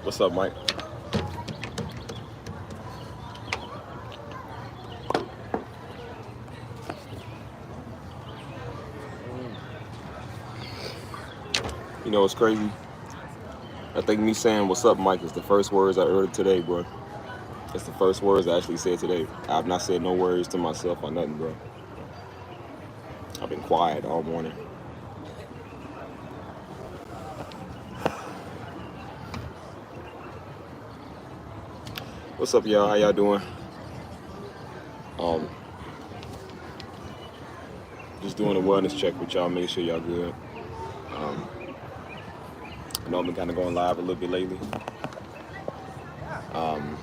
What's up, Mike? You know, it's crazy. I think me saying "What's up, Mike" is the first words I uttered today, bro. It's the first words I actually said today. I've not said no words to myself or nothing, bro. I've been quiet all morning. What's up, y'all? How y'all doing? Um, just doing a wellness check with y'all. Make sure y'all good. Um, I know I've been kind of going live a little bit lately. Um,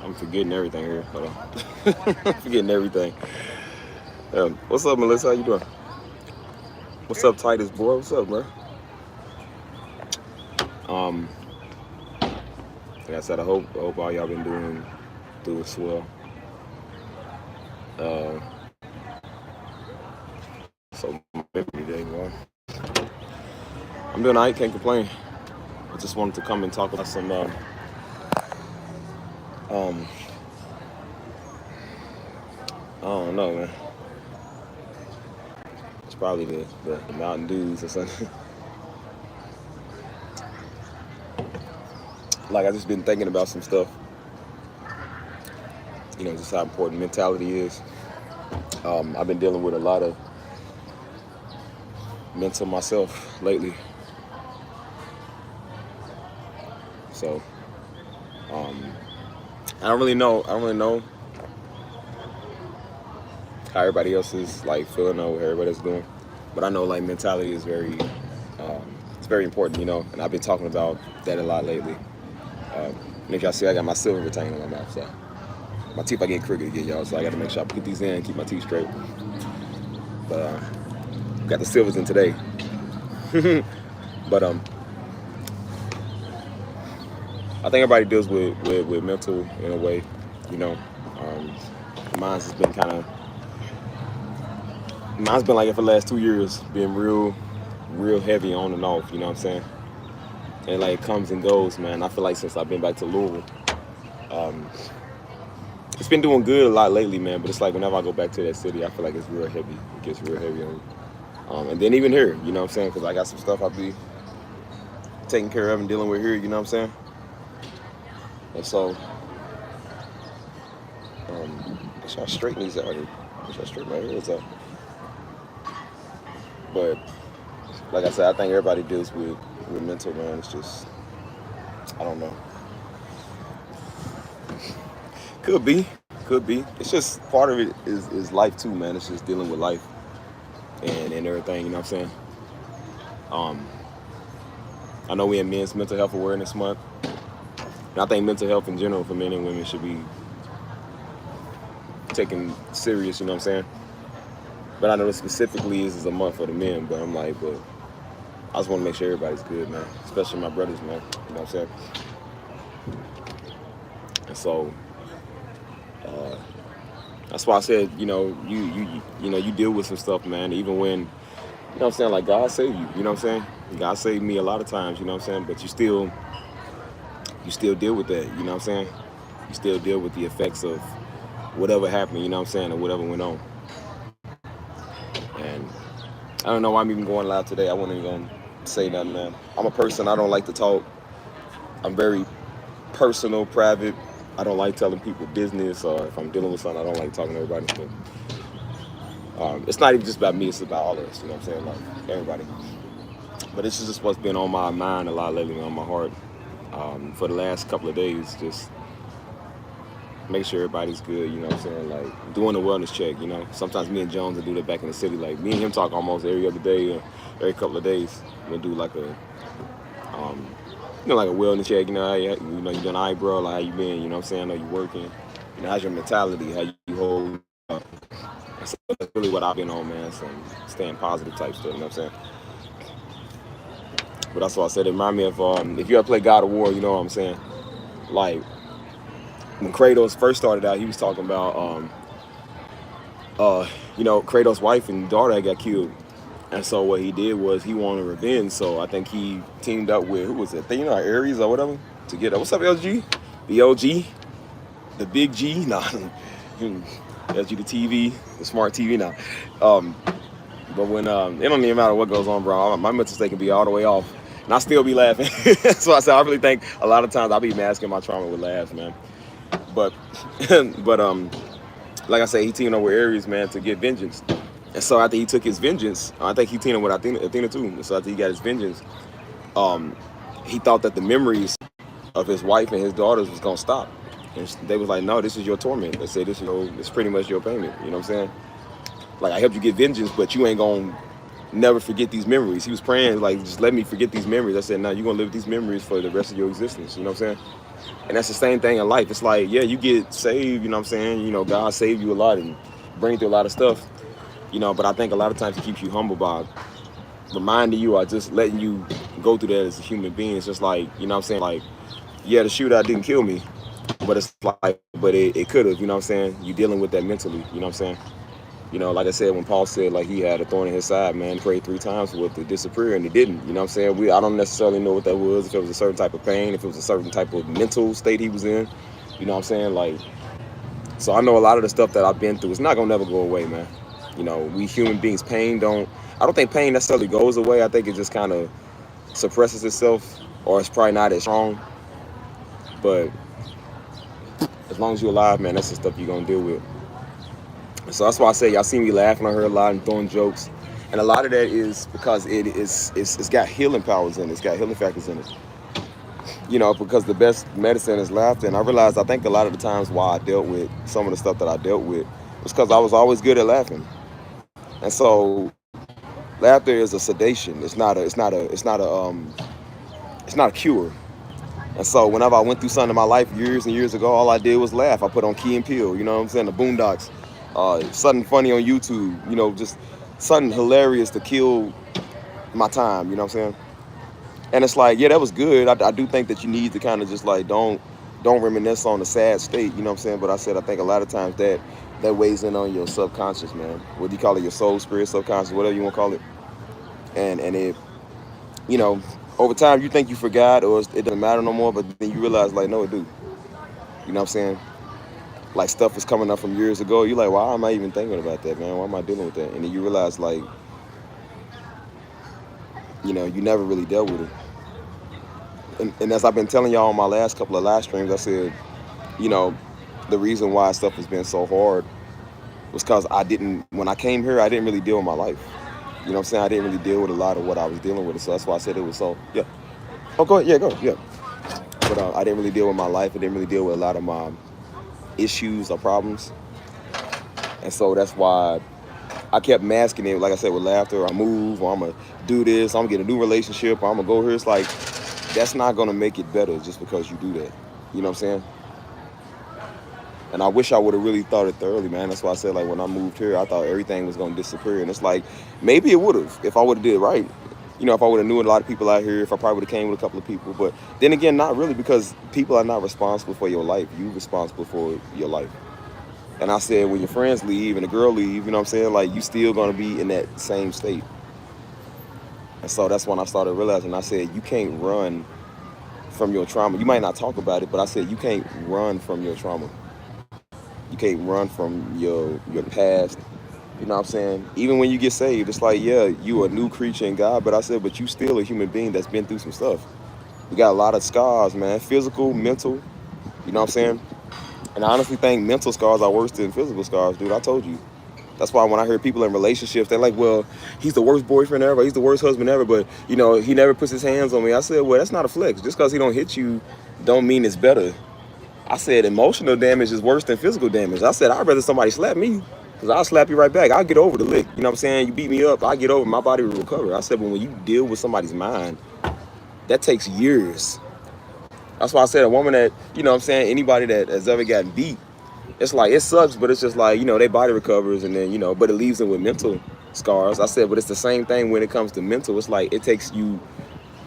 I'm forgetting everything here. Hold on. I'm forgetting everything. What's up, Melissa? How you doing? What's up, Titus boy? What's up, bro? Um, like I said, I hope all y'all been doing swell. Uh, so every day, boy. I'm doing alright, can't complain. I just wanted to come and talk about some um I don't know, man. It's probably the Mountain Dews or something. Like I just been thinking about some stuff. You know, just how important mentality is. I've been dealing with a lot of mental myself lately. So I don't really know how everybody else is like feeling or what everybody's doing. But I know like mentality is it's very important, you know, and I've been talking about that a lot lately. And if y'all see, I got my silver retainer in my mouth, so my teeth are getting crooked again, y'all. So I got to make sure I put these in, keep my teeth straight. But got the silvers in today. But I think everybody deals with mental in a way, you know. Mine's been like it for the last 2 years, being real heavy on and off, you know what I'm saying? And like it comes and goes, man. I feel like since I've been back to Louisville, it's been doing good a lot lately, man. But it's like whenever I go back to that city, I feel like it's real heavy. It gets real heavy on me. And then even here, you know what I'm saying? Because I got some stuff I'll be taking care of and dealing with here, you know what I'm saying? And so, should I straighten these out here? Should I straighten my ears up? But like I said, I think everybody deals with mental, man. It's just, I don't know. Could be, could be. It's just part of it is life too, man. It's just dealing with life and everything, you know what I'm saying? I know we in Men's Mental Health Awareness Month. And I think mental health in general for men and women should be taken serious, you know what I'm saying? But I know that specifically this is a month for the men, but I'm like, but I just want to make sure everybody's good, man. Especially my brothers, man. You know what I'm saying? And so that's why I said, you know, you deal with some stuff, man. Even when, you know what I'm saying, like God saved you, you know what I'm saying? God saved me a lot of times, you know what I'm saying? But you still deal with that, you know what I'm saying? You still deal with the effects of whatever happened, you know what I'm saying, or whatever went on. And I don't know why I'm even going live today. I wasn't even going to say nothing, man. I'm a person, I don't like to talk. I'm very personal, private. I don't like telling people business, or if I'm dealing with something, I don't like talking to everybody. But it's not even just about me, it's about all of us, you know what I'm saying? Like everybody. But it's just what's been on my mind a lot lately, on my heart. For the last couple of days, just make sure everybody's good, you know what I'm saying? Like doing a wellness check, you know. Sometimes me and Jones will do that back in the city. Like me and him talk almost every other day, or every couple of days. We'll do like a like a wellness check, you know, you doing all right, bro, like how you been, you know what I'm saying? I know you working. You know, how's your mentality, how you hold up. So that's really what I've been on, man. Some staying positive type stuff, you know what I'm saying? But that's what I said. It remind me of if you ever play God of War, you know what I'm saying? Like when Kratos first started out, he was talking about Kratos' wife and daughter had got killed. And so what he did was he wanted revenge. So I think he teamed up with, who was it? Ares or whatever, to get what's up, LG? The OG, the big G, nah, LG the TV, the smart TV, nah. Um, but when it don't even matter what goes on, bro. My mental state can be all the way off, and I still be laughing. So I said I really think a lot of times I be masking my trauma with laughs, man. But but like I say, he teamed up with Ares, man, to get vengeance. And so after he took his vengeance, I think he teamed up with Athena too. And so after he got his vengeance, um, he thought that the memories of his wife and his daughters was gonna stop. And they was like, no, this is your torment. They said, it's pretty much your payment. You know what I'm saying? Like, I helped you get vengeance, but you ain't gonna never forget these memories. He was praying, like, just let me forget these memories. I said, no, you're gonna live with these memories for the rest of your existence. You know what I'm saying? And that's the same thing in life. It's like, yeah, you get saved, you know what I'm saying? God saved you a lot and bring you through a lot of stuff. But I think a lot of times he keeps you humble by reminding you or just letting you go through that as a human being. It's just like, you know what I'm saying? Like, yeah, the shootout didn't kill me, but it's like, but it could have, you know what I'm saying? You dealing with that mentally, you know what I'm saying? Like I said, when Paul said, like, he had a thorn in his side, man, prayed 3 times for it to disappear, and it didn't, you know what I'm saying? I don't necessarily know what that was, if it was a certain type of pain, if it was a certain type of mental state he was in, you know what I'm saying? Like, so I know a lot of the stuff that I've been through, it's not gonna never go away, man. We human beings, I don't think pain necessarily goes away. I think it just kind of suppresses itself, or it's probably not as strong. But as long as you're alive, man, that's the stuff you're gonna deal with. So that's why I say y'all see me laughing on her a lot and throwing jokes, and a lot of that is because it's got healing powers in it. It's got healing factors in it. Because the best medicine is laughter. And I realized, I think a lot of the times why I dealt with some of the stuff that I dealt with was because I was always good at laughing. And so laughter is a sedation. It's not a cure. And so whenever I went through something in my life years and years ago, all I did was laugh. I put on Key and Peele, you know what I'm saying? The Boondocks, something funny on YouTube, just something hilarious to kill my time, you know what I'm saying? And it's like, yeah, that was good. I do think that you need to kind of just like, don't reminisce on the sad state, you know what I'm saying? But I think a lot of times that weighs in on your subconscious, man. What do you call it? Your soul, spirit, subconscious, whatever you want to call it. And it, over time you think you forgot or it doesn't matter no more, but then you realize, like, no, it do. You know what I'm saying? Like, stuff is coming up from years ago. You're like, why am I even thinking about that, man? Why am I dealing with that? And then you realize, like, you never really dealt with it. And as I've been telling y'all on my last couple of live streams, I said, the reason why stuff has been so hard was because when I came here, I didn't really deal with my life. You know what I'm saying? I didn't really deal with a lot of what I was dealing with. So that's why I said it was so, yeah. Oh, go ahead. Yeah, go. Yeah. But I didn't really deal with my life. I didn't really deal with a lot of my issues or problems. And so that's why I kept masking it, like I said, with laughter. I move, or I'm going to do this, I'm going to get a new relationship, or I'm going to go here. It's like, that's not going to make it better just because you do that. You know what I'm saying? And I wish I would have really thought it thoroughly, man. That's why I said, like, when I moved here, I thought everything was going to disappear. And it's like, maybe it would have if I would have did it right. If I would have knew a lot of people out here, if I probably would have came with a couple of people. But then again, not really, because people are not responsible for your life. You're responsible for your life. And I said, when your friends leave and the girl leave, you know what I'm saying? Like, you still going to be in that same state. And so that's when I started realizing, I said, you can't run from your trauma. You might not talk about it, but I said, you can't run from your trauma. You can't run from your past. You know what I'm saying? Even when you get saved, it's like, yeah, you a new creature in God. But I said, but you still a human being that's been through some stuff. You got a lot of scars, man. Physical, mental. You know what I'm saying? And I honestly think mental scars are worse than physical scars, dude. I told you. That's why when I hear people in relationships, they're like, well, he's the worst boyfriend ever. He's the worst husband ever. But, he never puts his hands on me. I said, well, that's not a flex. Just because he don't hit you don't mean it's better. I said emotional damage is worse than physical damage. I said I'd rather somebody slap me, because I'll slap you right back. I'll get over the lick. You know what I'm saying? You beat me up, I'll get over it. My body will recover. I said, but when you deal with somebody's mind, that takes years. That's why I said a woman that, you know what I'm saying, anybody that has ever gotten beat, it's like, it sucks, but it's just like, their body recovers, and then, but it leaves them with mental scars. I said, but it's the same thing when it comes to mental. It's like, it takes you.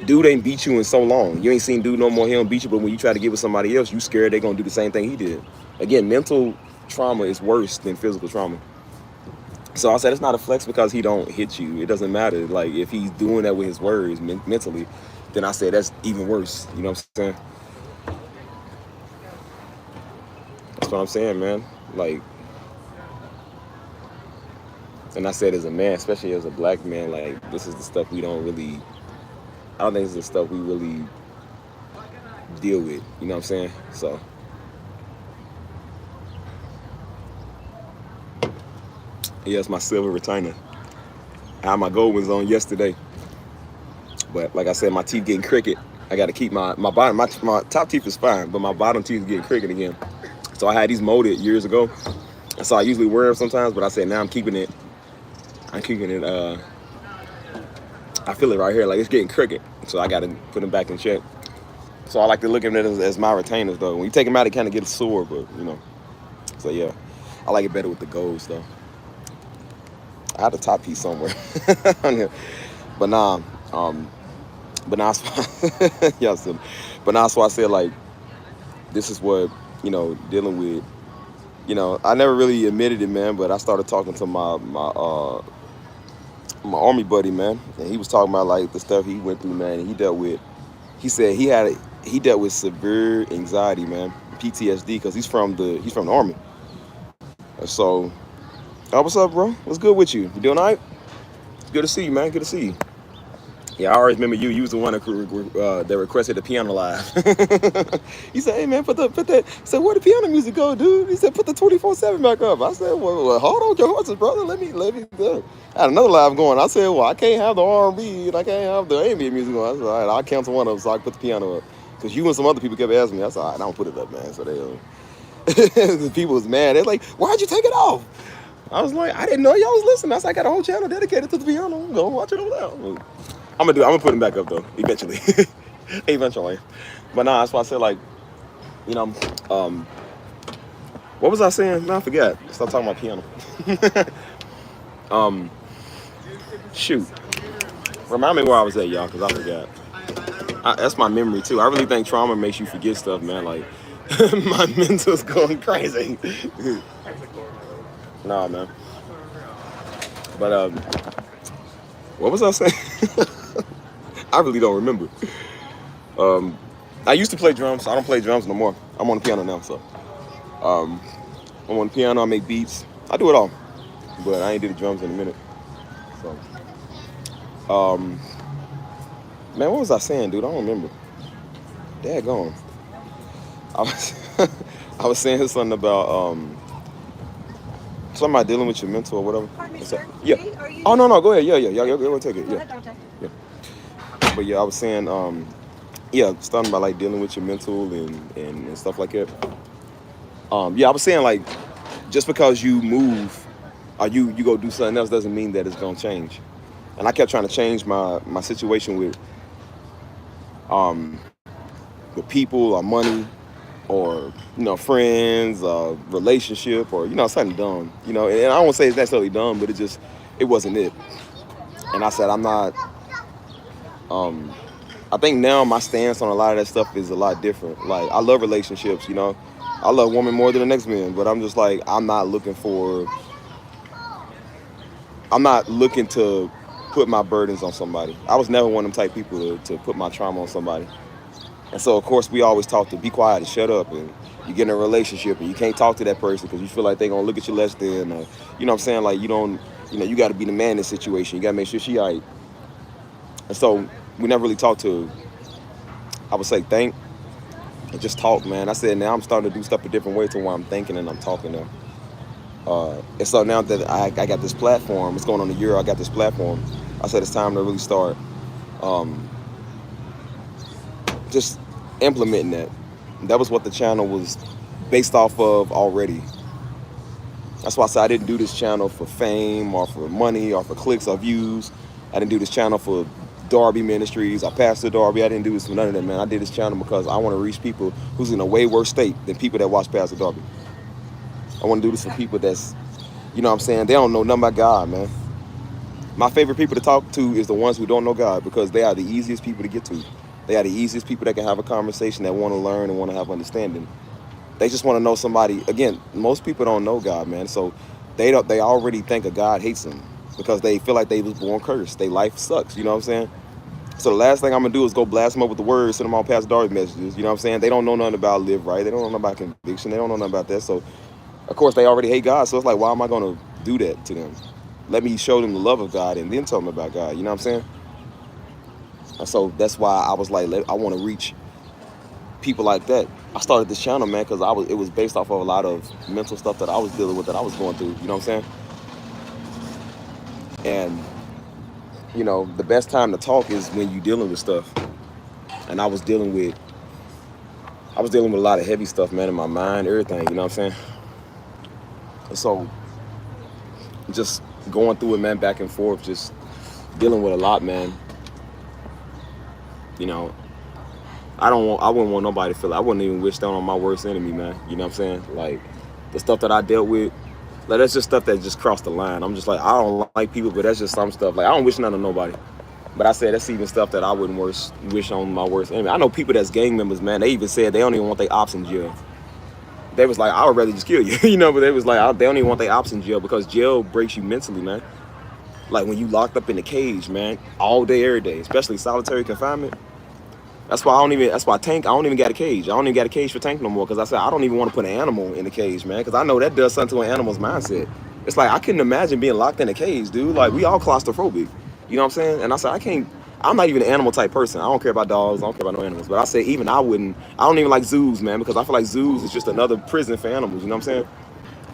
Dude ain't beat you in so long. You ain't seen dude no more. He don't beat you, but when you try to get with somebody else, you scared they gonna do the same thing he did. Again, mental trauma is worse than physical trauma. So I said it's not a flex because he don't hit you. It doesn't matter. Like if he's doing that with his words mentally, then I said that's even worse. You know what I'm saying? That's what I'm saying, man. Like, and I said as a man, especially as a black man, like this is the stuff we don't really. I don't think it's the stuff we really deal with. You know what I'm saying? So yeah, it's my silver retainer. I had my gold ones on yesterday, but like I said, my teeth getting crooked. I got to keep my bottom. My top teeth is fine, but my bottom teeth is getting crooked again. So I had these molded years ago. So I usually wear them sometimes, but I said now I'm keeping it. I'm keeping it. I feel it right here, like it's getting crooked. So I got to put them back in check. So I like to look at it as my retainers, though. When you take them out, it kind of gets sore, but you know. So yeah, I like it better with the golds, though. I had a top piece somewhere, but nah, um, but nah, yeah, so, but nah, so I said like this is what dealing with. I never really admitted it, man, but I started talking to my army buddy, man, and he was talking about like the stuff he went through, man. And he dealt with. He said he dealt with severe anxiety, man, PTSD, because he's from the army. So, what's up, bro? What's good with you? You doing all right? Good to see you, man. Good to see you. Yeah, I always remember you. You was the one that requested the piano live. He said, "Hey, man, put that." He said, "Where the piano music go, dude?" He said, "Put the 24/7 back up." I said, "Well, hold on your horses, brother. Let me go." I had another live going. I said, "Well, I can't have the R&B and I can't have the ambient music going." I said, "All right, I'll cancel one of them so I can put the piano up." Because you and some other people kept asking me. I said, "All right, I don't put it up, man." So the people was mad. They're like, "Why'd you take it off?" I was like, "I didn't know y'all was listening." I said, "I got a whole channel dedicated to the piano. I'm gonna watch it over there." I'm gonna put him back up though, eventually. Eventually. But nah, that's why I said like, you know, um, what was I saying? No, I forgot. Stop talking about piano. um, shoot. Remind me where I was at, y'all, because I forgot. That's my memory too. I really think trauma makes you forget stuff, man. Like my mental's going crazy. Nah, man. But what was I saying? I really don't remember. Um, I used to play drums. I don't play drums no more. I'm on the piano now, so um, I'm on the piano. I make beats. I do it all, but I ain't did the drums in a minute. So, man, what was I saying, dude? I don't remember. Daggone. I was I was saying something about dealing with your mental or whatever. Pardon me, What's up? sir. Yeah. Are you? Oh no, go ahead. Yeah. Go take it. Go Yeah, ahead, Dante. yeah. But yeah, I was saying yeah, starting about like dealing with your mental and stuff like that. Yeah, I was saying like just because you move or you go do something else doesn't mean that it's gonna change. And I kept trying to change my situation um with people or money or friends or relationship or something dumb. And I won't say it's necessarily dumb, but it wasn't it. And I said I'm not. Um, I think now my stance on a lot of that stuff is a lot different. Like I love relationships. I love women more than the next man, but I'm just like I'm not looking to put my burdens on somebody. I was never one of them type people to put my trauma on somebody. And so, of course, we always talk to be quiet and shut up. And you get in a relationship and you can't talk to that person because you feel like they're going to look at you less than, you know what I'm saying? Like, you don't, you got to be the man in this situation. You got to make sure she all right. And so we never really talked to, I would say, think and just talk, man. I said, now I'm starting to do stuff a different way to where I'm thinking and I'm talking now. And so now that I got this platform, it's going on a year, I got this platform. I said, it's time to really start um, just implementing that. That was what the channel was based off of already. That's why I said I didn't do this channel for fame or for money or for clicks or views. I didn't do this channel for Darby Ministries or Pastor Darby. I didn't do this for none of that, man. I did this channel because I want to reach people who's in a way worse state than people that watch Pastor Darby. I want to do this for people that's, what I'm saying, they don't know nothing about God, man. My favorite people to talk to is the ones who don't know God because they are the easiest people to get to. They are the easiest people that can have a conversation, that want to learn and want to have understanding. They just want to know somebody. Again, most people don't know God, man. So They already think a God hates them because they feel like they was born cursed. Their life sucks. You know what I'm saying? So the last thing I'm gonna do is go blast them up with the word, send them all Pastor Darby messages. You know what I'm saying? They don't know nothing about live right. They don't know nothing about conviction. They don't know nothing about that. So of course they already hate God. So it's like, why am I gonna do that to them? Let me show them the love of God and then tell them about God. You know what I'm saying? And so that's why I was like, I want to reach people like that. I started this channel, man, because it was based off of a lot of mental stuff that I was dealing with, that I was going through. You know what I'm saying? And the best time to talk is when you dealing with stuff. And I was dealing with a lot of heavy stuff, man, in my mind, everything. You know what I'm saying? And so just going through it, man, back and forth, just dealing with a lot, man. I wouldn't want nobody to feel it. I wouldn't even wish that on my worst enemy, man. You know what I'm saying? Like, the stuff that I dealt with, like, that's just stuff that just crossed the line. I'm just like, I don't like people, but that's just some stuff. Like, I don't wish none on nobody. But I said that's even stuff that I wouldn't wish on my worst enemy. I know people that's gang members, man. They even said they don't even want their ops in jail. They was like, I would rather just kill you, But they was like, they don't even want their ops in jail because jail breaks you mentally, man. Like when you locked up in the cage, man, all day, every day, especially solitary confinement. That's why Tank, I don't even got a cage. I don't even got a cage for Tank no more because I said I don't even want to put an animal in the cage, man, because I know that does something to an animal's mindset. It's like I couldn't imagine being locked in a cage, dude. Like, we all claustrophobic. You know what I'm saying? And I said, I'm not even an animal type person. I don't care about dogs. I don't care about no animals. But I say I don't even like zoos, man, because I feel like zoos is just another prison for animals. You know what I'm saying?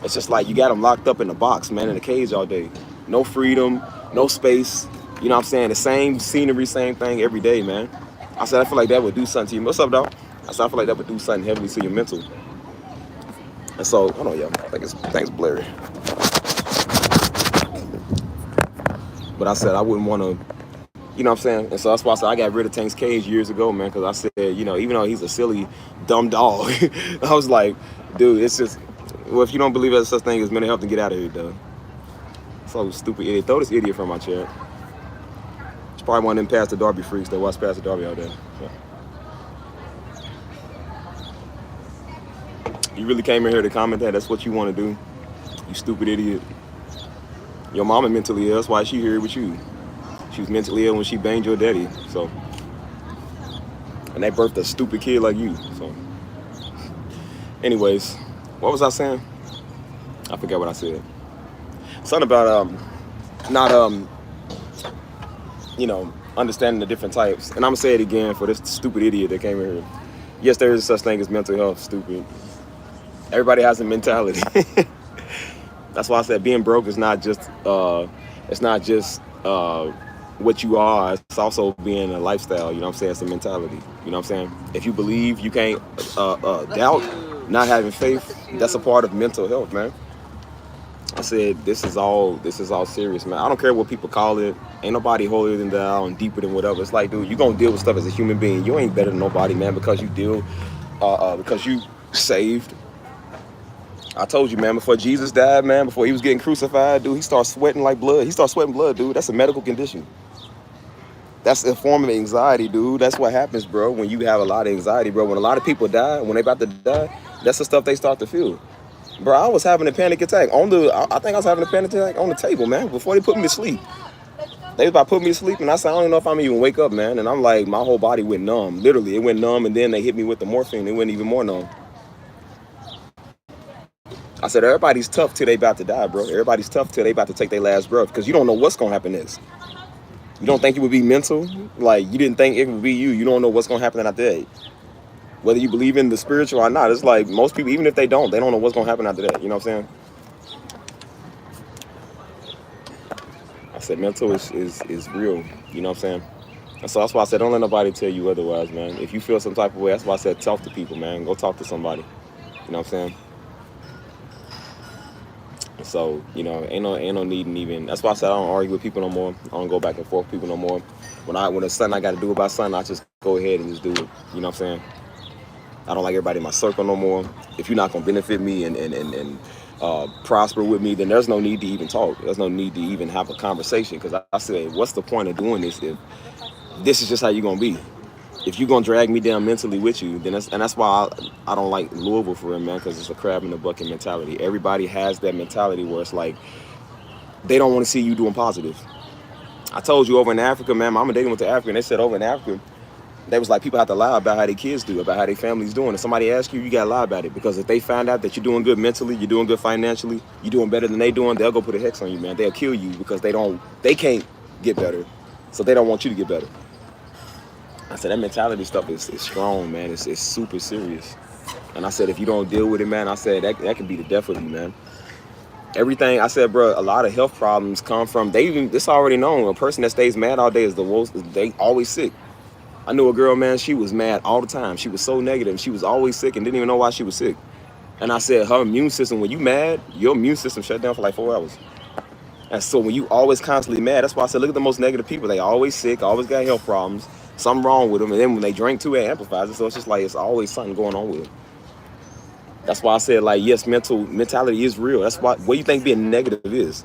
It's just like you got them locked up in a box, man, in a cage all day. No freedom, no space. You know what I'm saying? The same scenery, same thing every day, man. I said, I feel like that would do something to you. What's up, dog? I said, I feel like that would do something heavily to your mental. And so, hold on, y'all. I think it's blurry. But I said I wouldn't want to, you know what I'm saying? And so that's why I said I got rid of Tank's cage years ago, man, because I said, even though he's a silly, dumb dog, I was like, dude, it's just, well, if you don't believe there's such thing as mental health, then get out of here, dog. So stupid idiot. Throw this idiot from my chair. It's probably one of them Pastor Darby freaks that watch Pastor Darby out there. So. You really came in here to comment that? That's what you want to do? You stupid idiot. Your mama mentally ill. That's why she here with you. She was mentally ill when she banged your daddy. So, and they birthed a stupid kid like you. So, anyways, what was I saying? I forgot what I said. Something about understanding the different types. And I'm gonna say it again for this stupid idiot that came in here. Yes, there is such thing as mental health. Stupid. Everybody has a mentality. That's why I said being broke is not just what you are. It's also being a lifestyle. You know what I'm saying? It's a mentality. You know what I'm saying? If you believe, you can't doubt. Not having faith, that's a part of mental health, man. I said this is all serious, man. I don't care what people call it. Ain't nobody holier than thou and deeper than whatever. It's like, dude, you gonna deal with stuff as a human being. You ain't better than nobody, man, because you because you saved. I told you, man, before Jesus died, man, before he was getting crucified, dude, he started sweating like blood. He started sweating blood, dude. That's a medical condition. That's a form of anxiety, dude. That's what happens, bro, when you have a lot of anxiety, bro. When a lot of people die, when they about to die, that's the stuff they start to feel. Bro, I was having a panic attack I think I was having a panic attack on the table, man, before they put me to sleep. They was about to put me to sleep, and I said, I don't even know if I'm even wake up, man. And I'm like, my whole body went numb. Literally, it went numb, and then they hit me with the morphine. It went even more numb. I said, everybody's tough till they about to die, bro. Everybody's tough till they about to take their last breath, because you don't know what's going to happen next. You don't think it would be mental? Like, you didn't think it would be you. You don't know what's going to happen after that. Whether you believe in the spiritual or not, it's like most people, even if they don't know what's going to happen after that. You know what I'm saying? I said mental is real. You know what I'm saying? And so that's why I said, don't let nobody tell you otherwise, man. If you feel some type of way, that's why I said talk to people, man. Go talk to somebody. You know what I'm saying? So, ain't no need in even. That's why I said I don't argue with people no more. I don't go back and forth with people no more. When it's something I got to do about something, I just go ahead and just do it. You know what I'm saying? I don't like everybody in my circle no more. If you're not gonna benefit me and prosper with me, then there's no need to even talk. There's no need to even have a conversation. Because I said, what's the point of doing this if this is just how you're gonna be? If you're gonna drag me down mentally with you, then that's why I don't like Louisville for him, man, because it's a crab in the bucket mentality. Everybody has that mentality where it's like they don't want to see you doing positive. I told you over in Africa, man, my mama dating went to Africa, and they said over in Africa, they was like people have to lie about how their kids do, about how their family's doing. If somebody asks you, you gotta lie about it, because if they find out that you're doing good mentally, you're doing good financially, you're doing better than they doing, they'll go put a hex on you, man. They'll kill you because they can't get better, so they don't want you to get better. I said that mentality stuff is strong, man. It's super serious. And I said if you don't deal with it, man, I said that could be the death of you, man. Everything I said, bro, a lot of health problems come from it's already known. A person that stays mad all day is the worst. They always sick. I knew a girl, man, she was mad all the time. She was so negative. She was always sick and didn't even know why she was sick. And I said her immune system, when you mad, your immune system shut down for like 4 hours. And so when you always constantly mad, that's why I said look at the most negative people. They always sick, always got health problems, something wrong with them. And then when they drink too, it amplifies it. So it's just like it's always something going on with them. That's why I said, like, yes, mentality is real. That's what you think being negative is.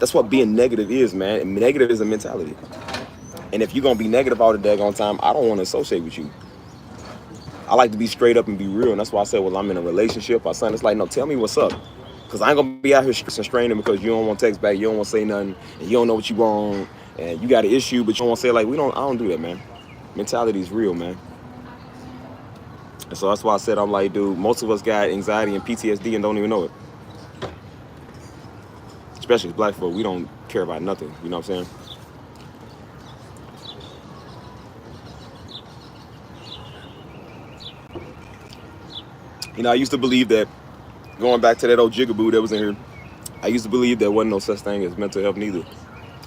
That's what being negative is, man. And negative is a mentality. And if you're going to be negative all the daggone time, I don't want to associate with you. I like to be straight up and be real. And that's why I said, well, I'm in a relationship. My son, it's like, no, tell me what's up. Because I ain't going to be out here straining because you don't want to text back, you don't want to say nothing, and you don't know what you want, and you got an issue, but you don't want to say, like, I don't do that, man. Mentality is real, man. And so that's why I said, I'm like, dude, most of us got anxiety and PTSD and don't even know it. Especially as black folk, we don't care about nothing. You know what I'm saying? You know, I used to believe that, going back to that old jigaboo that was in here, I used to believe there wasn't no such thing as mental health neither.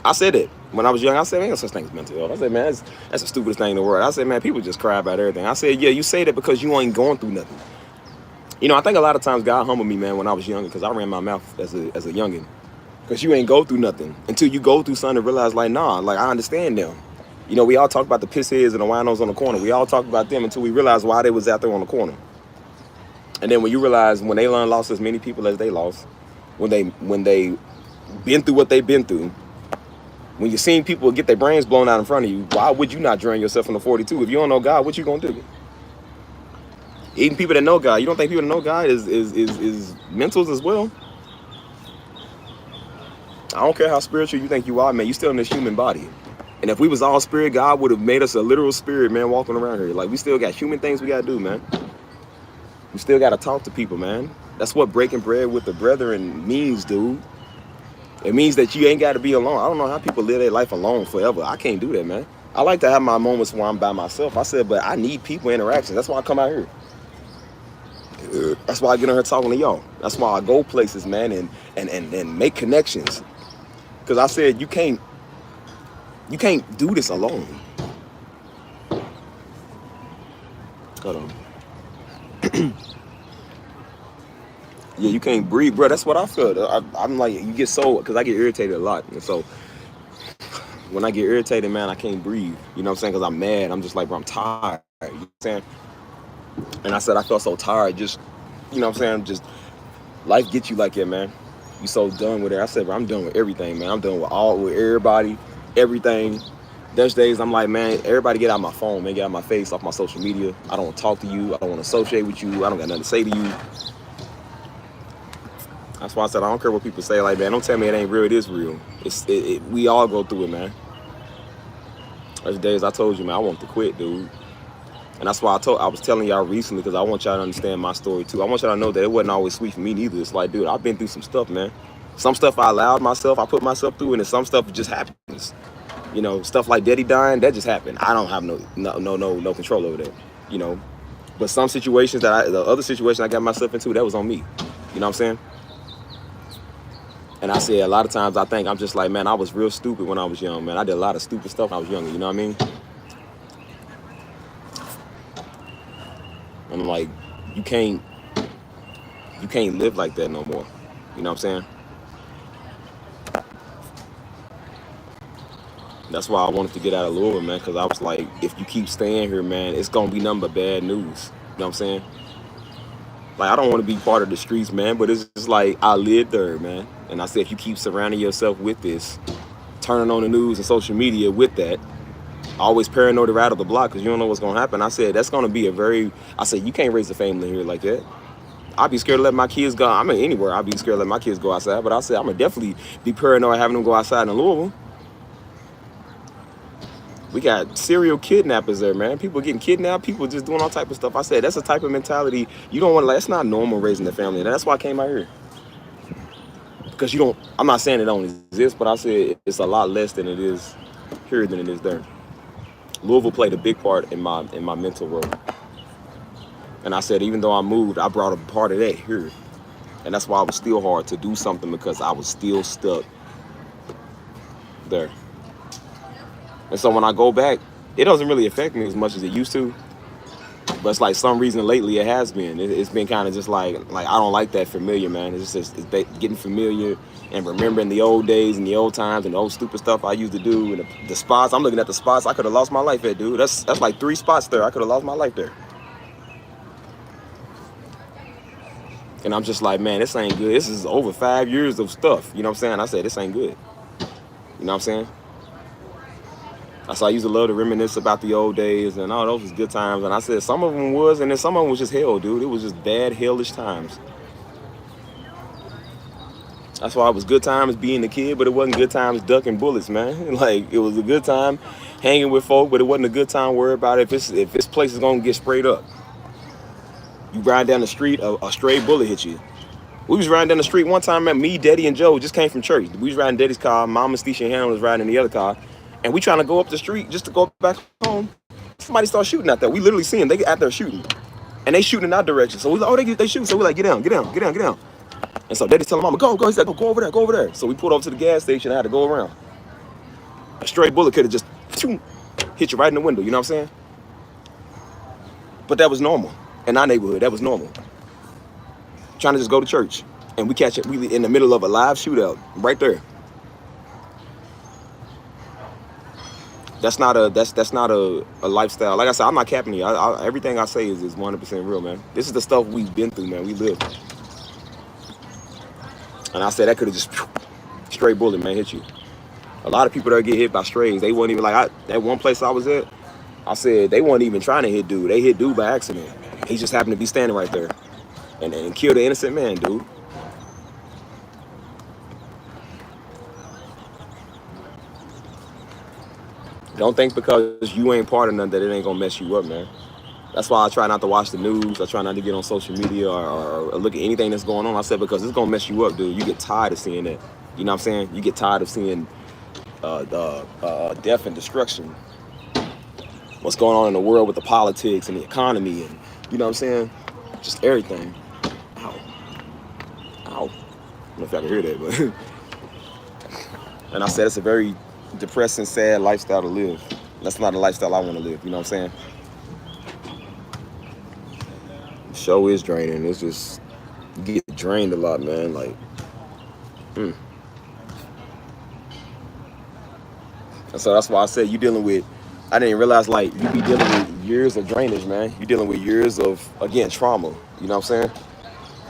I said it. When I was young, I said, ain't no such thing as mental health. I said, man, that's the stupidest thing in the world. I said, man, people just cry about everything. I said, yeah, you say that because you ain't going through nothing. You know, I think a lot of times God humbled me, man, when I was younger, because I ran my mouth as a youngin'. Because you ain't go through nothing until you go through something and realize, like, nah, like, I understand them. You know, we all talk about the pissheads and the winos on the corner. We all talk about them until we realize why they was out there on the corner. And then when you realize when they lost as many people as they lost, when they been through what they've been through, when you're seeing people get their brains blown out in front of you, why would you not drain yourself from the 42? If you don't know God, what you gonna do? Even people that know God, you don't think people that know God is mentals as well? I don't care how spiritual you think you are, man. You still in this human body. And if we was all spirit, God would have made us a literal spirit, man, walking around here. Like, we still got human things we gotta do, man. We still gotta talk to people, man. That's what breaking bread with the brethren means, dude. It means that you ain't got to be alone. I don't know how people live their life alone forever. I can't do that, man. I like to have my moments where I'm by myself. I said, but I need people interaction. That's why I come out here. That's why I get on here talking to y'all. That's why I go places, man, and make connections. Because I said you can't do this alone. Hold on. Yeah, you can't breathe, bro. That's what I feel. I'm like, you get so, because I get irritated a lot. And so when I get irritated, man, I can't breathe. You know what I'm saying? Because I'm mad. I'm just like, bro, I'm tired. You know what I'm saying? And I said, I felt so tired. Just, you know what I'm saying? Just, life gets you like that, man. You so done with it. I said, bro, I'm done with everything, man. I'm done with everybody, everything. There's days I'm like, man, everybody get out my phone, man. Get out my face, off my social media. I don't want to talk to you. I don't want to associate with you. I don't got nothing to say to you. That's why I said I don't care what people say. Like, man, don't tell me it ain't real. It is real. We all go through it, man. There's days I told you, man, I want to quit, dude. And that's why I was telling y'all recently, because I want y'all to understand my story too. I want y'all to know that it wasn't always sweet for me neither. It's like, dude, I've been through some stuff, man. Some stuff I allowed myself, I put myself through, and then some stuff just happens. You know, stuff like Daddy dying, that just happened. I don't have no control over that. You know, but some situations the other situation I got myself into, that was on me. You know what I'm saying? And I say a lot of times I think I'm just like, man, I was real stupid when I was young, man. I did a lot of stupid stuff when I was younger, you know what I mean? I'm like, you can't live like that no more. You know what I'm saying? That's why I wanted to get out of Louisville, man, because I was like, if you keep staying here, man, it's going to be nothing but bad news. You know what I'm saying? Like, I don't want to be part of the streets, man, but it's just like, I live there, man. And I said, if you keep surrounding yourself with this, turning on the news and social media with that, Always paranoid to rattle the block because you don't know what's gonna happen. I said that's gonna be a very. I said you can't raise a family here like that. I'd be scared to let my kids go. I mean, anywhere I'd be scared to let my kids go outside. But I said I'm gonna definitely be paranoid having them go outside in Louisville. We got serial kidnappers there, man. People getting kidnapped. People just doing all type of stuff. I said that's a type of mentality you don't want to. That's not normal raising a family. And that's why I came out here. Because you don't. I'm not saying it don't exist, but I said it's a lot less than it is here than it is there. Louisville played a big part in my mental world. And I said, even though I moved, I brought a part of that here. And that's why it was still hard to do something because I was still stuck there. And so when I go back, it doesn't really affect me as much as it used to. But it's like some reason lately it has been. It's been kind of just like I don't like that familiar, man. It's just it's getting familiar and remembering the old days and the old times and the old stupid stuff I used to do. And the spots, I'm looking at the spots I could have lost my life at, dude. That's like 3 spots there. I could have lost my life there. And I'm just like, man, this ain't good. This is over 5 years of stuff. You know what I'm saying? I said, this ain't good. You know what I'm saying? That's why I used to love to reminisce about the old days and all those was good times. And I said some of them was, and then some of them was just hell, dude. It was just bad, hellish times. That's why it was good times being a kid, but it wasn't good times ducking bullets, man. Like, it was a good time hanging with folk, but it wasn't a good time worried about if this place is gonna get sprayed up. You ride down the street, a stray bullet hit you. We was riding down the street one time, man. Me, Daddy, and Joe just came from church. We was riding Daddy's car. Mama, Stisha, and Hannah was riding in the other car. And we trying to go up the street just to go back home. Somebody started shooting out there. We literally see them. They get out there shooting. And they shooting in our direction. So we like, oh, they shooting. So we like, get down. And so Daddy's telling Mama, go. He said, go over there. So we pulled over to the gas station and had to go around. A stray bullet could have just hit you right in the window. You know what I'm saying? But that was normal. In our neighborhood, that was normal. Trying to just go to church. And we catch it. We in the middle of a live shootout right there. That's not a lifestyle. Like I said, I'm not capping you. Everything I say is 100% real, man. This is the stuff we've been through, man. We live. And I said that could have just straight bullet, man, hit you. A lot of people that get hit by strays, they weren't even like that one place I was at. I said they weren't even trying to hit dude. They hit dude by accident. He just happened to be standing right there, and killed an innocent man, dude. Don't think because you ain't part of nothing that it ain't gonna mess you up, man. That's why I try not to watch the news. I try not to get on social media or look at anything that's going on. I said because it's gonna mess you up, dude. You get tired of seeing that. You know what I'm saying? You get tired of seeing death and destruction. What's going on in the world with the politics and the economy and you know what I'm saying? Just everything. Ow. I don't know if y'all can hear that, but and I said it's a very depressing, sad lifestyle to live. That's not a lifestyle I want to live, you know what I'm saying? The show is draining. It's just you get drained a lot, man. Like, And so that's why I said you dealing with I didn't realize like you be dealing with years of drainage, man. You dealing with years of again trauma. You know what I'm saying?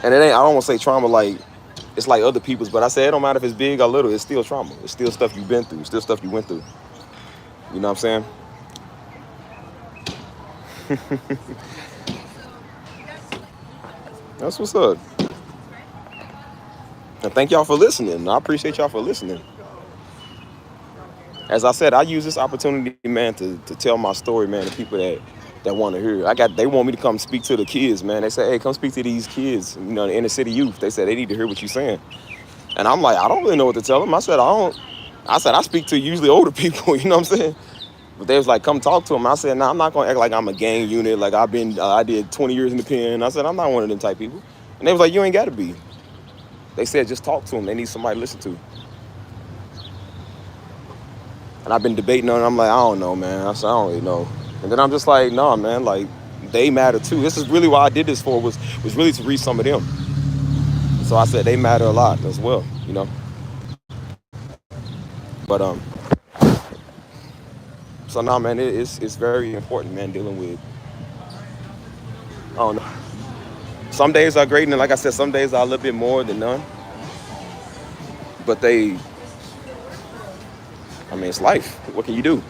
And it ain't I don't want to say trauma like it's like other people's, but I said it don't matter if it's big or little, it's still trauma. It's still stuff you've been through, it's still stuff you went through. You know what I'm saying? That's what's up. And thank y'all for listening. I appreciate y'all for listening. As I said, I use this opportunity, man, to tell my story, man, to people that want to hear it. They want me to come speak to the kids, man. They say, hey, come speak to these kids, you know, the inner city youth. They said they need to hear what you're saying. And I'm like, I don't really know what to tell them. I said, I speak to usually older people, you know what I'm saying? But they was like, come talk to them. I said, nah, I'm not going to act like I'm a gang unit. Like I did 20 years in the pen. I said, I'm not one of them type people. And they was like, you ain't got to be. They said, just talk to them. They need somebody to listen to. And I've been debating on it. I'm like, I don't know, man. I said, I don't really know. And then I'm just like, nah, man, like, they matter too. This is really why I did this for, was really to reach some of them. So I said, they matter a lot as well, you know. But, so nah, man, it's very important, man, dealing with, I don't know. Some days are great, and like I said, some days are a little bit more than none. But it's life. What can you do?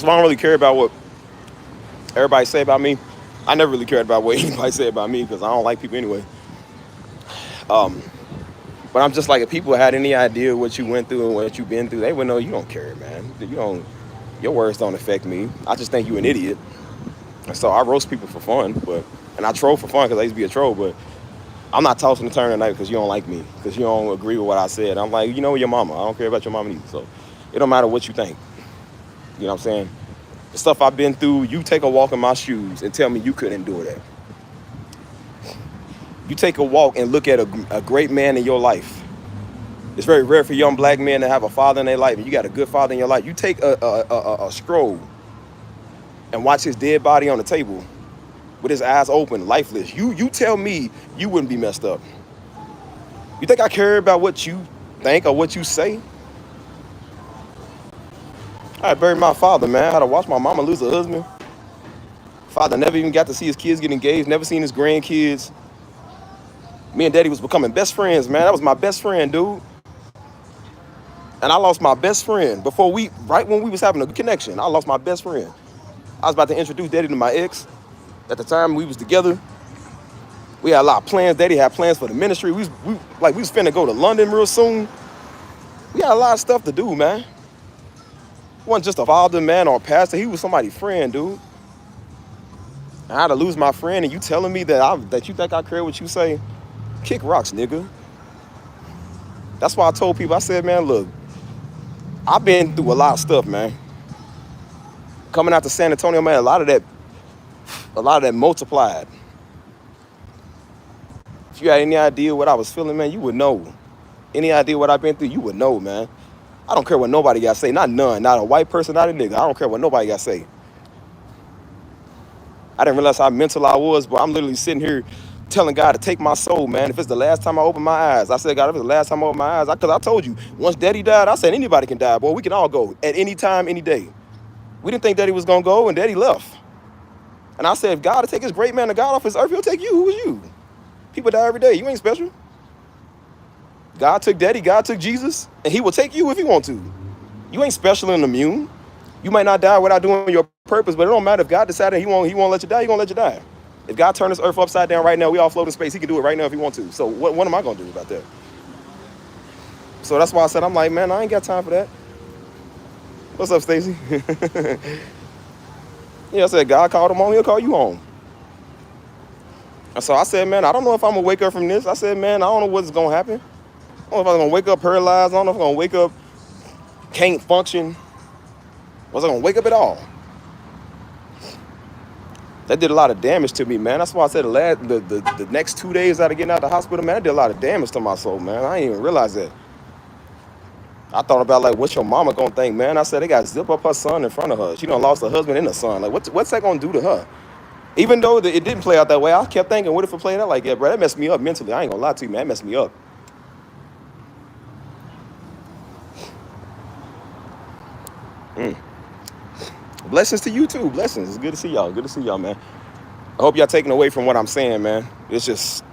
That's why I don't really care about what everybody say about me. I never really cared about what anybody said about me because I don't like people anyway. Um, but I'm just like, if people had any idea what you went through and what you've been through, they would know you don't care, man. You don't. Your words don't affect me. I just think you an idiot. And so I roast people for fun, and I troll for fun because I used to be a troll. But I'm not tossing the turn tonight because you don't like me, because you don't agree with what I said. I'm like, you know, your mama. I don't care about your mama either. So it don't matter what you think. You know what I'm saying? The stuff I've been through, you take a walk in my shoes and tell me you couldn't do that. You take a walk and look at a great man in your life. It's very rare for young black men to have a father in their life, and you got a good father in your life. You take a stroll and watch his dead body on the table with his eyes open, lifeless. You tell me you wouldn't be messed up. You think I care about what you think or what you say? I buried my father, man. I had to watch my mama lose her husband. Father never even got to see his kids get engaged, never seen his grandkids. Me and daddy was becoming best friends, man. That was my best friend, dude. And I lost my best friend right when we was having a good connection. I lost my best friend. I was about to introduce daddy to my ex. At the time we was together. We had a lot of plans. Daddy had plans for the ministry. We was finna go to London real soon. We had a lot of stuff to do, man. He wasn't just a father, man, or a pastor. He was somebody's friend, dude. And I had to lose my friend, and you telling me that you think I care what you say? Kick rocks, nigga. That's why I told people, I said, man, look, I've been through a lot of stuff, man. Coming out to San Antonio, man, a lot of that multiplied. If you had any idea what I was feeling, man, you would know. Any idea what I've been through, you would know, man. I don't care what nobody got to say. Not none. Not a white person, not a nigga. I don't care what nobody got to say. I didn't realize how mental I was, but I'm literally sitting here telling God to take my soul, man. If it's the last time I open my eyes, I said, God, if it's the last time I open my eyes, because I told you, once daddy died, I said anybody can die, boy. We can all go at any time, any day. We didn't think daddy was going to go, and daddy left. And I said, if God to take his great man of God off his earth, he'll take you. Who is you? People die every day. You ain't special. God took daddy, God took Jesus, and he will take you if he want to. You ain't special and immune. You might not die without doing your purpose, but it don't matter. If God decided he won't let you die, he gonna let you die. If God turned this earth upside down right now, we all float in space, he can do it right now if he want to. So what am I gonna do about that? So that's why I said, I'm like, man, I ain't got time for that. What's up, Stacy? Yeah, I said, God called him home, he'll call you home. And so I said, man, I don't know if I'm gonna wake up from this. I said, man, I don't know what's gonna happen. I don't know if I'm gonna wake up paralyzed. I don't know if I'm gonna wake up, can't function. Was I gonna wake up at all? That did a lot of damage to me, man. That's why I said the next 2 days out of getting out of the hospital, man, that did a lot of damage to my soul, man. I didn't even realize that. I thought about, like, what's your mama gonna think, man? I said, they got to zip up her son in front of her. She done lost her husband and her son. Like, what's that gonna do to her? Even though it didn't play out that way, I kept thinking, what if it played out like that, bro? That messed me up mentally. I ain't gonna lie to you, man. That messed me up. Blessings to you too. Blessings. It's good to see y'all. Good to see y'all, man. I hope y'all taking away from what I'm saying, man. It's just,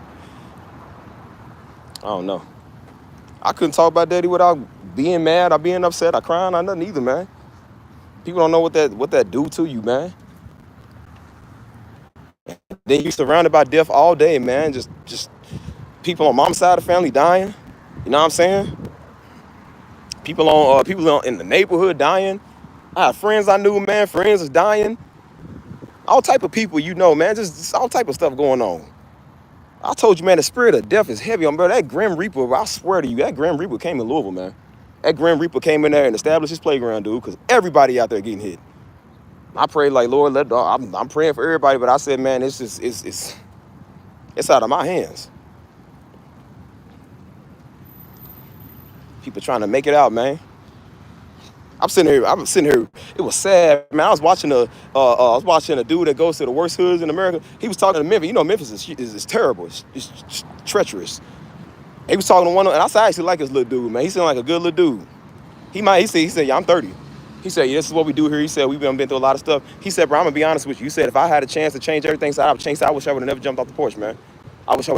I don't know. I couldn't talk about daddy without being mad or being upset or crying or nothing either, man. People don't know what that do to you, man. Then you surrounded by death all day, man. Just people on mom's side of the family dying. You know what I'm saying? People in the neighborhood dying. I had friends I knew, man. Friends is dying. All type of people, you know, man. Just all type of stuff going on. I told you, man, the spirit of death is heavy on, bro. That Grim Reaper, I swear to you, that Grim Reaper came in Louisville, man. That Grim Reaper came in there and established his playground, dude, because everybody out there getting hit. I prayed like, Lord, I'm praying for everybody, but I said, man, it's out of my hands. People trying to make it out, man. I'm sitting here. It was sad, man. I was watching a dude that goes to the worst hoods in America. He was talking to Memphis. You know, Memphis is terrible. It's treacherous. He was talking to one, and I actually like this little dude, man. He seemed like a good little dude. He said, yeah, I'm 30. He said, yeah, this is what we do here. He said, we've been through a lot of stuff. He said, bro, I'm gonna be honest with you. He said, if I had a chance to change everything, so I would change. I wish I would have never jumped off the porch, man. He said,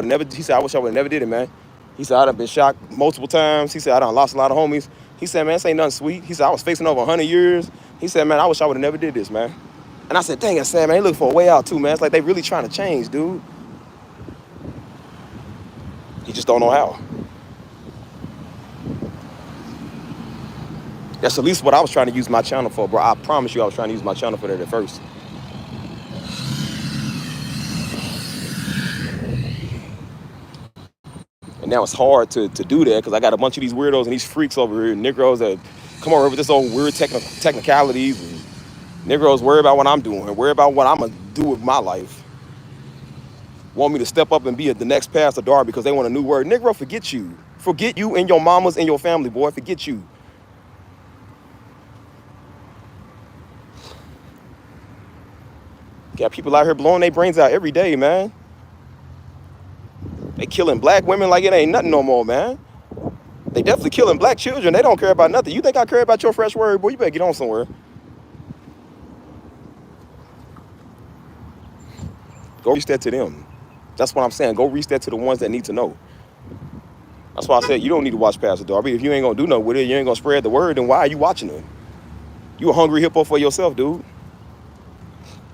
I wish I would have never did it, man. He said, I'd have been shocked multiple times. He said, I done lost a lot of homies. He said, man, this ain't nothing sweet. He said, I was facing over 100 years. He said, man, I wish I would have never did this, man. And I said, dang it, Sam, man, they look for a way out too, man. It's like they really trying to change, dude. He just don't know how. That's at least what I was trying to use my channel for, bro. I promise you I was trying to use my channel for that at first. And now it's hard to do that because I got a bunch of these weirdos and these freaks over here, Negroes that come over with this old weird technicalities. And Negroes worry about what I'm doing, worry about what I'm going to do with my life. Want me to step up and be the next Pastor Dar because they want a new word. Negro, forget you. Forget you and your mamas and your family, boy. Forget you. Got people out here blowing their brains out every day, man. They killing black women like it ain't nothing no more, man. They definitely killing black children. They don't care about nothing. You think I care about your fresh word, boy? You better get on somewhere. Go reach that to them. That's what I'm saying. Go reach that to the ones that need to know. That's why I said you don't need to watch Pastor Darby. If you ain't gonna do nothing with it, you ain't gonna spread the word, then why are you watching it? You a hungry hippo for yourself, dude.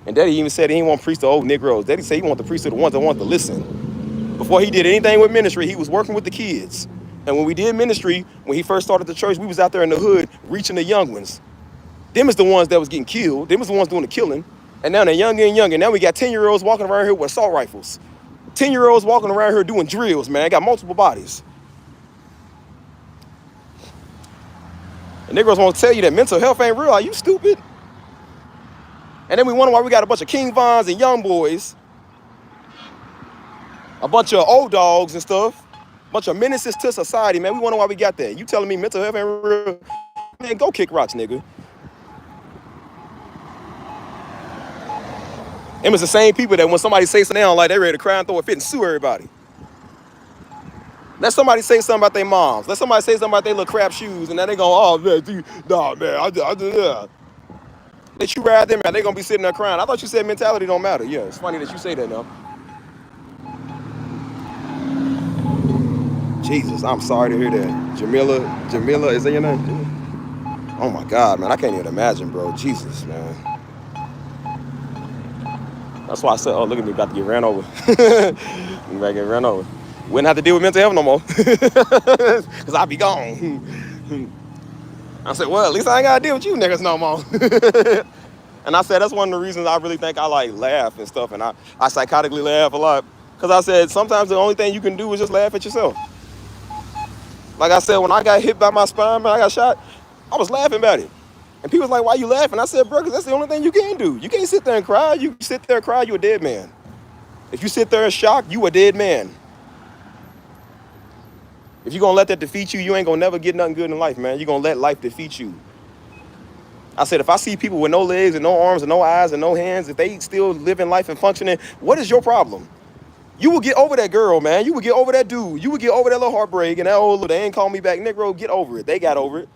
And Daddy even said he didn't want to preach to old Negroes. Daddy said he wanted to preach to the ones that want to listen. Before he did anything with ministry, he was working with the kids. And when we did ministry, when he first started the church, we was out there in the hood reaching the young ones. Them is the ones that was getting killed. Them is the ones doing the killing. And now they're younger and younger. Now we got 10-year-olds walking around here with assault rifles. 10-year-olds walking around here doing drills, man. Got multiple bodies. And Negroes want to tell you that mental health ain't real. Are you stupid? And then we wonder why we got a bunch of King Vons and young boys, a bunch of old dogs and stuff, a bunch of menaces to society, man. We wonder why we got that. You telling me mental health ain't real? Man, go kick rocks, nigga. Them is the same people that when somebody say something they don't like, they ready to cry and throw a fit and sue everybody. Let somebody say something about their moms. Let somebody say something about their little crap shoes, and then they go, oh, man, nah, man, I yeah. Let you ride them out, they gonna be sitting there crying. I thought you said mentality don't matter. Yeah, it's funny that you say that now. Jesus, I'm sorry to hear that. Jamila, is that your name? Oh my God, man, I can't even imagine, bro. Jesus, man. That's why I said, oh, look at me, about to get ran over. I'm about to get ran over. Wouldn't have to deal with mental health no more. Because I'll be gone. I said, well, at least I ain't got to deal with you niggas no more. And I said, that's one of the reasons I really think I like laugh and stuff. And I psychotically laugh a lot. Because I said, sometimes the only thing you can do is just laugh at yourself. Like I said, when I got hit by my spine, man, I got shot, I was laughing about it. And people was like, why you laughing? I said, bro, because that's the only thing you can do. You can't sit there and cry. You sit there and cry, you a dead man. If you sit there in shock, you a dead man. If you're going to let that defeat you, you ain't going to never get nothing good in life, man. You're going to let life defeat you. I said, if I see people with no legs and no arms and no eyes and no hands, if they still living life and functioning, what is your problem? You will get over that girl, man. You will get over that dude. You will get over that little heartbreak and that old little, they ain't call me back, Negro, get over it. They got over it.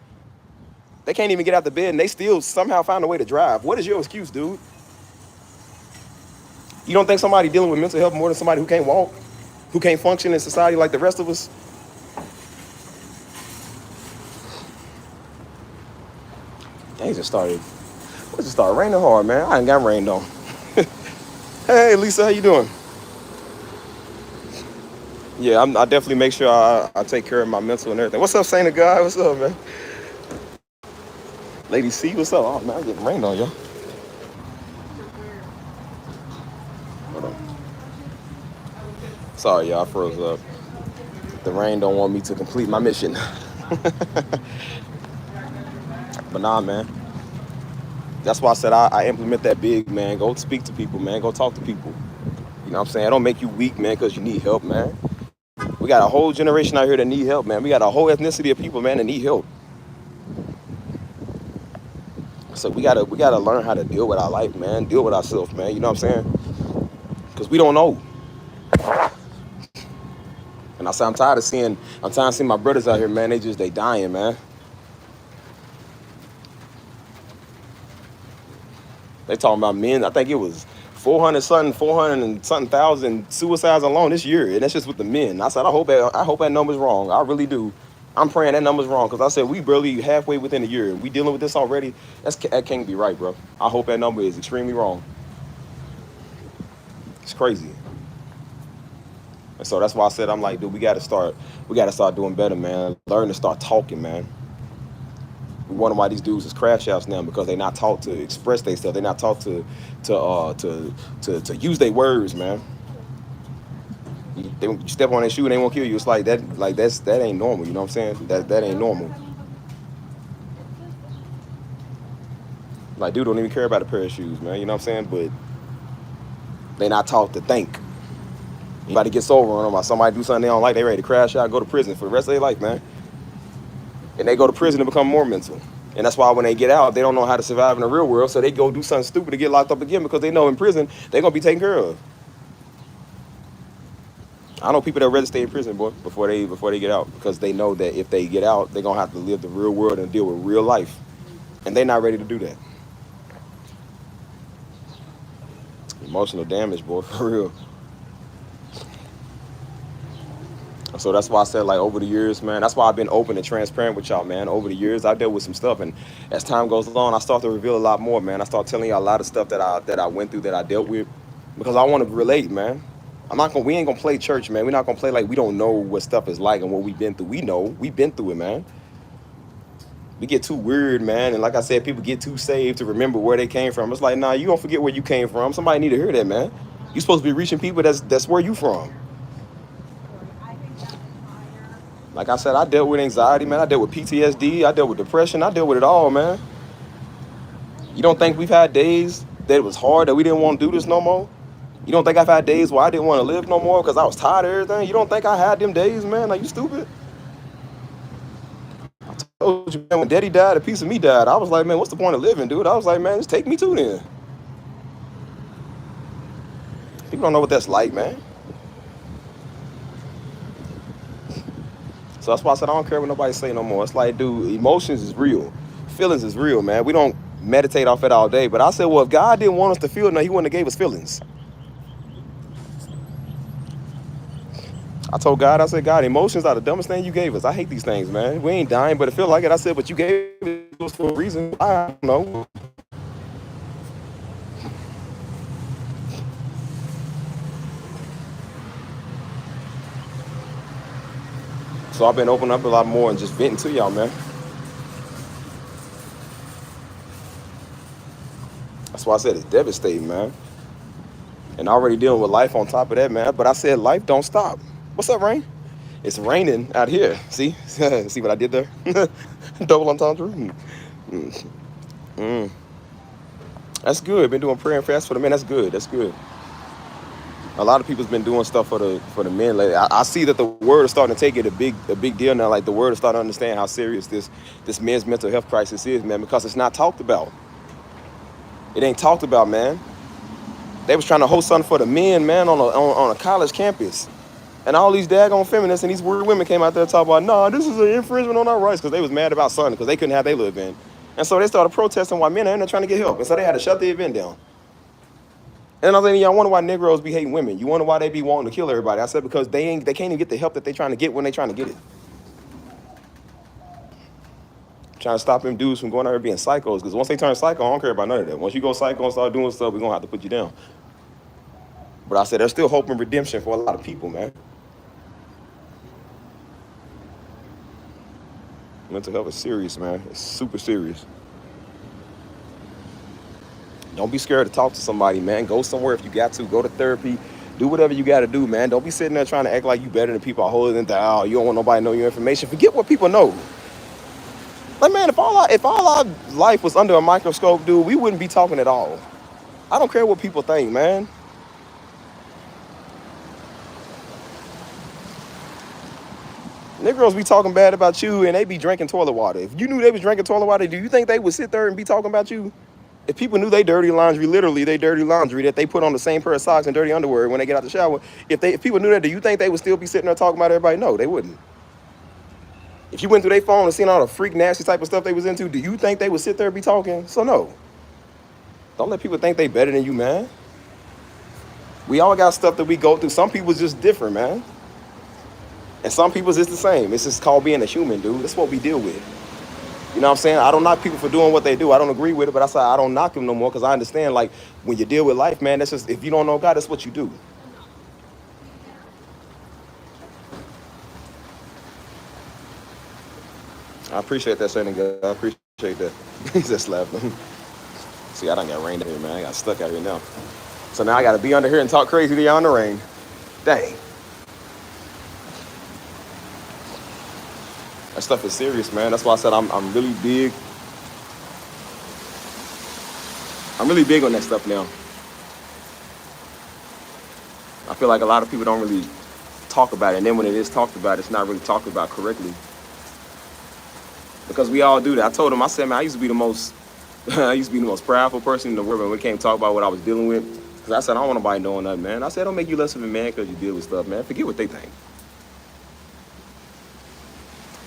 They can't even get out the bed and they still somehow find a way to drive. What is your excuse, dude? You don't think somebody dealing with mental health more than somebody who can't walk, who can't function in society like the rest of us? They just started raining hard, man. I ain't got rained on. Hey, Lisa, how you doing? Yeah, I definitely make sure I take care of my mental and everything. What's up, Saint of God? What's up, man? Lady C, what's up? Oh, man, I'm getting rained on, y'all. Hold on. Sorry, y'all, I froze up. The rain don't want me to complete my mission. But nah, man. That's why I said I implement that big, man. Go speak to people, man. Go talk to people. You know what I'm saying? I don't make you weak, man, because you need help, man. We got a whole generation out here that need help, man. We got a whole ethnicity of people, man, that need help. So we gotta learn how to deal with our life, man. Deal with ourselves, man. You know what I'm saying? Because we don't know. And I say I'm tired of seeing my brothers out here, man. They dying, man. They talking about men. I think it was 400 and something thousand suicides alone this year, and that's just with the men. I said I hope that number's wrong. I really do. I'm praying that number's wrong because I said we barely halfway within a year. We dealing with this already. That can't be right, bro. I hope that number is extremely wrong. It's crazy. And so that's why I said I'm like, dude, we gotta start doing better, man. Learn to start talking, man. We wonder why these dudes is crash outs now because they not taught to express themselves. They not taught to use their words, man. You step on their shoe and they won't kill you. It's like that. Like that ain't normal. You know what I'm saying? That ain't normal. Like dude don't even care about a pair of shoes, man. You know what I'm saying? But they not taught to think. Anybody gets over on them or somebody do something they don't like, they ready to crash out, go to prison for the rest of their life, man. And they go to prison to become more mental. And that's why when they get out, they don't know how to survive in the real world, so they go do something stupid to get locked up again because they know in prison they're gonna be taken care of. I know people that rather stay in prison, boy, before they get out because they know that if they get out, they're gonna have to live the real world and deal with real life, and they're not ready to do that. Emotional damage, boy, for real. So that's why I said, like, over the years, man, that's why I've been open and transparent with y'all, man. Over the years, I dealt with some stuff, and as time goes along, I start to reveal a lot more, man. I start telling y'all a lot of stuff that I went through, that I dealt with, because I want to relate, man. We ain't gonna play church, man. We're not gonna play like we don't know what stuff is like and what we've been through. We know, we've been through it, man. We get too weird, man, and like I said, people get too saved to remember where they came from. It's like, nah, you don't forget where you came from. Somebody need to hear that, man. You supposed to be reaching people that's where you from. Like I said, I dealt with anxiety, man. I dealt with PTSD. I dealt with depression. I dealt with it all, man. You don't think we've had days that it was hard, that we didn't want to do this no more? You don't think I've had days where I didn't want to live no more because I was tired of everything? You don't think I had them days, man? Like, you stupid? I told you, man, when Daddy died, a piece of me died. I was like, man, what's the point of living, dude? I was like, man, just take me too then. People don't know what that's like, man. So that's why I said I don't care what nobody say no more. It's like, dude, emotions is real. Feelings is real, man. We don't meditate off it all day. But I said, well, if God didn't want us to feel, no, he wouldn't have gave us feelings. I told God, I said, God, emotions are the dumbest thing you gave us. I hate these things, man. We ain't dying, but it feel like it. I said, but you gave it us for a reason. I don't know. So I've been opening up a lot more and just venting to y'all, man. That's why I said it's devastating, man. And already dealing with life on top of that, man. But I said life don't stop. What's up, Rain? It's raining out here. See? See what I did there? Double entendre. That's good. Been doing prayer and fast for the men. That's good. That's good. A lot of people's been doing stuff for the men lately. I see that the word is starting to take it a big deal now. Like the word is starting to understand how serious this men's mental health crisis is, man, because it's not talked about. It ain't talked about, man. They was trying to host something for the men, man, on a college campus. And all these daggone feminists and these weird women came out there talking about, nah, this is an infringement on our rights, because they was mad about something, because they couldn't have their little event. And so they started protesting while men are in there trying to get help. And so they had to shut the event down. And I was like, y'all wonder why Negroes be hating women. You wonder why they be wanting to kill everybody. I said, because they can't even get the help that they trying to get when they trying to get it. Trying to stop them dudes from going out there being psychos, because once they turn psycho, I don't care about none of that. Once you go psycho and start doing stuff, we're going to have to put you down. But I said, there's still hope and redemption for a lot of people, man. Mental health is serious, man. It's super serious. Don't be scared to talk to somebody, man. Go somewhere if you got to. Go to therapy. Do whatever you got to do, man. Don't be sitting there trying to act like you better than people. Holding them down. Oh, you don't want nobody to know your information. Forget what people know. Like, man, if all our life was under a microscope, dude, we wouldn't be talking at all. I don't care what people think, man. Negroes be talking bad about you and they be drinking toilet water. If you knew they was drinking toilet water, do you think they would sit there and be talking about you? If people knew they dirty laundry, literally they dirty laundry that they put on the same pair of socks and dirty underwear when they get out the shower, if people knew that, do you think they would still be sitting there talking about everybody? No, they wouldn't. If you went through their phone and seen all the freak nasty type of stuff they was into, do you think they would sit there and be talking? So no. Don't let people think they better than you, man. We all got stuff that we go through. Some people's just different, man. And some people's it's the same. It's just called being a human, dude. That's what we deal with. You know what I'm saying? I don't knock people for doing what they do. I don't agree with it, but I say I don't knock them no more because I understand, like, when you deal with life, man, that's just, if you don't know God, that's what you do. I appreciate that, Shannon. God. I appreciate that. He just slapped him. See, I done got rained out here, man. I got stuck out here now. So now I got to be under here and talk crazy to y'all in the rain. Dang. That stuff is serious, man. That's why I said I'm really big. I'm really big on that stuff now. I feel like a lot of people don't really talk about it. And then when it is talked about, it's not really talked about correctly. Because we all do that. I told him, I said, man, I used to be the most prideful person in the world when we came to talk about what I was dealing with. Because I said, I don't want nobody knowing nothing, man. I said, don't make you less of a man because you deal with stuff, man. Forget what they think.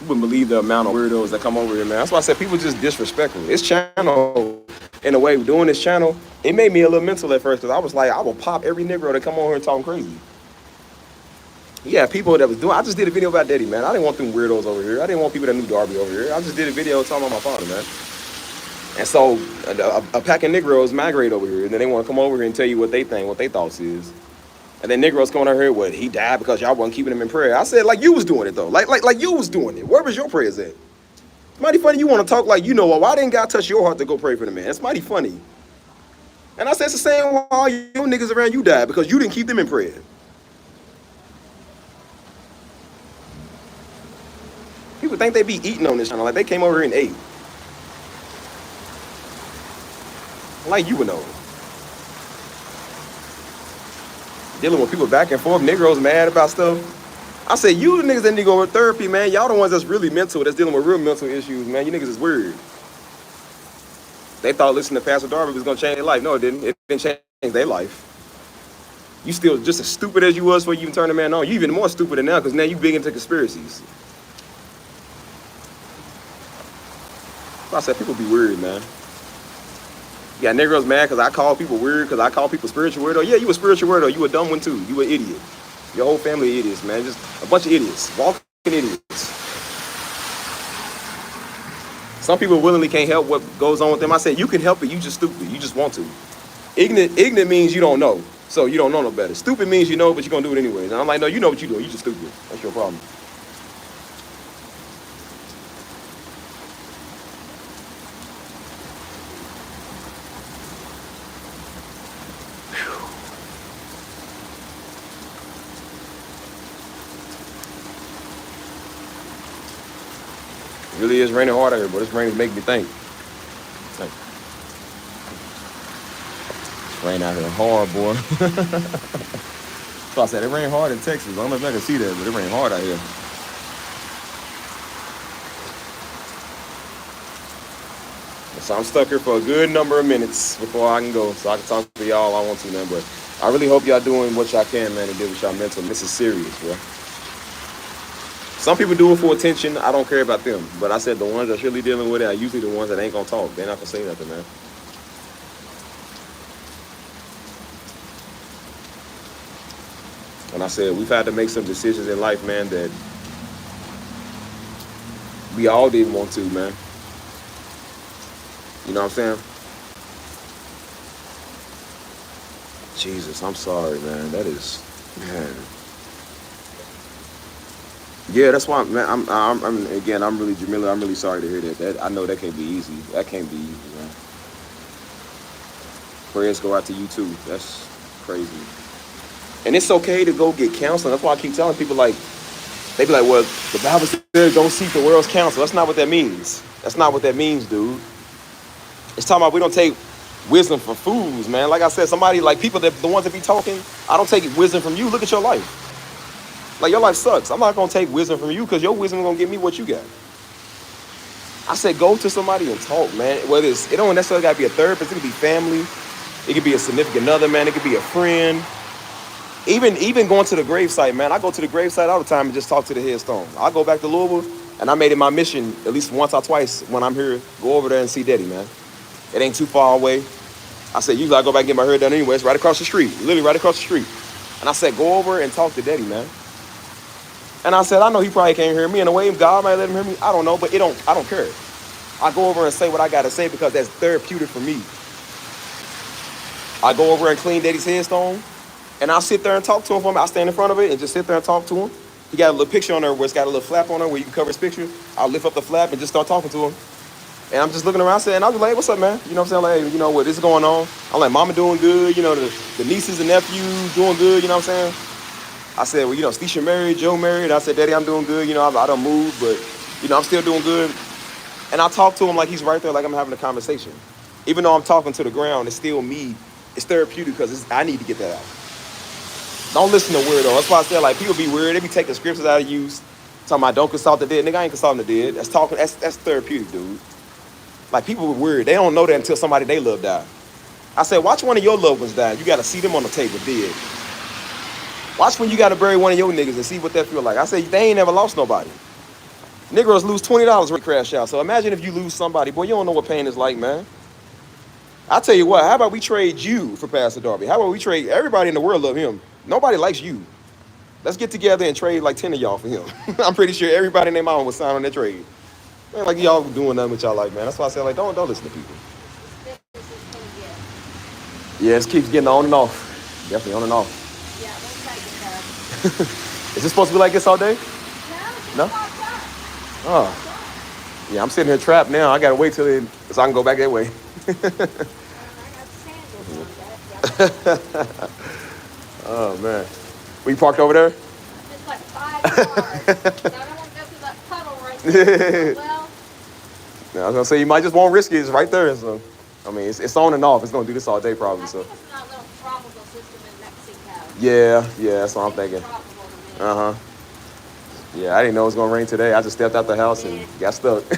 You wouldn't believe the amount of weirdos that come over here, man. That's why I said people just disrespectful. This channel, in a way, doing this channel, it made me a little mental at first because I was like, I will pop every Negro that come on here and talking crazy. Yeah, people that was doing, I just did a video about Daddy, man. I didn't want them weirdos over here. I didn't want people that knew Darby over here. I just did a video talking about my father, man. And so a pack of Negroes migrate over here, and then they want to come over here and tell you what they think, what they thoughts is. And then Negroes coming over here, what, he died because y'all wasn't keeping him in prayer. I said, like you was doing it, though. Like you was doing it. Where was your prayers at? It's mighty funny you want to talk like you know, well, why didn't God touch your heart to go pray for the man? It's mighty funny. And I said, it's the same why all you niggas around you died, because you didn't keep them in prayer. People think they be eating on this channel, like they came over here and ate. Like you would know. Dealing with people back and forth, Negroes mad about stuff. I say, you niggas that need to go over therapy, man. Y'all the ones that's really mental, that's dealing with real mental issues, man. You niggas is weird. They thought listening to Pastor Darby was gonna change their life. No, it didn't. It didn't change their life. You still just as stupid as you was before you even turned the man on. You even more stupid than now, because now you big into conspiracies. So I said, people be weird, man. You got Negroes mad because I call people weird, because I call people spiritual weirdo. Yeah, you a spiritual weirdo. You a dumb one too. You an idiot. Your whole family idiots, man. Just a bunch of idiots. Walking idiots. Some people willingly can't help what goes on with them. I said, you can help it. You just stupid. You just want to. Ignorant means you don't know. So you don't know no better. Stupid means you know, but you're going to do it anyways. And I'm like, no, you know what you're doing. You just stupid. That's your problem. It really is raining hard out here, but this rain is making me think. It's rain out here hard, boy. So I said it rained hard in Texas. I don't know if I can see that, but it rained hard out here. So I'm stuck here for a good number of minutes before I can go. So I can talk to y'all all I want to, man. But I really hope y'all doing what y'all can, man, and deal with y'all mental. This is serious, bro. Some people do it for attention. I don't care about them. But I said the ones that's really dealing with it are usually the ones that ain't gonna talk. They're not gonna say nothing, man. And I said we've had to make some decisions in life, man, that we all didn't want to, man. You know what I'm saying? Jesus, I'm sorry, man. That is, man. Yeah, that's why, man. I'm really, Jamila. I'm really sorry to hear that. I know that can't be easy. That can't be easy, man. Prayers go out to you too. That's crazy. And it's okay to go get counseling. That's why I keep telling people, like, they be like, well, the Bible says don't seek the world's counsel. That's not what that means. That's not what that means, dude. It's talking about we don't take wisdom from fools, man. Like I said, somebody, like people that the ones that be talking, I don't take wisdom from you. Look at your life. Like, your life sucks. I'm not going to take wisdom from you because your wisdom is going to give me what you got. I said, go to somebody and talk, man. Whether it don't necessarily got to be a therapist. It could be family. It could be a significant other, man. It could be a friend. Even going to the gravesite, man. I go to the gravesite all the time and just talk to the headstone. I go back to Louisville, and I made it my mission at least once or twice when I'm here, go over there and see Daddy, man. It ain't too far away. I said, usually I go back and get my hair done anyway. It's right across the street, literally right across the street. And I said, go over and talk to Daddy, man. And I said, I know he probably can't hear me. In a way, God might let him hear me. I don't know, but I don't care. I go over and say what I gotta say because that's therapeutic for me. I go over and clean Daddy's headstone, and I'll sit there and talk to him. I stand in front of it and just sit there and talk to him. He got a little picture on there where it's got a little flap on there where you can cover his picture. I'll lift up the flap and just start talking to him. And I'm just looking around saying, I'll be like, hey, what's up, man? You know what I'm saying? Like, you know what is going on? I'm like, mama doing good. You know, the nieces and nephews doing good. You know what I'm saying? I said, well, you know, Stisha married, Joe married. I said, Daddy, I'm doing good. You know, I don't move, but, you know, I'm still doing good. And I talk to him like he's right there, like I'm having a conversation. Even though I'm talking to the ground, it's still me. It's therapeutic because I need to get that out. Don't listen to weirdo. That's why I said, like, people be weird. They be taking scriptures out of use. Talking about don't consult the dead. Nigga, I ain't consulting the dead. That's therapeutic, dude. Like, people are weird. They don't know that until somebody they love died. I said, watch one of your loved ones die. You got to see them on the table dead. Watch when you got to bury one of your niggas and see what that feel like. I said, they ain't never lost nobody. Negroes lose $20 when they crash out. So imagine if you lose somebody. Boy, you don't know what pain is like, man. I tell you what, how about we trade you for Pastor Darby? How about we trade, everybody in the world love him. Nobody likes you. Let's get together and trade like 10 of y'all for him. I'm pretty sure everybody in their mama would sign on that trade. Man, like y'all doing nothing with y'all like, man. That's why I said, like, don't listen to people. Yeah, it keeps getting on and off. Definitely on and off. Yeah, don't take it. Is this supposed to be like this all day? No? Oh. Yeah, I'm sitting here trapped now. I gotta wait till so I can go back that way. I got sandals on that. Oh man. We parked over there? It's like 5 cars. So I don't want to go through that puddle right there. Well, I was gonna say you might just won't risk it. It's right there. So I mean it's on and off. It's gonna do this all day probably. I So think it's not a little tropical system in Mexico. yeah, that's what I'm thinking. Uh-huh. Yeah, I didn't know it was gonna rain today. I just stepped out the house and got stuck. Alright,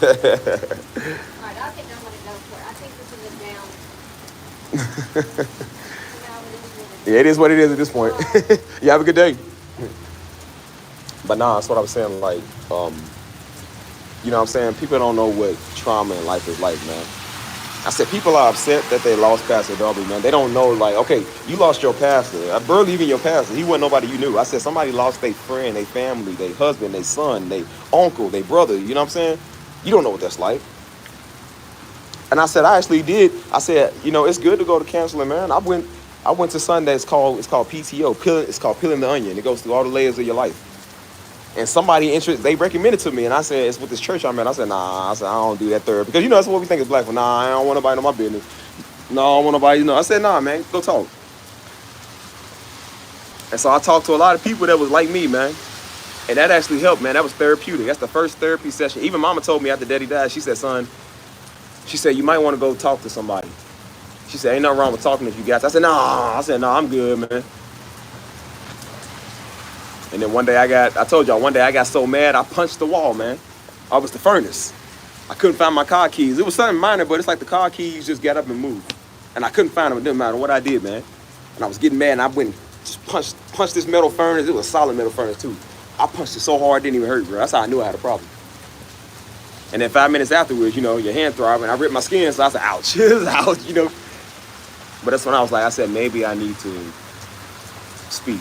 I'll get done when it goes for it. I think this is a down. Yeah, it is what it is at this point. You have a good day. But nah, that's what I was saying. Like, you know what I'm saying? People don't know what trauma in life is like, man. I said people are upset that they lost Pastor Darby, man. They don't know, like, okay, you lost your pastor. I barely even your pastor. He wasn't nobody you knew. I said somebody lost their friend, their family, their husband, their son, their uncle, their brother. You know what I'm saying? You don't know what that's like. And I said, I actually did. I said, you know, it's good to go to counseling, man. I went to Sunday. It's called PTO. It's called Peeling the Onion. It goes through all the layers of your life. And somebody they recommended to me, and I said, it's with this church I'm at. I said, nah. I said, I don't do that therapy. Because, you know, that's what we think is black. But nah, I don't want nobody to know my business. No, I don't want nobody to know. I said, nah, man, go talk. And so I talked to a lot of people that was like me, man. And that actually helped, man. That was therapeutic. That's the first therapy session. Even mama told me after Daddy died, she said, son, she said, you might want to go talk to somebody. She said, ain't nothing wrong with talking if you got to. I said, nah, I'm good, man. And then one day I told y'all, one day I got so mad, I punched the wall, man. I was the furnace. I couldn't find my car keys. It was something minor, but it's like the car keys just got up and moved. And I couldn't find them. It didn't matter what I did, man. And I was getting mad, and I went and just punched this metal furnace. It was a solid metal furnace, too. I punched it so hard, it didn't even hurt, bro. That's how I knew I had a problem. And then 5 minutes afterwards, you know, your hand throbbing. I ripped my skin, so I said, ouch. Ouch, you know. But that's when I was like, I said, maybe I need to speak.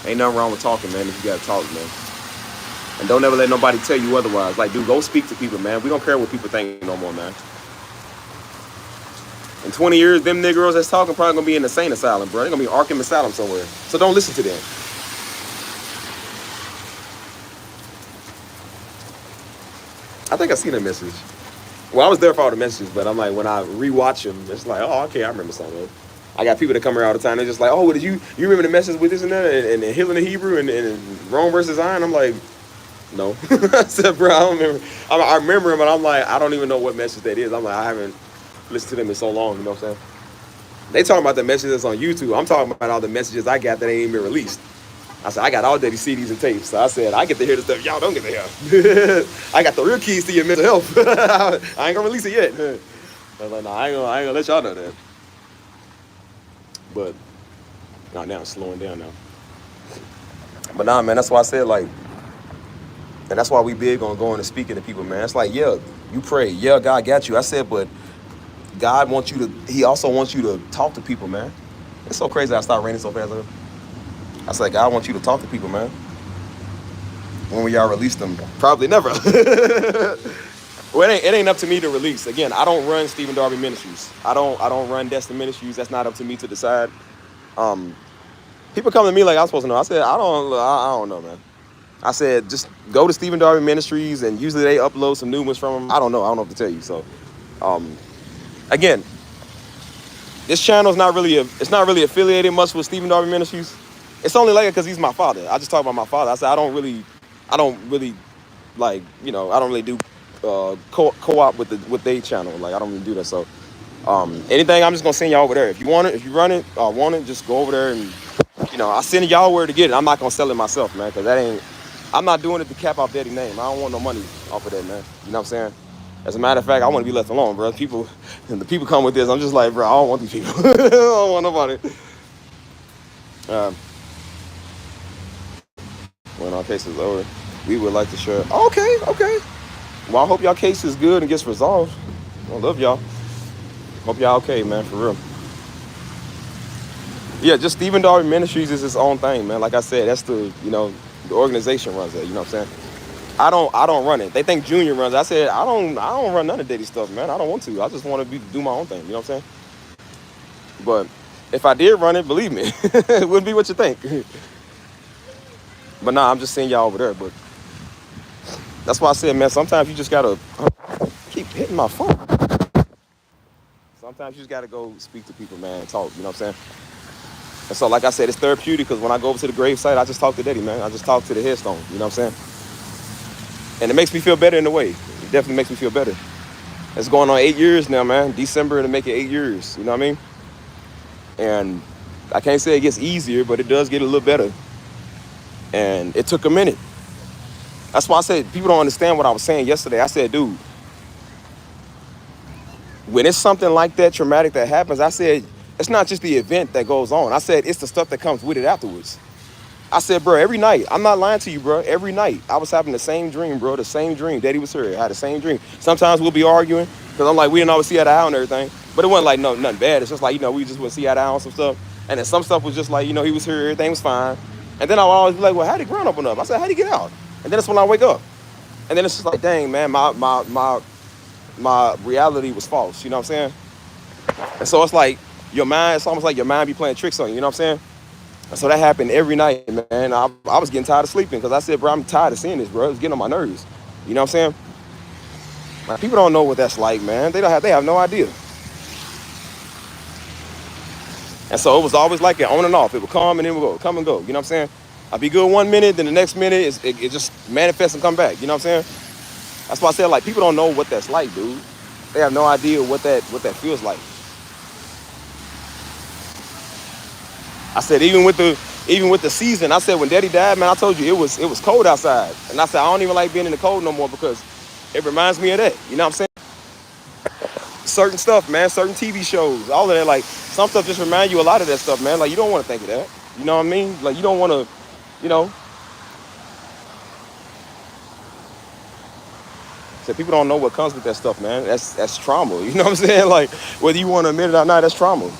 Ain't nothing wrong with talking, man, if you gotta talk, man. And don't ever let nobody tell you otherwise. Like, dude, go speak to people, man. We don't care what people think no more, man. In 20 years, them Negroes that's talking probably gonna be in the insane asylum, bro. They're gonna be Arkham Asylum somewhere. So don't listen to them. I think I seen a message. Well, I was there for all the messages, but I'm like, when I rewatch them, it's like, oh, okay, I remember some of it. I got people that come here all the time. They're just like, oh, what did you remember the message with this and that, and healing the Hebrew and Rome versus Zion? I'm like, no. I said, bro, I don't remember. I remember them, but I'm like, I don't even know what message that is. I'm like, I haven't listened to them in so long, you know what I'm saying? They talking about the messages on YouTube. I'm talking about all the messages I got that ain't even been released. I said, I got all Daddy CDs and tapes. So I said, I get to hear the stuff y'all don't get to hear. I got the real keys to your mental health. I ain't gonna release it yet. I was like, nah, I ain't gonna let y'all know that. But now it's slowing down now. But nah, man, that's why I said, like, and that's why we big on going and speaking to people, man. It's like, yeah, you pray. Yeah, God got you. I said, but God wants you to, he also wants you to talk to people, man. It's so crazy I started raining so fast. I said, God, I want you to talk to people, man. When will y'all release them? Probably never. Well, it ain't up to me to release. Again, I don't run Stephen Darby Ministries. I don't run Destin Ministries. That's not up to me to decide. Um, People come to me like I'm supposed to know. I said, I don't know, man. I said, just go to Stephen Darby Ministries, and usually they upload some new ones from them. I don't know. I don't know what to tell you. So, again, this channel is it's not really affiliated much with Stephen Darby Ministries. It's only like it because he's my father. I just talk about my father. I said, I don't really like, I don't really do co-op with their channel. Like, I don't really do that. So, anything, I'm just gonna send y'all over there. If you want it, if you run it, want it, just go over there and, I send y'all where to get it. I'm not gonna sell it myself, man, because I'm not doing it to cap off Daddy's name. I don't want no money off of that, man. You know what I'm saying? As a matter of fact, I want to be left alone, bro. The people come with this. I'm just like, bro, I don't want these people. I don't want nobody. Um, when our case is over, we would like to share. Okay. Well, I hope y'all case is good and gets resolved. I love y'all. Hope y'all okay, man, for real. Yeah, just Stephen Darby Ministries is his own thing, man. Like I said, that's the organization runs that. You know what I'm saying? I don't run it. They think Junior runs it. I said, I don't run none of Daddy stuff, man. I don't want to. I just want to do my own thing. You know what I'm saying? But if I did run it, believe me, it wouldn't be what you think. But nah, I'm just seeing y'all over there. But that's why I said, man, sometimes you just gotta keep hitting my phone. Sometimes you just gotta go speak to people, man, and talk. You know what I'm saying? And so, like I said, it's therapeutic because when I go over to the gravesite, I just talk to Daddy, man. I just talk to the headstone. You know what I'm saying? And it makes me feel better in a way. It definitely makes me feel better. It's going on 8 years now, man. December to make it 8 years. You know what I mean? And I can't say it gets easier, but it does get a little better. And it took a minute. That's why I said people don't understand what I was saying yesterday. I said, dude, when it's something like that traumatic that happens, I said, it's not just the event that goes on. I said, it's the stuff that comes with it afterwards. I said, bro, every night, I'm not lying to you, bro. Every night, I was having the same dream, bro. The same dream. Daddy was here. I had the same dream. Sometimes we'll be arguing because I'm like, we didn't always see eye to eye and everything. But it wasn't like nothing bad. It's just like, we just wouldn't see eye to eye on some stuff. And then some stuff was just like, he was here. Everything was fine. And then I would always be like, well, how'd he ground open up? I said, how'd he get out? And then that's when I wake up. And then it's just like, dang, man, my reality was false. You know what I'm saying? And so it's like it's almost like your mind be playing tricks on you. You know what I'm saying? And so that happened every night, man. I was getting tired of sleeping because I said, bro, I'm tired of seeing this, bro. It's getting on my nerves. You know what I'm saying? Man, people don't know what that's like, man. They have no idea. And so it was always like it, on and off. It would come and then it would go, come and go. You know what I'm saying? I'd be good 1 minute, then the next minute it just manifests and come back. You know what I'm saying? That's why I said, like, people don't know what that's like, dude. They have no idea what that feels like. I said, even with the season, I said, when Daddy died, man, I told you it was cold outside. And I said, I don't even like being in the cold no more because it reminds me of that. You know what I'm saying? Certain stuff, man, certain TV shows, all of that, like, some stuff just remind you a lot of that stuff, man. Like, you don't want to think of that. You know what I mean? Like, you don't want to, So people don't know what comes with that stuff, man. That's trauma. You know what I'm saying? Like, whether you want to admit it or not, that's trauma.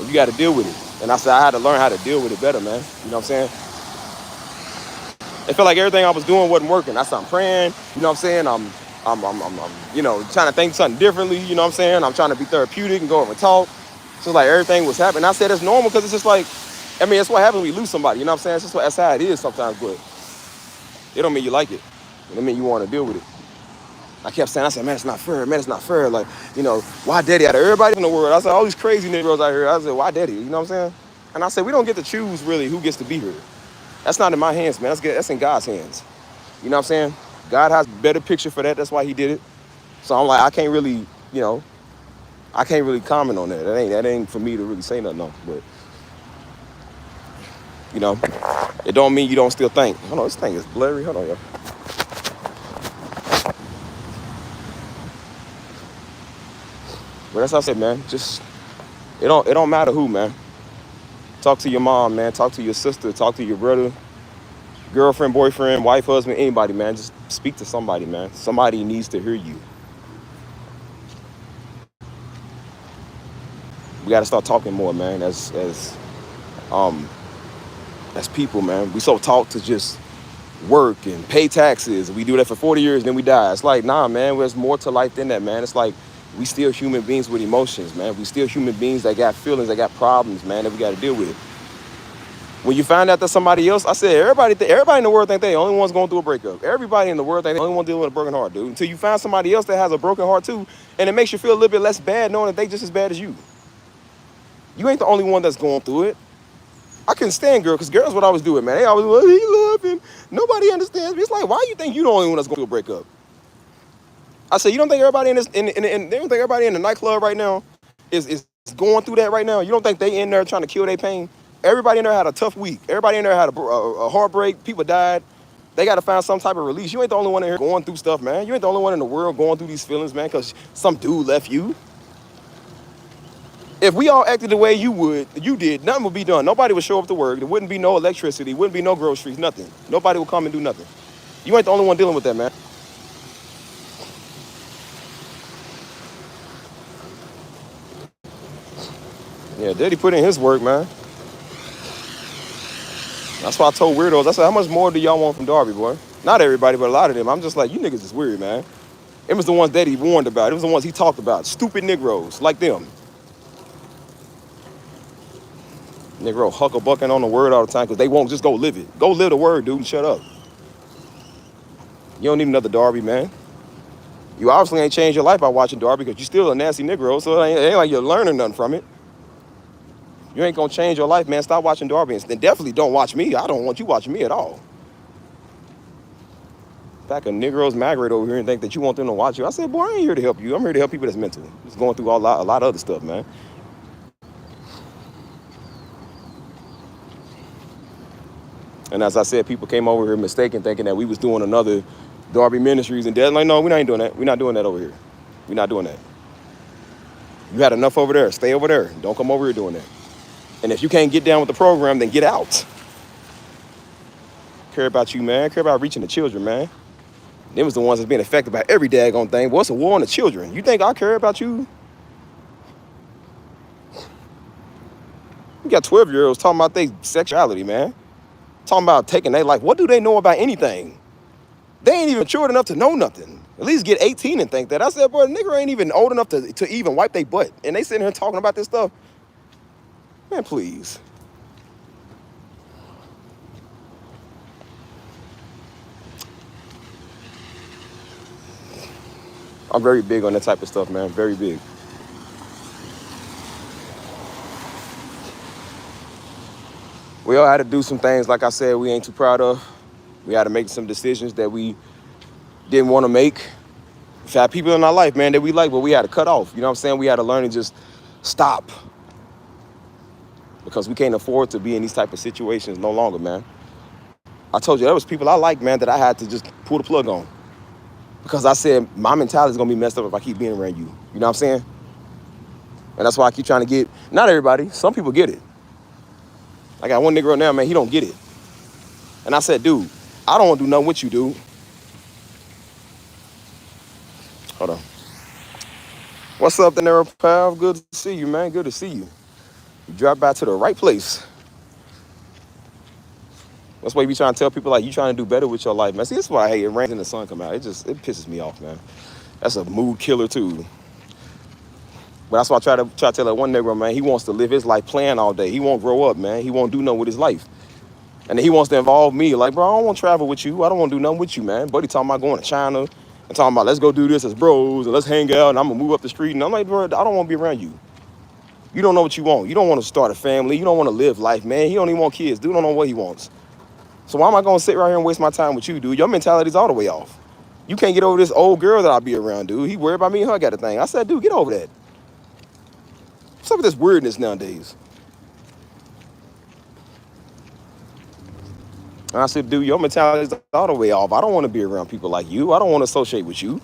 You got to deal with it. And I said, I had to learn how to deal with it better, man. You know what I'm saying? It felt like everything I was doing wasn't working. I said, I'm praying. You know what I'm saying? I'm trying to think something differently. You know what I'm saying? I'm trying to be therapeutic and go over and talk. So like everything was happening. I said, it's normal because it's just like, that's what happens when you lose somebody. You know what I'm saying? It's just that's how it is sometimes, but it don't mean you like it. It don't mean you want to deal with it. I kept saying, man, it's not fair. Man, it's not fair. Like, why Daddy out of everybody in the world? I said, all these crazy Negroes out here. I said, why Daddy? You know what I'm saying? And I said, we don't get to choose really who gets to be here. That's not in my hands, man. That's in God's hands. You know what I'm saying? God has a better picture for that. That's why he did it. So I'm like, I can't really comment on that. That ain't for me to really say nothing on. But, it don't mean you don't still think. Hold on, this thing is blurry. Hold on, y'all. But that's what I said, man. Just, it don't matter who, man. Talk to your mom, man. Talk to your sister. Talk to your brother, girlfriend, boyfriend, wife, husband, anybody, man. Just speak to somebody, man. Somebody needs to hear you. We got to start talking more, man. Um as people, man, we so taught to just work and pay taxes. We do that for 40 years, then we die. It's like, nah, man, there's more to life than that, man. It's like we still human beings with emotions, man. We still human beings that got feelings, that got problems, man, that we got to deal with. When you find out that somebody else, I said, everybody in the world think they the only ones going through a breakup. Everybody in the world think they the only one dealing with a broken heart, dude. Until you find somebody else that has a broken heart too, and it makes you feel a little bit less bad knowing that they just as bad as you. You ain't the only one that's going through it. I couldn't stand girls, because girls would always do it, man. They always, well, he love him. Nobody understands me. It's like, why you think you the only one that's going through a breakup? I said, you don't think everybody in this, they don't think everybody in the nightclub right now is going through that right now? You don't think they in there trying to kill their pain? Everybody in there had a tough week. Everybody in there had a heartbreak. People died. They got to find some type of release. You ain't the only one in here going through stuff, man. You ain't the only one in the world going through these feelings, man, because some dude left you. If we all acted the way you did, nothing would be done. Nobody would show up to work. There wouldn't be no electricity. Wouldn't be no groceries, nothing. Nobody would come and do nothing. You ain't the only one dealing with that, man. Yeah, Daddy put in his work, man. That's why I told weirdos, I said, how much more do y'all want from Darby, boy? Not everybody, but a lot of them. I'm just like, you niggas is weird, man. It was the ones that he warned about. It was the ones he talked about. Stupid Negroes, like them. Negro hucklebucking on the word all the time because they won't just go live it. Go live the word, dude, and shut up. You don't need another Darby, man. You obviously ain't changed your life by watching Darby because you still a nasty Negro, so it ain't like you're learning nothing from it. You ain't gonna change your life, man. Stop watching Darby. And definitely don't watch me. I don't want you watching me at all. Pack of Negroes migrate over here and think that you want them to watch you. I said, boy, I ain't here to help you. I'm here to help people that's mental. Just going through a lot of other stuff, man. And as I said, people came over here mistaken, thinking that we was doing another Darby Ministries. And Dad's like, no, we're not doing that. We're not doing that over here. We're not doing that. You had enough over there. Stay over there. Don't come over here doing that. And if you can't get down with the program, then get out. Care about you, man. Care about reaching the children, man. Them was the ones that's being affected by every daggone thing. What's a war on the children? You think I care about you? You got 12-year-olds talking about their sexuality, man. Talking about taking their life. What do they know about anything? They ain't even matured enough to know nothing. At least get 18 and think that. I said, boy, the nigga ain't even old enough to even wipe their butt. And they sitting here talking about this stuff. Man, please. I'm very big on that type of stuff, man. Very big. We all had to do some things, like I said, we ain't too proud of. We had to make some decisions that we didn't want to make. We've had people in our life, man, that we like, but we had to cut off. You know what I'm saying? We had to learn to just stop. Because we can't afford to be in these type of situations no longer, man. I told you, there was people I liked, man, that I had to just pull the plug on. Because I said, my mentality is going to be messed up if I keep being around you. You know what I'm saying? And that's why I keep trying to get, not everybody, some people get it. I got one nigga now, man, he don't get it. And I said, dude, I don't want to do nothing with you, dude. Hold on. What's up there, pal? Good to see you, man. Good to see you. You dropped by to the right place. That's why you be trying to tell people, like, you trying to do better with your life, man. See, that's why I hate it. Rains and the sun come out. It pisses me off, man. That's a mood killer, too. But that's why I try to tell that one nigga, man, he wants to live his life playing all day. He won't grow up, man. He won't do nothing with his life. And then he wants to involve me. Like, bro, I don't want to travel with you. I don't want to do nothing with you, man. Buddy talking about going to China and talking about let's go do this as bros and let's hang out and I'm going to move up the street. And I'm like, bro, I don't want to be around you. You don't know what you want. You don't want to start a family. You don't want to live life, man. He don't even want kids. Dude don't know what he wants. So why am I going to sit right here and waste my time with you, dude? Your mentality's all the way off. You can't get over this old girl that I be around, dude. He worried about me and her got a thing. I said, dude, get over that. What's up with this weirdness nowadays? And I said, dude, your mentality's all the way off. I don't want to be around people like you. I don't want to associate with you.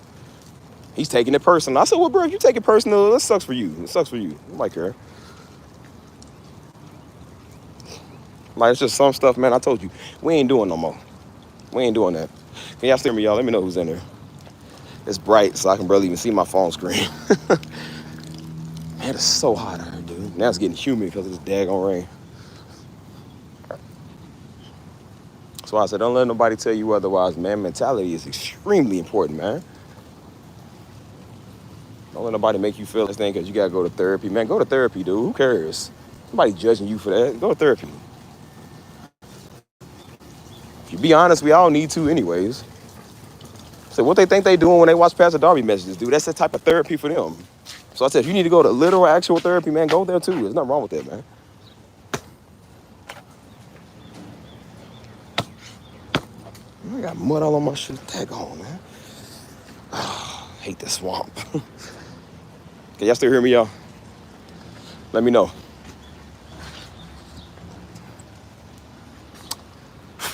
He's taking it personal. I said, well, bro, if you take it personal, it sucks for you. It sucks for you. I like her. Like, it's just some stuff, man. I told you, we ain't doing no more. We ain't doing that. Can y'all see me, y'all? Let me know who's in there. It's bright, so I can barely even see my phone screen. Man, it's so hot out here, dude. Now it's getting humid because of this daggone rain. So I said, don't let nobody tell you otherwise, man. Mentality is extremely important, man. Don't let nobody make you feel this thing because you got to go to therapy. Man, go to therapy, dude. Who cares? Nobody judging you for that. Go to therapy. If you be honest, we all need to anyways. So what they think they doing when they watch Pastor Darby messages, dude, that's the type of therapy for them. So I said, if you need to go to literal, actual therapy, man, go there too. There's nothing wrong with that, man. I got mud all on my shoes. Daggone, man. Oh, I hate this swamp. Can y'all still hear me, y'all? Let me know.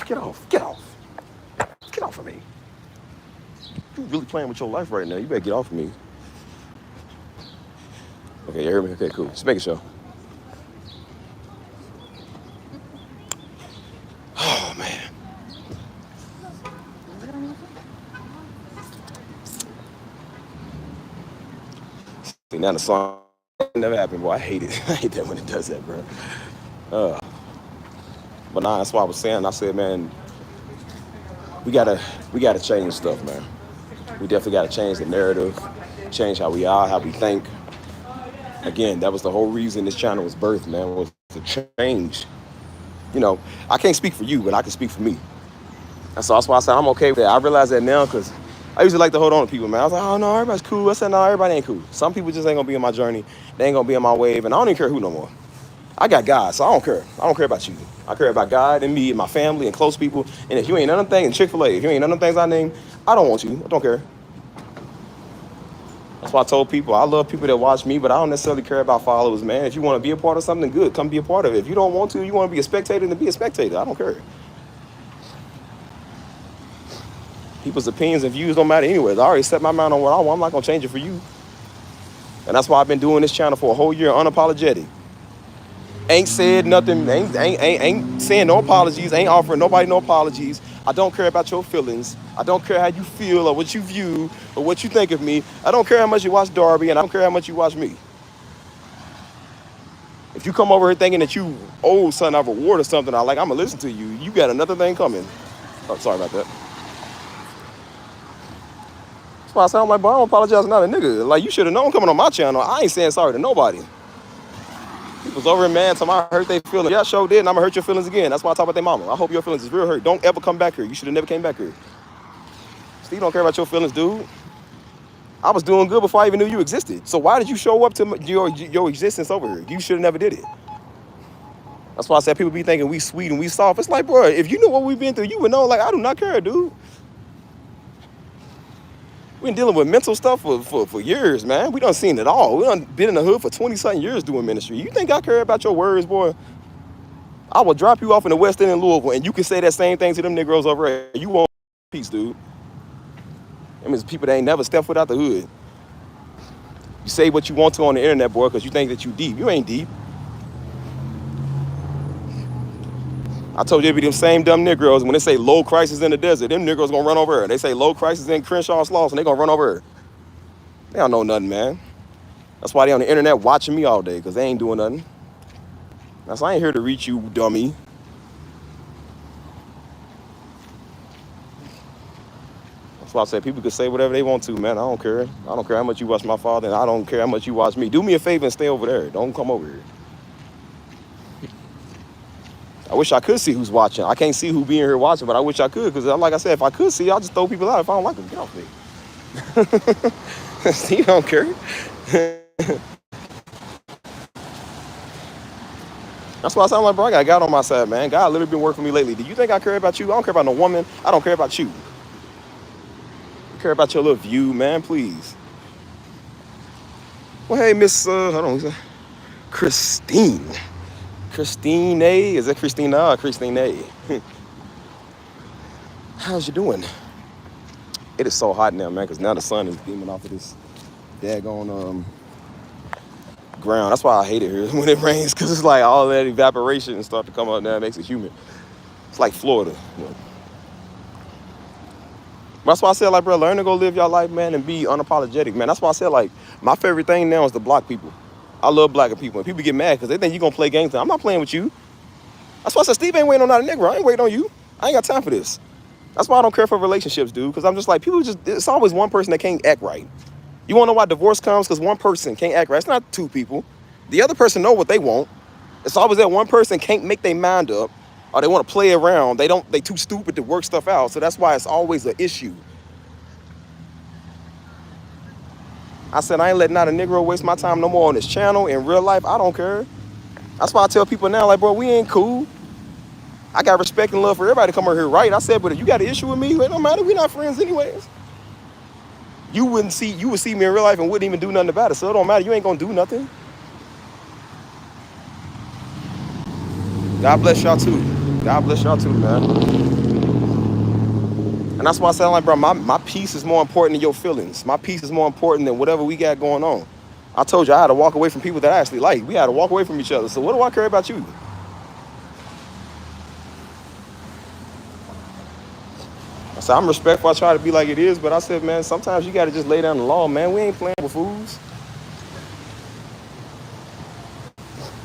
Get off. Get off. Get off of me. You really playing with your life right now. You better get off of me. Okay, you hear me? Okay, cool. Just making sure. Oh, man. See, now the song never happened, boy. I hate it. I hate that when it does that, bro. But nah, that's why I was saying. I said, man, we gotta change stuff, man. We definitely gotta change the narrative, change how we are, how we think. Again, that was the whole reason this channel was birthed, man, was to change. You know, I can't speak for you, but I can speak for me. And so that's why I said I'm okay with that. I realize that now because I usually like to hold on to people, man. I was like, oh, no, everybody's cool. I said, no, everybody ain't cool. Some people just ain't going to be in my journey. They ain't going to be in my wave, and I don't even care who no more. I got God, so I don't care. I don't care about you. I care about God and me and my family and close people. And if you ain't none of them things, Chick-fil-A, if you ain't none of them things I name, I don't want you. I don't care. That's why I told people, I love people that watch me, but I don't necessarily care about followers, man. If you want to be a part of something, good. Come be a part of it. If you don't want to, you want to be a spectator, then be a spectator. I don't care. People's opinions and views don't matter anyways. I already set my mind on what I want. I'm not going to change it for you. And that's why I've been doing this channel for a whole year, unapologetic. Ain't said nothing, ain't saying no apologies, ain't offering nobody no apologies. I don't care about your feelings. I don't care how you feel or what you view or what you think of me. I don't care how much you watch Darby, and I don't care how much you watch me. If you come over here thinking that you owe something a reward or something, I'm going to listen to you. You got another thing coming. Oh, sorry about that. That's why I sound like, but I don't apologize to not a nigga. Like, you should have known coming on my channel. I ain't saying sorry to nobody. People's over here, man, till I hurt their feelings. Yeah, I sure did, and I'm going to hurt your feelings again. That's why I talk about their mama. I hope your feelings is real hurt. Don't ever come back here. You should have never came back here. Steve don't care about your feelings, dude. I was doing good before I even knew you existed. So why did you show up to your existence over here? You should have never did it. That's why I said people be thinking we sweet and we soft. It's like, bro, if you knew what we've been through, you would know, like, I do not care, dude. We've been dealing with mental stuff for years, man. We done seen it all. We done been in the hood for 20-something years doing ministry. You think I care about your words, boy? I will drop you off in the West End in Louisville, and you can say that same thing to them Negroes over there. You won't peace, dude. I mean, people that ain't never stepped foot out the hood. You say what you want to on the internet, boy, because you think that you deep. You ain't deep. I told you it'd be them same dumb Negroes. When they say low crisis in the desert, them Negroes gonna run over her. They say low crisis in Crenshaw Sloss, and they gonna run over her. They don't know nothing, man. That's why they on the internet watching me all day, because they ain't doing nothing. That's why I ain't here to reach you, dummy. That's why I said people can say whatever they want to, man. I don't care. I don't care how much you watch my father, and I don't care how much you watch me. Do me a favor and stay over there. Don't come over here. I wish I could see who's watching. I can't see who being here watching, but I wish I could, because like I said, if I could see, I'll just throw people out. If I don't like them, get off me. Steve don't care. That's why I sound like, bro, I got God on my side, man. God literally been working for me lately. Do you think I care about you? I don't care about no woman. I don't care about you. I care about your little view, man, please. Well, hey, Miss, hold on, Christine. Christine A? Is that Christina or Christine A? How's you doing? It is so hot now, man, because now the sun is beaming off of this daggone ground. That's why I hate it here when it rains, because it's like all that evaporation and stuff to come up now. It makes it humid. It's like Florida. You know? That's why I said, like, bro, learn to go live your life, man, and be unapologetic, man. That's why I said, like, my favorite thing now is to block people. I love black people. And people get mad because they think you're going to play games. I'm not playing with you. That's why I said Steve ain't waiting on not a nigga. I ain't waiting on you. I ain't got time for this. That's why I don't care for relationships, dude. Because I'm just like, people just, it's always one person that can't act right. You want to know why divorce comes? Because one person can't act right. It's not two people. The other person know what they want. It's always that one person can't make their mind up, or they want to play around. They too stupid to work stuff out. So that's why it's always an issue. I said, I ain't letting not a Negro waste my time no more on this channel. In real life, I don't care. That's why I tell people now, like, bro, we ain't cool. I got respect and love for everybody to come over here, right? I said, but if you got an issue with me, it don't matter. We not friends anyways. You would see me in real life and wouldn't even do nothing about it. So it don't matter. You ain't gonna do nothing. God bless y'all too. God bless y'all too, man. And that's why I said, like, bro, my peace is more important than your feelings. My peace is more important than whatever we got going on. I told you I had to walk away from people that I actually like. We had to walk away from each other. So what do I care about you? I said, I'm respectful. I try to be like it is, but I said, man, sometimes you got to just lay down the law, man. We ain't playing with fools.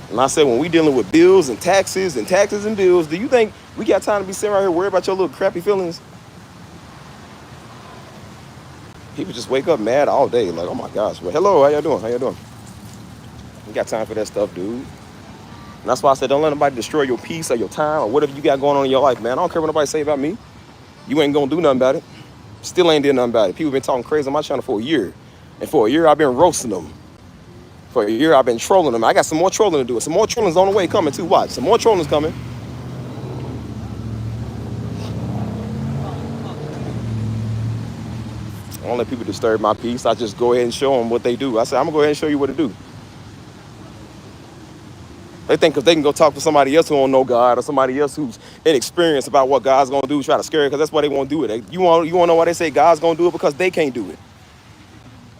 And I said, when we dealing with bills and taxes and bills, do you think we got time to be sitting right here worried about your little crappy feelings? People just wake up mad all day, like, oh my gosh. But hello, how y'all doing? How y'all doing? We got time for that stuff, dude. And that's why I said, don't let nobody destroy your peace or your time or whatever you got going on in your life, man. I don't care what nobody say about me. You ain't gonna do nothing about it. Still ain't did nothing about it. People been talking crazy on my channel for a year. And for a year, I've been roasting them. For a year, I've been trolling them. I got some more trolling to do. Some more trolling's on the way coming too. Watch, some more trolling's coming. I don't let people disturb my peace. I just go ahead and show them what they do. I said, I'm gonna go ahead and show you what to do. They think because they can go talk to somebody else who don't know God or somebody else who's inexperienced about what God's gonna do, try to scare it, because that's why they won't do it. You want to know why they say God's gonna do it? Because they can't do it.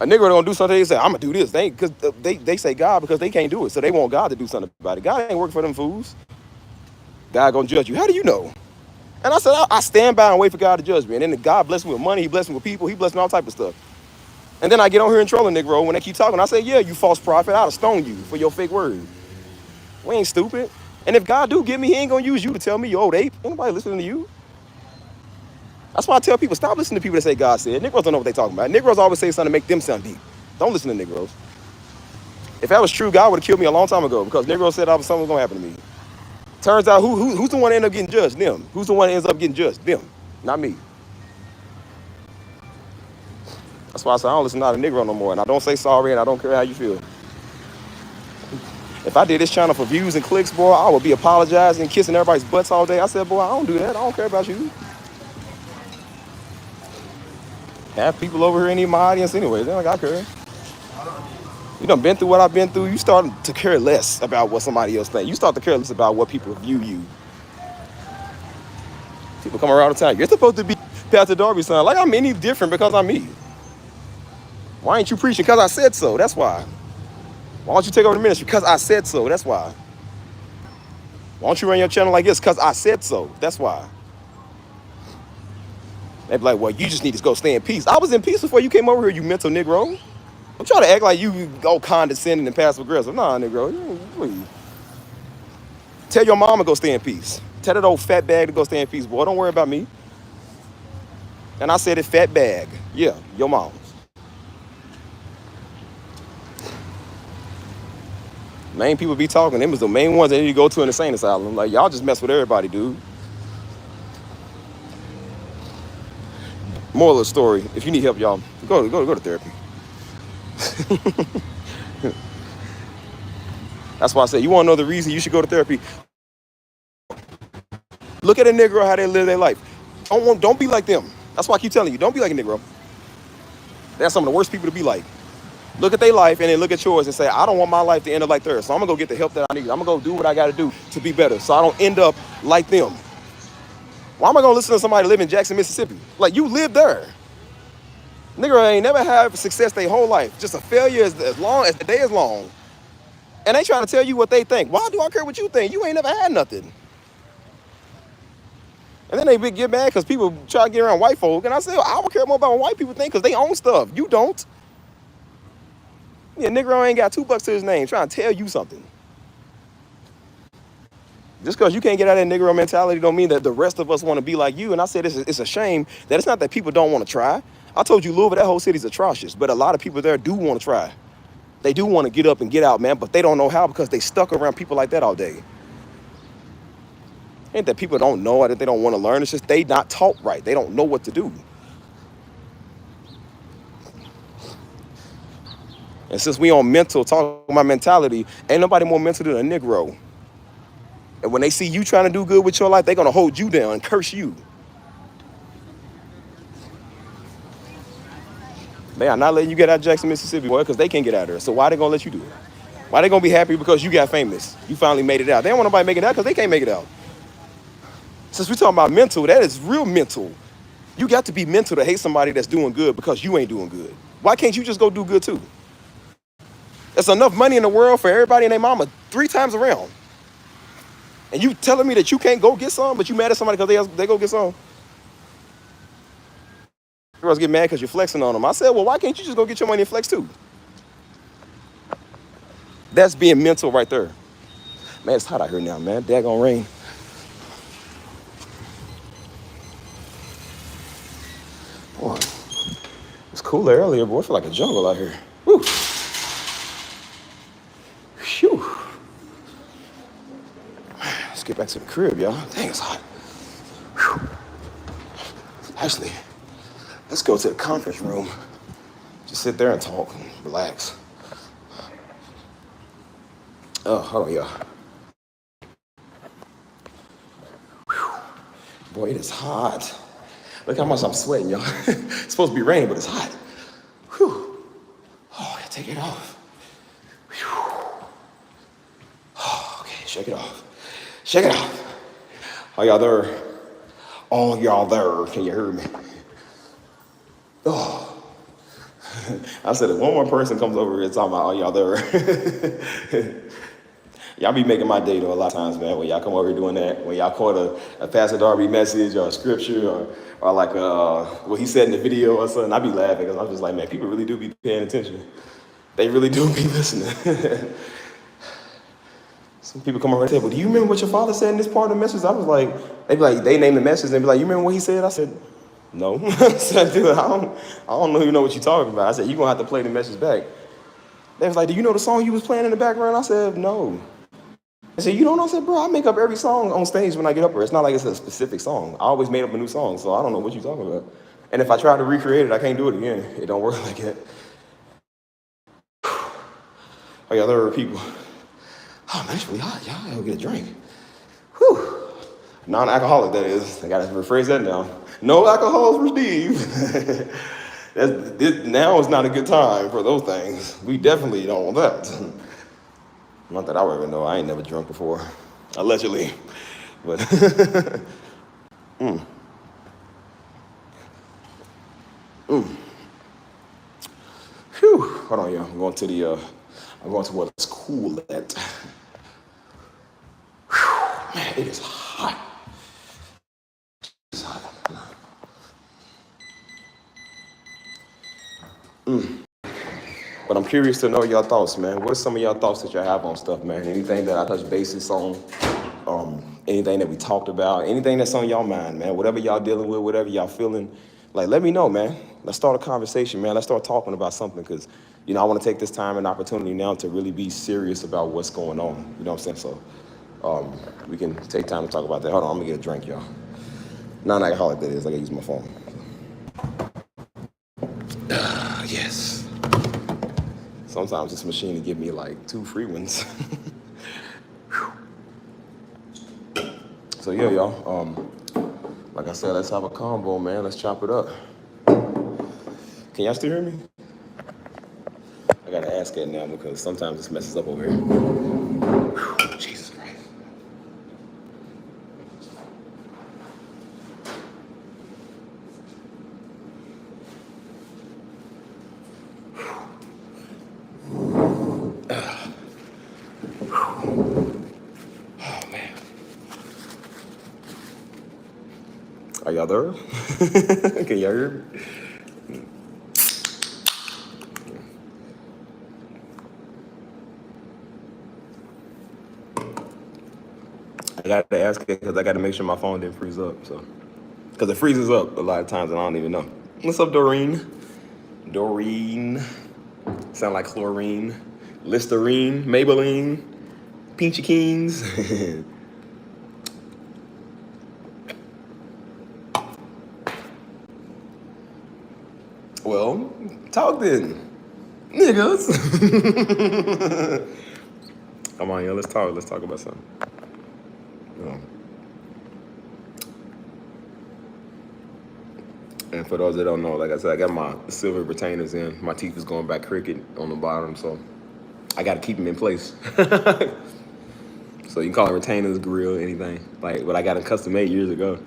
A nigga gonna do something, they say, I'm gonna do this. They say God because they can't do it. So they want God to do something about it. God ain't working for them fools. God gonna judge you. How do you know? And I said, I stand by and wait for God to judge me. And then God bless me with money, he bless me with people, he bless me with all type of stuff. And then I get on here and troll a Negro when they keep talking. I say, yeah, you false prophet, I'd have stoned you for your fake word. We ain't stupid. And if God do get me, he ain't gonna use you to tell me you old ape. Ain't nobody listening to you. That's why I tell people, stop listening to people that say God said. Negroes don't know what they talking about. Negroes always say something to make them sound deep. Don't listen to Negroes. If that was true, God would have killed me a long time ago because Negroes said something was gonna happen to me. Turns out who's the one that ends up getting judged? Them. Who's the one that ends up getting judged? Them. Not me. That's why I say I don't listen to a Negro no more. And I don't say sorry and I don't care how you feel. If I did this channel for views and clicks, boy, I would be apologizing, kissing everybody's butts all day. I said, boy, I don't do that. I don't care about you. Half people over here ain't even my audience anyway. They're like, I care. You done been through what I've been through. You start to care less about what somebody else thinks. You start to care less about what people view you. People come around all the time. You're supposed to be Pastor Darby's son. Like I'm any different because I'm me. Why ain't you preaching? Because I said so. That's why. Why don't you take over the ministry? Because I said so. That's why. Why don't you run your channel like this? Because I said so. That's why. They be like, well, you just need to go stay in peace. I was in peace before you came over here, you mental Negro. I'm trying to act like you go condescending and passive aggressive. Nah, Negro, please. Tell your mama to go stay in peace. Tell that old fat bag to go stay in peace, boy. Don't worry about me. And I said it, fat bag. Yeah, your mom's. Main people be talking. Them was the main ones that need to go to an insane asylum. Like, y'all just mess with everybody, dude. Moral of the story, if you need help, y'all, go to therapy. That's why I said, you want to know the reason you should go to therapy? Look at a Negro, how they live their life. Don't be like them. That's why I keep telling you, don't be like a Negro. They're some of the worst people to be like. Look at their life and then look at yours and say, I don't want my life to end up like theirs. So I'm going to go get the help that I need. I'm going to go do what I got to do to be better so I don't end up like them. Why am I going to listen to somebody live in Jackson, Mississippi? Like, you live there. Nigga ain't never had success their whole life. Just a failure as long as the day is long. And they trying to tell you what they think. Why do I care what you think? You ain't never had nothing. And then they get mad because people try to get around white folk. And I say, well, I don't care more about what white people think because they own stuff. You don't. Yeah, Negro ain't got $2 to his name trying to tell you something. Just because you can't get out of that Negro mentality don't mean that the rest of us want to be like you. And I said it's a shame that it's not that people don't want to try. I told you Louisville, that whole city's atrocious, but a lot of people there do want to try. They do want to get up and get out, man, but they don't know how because they stuck around people like that all day. Ain't that people don't know or that they don't want to learn. It's just they not taught right. They don't know what to do. And since we on mental, talking about mentality, ain't nobody more mental than a Negro. And when they see you trying to do good with your life, they're going to hold you down and curse you. They are not letting you get out of Jackson, Mississippi, boy, because they can't get out of there. So why they going to let you do it? Why they going to be happy because you got famous? You finally made it out. They don't want nobody to make it out because they can't make it out. Since we talking about mental, that is real mental. You got to be mental to hate somebody that's doing good because you ain't doing good. Why can't you just go do good too? There's enough money in the world for everybody and their mama 3 times around. And you telling me that you can't go get some, but you mad at somebody because they go get some? Girls get mad because you're flexing on them. I said, well, why can't you just go get your money and flex too? That's being mental right there. Man, it's hot out here now, man. Daggone rain. Boy, it's cooler earlier, boy. I feel like a jungle out here. Woo. Phew. Let's get back to the crib, y'all. Dang, it's hot. Whew. Actually, let's go to the conference room. Just sit there and talk and relax. Oh, hold on, y'all. Boy, it is hot. Look how much I'm sweating, y'all. It's supposed to be raining, but it's hot. Whew. Oh, I gotta take it off. Whew. Oh, okay, shake it off. Shake it off. Are y'all there? All y'all there, can you hear me? Oh. I said if one more person comes over here talking about all y'all there. Y'all be making my day though a lot of times, man, when y'all come over here doing that. When y'all quote a Pastor Darby message or a scripture or like what he said in the video or something, I be laughing because I'm just like, man, people really do be paying attention. They really do be listening. Some people come over and say, well, do you remember what your father said in this part of the message? I was like, they name the message and they be like, you remember what he said? I said, no. I said, dude, I don't even know what you're talking about. I said, you're going to have to play the message back. They was like, do you know the song you was playing in the background? I said, no. I said, you don't know? I said, bro, I make up every song on stage when I get up here. It's not like it's a specific song. I always made up a new song, so I don't know what you're talking about. And if I try to recreate it, I can't do it again. It don't work like that. Oh, yeah, there are people. Oh, man, it's really hot. Y'all gotta go get a drink. Whew. Non-alcoholic, that is. I gotta rephrase that now. No alcohol for Steve. Now is not a good time for those things. We definitely don't want that. Not that I would ever know. I ain't never drunk before. Allegedly. But Phew. Hold on, y'all. I'm going to where it's cool at. Whew. Man, it is hot. It's hot. But I'm curious to know y'all thoughts, man. What are some of y'all thoughts that y'all have on stuff, man? Anything that I touched bases on, anything that we talked about, anything that's on y'all mind, man. Whatever y'all dealing with, whatever y'all feeling, like let me know, man. Let's start a conversation, man. Let's start talking about something, because I want to take this time and opportunity now to really be serious about what's going on. You know what I'm saying? So we can take time to talk about that. Hold on, I'm gonna get a drink, y'all. Non-alcoholic, that is. I gotta use my phone. Yes. Sometimes this machine will give me like 2 free ones. So yeah, y'all. Like I said, let's have a combo, man. Let's chop it up. Can y'all still hear me? I gotta ask that now because sometimes this messes up over here. Whew, Jesus Christ. Oh man. Are y'all there? Can y'all hear me? got to ask it because I got to make sure my phone didn't freeze up. So, because it freezes up a lot of times and I don't even know. What's up, Doreen? Doreen. Sound like chlorine. Listerine. Maybelline. Peachy Kings. Well, talk then. Niggas. Come on, yo, let's talk. Let's talk about something. And for those that don't know, like I said, I got my silver retainers in. My teeth is going back crooked on the bottom, so I got to keep them in place. So you can call it retainers, grill, anything. Like, but I got them custom made years ago,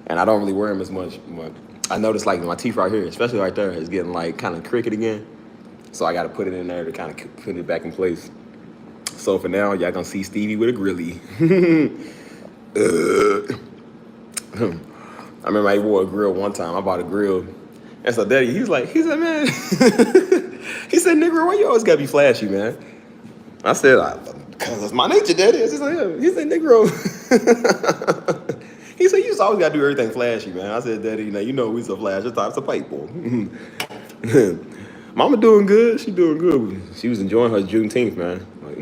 and I don't really wear them as much. But I noticed like my teeth right here, especially right there, is getting like kind of crooked again. So I got to put it in there to kind of put it back in place. So for now, y'all gonna see Stevie with a grilly. I remember I wore a grill one time. I bought a grill. And so Daddy, he said, man, he said, nigga, why you always gotta be flashy, man? I said, because it's my nature, Daddy. I said, yeah. He said, Negro. He said, you just always gotta do everything flashy, man. I said, Daddy, you know we so flashy types of people. Mama doing good. She doing good. She was enjoying her Juneteenth, man. Like,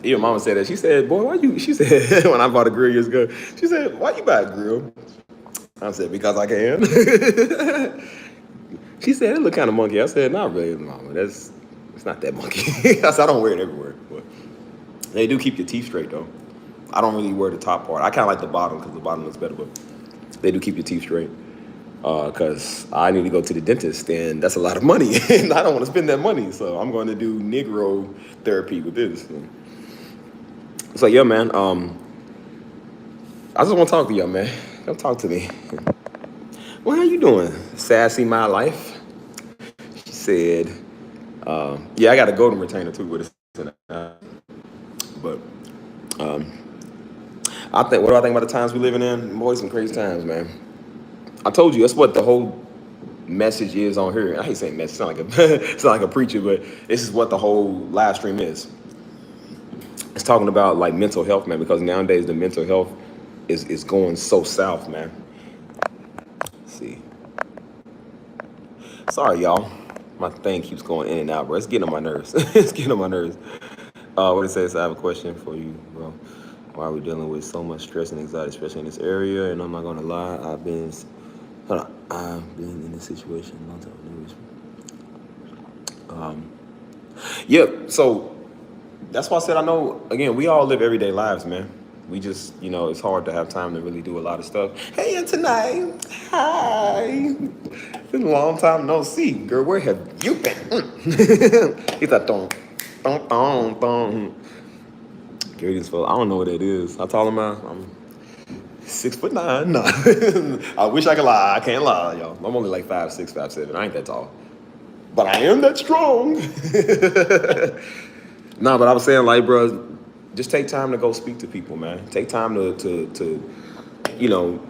Even Mama said that. She said, boy, why you, she said, when I bought a grill years ago, she said, why you buy a grill? I said, because I can. She said, it look kind of monkey. I said, not really, Mama. It's not that monkey. I said, I don't wear it everywhere. But they do keep your teeth straight, though. I don't really wear the top part. I kind of like the bottom because the bottom looks better, but they do keep your teeth straight. Because I need to go to the dentist, and that's a lot of money, and I don't want to spend that money. So I'm going to do Negro therapy with this. So yeah, man. I just want to talk to y'all, man. Come talk to me. Well, how you doing? Sassy my life. She said, yeah, I got a golden retainer too with it. But I think, what do I think about the times we living in? Boy, some crazy times, man. I told you, that's what the whole message is on here. I hate saying message, it's not like a preacher, but this is what the whole live stream is. It's talking about like mental health, man, because nowadays the mental health is going so south, man. Let's see. Sorry, y'all. My thing keeps going in and out, bro. It's getting on my nerves. It's getting on my nerves. What it says, I have a question for you, bro. Why are we dealing with so much stress and anxiety, especially in this area? And I'm not gonna lie, I've been in this situation a long time. Yeah, so that's why I said I know, again, we all live everyday lives, man. We just, it's hard to have time to really do a lot of stuff. Hey, and tonight, hi. Been a long time no see. Girl, where have you been? He's like, thong. Gary this fella, I don't know what that is. How tall am I? I'm 6'9". No. I wish I could lie. I can't lie, y'all. I'm only like 5'6", 5'7". I ain't that tall. But I am that strong. Nah, but I was saying, like, bro, just take time to go speak to people, man. Take time to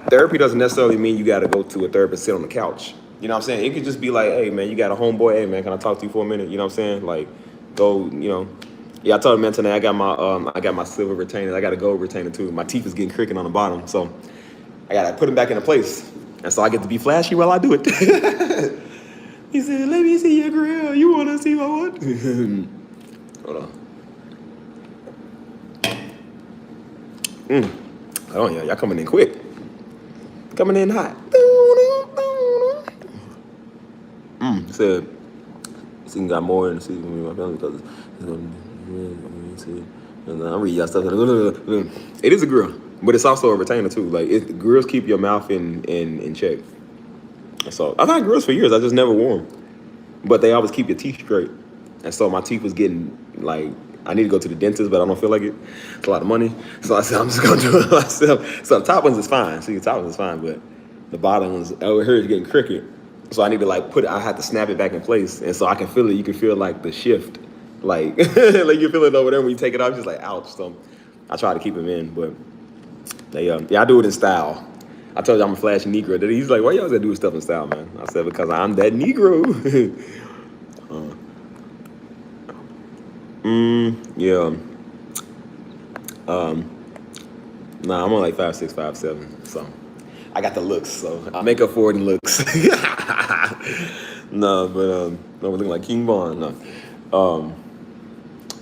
therapy doesn't necessarily mean you got to go to a therapist, sit on the couch. You know what I'm saying? It could just be like, hey, man, you got a homeboy. Hey, man, can I talk to you for a minute? You know what I'm saying? Like, go, Yeah, I told him, man, tonight I got my silver retainer. I got a gold retainer, too. My teeth is getting crooked on the bottom, so I got to put them back into place. And so I get to be flashy while I do it. He said, let me see your grill. You want to see my what? Hold on. Hold on, y'all coming in quick. Coming in hot. Said, season got more in the season with my family because I read y'all stuff. It is a grill, but it's also a retainer too. Like grills keep your mouth in check. So I've had grills for years. I just never wore them, but they always keep your teeth straight. And so my teeth was getting like, I need to go to the dentist, but I don't feel like it. It's a lot of money. So I said, I'm just going to do it myself. So the top ones is fine. See, the top ones is fine, but the bottom ones over here is getting crooked. So I need to like I have to snap it back in place. And so I can feel it. You can feel like the shift. Like, like you feel it over there when you take it off, just like, ouch. So I try to keep them in, but I do it in style. I told you I'm a flashy Negro. He's like, why y'all gotta do stuff in style, man? I said, because I'm that Negro. Yeah. Nah, I'm on like 5'6", 5'7", so I got the looks, so I make up for it in looks. No, but no, we're looking like King Von. No.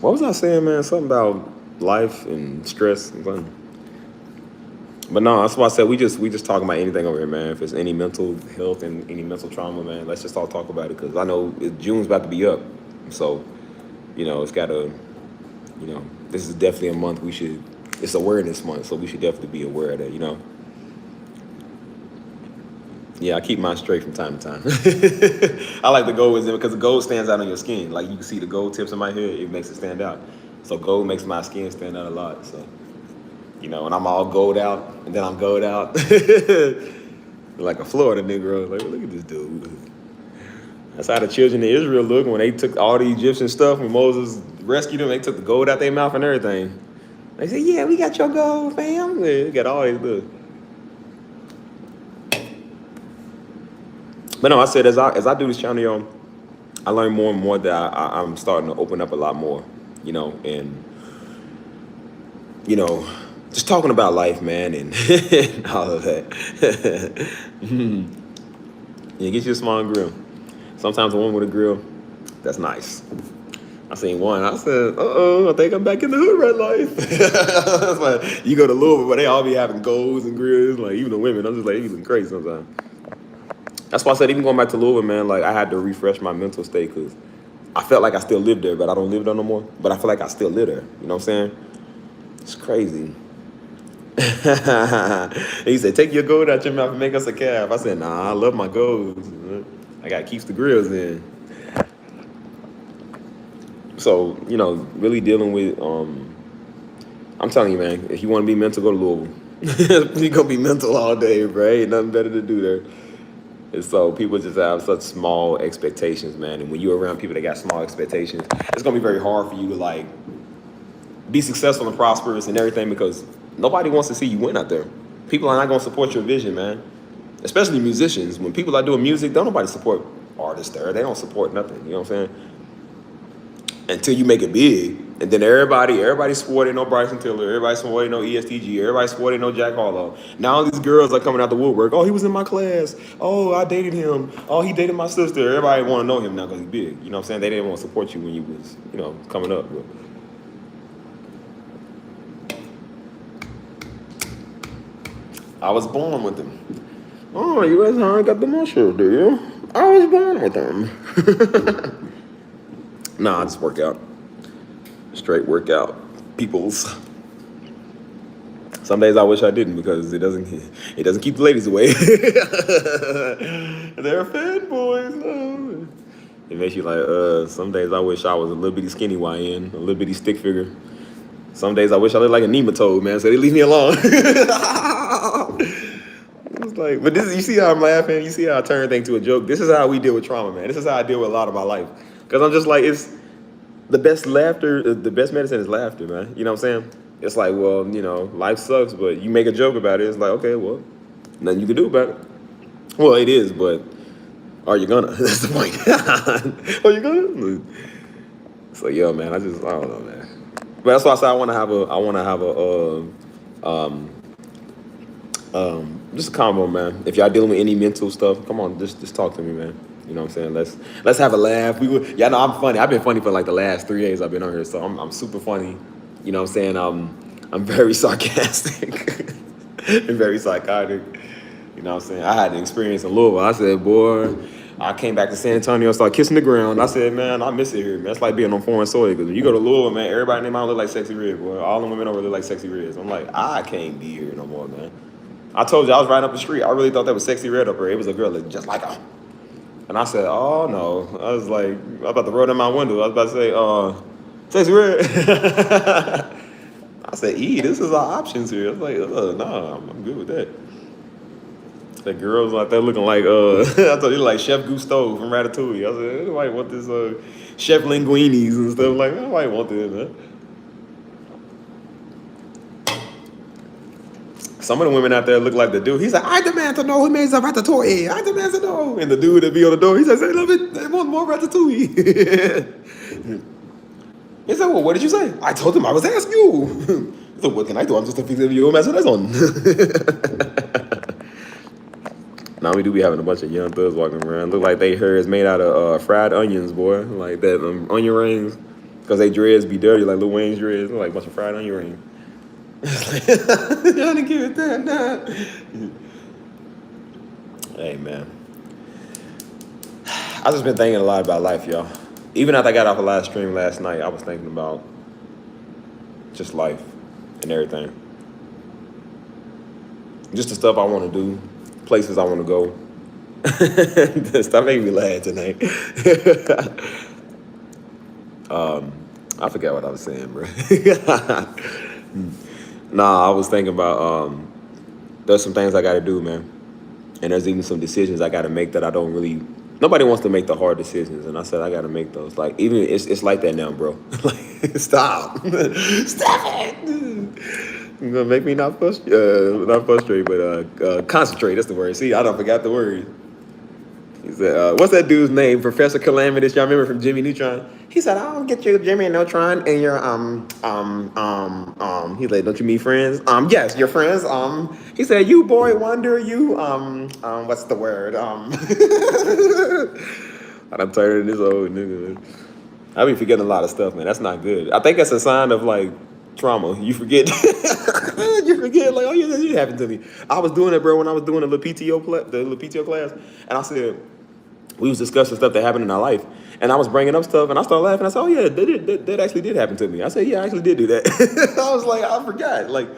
What was I saying, man? Something about life and stress and something. But no, that's why I said we just talking about anything over here, man. If it's any mental health and any mental trauma, man, let's just all talk about it. Because I know June's about to be up, so it's gotta, this is definitely a month we should. It's awareness month, so we should definitely be aware of that. Yeah, I keep mine straight from time to time. I like the gold is in because the gold stands out on your skin. Like you can see the gold tips in my hair, it makes it stand out. So gold makes my skin stand out a lot. So and I'm all gold out, and then I'm gold out, like a Florida Negro. Like look at this dude. That's how the children of Israel look when they took all the Egyptian stuff when Moses rescued them. They took the gold out their mouth and everything. They said, "Yeah, we got your gold, fam." They got all these look. But no, I said as I do this channel, yo, I learn more and more that I'm starting to open up a lot more, and just talking about life, man, and, and all of that. Yeah, get you a small grill. Sometimes a one with a grill, that's nice. I seen one. I said, I think I'm back in the hood red life. That's like, you go to Louisville, but they all be having golds and grills, like even the women. I'm just like, even crazy sometimes. That's why I said, even going back to Louisville, man, like I had to refresh my mental state because I felt like I still lived there, but I don't live there no more. But I feel like I still live there. You know what I'm saying? It's crazy. He said, take your gold out your mouth and make us a calf. I said, nah, I love my golds. I got to keep the grills in. So, really dealing with, I'm telling you, man, if you want to be mental, go to Louisville. You're going to be mental all day, bro. Ain't nothing better to do there. And so people just have such small expectations, man. And when you're around people that got small expectations, it's going to be very hard for you to, like, be successful and prosperous and everything because nobody wants to see you win out there. People are not going to support your vision, man. Especially musicians. When people are doing music, don't nobody support artists there. They don't support nothing. You know what I'm saying? Until you make it big. And then everybody swore they know Bryson Tiller. Everybody swore they know ESTG. Everybody swore they know Jack Harlow. Now all these girls are coming out the woodwork. Oh, he was in my class. Oh, I dated him. Oh, he dated my sister. Everybody want to know him now because he's big. You know what I'm saying? They didn't want to support you when you was, coming up. But I was born with them. Oh, you guys already got the muscle, do you? I was born with them. Nah, I just work out. Straight workout. Peoples. Some days I wish I didn't because it doesn't keep the ladies away. They're fanboys. Oh. It makes you like, some days I wish I was a little bitty skinny YN, a little bitty stick figure. Some days I wish I looked like a nematode, man, so they leave me alone. It's like, but this, you see how I'm laughing? You see how I turn things to a joke? This is how we deal with trauma, man. This is how I deal with a lot of my life. Because I'm just like, it's the best laughter, the best medicine is laughter, man. You know what I'm saying? It's like, well, life sucks, but you make a joke about it. It's like, okay, well, nothing you can do about it. Well, it is, but are you gonna? That's the point. Are you gonna? So, yo, man, I don't know, man. But that's why I said I want to have just a combo, man. If y'all dealing with any mental stuff, come on, just talk to me, man. You know what I'm saying? Let's have a laugh. Y'all know I'm funny. I've been funny for like the last 3 days I've been on here, so I'm super funny. You know what I'm saying? I'm very sarcastic and very psychotic. You know what I'm saying? I had an experience in Louisville. I said, boy, I came back to San Antonio, started kissing the ground. I said, man, I miss it here, man. It's like being on foreign soil. Because when you go to Louisville, man, everybody in their mind look like Sexy Red, boy. All the women over look like Sexy Reds. I'm like, I can't be here no more, man. I told you I was riding up the street. I really thought that was Sexy Red up there. It was a girl that just like her. And I said, oh, no. I was like, I was about to roll down my window. I was about to say, Sexy Red. I said, this is our options here. I was like, nah, I'm good with that. That girl's like that looking like, I thought you like Chef Gusteau from Ratatouille. I said, everybody want this Chef Linguinis and stuff. Like, nobody want this, man. Some of the women out there look like the dude. He's like, I demand to know who made the ratatouille. I demand to know. And the dude that be on the door, he says, they love it. They want more ratatouille. He said, well, what did you say? I told him I was asking you. He said, what can I do? I'm just a fixer of your mess with this on. Now we do be having a bunch of young thugs walking around. Look like they hair is made out of fried onions, boy. Like that onion rings. Because they dreads be dirty, like Lil Wayne's dreads. Look like a bunch of fried onion rings. Y'all didn't give it that, nah. Hey, man. I just been thinking a lot about life, y'all. Even after I got off the live stream last night, I was thinking about just life and everything. Just the stuff I want to do, places I want to go. Stop making me laugh tonight. I forgot what I was saying, bro. Nah, I was thinking about there's some things I got to do, man. And there's even some decisions I got to make that I don't really. Nobody wants to make the hard decisions, and I said I got to make those. Like even it's like that now, bro. Like stop, stop it. You're gonna make me not frustrated, but concentrate. That's the word. See, I don't forgot the word. He said, what's that dude's name? Professor Calamitous. Y'all remember from Jimmy Neutron? He said, I don't get you, Jimmy Neutron, and your He's like, don't you mean friends? Yes, your friends. He said, you boy wonder, you what's the word? I'm tired of this old nigga. I be forgetting a lot of stuff, man. That's not good. I think that's a sign of like trauma. You forget. You forget, like, oh yeah, that happened to me. I was doing it, bro, when I was doing the little PTO class, and I said, we was discussing stuff that happened in our life, and I was bringing up stuff, and I started laughing. I said, oh yeah, that actually did happen to me. I said, yeah, I actually did do that. I was like, I forgot. Like,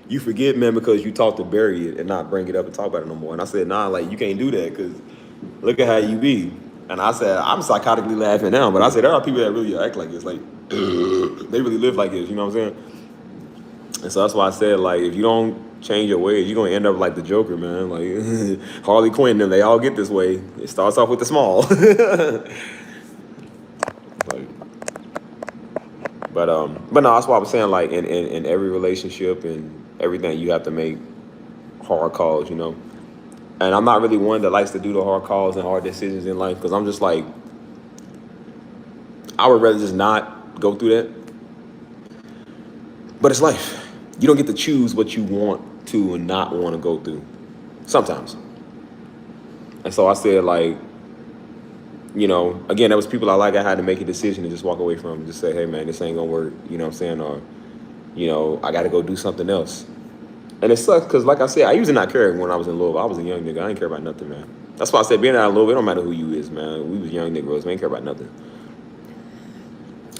you forget, man, because you taught to bury it and not bring it up and talk about it no more. And I said, nah, like, you can't do that, because look at how you be. And I said, I'm psychotically laughing now, but I said, there are people that really act like this. Like, they really live like this, you know what I'm saying? And so that's why I said, like, if you don't change your ways, you're going to end up like the Joker, man. Like, Harley Quinn, them, they all get this way. It starts off with the small. Like, but no, that's why I was saying, like, in every relationship and everything, you have to make hard calls, you know? And I'm not really one that likes to do the hard calls and hard decisions in life, because I'm just like, I would rather just not go through that. But it's life. You don't get to choose what you want to and not want to go through. Sometimes. And so I said, like, you know, again, there was people I had to make a decision and just walk away from. Just say, hey, man, this ain't going to work. You know what I'm saying? Or, you know, I got to go do something else. And it sucks because, like I said, I used to not care when I was in Louisville. I was a young nigga. I didn't care about nothing, man. That's why I said being out of Louisville, it don't matter who you is, man. We was young niggas. We ain't care about nothing.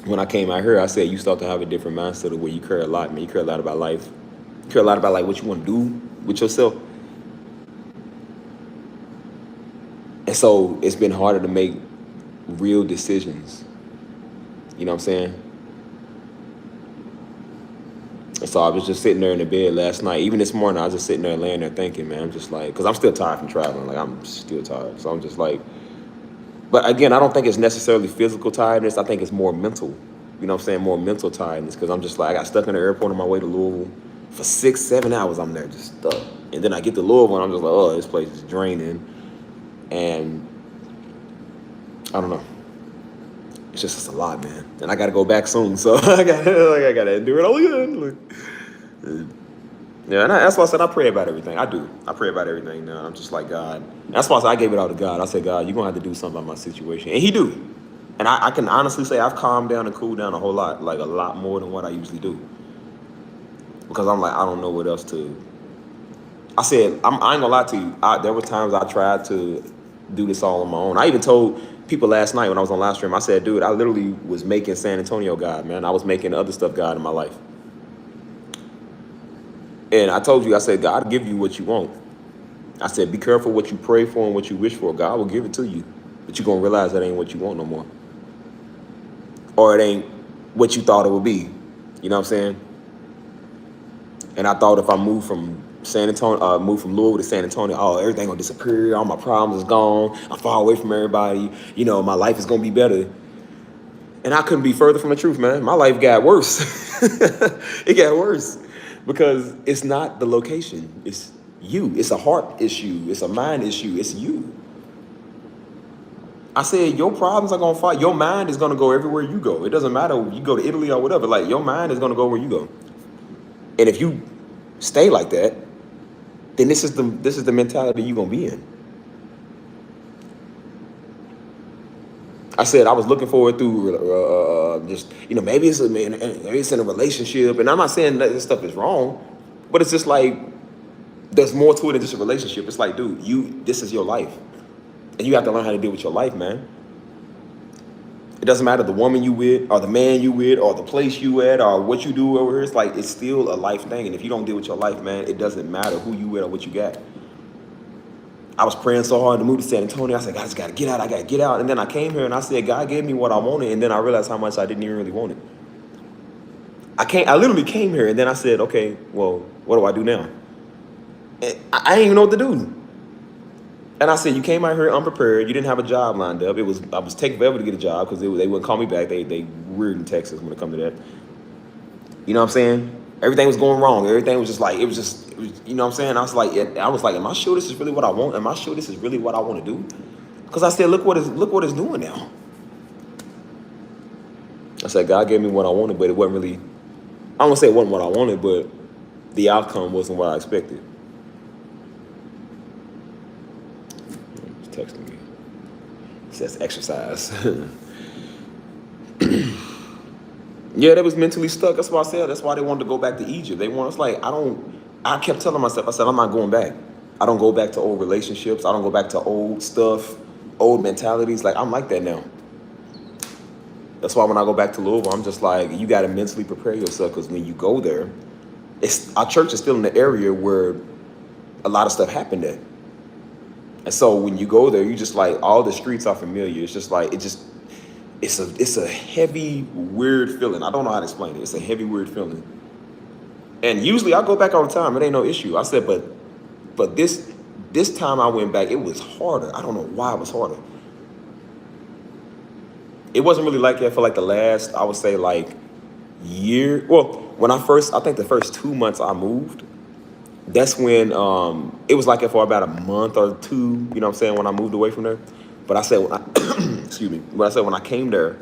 When I came out here, I said you start to have a different mindset of where you care a lot, man. You care a lot about life. You care a lot about like what you want to do with yourself. And so it's been harder to make real decisions. You know what I'm saying? And so I was just sitting there in the bed last night. Even this morning, I was just sitting there laying there thinking, man, I'm just like, because I'm still tired from traveling. Like, I'm still tired. So I'm just like, but again, I don't think it's necessarily physical tiredness. I think it's more mental. You know what I'm saying? More mental tiredness. Because I'm just like, I got stuck in the airport on my way to Louisville. For 6-7 hours, I'm there just stuck. And then I get to Louisville, and I'm just like, oh, this place is draining. And I don't know. It's just a lot, man. And I got to go back soon. So I got to do it all again. Like, yeah, and that's why I said I pray about everything. I do. I pray about everything now. I'm just like, God. That's why I said I gave it all to God. I said, God, you're going to have to do something about my situation. And he do. And I can honestly say I've calmed down and cooled down a whole lot, like a lot more than what I usually do. Because I'm like, I don't know what else to. I said, I ain't going to lie to you. There were times I tried to do this all on my own. I even told people last night when I was on live stream, I said, dude, I literally was making San Antonio God, man. I was making other stuff God in my life. And I told you, I said, God will give you what you want. I said, be careful what you pray for and what you wish for. God will give it to you. But you're going to realize that ain't what you want no more. Or it ain't what you thought it would be. You know what I'm saying? And I thought if I moved from Louisville to San Antonio, oh, everything going to disappear. All my problems is gone. I'm far away from everybody. You know, my life is going to be better. And I couldn't be further from the truth, man. My life got worse. It got worse. Because it's not the location, it's you. It's a heart issue, it's a mind issue, it's you. I said your problems are gonna fight. Your mind is gonna go everywhere you go. It doesn't matter if you go to Italy or whatever. Like your mind is gonna go where you go. And if you stay like that, then this is the mentality you're gonna be in. I said I was looking forward through just maybe maybe it's in a relationship, and I'm not saying that this stuff is wrong, but it's just like there's more to it than just a relationship. It's like, dude, this is your life, and you have to learn how to deal with your life, man. It doesn't matter the woman you with, or the man you with, or the place you at, or what you do over here. It's like it's still a life thing, and if you don't deal with your life, man, it doesn't matter who you with or what you got. I was praying so hard to move to San Antonio. I said, God, I just got to get out. I got to get out. And then I came here and I said, God gave me what I wanted. And then I realized how much I didn't even really want it. I literally came here and then I said, okay, well, what do I do now? And I didn't even know what to do. And I said, you came out here unprepared. You didn't have a job lined up. I was taking forever to get a job because they wouldn't call me back. They weird in Texas when it comes to that. You know what I'm saying? Everything was going wrong. Everything was just like, you know what I'm saying? I was like, am I sure this is really what I want? Am I sure this is really what I want to do? Because I said, look what it's doing now. I said, God gave me what I wanted, but it wasn't really, I don't want to say it wasn't what I wanted, but the outcome wasn't what I expected. He's texting me. It says exercise. Yeah, they was mentally stuck. That's why I said. That's why they wanted to go back to Egypt. I kept telling myself, I said, I'm not going back. I don't go back to old relationships. I don't go back to old stuff, old mentalities. Like, I'm like that now. That's why when I go back to Louisville, I'm just like, you got to mentally prepare yourself, because when you go there, our church is still in the area where a lot of stuff happened at. And so when you go there, you just like, all the streets are familiar. It's just like, it's a heavy, weird feeling. I don't know how to explain it. It's a heavy, weird feeling. And usually I go back all the time. It ain't no issue. I said, but this time I went back, it was harder. I don't know why it was harder. It wasn't really like that for like the last, I would say like year. Well, I think the first 2 months I moved, that's when it was like that for about a month or two, you know what I'm saying, when I moved away from there. But I said, excuse me, when I came there,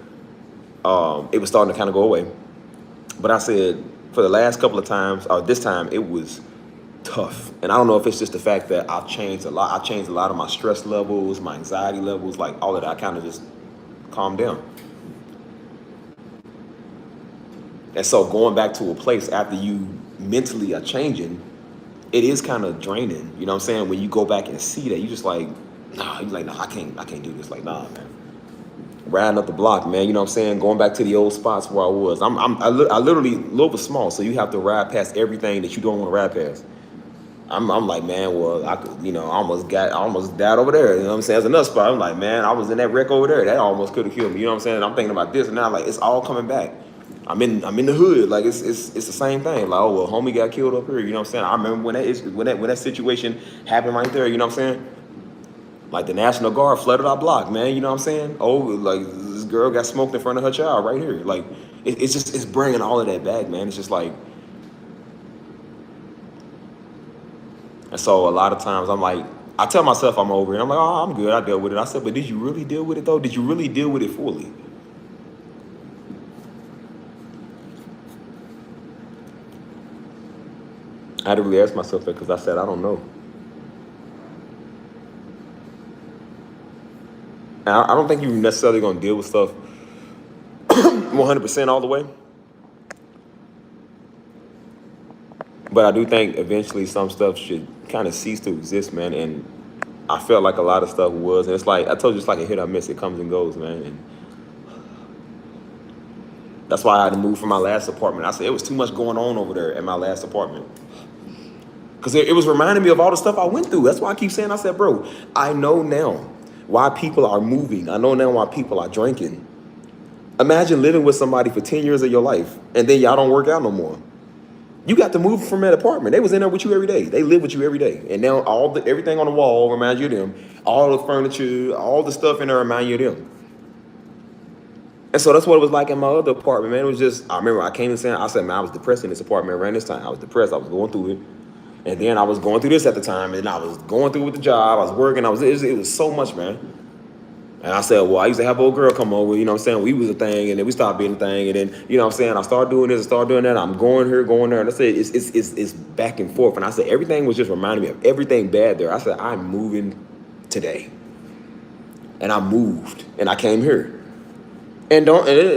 it was starting to kind of go away. But I said, for the last couple of times, or this time, it was tough. And I don't know if it's just the fact that I've changed a lot. I changed a lot of my stress levels, my anxiety levels, like all of that. I kind of just calmed down. And so going back to a place after you mentally are changing, it is kind of draining. You know what I'm saying? When you go back and see that, you just like, nah, I can't do this. Like, nah, man. Riding up the block, man. You know what I'm saying? Going back to the old spots where I was. I literally, Louisville's small, so you have to ride past everything that you don't want to ride past. I'm like, man, well, I could, I almost died over there. You know what I'm saying? That's another spot. I'm like, man, I was in that wreck over there. That almost could have killed me. You know what I'm saying? I'm thinking about this, and now like it's all coming back. I'm in the hood. Like it's the same thing. Like, oh well, homie got killed up here. You know what I'm saying? I remember when that situation happened right there. You know what I'm saying? Like the National Guard flooded our block, man. You know what I'm saying? Oh, like this girl got smoked in front of her child right here. Like it's bringing all of that back, man. It's just like, and so a lot of times I'm like, I tell myself I'm over it. I'm like, oh, I'm good. I dealt with it. I said, but did you really deal with it though? Did you really deal with it fully? I had to really ask myself that, because I said, I don't know. And I don't think you're necessarily going to deal with stuff 100% all the way. But I do think eventually some stuff should kind of cease to exist, man. And I felt like a lot of stuff was. And it's like, I told you, it's like a hit or miss. It comes and goes, man. And that's why I had to move from my last apartment. I said it was too much going on over there at my last apartment. Because it was reminding me of all the stuff I went through. That's why I keep saying, I said, bro, I know now why people are moving. I know now why people are drinking. Imagine living with somebody for 10 years of your life, and then y'all don't work out no more. You got to move from that apartment. They was in there with you every day. They live with you every day. And now everything on the wall reminds you of them. All the furniture, all the stuff in there remind you of them. And so that's what it was like in my other apartment, man. It was just, I remember I came and I said, man, I was depressed in this apartment around this time. I was depressed. I was going through it. And then I was going through this at the time, and I was going through with the job. I was working. It was so much, man. And I said, well, I used to have an old girl come over, you know what I'm saying? We was a thing, and then we stopped being a thing, and then, you know what I'm saying? I started doing this, I started doing that. I'm going here, going there. And I said, it's back and forth. And I said, everything was just reminding me of everything bad there. I said, I'm moving today. And I moved, and I came here. And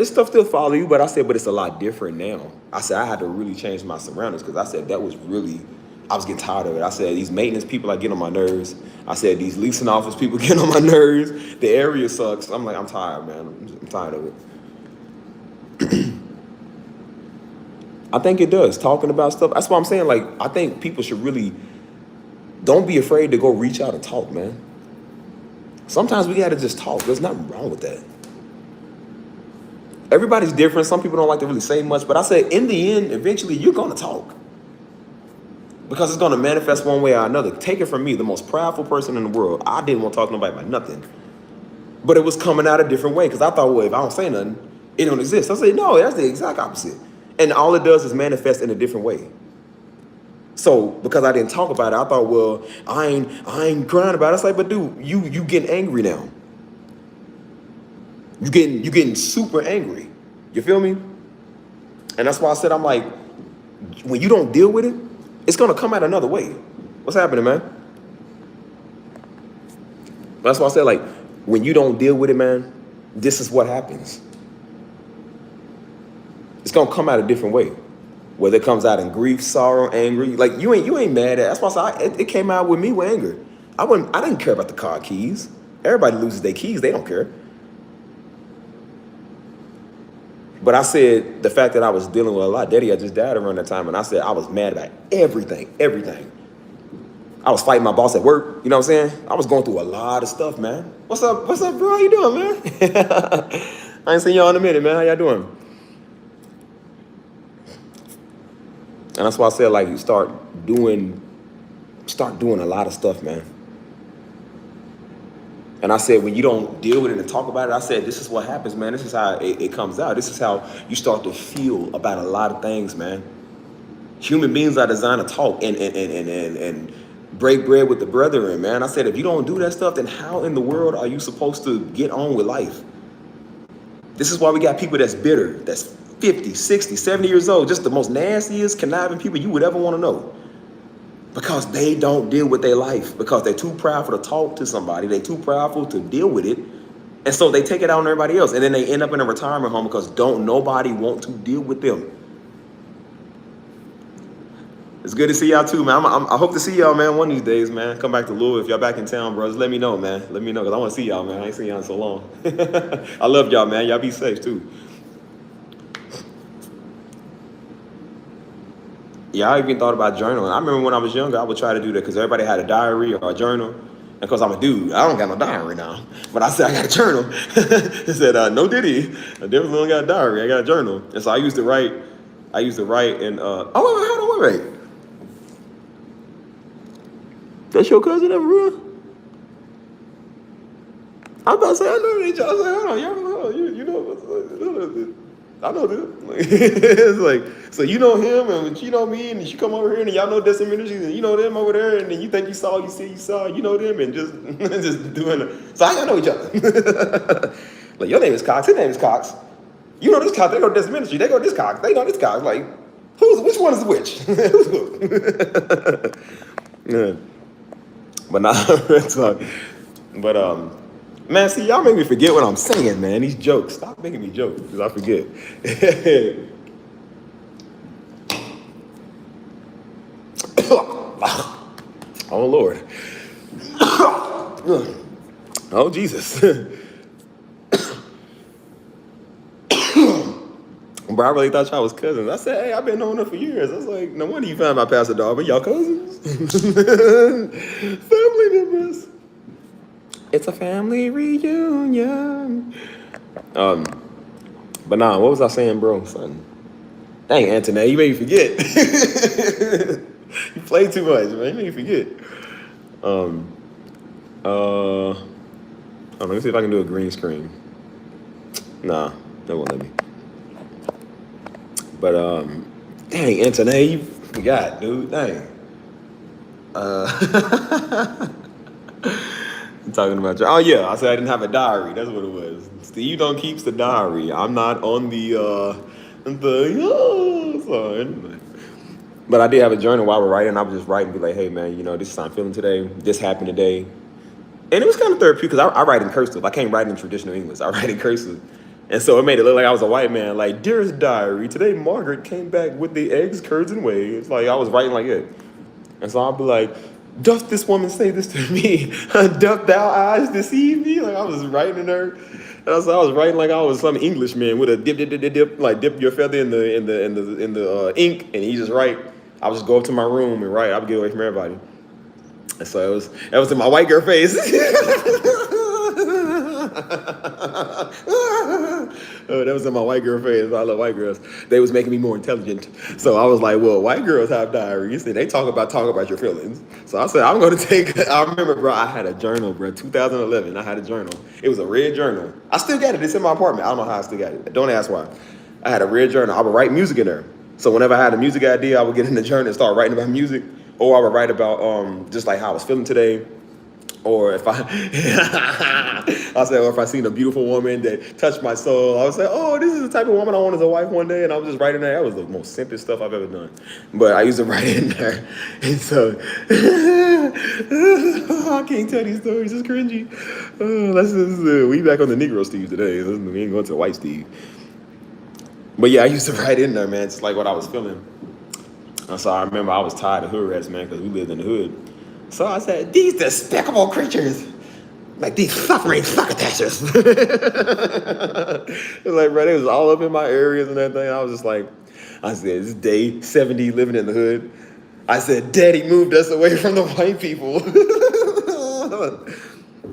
stuff still follow you, but I said, but it's a lot different now. I said, I had to really change my surroundings, because I said, that was really, I was getting tired of it. I said, these maintenance people are getting on my nerves. I said, these leasing office people getting on my nerves. The area sucks. I'm like, I'm tired, man. I'm tired of it. I think it does. Talking about stuff. That's why I'm saying, like, I think people should really, don't be afraid to go reach out and talk, man. Sometimes we got to just talk. There's nothing wrong with that. Everybody's different. Some people don't like to really say much. But I said, in the end, eventually, you're going to talk. Because it's going to manifest one way or another. Take it from me, the most prideful person in the world. I didn't want to talk to nobody about nothing. But it was coming out a different way. Because I thought, well, if I don't say nothing, it don't exist. I said, no, that's the exact opposite. And all it does is manifest in a different way. So because I didn't talk about it, I thought, well, I ain't crying about it. It's like, but dude, you getting angry now. You getting super angry. You feel me? And that's why I said, I'm like, when you don't deal with it, it's gonna come out another way. What's happening, man? That's why I said, like, when you don't deal with it, man, this is what happens. It's gonna come out a different way. Whether it comes out in grief, sorrow, angry, like you ain't mad at. That's why I said it came out with me with anger. I didn't care about the car keys. Everybody loses their keys, they don't care. But I said the fact that I was dealing with a lot. Daddy had just died around that time, and I said I was mad about everything. I was fighting my boss at work. You know what I'm saying? I was going through a lot of stuff, man. What's up, bro? How you doing, man? I ain't seen y'all in a minute, man. How y'all doing? And that's why I said, like, you start doing a lot of stuff, man. And I said, when you don't deal with it and talk about it, I said, this is what happens, man. This is how it comes out. This is how you start to feel about a lot of things, man. Human beings are designed to talk and break bread with the brethren, man. I said, if you don't do that stuff, then how in the world are you supposed to get on with life? This is why we got people that's bitter, that's 50, 60, 70 years old, just the most nastiest, conniving people you would ever want to know. Because they don't deal with their life. Because they're too prideful to talk to somebody. They're too prideful to deal with it. And so they take it out on everybody else. And then they end up in a retirement home because don't nobody want to deal with them. It's good to see y'all too, man. I hope to see y'all, man, one of these days, man. Come back to Louisville. If y'all back in town, bros, let me know, man. Let me know, because I want to see y'all, man. I ain't seen y'all in so long. I love y'all, man. Y'all be safe, too. Yeah, I even thought about journaling. I remember when I was younger, I would try to do that because everybody had a diary or a journal. And because I'm a dude, I don't got no diary now. But I said, I got a journal. He said, no diddy. I definitely don't got a diary. I got a journal. And so I used to write and, hold on, wait. That's your cousin, everyone? I was about to say, I know each other. I was like, hold on, you know, I know this. It's like, so you know him, and you know me, and you come over here, and y'all know Destiny Ministries, and you know them over there, and then you think you saw, you know them, and just doing it. So I know each other. Like, your name is Cox, his name is Cox. You know this Cox, they go to Destiny Ministry, they go to this Cox, they know this Cox. Like, which one is which? Who's who? Yeah. But nah, talk. But man, see, y'all make me forget what I'm saying, man. These jokes. Stop making me joke, because I forget. Oh, Lord. Oh, Jesus. Bro, I really thought y'all was cousins. I said, hey, I've been knowing her for years. I was like, no wonder you found my Pastor Dog, but y'all cousins? Family members. It's a family reunion. But nah, what was I saying, bro, son? Dang, Antoinette, you made me forget. You play too much, man. You made me forget. Let me see if I can do a green screen. Nah, that won't let me. But dang, Antoinette, you forgot, dude. Dang. Talking about your, oh yeah, I said I didn't have a diary. That's what it was. Steve don't keeps the diary. I'm not on so, but I did have a journal while I was writing. I was just writing, be like, hey man, this is how I'm feeling today. This happened today, and it was kind of therapeutic because I write in cursive. I can't write in traditional English. I write in cursive, and so it made it look like I was a white man. Like, dearest diary, today Margaret came back with the eggs, curds, and whey. It's like I was writing like it, and so I'll be like, doth this woman say this to me? Doth thou eyes deceive me? Like I was writing her. I was writing like I was some Englishman with a dip, like dip your feather in the ink, and he just write. I would just go up to my room and write. I would get away from everybody. And so that was in my white girl face. Oh, that was in my white girl face. I love white girls. They was making me more intelligent. So I was like, well, white girls have diaries and they talk about your feelings. So I said, I'm going to take, I remember, bro, I had a journal, bro, 2011. I had a journal. It was a red journal. I still got it. It's in my apartment. I don't know how I still got it. Don't ask why. I had a red journal. I would write music in there. So whenever I had a music idea, I would get in the journal and start writing about music. Or I would write about just like how I was feeling today. Or if I or if I seen a beautiful woman that touched my soul, I would say, oh, this is the type of woman I want as a wife one day. And I was just writing that. That was the most simplest stuff I've ever done. But I used to write in there. And so, I can't tell these stories. It's cringy. We back on the Negro Steve today. We ain't going to white Steve. But yeah, I used to write in there, man, just like what I was feeling. And so I remember I was tired of hood rats, man, because we lived in the hood. So I said, these despicable creatures, like these suffering succotash. It's like, bro, it was all up in my areas and everything. I was just like, I said, this day 70 living in the hood. I said, Daddy moved us away from the white people.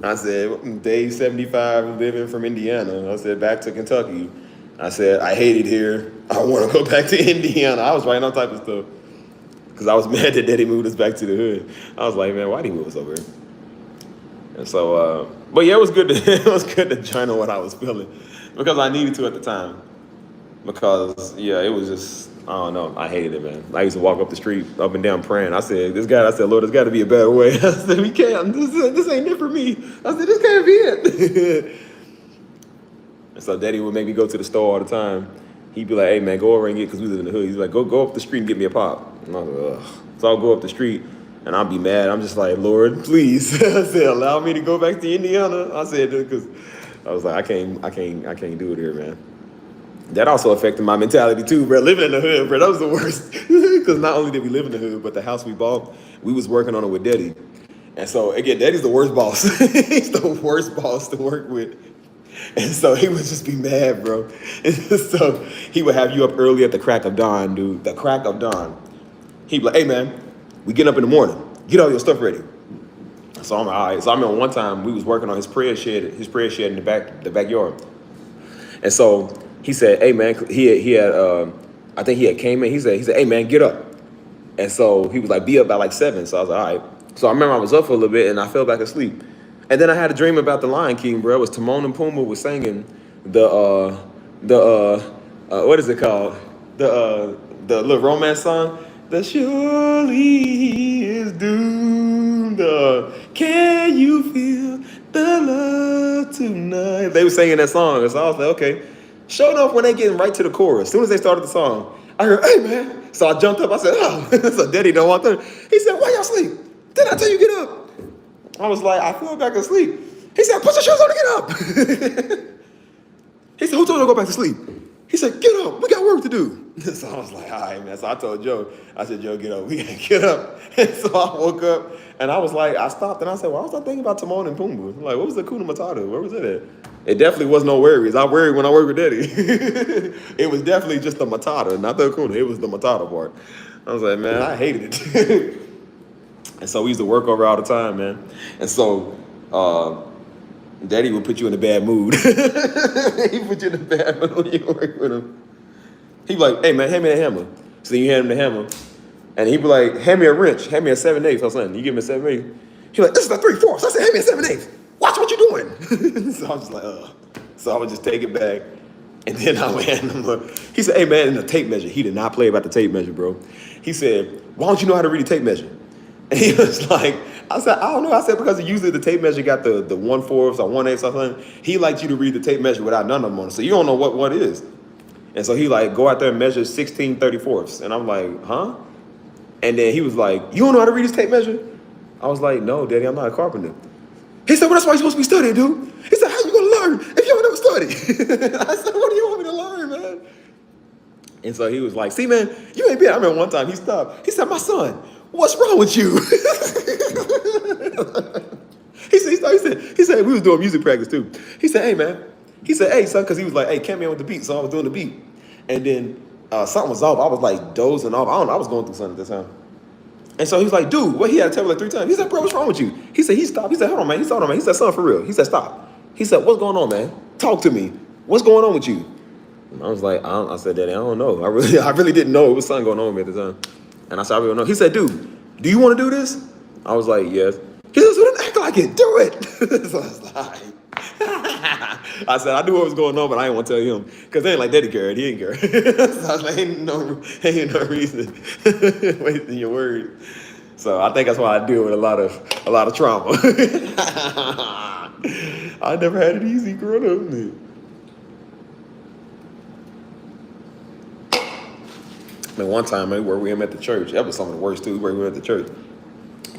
I said, day 75 living from Indiana. I said, back to Kentucky. I said, I hate it here. I want to go back to Indiana. I was writing all type of stuff. Because I was mad that Daddy moved us back to the hood. I was like, man, why did he move us over here? And so, but yeah, it was good to journal what I was feeling. Because I needed to at the time. Because, yeah, it was just, I don't know, I hated it, man. I used to walk up the street, up and down praying. I said, Lord, there's got to be a better way. I said, we can't, this ain't it for me. I said, this can't be it. And so Daddy would make me go to the store all the time. He'd be like, hey, man, go over and get, because we live in the hood. He's like, go up the street and get me a pop. And I was like, ugh. So I'll go up the street, and I'll be mad. I'm just like, Lord, please. I said, allow me to go back to Indiana. I said, because I was like, I can't do it here, man. That also affected my mentality, too, bro. Living in the hood, bro, that was the worst. Because not only did we live in the hood, but the house we bought, we was working on it with Daddy. And so, again, Daddy's the worst boss. He's the worst boss to work with. And so he would just be mad, bro. And so he would have you up early at the crack of dawn, dude. The crack of dawn. He'd be like, hey, man, we get up in the morning. Get all your stuff ready. So I'm like, all right. So I remember one time we was working on his prayer shed in the backyard. And so he said, hey, man, he had I think he had came in. He said, hey, man, get up. And so he was like, be up by like 7. So I was like, all right. So I remember I was up for a little bit and I fell back asleep. And then I had a dream about the Lion King, bro. It was Timon and Pumbaa was singing what is it called? The little romance song. The surely he is doomed. Can you feel the love tonight? They were singing that song. And so I was like, okay. Sure enough, when they getting right to the chorus, as soon as they started the song, I heard, hey, man. So I jumped up. I said, oh. So Daddy don't want that. He said, why y'all sleep? Didn't I tell you get up? I was like, I fell back asleep. He said, put your shoes on and get up. He said, who told you to go back to sleep? He said, get up. We got work to do. So I was like, all right, man. So I told Joe, I said, Joe, get up. We got to get up. And so I woke up and I was like, I stopped and I said, well, I was thinking about Timon and Pumbaa. I'm like, what was the Hakuna Matata? Where was it at? It definitely was no worries. I worried when I worked with Daddy. It was definitely just the Matata, not the Hakuna. It was the Matata part. I was like, man, I hated it. And so we used to work over all the time, man. And so Daddy would put you in a bad mood. He put you in a bad mood when you work with him. He'd be like, hey, man, hand me that hammer. So then you hand him the hammer. And he'd be like, hand me a wrench. Hand me a 7/8 or something. You give him a 7/8. He'd be like, this is a 3/4. So I said, hand me a 7/8. Watch what you're doing. So I was just like, ugh. So I would just take it back. And then I would hand him a, he said, hey, man, in the tape measure. He did not play about the tape measure, bro. He said, why don't you know how to read a tape measure? And he was like, I said, I don't know. I said, because usually the tape measure got the 1/4 or 1/8 or something. He likes you to read the tape measure without none of them on it. So you don't know what is. And so he like, go out there and measure 16/34. And I'm like, huh? And then he was like, you don't know how to read this tape measure? I was like, no, Daddy, I'm not a carpenter. He said, well, that's why you're supposed to be studying, dude. He said, how you going to learn if you don't ever study? I said, what do you want me to learn, man? And so he was like, see, man, you ain't been. I remember one time he stopped. He said, my son, what's wrong with you? he said, we was doing music practice too. He said, hey, man. He said, hey, son, because he was like, hey, come in with the beat. So I was doing the beat. And then something was off. I was like dozing off. I don't know. I was going through something at the time. And so he was like, dude, what? He had to tell me like 3 times. He said, bro, what's wrong with you? He said, he stopped. He said, hold on, man. He said, hold on, man. He said, son, for real. He said, stop. He said, what's going on, man? Talk to me. What's going on with you? And I was like, I said, Daddy, I don't know. I really didn't know. It was something going on with me at the time. And I said, I really don't know. He said, dude, do you want to do this? I was like, yes. He said, so then act like it. Do it. So I was like, I said, I knew what was going on, but I didn't want to tell him. Because they ain't like Daddy cared. He ain't care. So I was like, ain't no reason wasting your words. So I think that's why I deal with a lot of trauma. I never had it easy growing up. Man, one time, man, where we were at the church, that was some of the worst too, where we were at the church.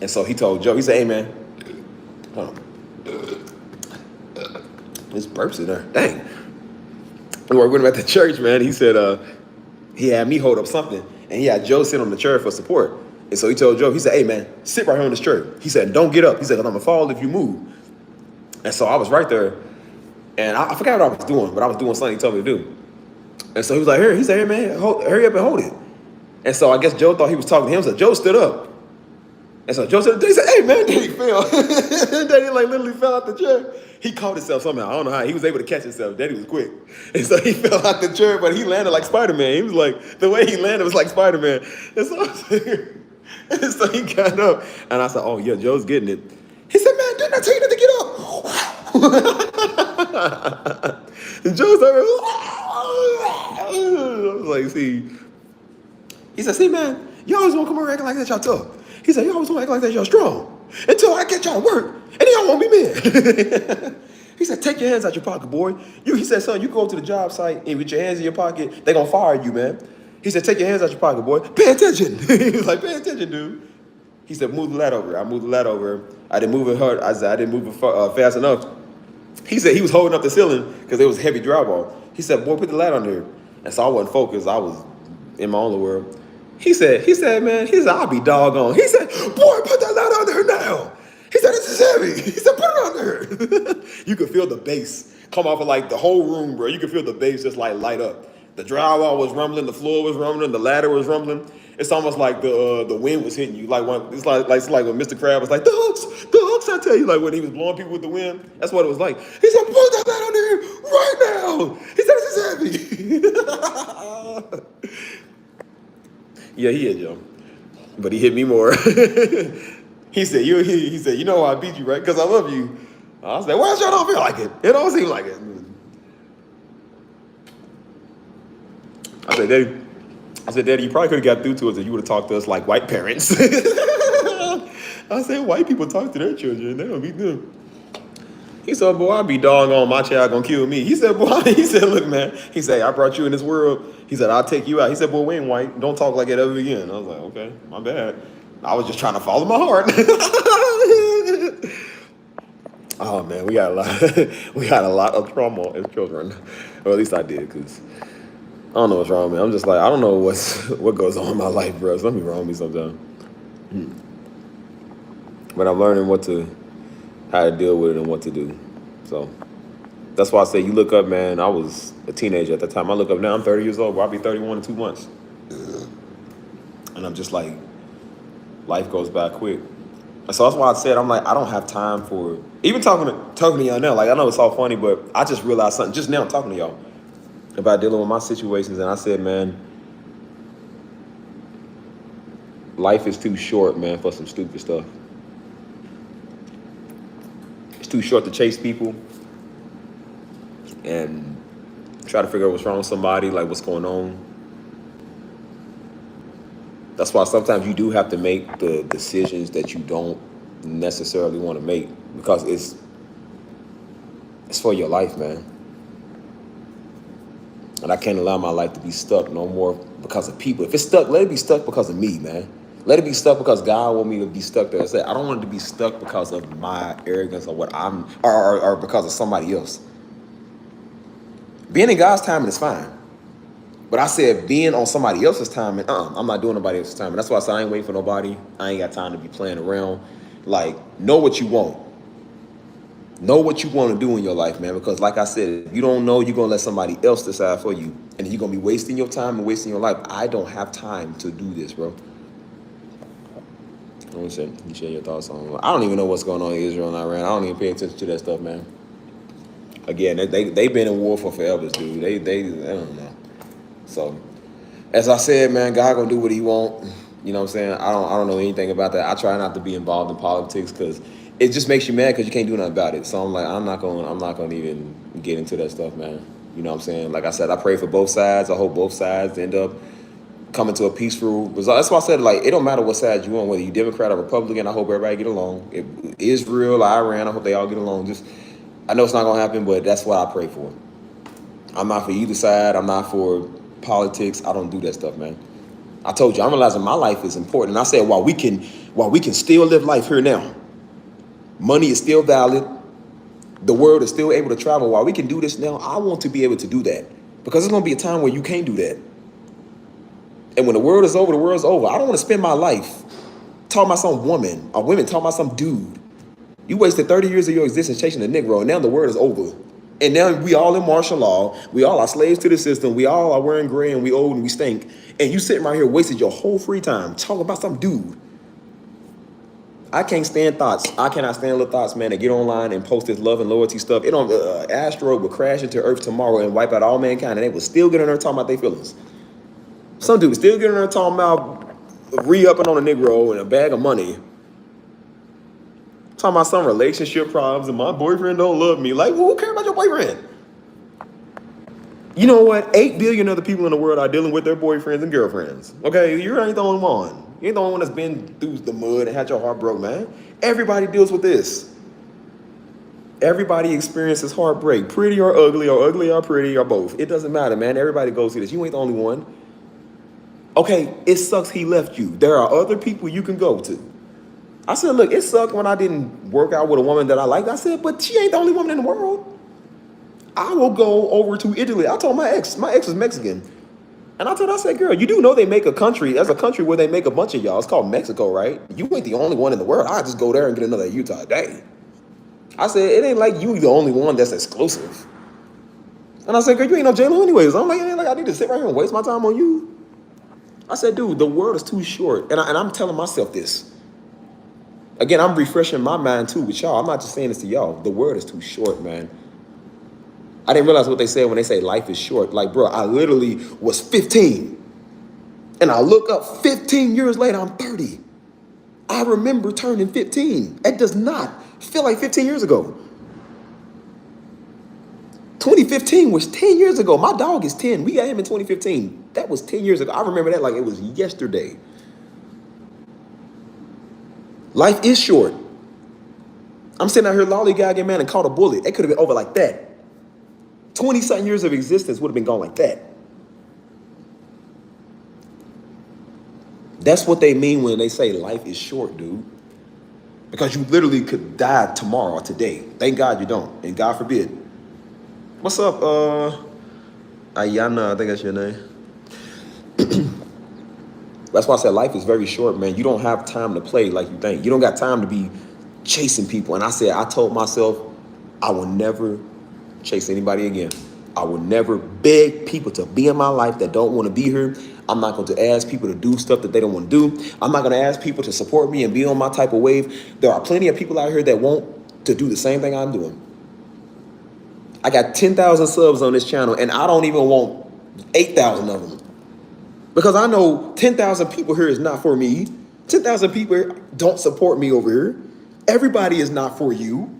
And so he told Joe, he said, hey, man, hold on. There's burps in there. Dang. And where we were at the church, man, he said, he had me hold up something, and he had Joe sit on the chair for support. And so he told Joe, he said, hey, man, sit right here on this chair. He said, don't get up. He said, because I'm going to fall if you move. And so I was right there, and I forgot what I was doing, but I was doing something he told me to do. And so he was like, here, he said, hey, man, hurry up and hold it. And so I guess Joe thought he was talking to him, so Joe stood up. And so Joe said, he said, hey, man, Daddy fell. Daddy like literally fell out the chair. He caught himself somehow. I don't know how. He was able to catch himself. Daddy was quick. And so he fell out the chair, but he landed like Spider-Man. He was like, the way he landed was like Spider-Man. And so I was like, and so he got up, and I said, oh, yeah, Joe's getting it. He said, man, didn't I tell you not to get up? And Joe started, I was like, see. He said, see, man, you always want to come around acting like that, y'all tough. He said, you always want to act like that, y'all strong. Until I get y'all to work, and then y'all won't be men. He said, take your hands out your pocket, boy. He said, son, you go to the job site, and with your hands in your pocket, they're going to fire you, man. He said, take your hands out your pocket, boy. Pay attention. He was like, pay attention, dude. He said, move the ladder over. I moved the ladder over. I didn't move it hard. I didn't move it fast enough. He said he was holding up the ceiling because it was heavy drywall. He said, boy, put the ladder on there. And so I wasn't focused. I was in my own world. He said, man, I'll be doggone. He said, boy, put that ladder on there now. He said, this is heavy. He said, put it on there. You could feel the bass come off of like the whole room, bro. You could feel the bass just like light up. The drywall was rumbling, the floor was rumbling, the ladder was rumbling. It's almost like the wind was hitting you. Like it's like when Mr. Crab was like, the hooks, I tell you, like when he was blowing people with the wind. That's what it was like. He said, put that ladder on there right now. He said, this is heavy. Yeah, he hit Joe, but he hit me more. He said, you know why I beat you, right? Because I love you. I said, well, y'all don't feel like it. It don't seem like it. I said, Daddy, you probably could have got through to us if you would have talked to us like white parents. I said, white people talk to their children. They don't beat them. He said, boy, I'll be doggone my child gonna kill me. He said, boy, look, man. He said, I brought you in this world. He said, I'll take you out. He said, boy, we ain't white. Don't talk like that ever again. I was like, okay, my bad. I was just trying to follow my heart. Oh man, we got a lot of trauma as children. Or at least I did, because I don't know what's wrong with me. I'm just like, I don't know what goes on in my life, bro. Something wrong with me sometimes. But I'm learning how to deal with it and what to do. So that's why I say you look up, man. I was a teenager at the time. I look up now, I'm 30 years old, bro. I'll be 31 in 2 months. And I'm just like, life goes by quick. And so that's why I said, I'm like, I don't have time for, even talking to y'all now, like I know it's all funny, but I just realized something just now talking to y'all about dealing with my situations. And I said, man, life is too short, man, for some stupid stuff. It's too short to chase people and try to figure out what's wrong with somebody, like what's going on. That's why sometimes you do have to make the decisions that you don't necessarily want to make, because it's for your life, man. And I can't allow my life to be stuck no more because of people. If it's stuck, let it be stuck because of me, man. Let it be stuck because God want me to be stuck there. I don't want it to be stuck because of my arrogance or what I'm, or because of somebody else. Being in God's timing is fine. But I said being on somebody else's time, and I'm not doing nobody else's time. And that's why I said I ain't waiting for nobody. I ain't got time to be playing around. Like, know what you want. Know what you want to do in your life, man. Because like I said, if you don't know, you're going to let somebody else decide for you. And you're going to be wasting your time and wasting your life. I don't have time to do this, bro. You share your thoughts on. I don't even know what's going on in Israel and Iran. I don't even pay attention to that stuff, man. Again, they've been in war for forever, dude. They don't know. So, as I said, man, God gonna do what He want. You know what I'm saying? I don't know anything about that. I try not to be involved in politics because it just makes you mad because you can't do nothing about it. So I'm like, I'm not gonna even get into that stuff, man. You know what I'm saying? Like I said, I pray for both sides. I hope both sides end up coming to a peaceful result. That's why I said, like, it don't matter what side you on, whether you Democrat or Republican. I hope everybody get along. If Israel, Iran, I hope they all get along. Just, I know it's not gonna happen, but that's what I pray for. I'm not for either side. I'm not for politics. I don't do that stuff, man. I told you, I'm realizing my life is important. And I said, while we can still live life here now, money is still valid, the world is still able to travel, while we can do this now, I want to be able to do that. Because there's going to be a time where you can't do that. And when the world is over, the world's over. I don't want to spend my life talking about some woman or women talking about some dude. You wasted 30 years of your existence chasing a Negro, and now the world is over. And now we all in martial law. We all are slaves to the system. We all are wearing gray and we old and we stink. And you sitting right here wasted your whole free time talking about some dude. I can't stand thoughts. I cannot stand little thoughts, man, that get online and post this love and loyalty stuff. It don't, asteroid will crash into Earth tomorrow and wipe out all mankind, and they will still get on there talking about their feelings. Some dude still get on there talking about re-upping on a Negro and a bag of money. Talking about some relationship problems and my boyfriend don't love me. Like, well, who cares about your boyfriend? You know what? 8 billion other people in the world are dealing with their boyfriends and girlfriends. Okay, you ain't the only one. You ain't the only one that's been through the mud and had your heart broke, man. Everybody deals with this. Everybody experiences heartbreak, pretty or ugly or pretty or both. It doesn't matter, man. Everybody goes through this. You ain't the only one. Okay, it sucks he left you. There are other people you can go to. I said, look, it sucked when I didn't work out with a woman that I liked. I said, but she ain't the only woman in the world. I will go over to Italy. I told my ex is Mexican. And I told her, I said, girl, you do know they make a country where they make a bunch of y'all. It's called Mexico, right? You ain't the only one in the world. I'll just go there and get another Utah day. I said, it ain't like you the only one that's exclusive. And I said, girl, you ain't no J-Lo anyways. I'm like, it ain't like I need to sit right here and waste my time on you. I said, dude, the world is too short. And I'm telling myself this. Again, I'm refreshing my mind too with y'all. I'm not just saying this to y'all. The world is too short, man. I didn't realize what they said when they say life is short. Like, bro, I literally was 15. And I look up 15 years later, I'm 30. I remember turning 15. It does not feel like 15 years ago. 2015 was 10 years ago. My dog is 10. We got him in 2015. That was 10 years ago. I remember that like it was yesterday. Life is short. I'm sitting out here lollygagging, man, and caught a bullet. It could have been over like that. 20-something years of existence would have been gone like that. That's what they mean when they say life is short, dude. Because you literally could die tomorrow or today. Thank God you don't. And God forbid. What's up, Ayana? I think that's your name. That's why I said life is very short, man. You don't have time to play like you think. You don't got time to be chasing people. And I told myself, I will never chase anybody again. I will never beg people to be in my life that don't want to be here. I'm not going to ask people to do stuff that they don't want to do. I'm not going to ask people to support me and be on my type of wave. There are plenty of people out here that want to do the same thing I'm doing. I got 10,000 subs on this channel, and I don't even want 8,000 of them. Because I know 10,000 people here is not for me. 10,000 people here don't support me over here. Everybody is not for you.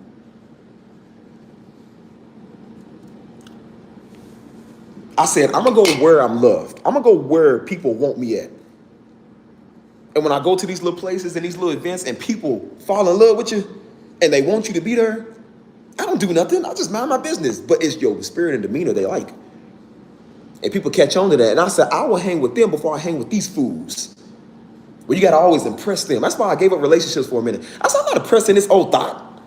I said, I'm going to go where I'm loved. I'm going to go where people want me at. And when I go to these little places and these little events and people fall in love with you and they want you to be there, I don't do nothing. I just mind my business. But it's your spirit and demeanor they like. And people catch on to that. And I said, I will hang with them before I hang with these fools. Well, you got to always impress them. That's why I gave up relationships for a minute. I said, I'm not impressing this old thought.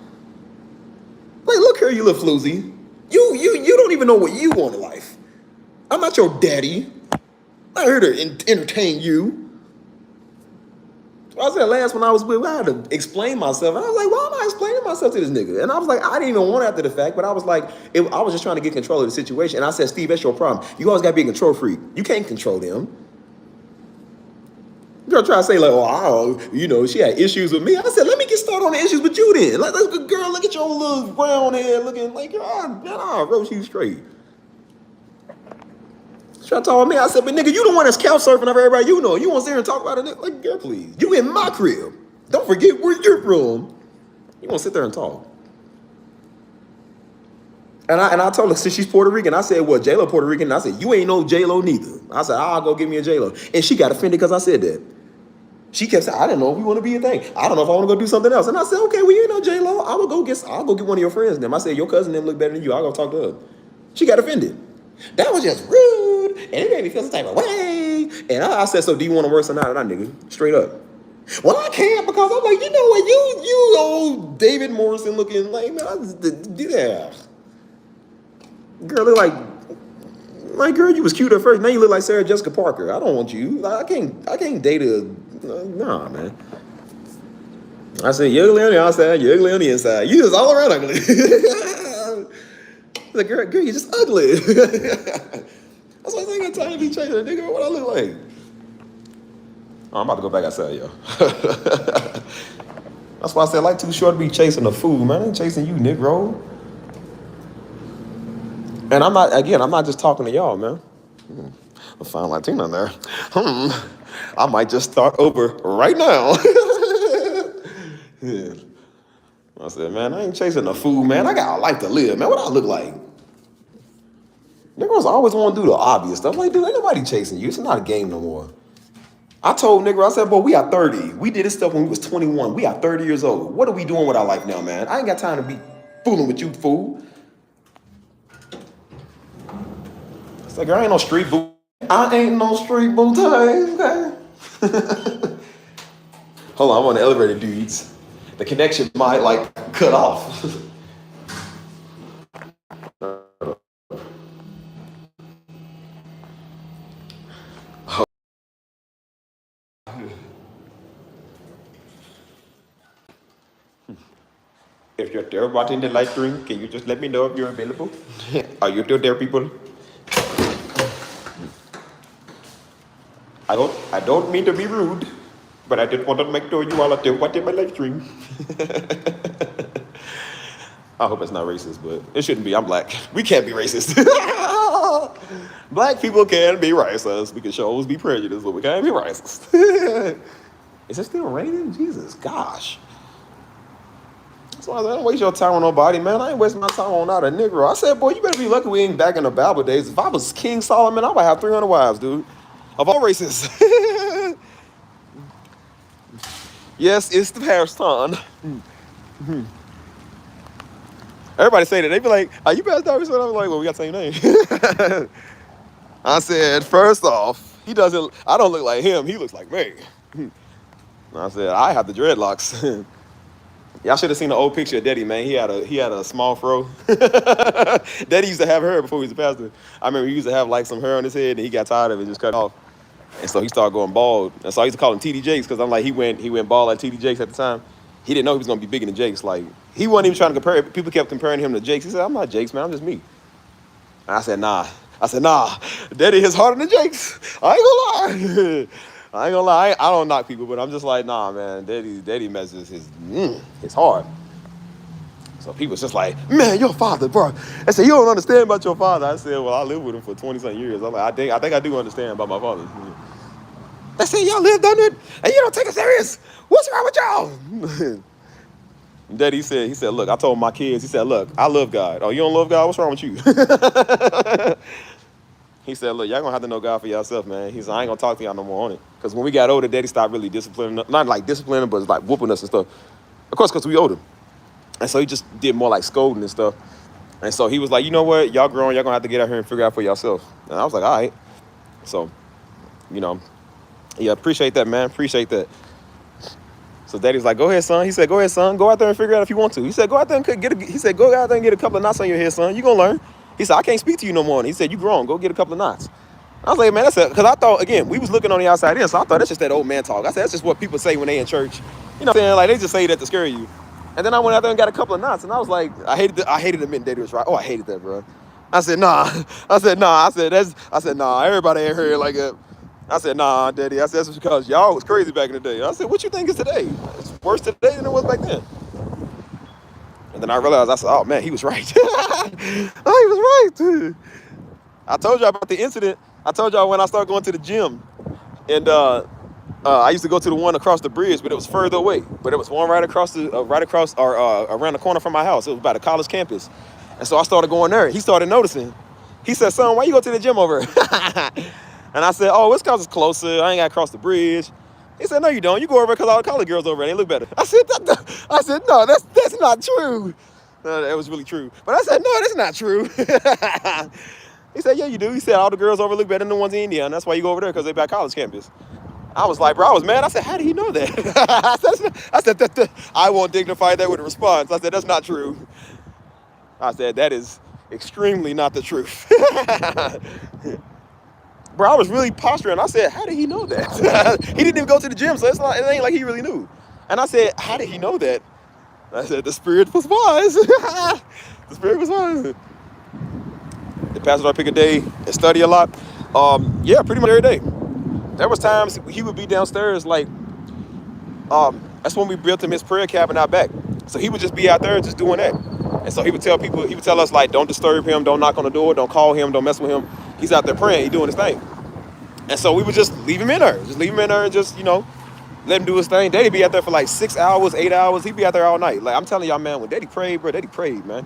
Like, look here, you little floozy. You don't even know what you want in life. I'm not your daddy. I'm not here to entertain you. I said last when I was with, I had to explain myself. And I was like, why am I explaining myself to this nigga? And I was like, I didn't even want it after the fact, but I was like, I was just trying to get control of the situation. And I said, Steve, that's your problem. You always got to be a control freak. You can't control them. Girl try to say like, she had issues with me. I said, let me get started on the issues with you then. Like, girl, look at your little brown hair looking like, nah, roast you straight. She tried to talk to me. I said, but nigga, you the one that's couch surfing over everybody you know. You want to sit here and talk about it? Like, girl, please. You in my crib. Don't forget where you're from. You want to sit there and talk. And I told her, since she's Puerto Rican, I said, well, J-Lo Puerto Rican. And I said, you ain't no J-Lo neither. I said, I'll go get me a J-Lo. And she got offended because I said that. She kept saying, I didn't know if we want to be a thing. I don't know if I want to go do something else. And I said, okay, well, you ain't no J-Lo. I'll go get one of your friends. Them. I said, your cousin them look better than you. I'll go talk to her. She got offended. That was just rude. And it made me feel some type of way. And I said, so do you want to work or not? And I nigga, straight up. Well, I can't because I'm like, you know what, you old David Morrison looking like, man, I just do that. Girl, look like girl, you was cute at first. Now you look like Sarah Jessica Parker. I don't want you. Like, I can't date a, nah, man. I said, you're ugly on the outside, you're ugly on the inside. You just all around ugly. Like, girl, you're just ugly. That's why I think I'm trying to be chasing a nigga. What I look like? Oh, I'm about to go back outside, yo. That's why I said, like, too short to be chasing a fool, man. I ain't chasing you, Negro. And I'm not just talking to y'all, man. A fine Latino there. I might just start over right now. Yeah. I said, man, I ain't chasing a fool, man. I got a life to live, man. What I look like? Niggas always want to do the obvious stuff. Like, dude, ain't nobody chasing you. It's not a game no more. I told nigga, I said, boy, we are 30. We did this stuff when we was 21. We are 30 years old. What are we doing with our life now, man? I ain't got time to be fooling with you, fool. It's like, I ain't no street boo. I ain't no street boo time, okay? Hold on, I'm on the elevator, dudes. The connection might, like, cut off. If you're there watching the live stream, can you just let me know if you're available? Are you still there, people? I don't mean to be rude, but I just want to make sure you all are still watching my live stream. I hope it's not racist, but it shouldn't be. I'm black. We can't be racist. Black people can be racist. We can always be prejudiced, but we can't be racist. Is it still raining? Jesus, gosh. That's why I don't waste your time on nobody, man. I ain't wasting my time on not a Negro. I said, boy, you better be lucky we ain't back in the Bible days. If I was King Solomon, I would have 300 wives, dude. Of all races. Yes, it's the Paris-ton. Everybody say that. They be like, are you Pastor Darby? I'm like, well, we got the same name. I said, first off, I don't look like him. He looks like me. I said, I have the dreadlocks. Y'all should have seen the old picture of Daddy, man. He had a small fro. Daddy used to have hair before he was a pastor. I remember he used to have like some hair on his head, and he got tired of it and just cut it off. And so he started going bald. And so I used to call him TD Jakes because I'm like, he went bald like TD Jakes at the time. He didn't know he was gonna be bigger than Jakes. Like, he wasn't even trying to compare it. People kept comparing him to Jakes. He said, I'm not Jakes, man. I'm just me. And I said, nah. Daddy is harder than Jakes. I ain't gonna lie. I don't knock people, but I'm just like, nah, man. Daddy messes his hard. So people was just like, man, your father, bro. I said, you don't understand about your father. I said, well, I lived with him for 20-something years. I'm like, I think I do understand about my father. They said, y'all lived under it, and you don't take it serious. What's wrong with y'all? Daddy he said, look, I told my kids, he said, look, I love God. Oh, you don't love God? What's wrong with you? He said, look, y'all gonna have to know God for yourself, man. He said, I ain't gonna talk to y'all no more on it. Because when we got older, Daddy stopped really disciplining, not like disciplining, but like whooping us and stuff. Of course, because we older. And so he just did more like scolding and stuff. And so he was like, you know what? Y'all grown, y'all gonna have to get out here and figure out for yourself. And I was like, all right. So, you know, yeah, appreciate that, man. Appreciate that. So Daddy's like, go ahead, son. He said, go ahead, son. Go out there and figure it out if you want to. He said, go out there and go out there and get a couple of knots on your head, son. You gonna learn. He said, I can't speak to you no more. And he said, you grown. Go get a couple of knots. I was like, man, that's it. Because I thought, again, we was looking on the outside in, so I thought that's just that old man talk. I said, that's just what people say when they in church. You know what I'm saying? Like, they just say that to scare you. And then I went out there and got a couple of knots, and I was like, I hated admitting Daddy was right. Oh, I hated that, bro. I said, nah. I said, nah, everybody ain't heard like that. I said, nah, Daddy. I said, that's because y'all was crazy back in the day. I said, what you think is today? It's worse today than it was back then. And then I realized, I said, oh, man, he was right. Oh, he was right. I told y'all about the incident. I told y'all when I started going to the gym. And I used to go to the one across the bridge, but it was further away. But it was one right across around the corner from my house. It was by the college campus. And so I started going there. He started noticing. He said, son, why you go to the gym over? And I said, oh, it's because it's closer. I ain't got to cross the bridge. He said, no, you don't. You go over because all the college girls over there, and they look better. I said, no, that's not true. That was really true. But I said, no, that's not true. He said, yeah, you do. He said, all the girls over look better than the ones in India, and that's why you go over there, because they're by college campus. I was like, bro, I was mad. I said, how did he know that? I said, I won't dignify that with a response. I said, that's not true. I said, that is extremely not the truth. Bro, I was really posturing. I said, how did he know that? He didn't even go to the gym, so it ain't like he really knew. And I said, how did he know that? I said, the Spirit was wise. The Spirit was wise. The pastor I pick a day and study a lot. Yeah, pretty much every day. There was times he would be downstairs, like, that's when we built him his prayer cabin out back. So he would just be out there just doing that. And so he would tell us, like, don't disturb him, don't knock on the door, don't call him, don't mess with him. He's out there praying, he's doing his thing. And so we would just leave him in there. And just, you know, let him do his thing. Daddy be out there for like 6 hours, 8 hours. He'd be out there all night. Like, I'm telling y'all, man, when Daddy prayed, bro, Daddy prayed, man.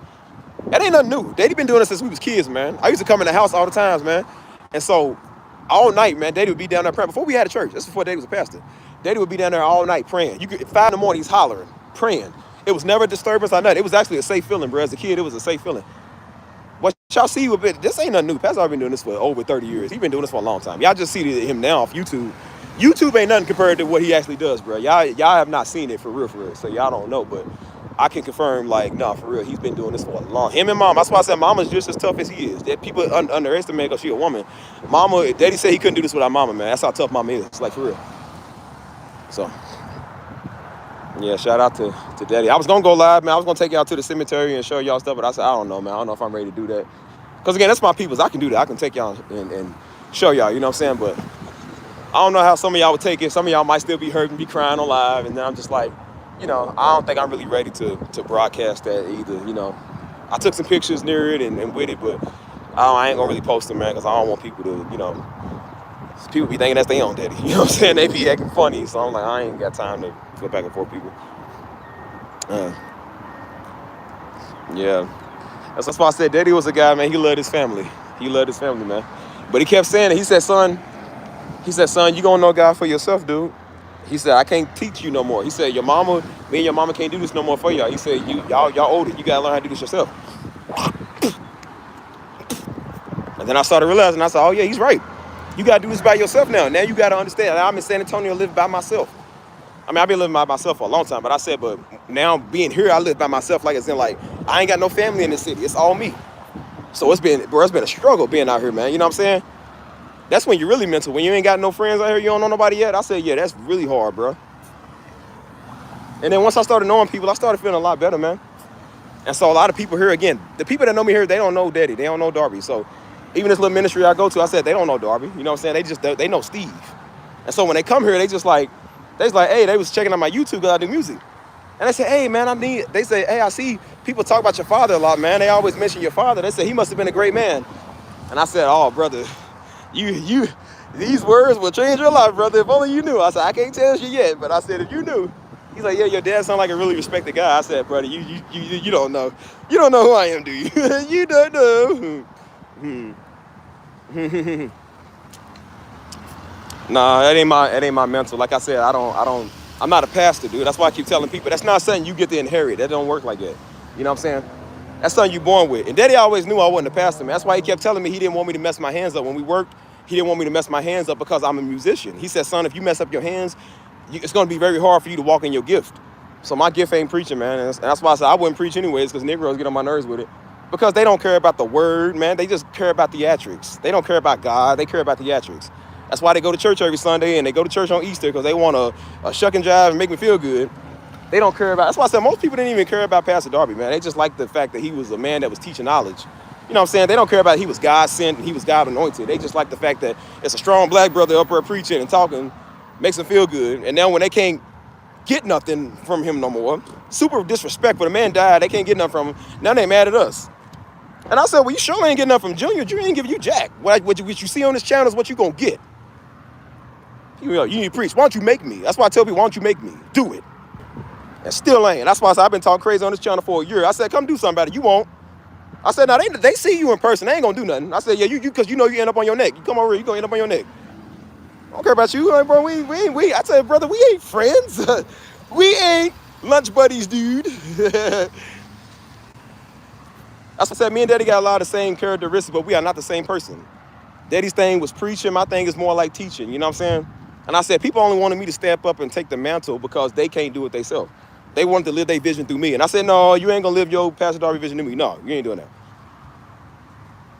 That ain't nothing new. Daddy been doing it since we was kids, man. I used to come in the house all the times, man. And so all night, man, Daddy would be down there praying. Before we had a church, that's before Daddy was a pastor. Daddy would be down there all night praying. You could 5 in the morning, he's hollering, praying. It was never a disturbance or nothing. It was actually a safe feeling, bro. As a kid, it was a safe feeling. What y'all see with it, this ain't nothing new. Pastor already been doing this for over 30 years. He's been doing this for a long time. Y'all just see him now off YouTube. YouTube ain't nothing compared to what he actually does, bro. Y'all have not seen it for real. So y'all don't know, but I can confirm, like, no, for real, he's been doing this for a long. Him and Mom, that's why I said Mama's just as tough as he is. That people underestimate because she a woman. Mama, Daddy said he couldn't do this without Mama, man. That's how tough Mama is. Like, for real. So, yeah, shout out to Daddy. I was gonna go live, man. I was gonna take y'all to the cemetery and show y'all stuff, but I said, I don't know, man. I don't know if I'm ready to do that. Because, again, that's my peoples. I can do that. I can take y'all and show y'all, you know what I'm saying? But I don't know how some of y'all would take it. Some of y'all might still be hurting, be crying on live, and then I'm just like, you know, I don't think I'm really ready to broadcast that either, you know. I took some pictures near it and with it, but I ain't gonna really post them, man, because I don't want people to, you know, people be thinking that's their own daddy. You know what I'm saying? They be acting funny, so I'm like, I ain't got time to go back and forth people. Yeah. That's why I said Daddy was a guy, man, he loved his family. He loved his family, man. But he kept saying it. He said, son, you gonna know God for yourself, dude. He said, I can't teach you no more. He said, me and your mama can't do this no more for y'all. He said, y'all older. You gotta learn how to do this yourself. And then I started realizing, I said, oh yeah, he's right. You gotta do this by yourself now. Now you gotta understand. I'm in San Antonio, live by myself. I mean, I've been living by myself for a long time, but I said, but now being here, I live by myself. Like it's in like, I ain't got no family in the city. It's all me. So it's been a struggle being out here, man. You know what I'm saying? That's when you're really mental. When you ain't got no friends out here, you don't know nobody yet. I said, yeah, that's really hard, bro. And then once I started knowing people, I started feeling a lot better, man. And so a lot of people here, again, the people that know me here, they don't know Daddy. They don't know Darby. So even this little ministry I go to, I said, they don't know Darby. You know what I'm saying? They know Steve. And so when they come here, they like, hey, they was checking out my YouTube because I do music. And they say, hey, man, they say, hey, I see people talk about your father a lot, man. They always mention your father. They say, he must have been a great man. And I said, oh, brother, these words will change your life, brother. If only you knew. I said, I can't tell you yet, but I said, if you knew. He's like, yeah, your dad sounds like a really respected guy. I said, brother, you don't know. You don't know who I am, do you? You don't know. Nah, that ain't my mental. Like I said, I'm not a pastor, dude. That's why I keep telling people that's not something you get to inherit. That don't work like that. You know what I'm saying? That's something you born with. And Daddy always knew I wasn't a pastor, man. That's why he kept telling me he didn't want me to mess my hands up. When we worked, he didn't want me to mess my hands up because I'm a musician. He said, son, if you mess up your hands, it's going to be very hard for you to walk in your gift. So my gift ain't preaching, man. And that's why I said I wouldn't preach anyways, because Negroes get on my nerves with it. Because they don't care about the word, man. They just care about theatrics. They don't care about God. They care about theatrics. That's why they go to church every Sunday and they go to church on Easter, because they want a shuck and jive and make me feel good. They don't care about. That's why I said most people didn't even care about Pastor Darby, man. They just like the fact that he was a man that was teaching knowledge. You know what I'm saying? They don't care about he was God sent and he was God anointed. They just like the fact that it's a strong black brother up there preaching and talking, makes them feel good. And now when they can't get nothing from him no more, super disrespectful. The man died. They can't get nothing from him. Now they mad at us. And I said, well, you sure ain't getting nothing from Junior. Junior ain't give you jack. What you see on this channel is what you gonna get. You need to preach. Why don't you make me? That's why I tell people, why don't you make me? Do it. And still ain't. That's why I said I've been talking crazy on this channel for a year. I said, come do something about it. You won't. I said, now they see you in person. They ain't gonna do nothing. I said, yeah, you because you know you end up on your neck. You come over here, you gonna end up on your neck. I don't care about you, like, bro. We. I said, brother, we ain't friends. We ain't lunch buddies, dude. That's what I said. Me and Daddy got a lot of the same characteristics, but we are not the same person. Daddy's thing was preaching. My thing is more like teaching. You know what I'm saying? And I said, people only wanted me to step up and take the mantle because they can't do it themselves. They wanted to live their vision through me. And I said, no, you ain't gonna live your Pastor Darby vision through me. No, you ain't doing that.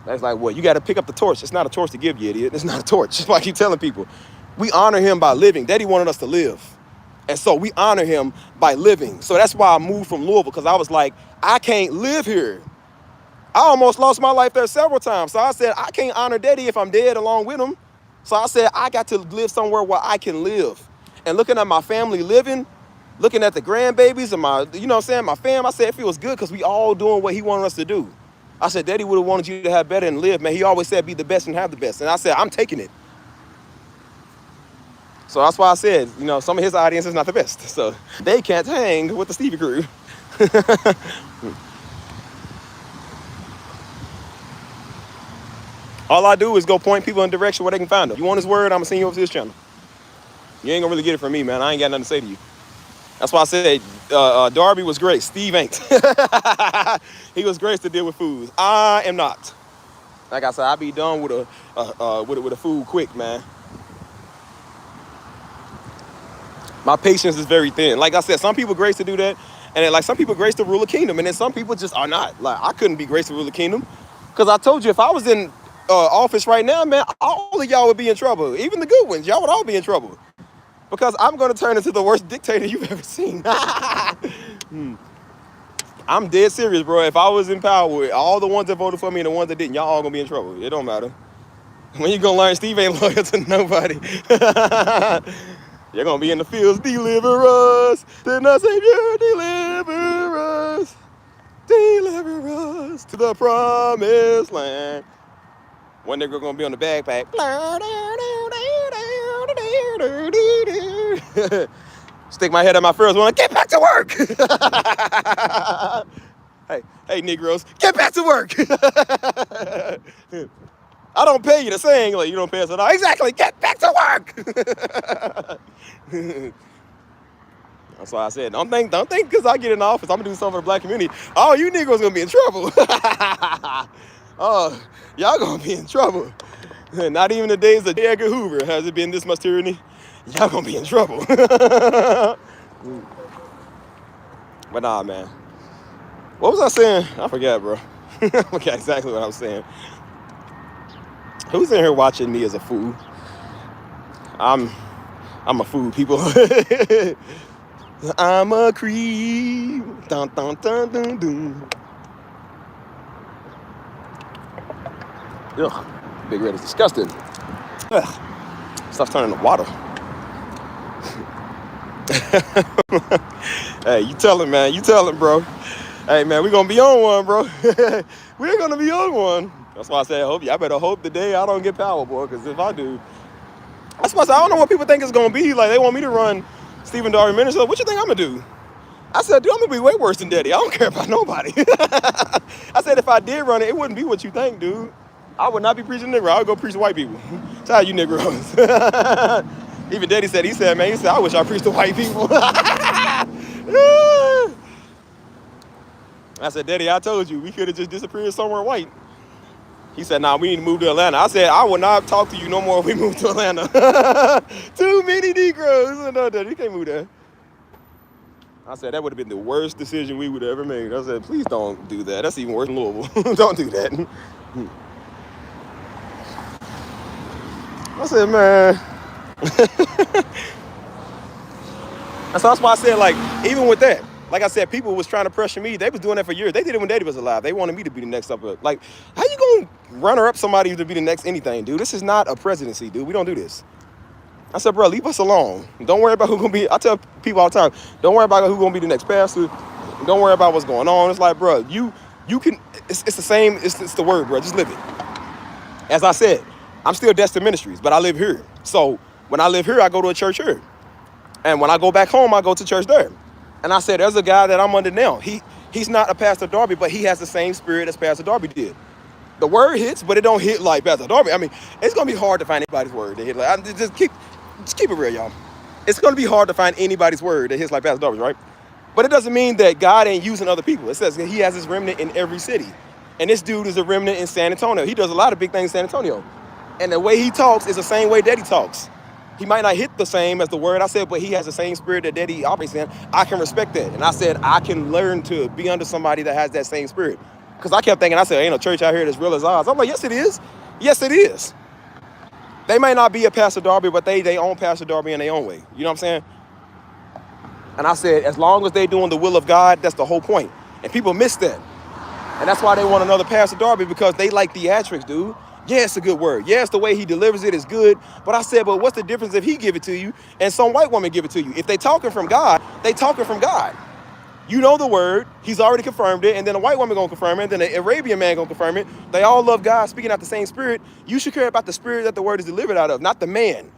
That's like, what? You got to pick up the torch. It's not a torch to give you, idiot. It's not a torch. That's why I keep telling people. We honor him by living. Daddy wanted us to live. And so we honor him by living. So that's why I moved from Louisville, because I was like, I can't live here. I almost lost my life there several times. So I said, I can't honor Daddy if I'm dead along with him. So I said, I got to live somewhere where I can live. And looking at my family living, looking at the grandbabies and my, you know what I'm saying, my fam, I said, it feels good because we all doing what he wanted us to do. I said, Daddy would have wanted you to have better and live, man. He always said, be the best and have the best. And I said, I'm taking it. So that's why I said, you know, some of his audience is not the best. So they can't hang with the Stevie crew. All I do is go point people in a direction where they can find them. You want his word, I'm going to send you over to his channel. You ain't going to really get it from me, man. I ain't got nothing to say to you. That's why I said Darby was great. Steve ain't. He was great to deal with foods. I am not. Like I said, I be done with a food quick, man. My patience is very thin. Like I said, some people grace to do that, and then, like, some people grace to rule a kingdom, and then some people just are not. Like, I couldn't be graced to rule a kingdom, because I told you, if I was in office right now, man, all of y'all would be in trouble. Even the good ones, y'all would all be in trouble, because I'm going to turn into the worst dictator you've ever seen. I'm dead serious, bro. If I was in power, all the ones that voted for me and the ones that didn't, y'all all gonna be in trouble. It don't matter. When you gonna learn Steve ain't loyal to nobody. You're gonna be in the fields, deliver us, then the Savior deliver us, deliver us to the promised land. One nigga gonna be on the backpack. Stick my head on my first one, get back to work. Hey, Negroes, get back to work. I don't pay you to sing, like, you don't pay us at all. Exactly, get back to work. That's why I said, don't think because I get in the office, I'm gonna do something for the black community. Oh, you Negroes gonna be in trouble. Oh, y'all gonna be in trouble. Not even the days of J. Edgar Hoover has it been this much tyranny. Y'all gonna be in trouble. But nah, man. What was I saying? I forgot, bro. I forgot exactly what I was saying. Who's in here watching me as a fool? I'm a fool, people. I'm a creep. Dun, dun, dun, dun, dun. Ugh, Big Red is disgusting. Ugh. Stop turning to water. Hey, you tell him, man. You tell him, bro. Hey, man, we gonna be on one, bro. We're gonna be on one. That's why I said, I better hope today I don't get power, boy, because if I do, that's why I said, I don't know what people think it's gonna be. Like, they want me to run Stephen Darby Ministry. What you think I'm gonna do? I said, dude, I'm gonna be way worse than Daddy. I don't care about nobody. I said, if I did run it, it wouldn't be what you think, dude. I would not be preaching Negro. I would go preach to white people. That's how you Negroes. Even Daddy said, man, he said, I wish I preached to white people. I said, Daddy, I told you, we could have just disappeared somewhere white. He said, nah, we need to move to Atlanta. I said, I will not talk to you no more if we move to Atlanta. Too many Negroes. No, Daddy, you can't move there. I said, that would have been the worst decision we would have ever made. I said, please don't do that. That's even worse than Louisville. Don't do that. I said, man. And so that's why I said, like, even with that, like I said, people was trying to pressure me. They was doing that for years. They did it when Daddy was alive. They wanted me to be the next up. Like, how you gonna runner up somebody to be the next anything, dude? This is not a presidency, dude. We don't do this. I said, bro, leave us alone. Don't worry about who's gonna be. I tell people all the time, don't worry about who's gonna be the next pastor. Don't worry about what's going on. It's like, bro, you can. It's the same. It's the word, bro. Just live it. As I said, I'm still Destin Ministries, but I live here. So when I live here, I go to a church here, and when I go back home, I go to church there. And I said, there's a guy that I'm under now. He's not a Pastor Darby, but he has the same spirit as Pastor Darby did. The word hits, but it don't hit like Pastor Darby. I mean, it's gonna be hard to find anybody's word that hit like. Just keep it real, y'all. It's gonna be hard to find anybody's word that hits like Pastor Darby's, right? But it doesn't mean that God ain't using other people. It says that he has his remnant in every city. And this dude is a remnant in San Antonio. He does a lot of big things in San Antonio. And the way he talks is the same way Daddy talks. He might not hit the same as the word I said, but he has the same spirit that Daddy operates in. I can respect that. And I said, I can learn to be under somebody that has that same spirit. Because I kept thinking, I said, ain't no church out here that's real as ours. I'm like, yes, it is. Yes, it is. They may not be a Pastor Darby, but they own Pastor Darby in their own way. You know what I'm saying? And I said, as long as they're doing the will of God, that's the whole point. And people miss that. And that's why they want another Pastor Darby, because they like theatrics, dude. Yeah, it's a good word. Yes, the way he delivers it is good. But I said, but what's the difference if he give it to you and some white woman give it to you? If they talking from God, they talking from God. You know the word. He's already confirmed it. And then a white woman going to confirm it. And then an Arabian man going to confirm it. They all love God, speaking out the same spirit. You should care about the spirit that the word is delivered out of, not the man.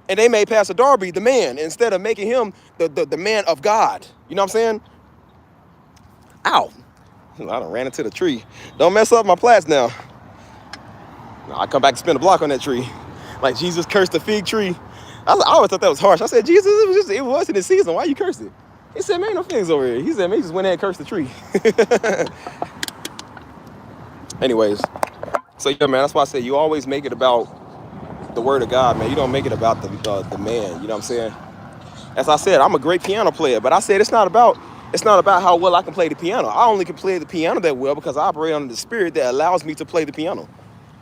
And they made Pastor Darby the man instead of making him the man of God. You know what I'm saying? Ow. I done ran into the tree. Don't mess up my plants now. I come back and spin a block on that tree. Like Jesus cursed the fig tree. I always thought that was harsh. I said, Jesus, it wasn't in season. Why you cursed it? He said, man, no figs over here. He said, man, he just went ahead and cursed the tree. Anyways, so yeah, man, that's why I say you always make it about the word of God, man. You don't make it about the man. You know what I'm saying? As I said, I'm a great piano player, but I said it's not about how well I can play the piano. I only can play the piano that well because I operate under the spirit that allows me to play the piano.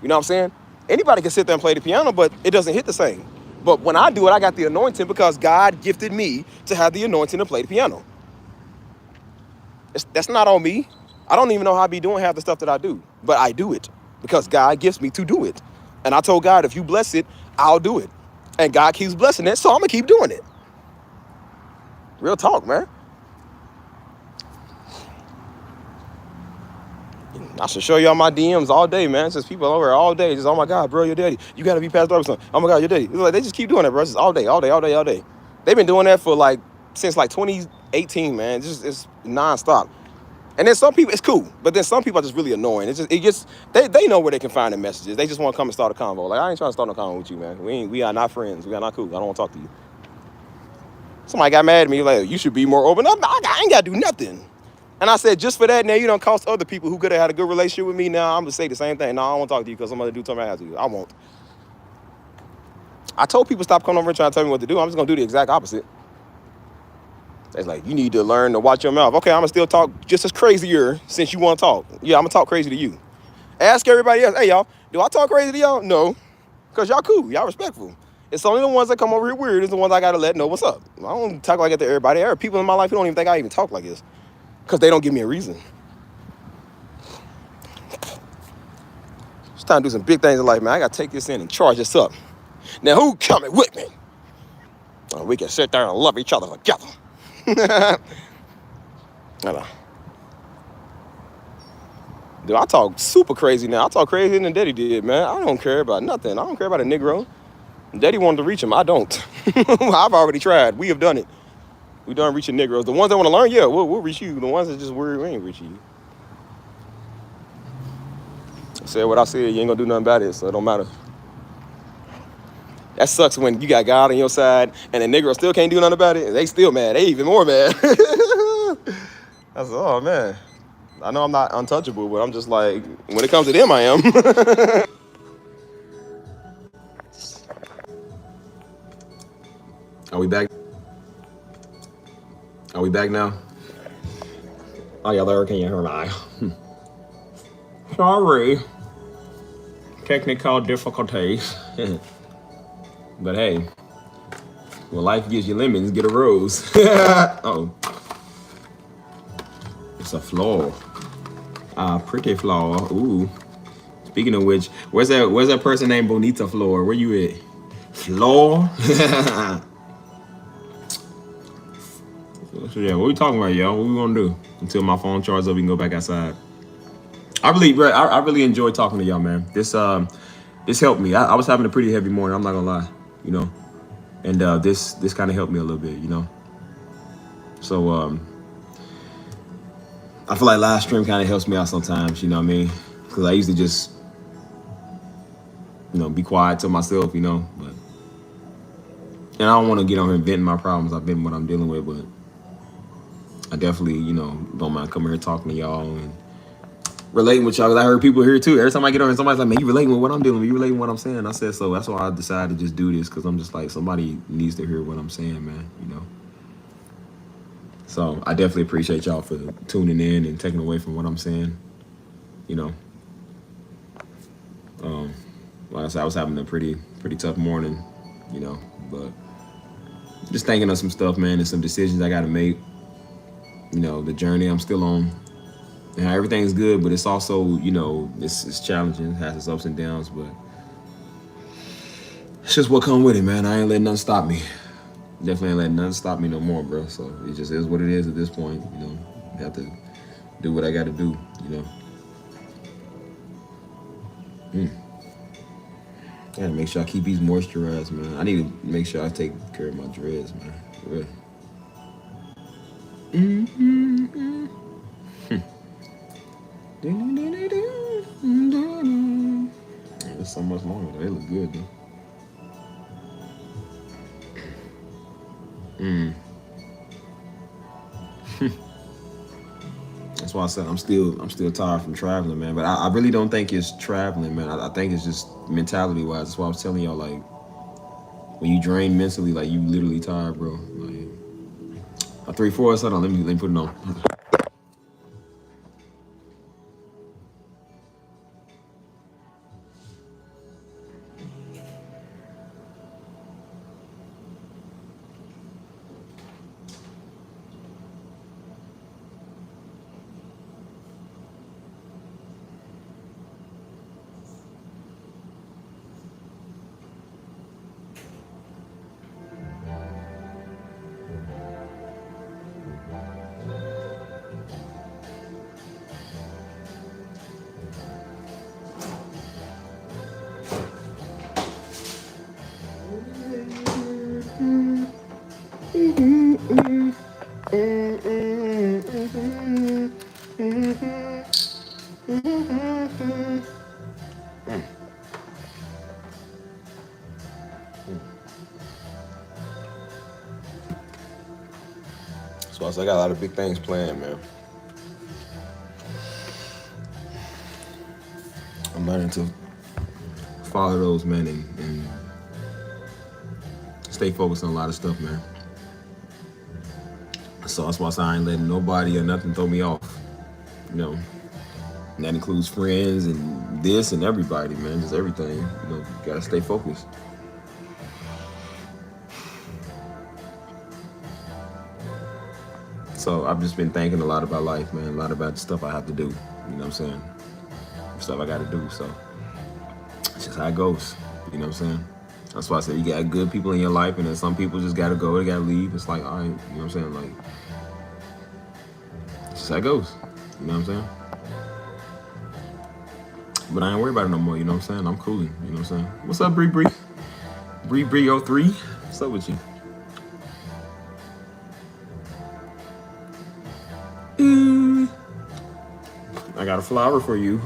You know what I'm saying? Anybody can sit there and play the piano, but it doesn't hit the same. But when I do it, I got the anointing because God gifted me to have the anointing to play the piano. That's not on me. I don't even know how I be doing half the stuff that I do, but I do it because God gifts me to do it. And I told God, if you bless it, I'll do it. And God keeps blessing it, so I'm going to keep doing it. Real talk, man. I should show y'all my DMs all day, man. It's just people over here all day. Just, oh my God, bro, your daddy. You got to be Pastor Darby's son. Oh my God, your daddy. It's like, they just keep doing that, bro. It's just all day, all day, all day, all day. They've been doing that for since 2018, man. It's nonstop. And then some people, it's cool. But then some people are just really annoying. They know where they can find the messages. They just want to come and start a convo. Like, I ain't trying to start no convo with you, man. We are not friends. We are not cool. I don't want to talk to you. Somebody got mad at me, like, you should be more open up. I ain't got to do nothing. And I said, just for that, now you don't cost other people who could have had a good relationship with me. Now I'm going to say the same thing. No, I don't want to talk to you because somebody do something I have to. I won't. I told people stop coming over and trying to tell me what to do. I'm just going to do the exact opposite. It's like, you need to learn to watch your mouth. Okay, I'm going to still talk just as crazier since you want to talk. Yeah, I'm going to talk crazy to you. Ask everybody else, hey, y'all, do I talk crazy to y'all? No, because y'all cool. Y'all respectful. It's only the ones that come over here weird is the ones I got to let know what's up. I don't talk like that to everybody. There are people in my life who don't even think I even talk like this. Because they don't give me a reason. It's time to do some big things in life, man. I got to take this in and charge this up. Now, who coming with me? We can sit there and love each other together. Dude, I talk super crazy now. I talk crazier than Daddy did, man. I don't care about nothing. I don't care about a Negro. Daddy wanted to reach him. I don't. I've already tried. We have done it. We done reaching Negroes. The ones that want to learn, yeah, we'll reach you. The ones that just worry, we ain't reaching you. Said what I said. You ain't gonna do nothing about it, so it don't matter. That sucks when you got God on your side and the nigga still can't do nothing about it. They still mad. They even more mad. I said, oh man. I know I'm not untouchable, but I'm just like, when it comes to them, I am. Are we back? Are we back now? Oh, yeah, there, can you hear me? Sorry. Technical difficulties. But hey, when life gives you lemons, get a rose. Oh. It's a floor. Pretty floor. Ooh. Speaking of which, where's that person named Bonita Floor? Where you at? Floor? So yeah, what we talking about, y'all? What we gonna do? Until my phone charges up, we can go back outside. I really enjoy talking to y'all, man. This helped me. I was having a pretty heavy morning, I'm not gonna lie, you know. And this kind of helped me a little bit, you know. So I feel like live stream kind of helps me out sometimes, you know what I mean? Because I used to just, you know, be quiet to myself, you know. But and I don't want to get on here and venting my problems. I've been what I'm dealing with, but I definitely, you know, don't mind coming here talking to y'all and relating with y'all. Cause I heard people here too. Every time I get on here, somebody's like, man, you relating with what I'm dealing with. You relating with what I'm saying. I said, so that's why I decided to just do this. Cause I'm just like, somebody needs to hear what I'm saying, man, you know. So I definitely appreciate y'all for tuning in and taking away from what I'm saying, you know. Like I said, I was having a pretty tough morning, you know, but just thinking of some stuff, man, and some decisions I got to make. You know, the journey I'm still on. And how everything's good, but it's also, you know, it's challenging. It has its ups and downs, but it's just what come with it, man. I ain't letting nothing stop me. Definitely ain't letting nothing stop me no more, bro. So it just is what it is at this point, you know. I have to do what I got to do, you know. Gotta make sure I keep these moisturized, man. I need to make sure I take care of my dreads, man. For real. It's so much longer though. They look good though. That's why I said I'm still tired from traveling, man. But I really don't think it's traveling, man. I think it's just mentality wise. That's why I was telling y'all, like, when you drain mentally, like, you literally tired, bro. Like, a 3-4, hold on, let me put it on. So I got a lot of big things planned, man. I'm learning to follow those, man, and stay focused on a lot of stuff, man. So that's why I ain't letting nobody or nothing throw me off, you know. And that includes friends and this and everybody, man, just everything. You know, you gotta stay focused. So I've just been thinking a lot about life, man, a lot about the stuff I have to do, you know what I'm saying? Stuff I gotta do, so it's just how it goes, you know what I'm saying? That's why I said you got good people in your life, and then some people just gotta go, they gotta leave. It's like, all right, you know what I'm saying? Like, it's just how it goes, you know what I'm saying? But I ain't worried about it no more, you know what I'm saying? I'm cooling, you know what I'm saying? What's up, Bree? Bree 03? What's up with you? I got a flower for you.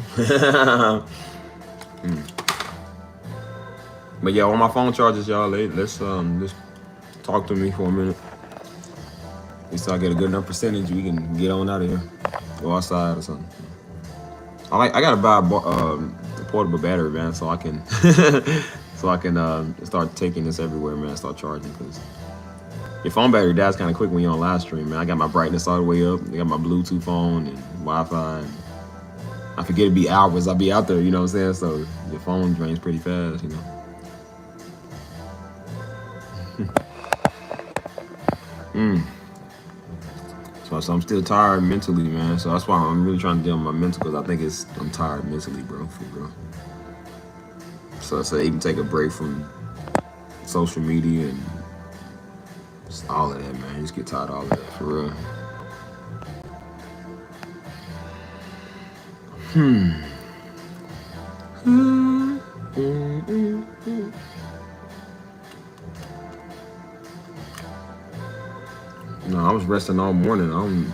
But yeah, on my phone charges, y'all. Let's just talk to me for a minute. At least I get a good enough percentage, we can get on out of here, go outside or something. I gotta buy a portable battery, man, so I can start taking this everywhere, man. Start charging, because your phone battery dies kind of quick when you're on live stream, man. I got my brightness all the way up. I got my Bluetooth on and Wi-Fi. And I forget it'd be hours. I'll be out there, you know what I'm saying? So your phone drains pretty fast, you know. So I'm still tired mentally, man. So that's why I'm really trying to deal with my mental, because I think I'm tired mentally, bro, for real. So even take a break from social media and just all of that, man. Just get tired of all of that, for real. No, I was resting all morning. I don't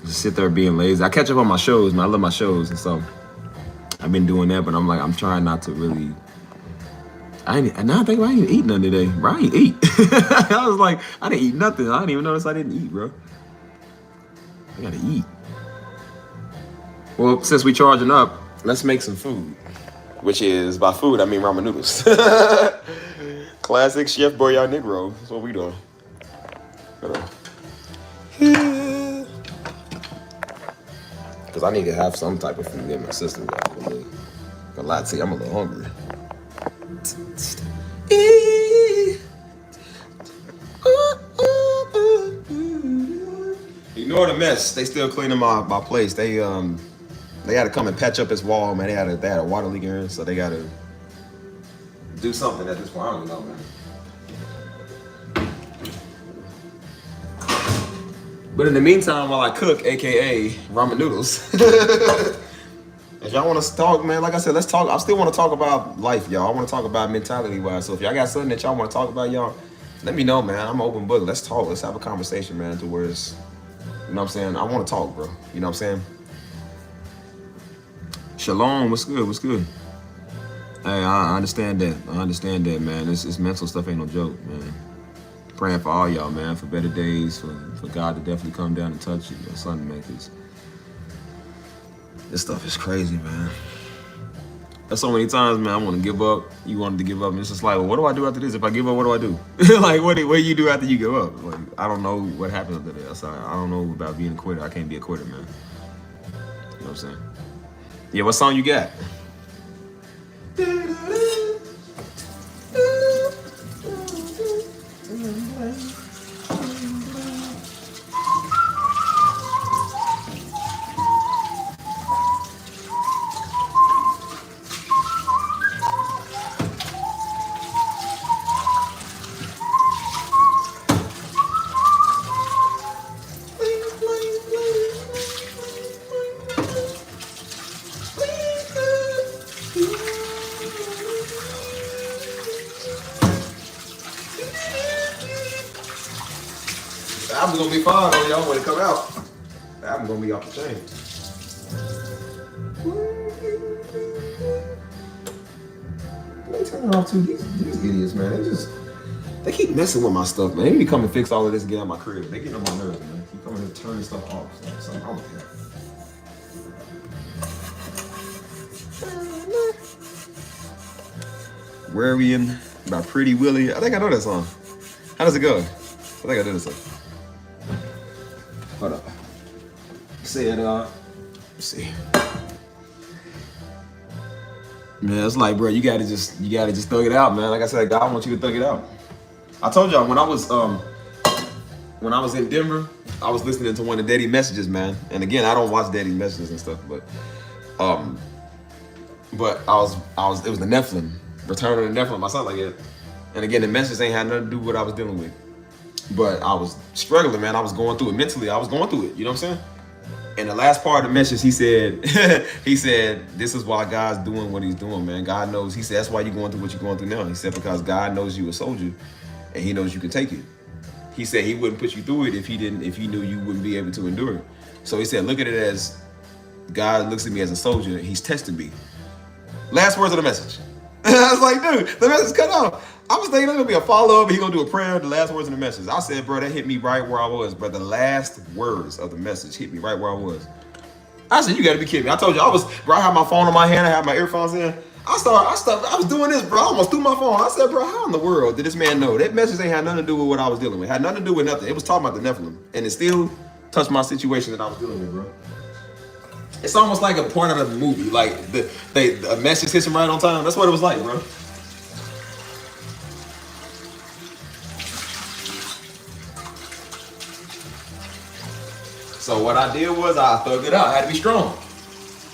just sit there being lazy. I catch up on my shows, man. I love my shows, and so I've been doing that. But I'm trying not to really. Now I think I didn't even eat nothing today, bro. I didn't eat. I was like, I didn't eat nothing. I didn't even notice I didn't eat, bro. I gotta eat. Well, since we charging up, let's make some food. Which is, by food, I mean ramen noodles. Classic Chef Boyardee Negro. That's what we doing. Because I need to have some type of food in my system. A lot to you, I'm a little hungry. Ignore the mess. They still cleaning my place. They had to come and patch up this wall, man. They had a water leak in, so they got to do something at this point. I don't know, man. But in the meantime, while I cook, aka ramen noodles, if y'all want to talk, man, like I said, let's talk. I still want to talk about life, y'all. I want to talk about mentality-wise. So if y'all got something that y'all want to talk about, y'all, let me know, man. I'm an open book. Let's talk. Let's have a conversation, man, to where it's, you know what I'm saying? I want to talk, bro. You know what I'm saying? Shalom, what's good? What's good? Hey, I understand that. I understand that, man. It's mental stuff ain't no joke, man. Praying for all y'all, man, for better days, for God to definitely come down and touch you, or something, man, because this stuff is crazy, man. There's so many times, man, I want to give up. You wanted to give up, and it's just like, well, what do I do after this? If I give up, what do I do? Like, what do you do after you give up? Like, I don't know what happens after that. So I don't know about being a quitter. I can't be a quitter, man. You know what I'm saying? Yeah, what song you got? The album's gonna be fire though, y'all, when it come out. The album's gonna be off the chain. Let me turn it off too. These idiots, man, they keep messing with my stuff, man. They need to come and fix all of this and get out of my crib. They get on my nerves, man. Keep coming and turning stuff off. So I don't care. Worrying by Pretty Willie. I think I know that song. How does it go? I think I know this song. Hold up. Say it, let's see. Man, it's like, bro, you gotta just thug it out, man. Like I said, God wants you to thug it out. I told y'all when I was in Denver, I was listening to one of Daddy's messages, man. And again, I don't watch Daddy's messages and stuff, but it was the Nephilim, Return of the Nephilim, or something like that. And again, the message ain't had nothing to do with what I was dealing with. But I was struggling, man. I was going through it mentally. I was going through it. You know what I'm saying? And the last part of the message, he said, this is why God's doing what he's doing, man. God knows. He said, that's why you're going through what you're going through now. He said, because God knows you a soldier and he knows you can take it. He said he wouldn't put you through it if he knew you wouldn't be able to endure it. So he said, look at it as God looks at me as a soldier. He's testing me. Last words of the message. I was like, dude, the message cut off. I was thinking there's gonna be a follow-up, he gonna do a prayer, the last words in the message. I said, bro, that hit me right where I was, bro. The last words of the message hit me right where I was. I said, you gotta be kidding me. I told you bro, I had my phone in my hand, I had my earphones in. I was doing this, bro. I almost threw my phone. I said, bro, how in the world did this man know? That message ain't had nothing to do with what I was dealing with. It had nothing to do with nothing. It was talking about the Nephilim. And it still touched my situation that I was dealing with, bro. It's almost like a point of the movie. Like a message hits him right on time. That's what it was like, bro. So what I did was I thugged it out. I had to be strong.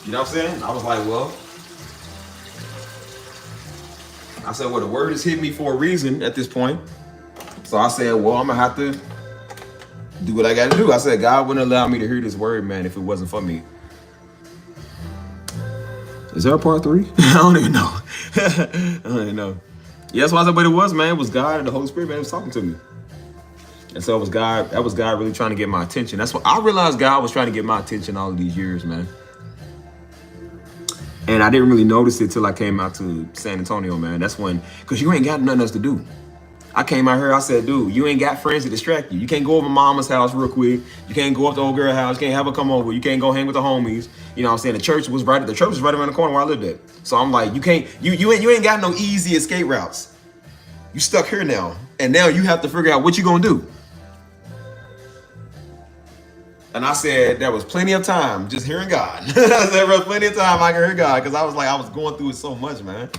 You know what I'm saying? I was like, well, the word has hit me for a reason at this point. So I said, well, I'm gonna have to do what I gotta do. I said, God wouldn't allow me to hear this word, man, if it wasn't for me. Is there a part 3? I don't even know. I don't even know. Yeah, that's why I said what it was, man. It was God and the Holy Spirit, man, was talking to me. And so it was God, that was God really trying to get my attention. That's what I realized God was trying to get my attention all of these years, man. And I didn't really notice it till I came out to San Antonio, man. That's when, because you ain't got nothing else to do. I came out here, I said, dude, you ain't got friends to distract you. You can't go over mama's house real quick. You can't go up to old girl's house. You can't have her come over. You can't go hang with the homies. You know what I'm saying? The church was right around the corner where I lived at. So I'm like, you ain't got no easy escape routes. You stuck here now. And now you have to figure out what you gonna do. And I said, there was plenty of time just hearing God. I said, there was plenty of time I can hear God, because I was going through it so much, man.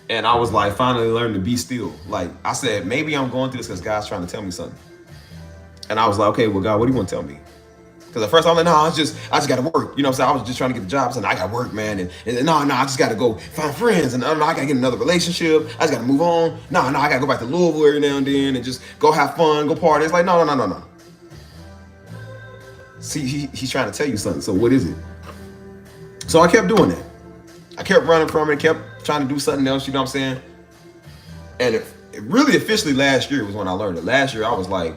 And I was like, finally learning to be still. Like, I said, maybe I'm going through this because God's trying to tell me something. And I was like, okay, well, God, what do you want to tell me? Because at first I was like, no, I just got to work. You know what I'm saying? I was just trying to get the job. So I got to work, man. And no, I just got to go find friends. And I got to get another relationship. I just got to move on. No, I got to go back to Louisville every now and then and just go have fun, go party. It's like, no. See, he's trying to tell you something. So what is it? So I kept doing that. I kept running from it, kept trying to do something else, you know what I'm saying? And it really officially last year was when I learned it. Last year I was like,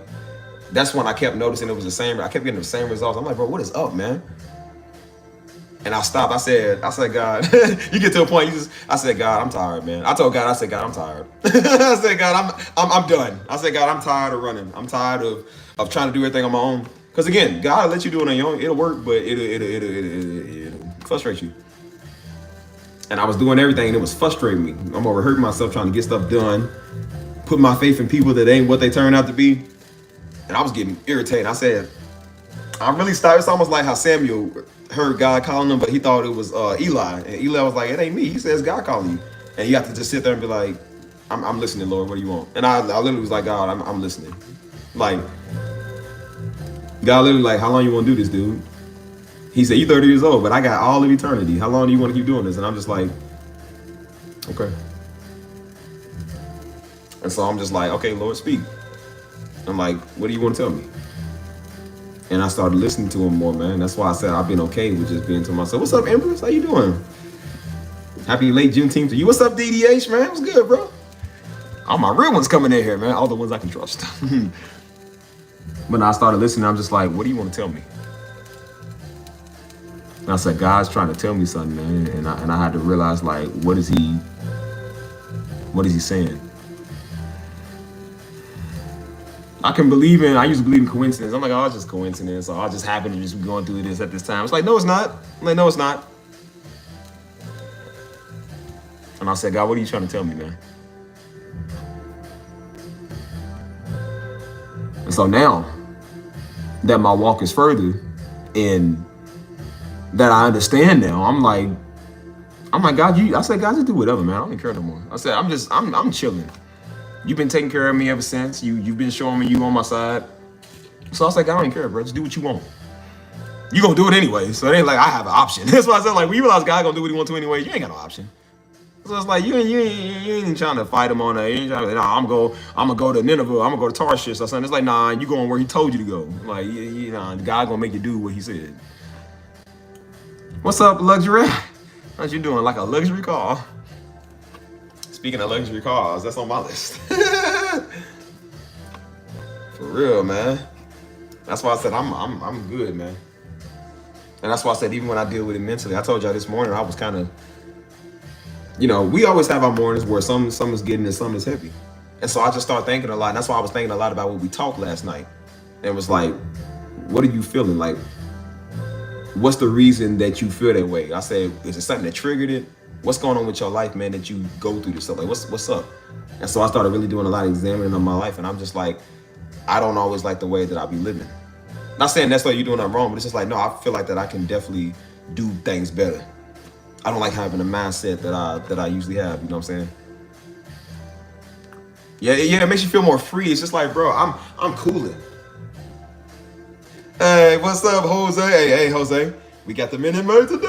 that's when I kept noticing it was the same. I kept getting the same results. I'm like, bro, what is up, man? And I stopped. I said, God, you get to a point, I said, God, I'm tired, man. I told God, I'm tired. I said, God, I'm done. I said, God, I'm tired of running. I'm tired of trying to do everything on my own. Because again, God will let you do it on your own. It'll work, but it'll frustrate you. And I was doing everything and it was frustrating me. I'm overhurting myself trying to get stuff done, put my faith in people that ain't what they turn out to be. And I was getting irritated. I said, I really started. It's almost like how Samuel heard God calling him, but he thought it was Eli. And Eli was like, it ain't me. He says God calling you. And you have to just sit there and be like, I'm listening, Lord. What do you want? And I literally was like, God, I'm listening. Like, God literally like, how long you want to do this, dude? He said, you 30 years old, but I got all of eternity. How long do you want to keep doing this? And I'm just like, okay. And so I'm just like, okay, Lord, speak. I'm like, what do you want to tell me? And I started listening to him more, man. That's why I said I've been okay with just being to myself. What's up, Empress? How you doing? Happy late Juneteenth to you. What's up, DDH, man? What's good, bro? All my real ones coming in here, man. All the ones I can trust. When I started listening, I'm just like, what do you want to tell me? And I said, God's trying to tell me something, man. And I had to realize, like, what is he saying? I used to believe in coincidence. I'm like, oh, it's just coincidence. Or I just happen to just be going through this at this time. It's like, no, it's not. I'm like, no, it's not. And I said, God, what are you trying to tell me, man? And so now that my walk is further and that I understand now, I'm like, God, I said, God, just do whatever, man. I don't even care no more. I said, I'm chilling. You've been taking care of me ever since. You've been showing me you on my side. So I was like, I don't even care, bro. Just do what you want. You gonna do it anyway. So it ain't like I have an option. That's why I said, like, when you realize God gonna do what he want to anyway, you ain't got no option. So it's like you ain't trying to fight him on that. You ain't trying to, nah, I'm gonna go to Nineveh. I'm gonna go to Tarshish or something. It's like, nah, you going where he told you to go. Like, God gonna make you do what he said. What's up, luxury? How's you doing? Like a luxury car? Speaking of luxury cars, that's on my list. For real, man. That's why I said I'm good, man. And that's why I said even when I deal with it mentally, I told y'all this morning I was kind of You know, we always have our mornings where some is getting and some is heavy. And so I just started thinking a lot. And that's why I was thinking a lot about what we talked last night. And it was like, what are you feeling? Like, what's the reason that you feel that way? I said, is it something that triggered it? What's going on with your life, man, that you go through this stuff? Like, what's up? And so I started really doing a lot of examining of my life. And I'm just like, I don't always like the way that I be living. Not saying that's why you're doing nothing wrong, but it's just like, no, I feel like that I can definitely do things better. I don't like having the mindset that I usually have, you know what I'm saying? Yeah, it makes you feel more free. It's just like, bro, I'm cooling. Hey, what's up, Jose? Hey, Jose. We got the Minute Maid today.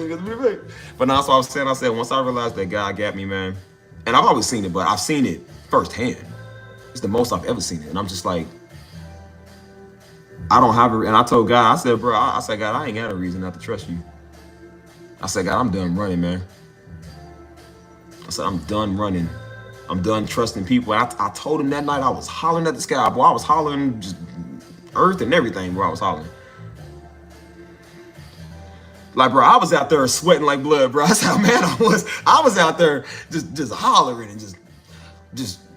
We got the Minute Maid. But now, that's what I said, once I realized that God got me, man, and I've always seen it, but I've seen it firsthand. It's the most I've ever seen it. And I'm just like, I don't have a, and I told God, I said, bro, I said, God, I ain't got a reason not to trust you. I said, God, I'm done running, man. I said, I'm done running. I'm done trusting people. And I told him that night, I was hollering at the sky, boy. I was hollering just earth and everything, bro. I was hollering. Like, bro, I was out there sweating like blood, bro. That's how mad I was. I was out there just hollering and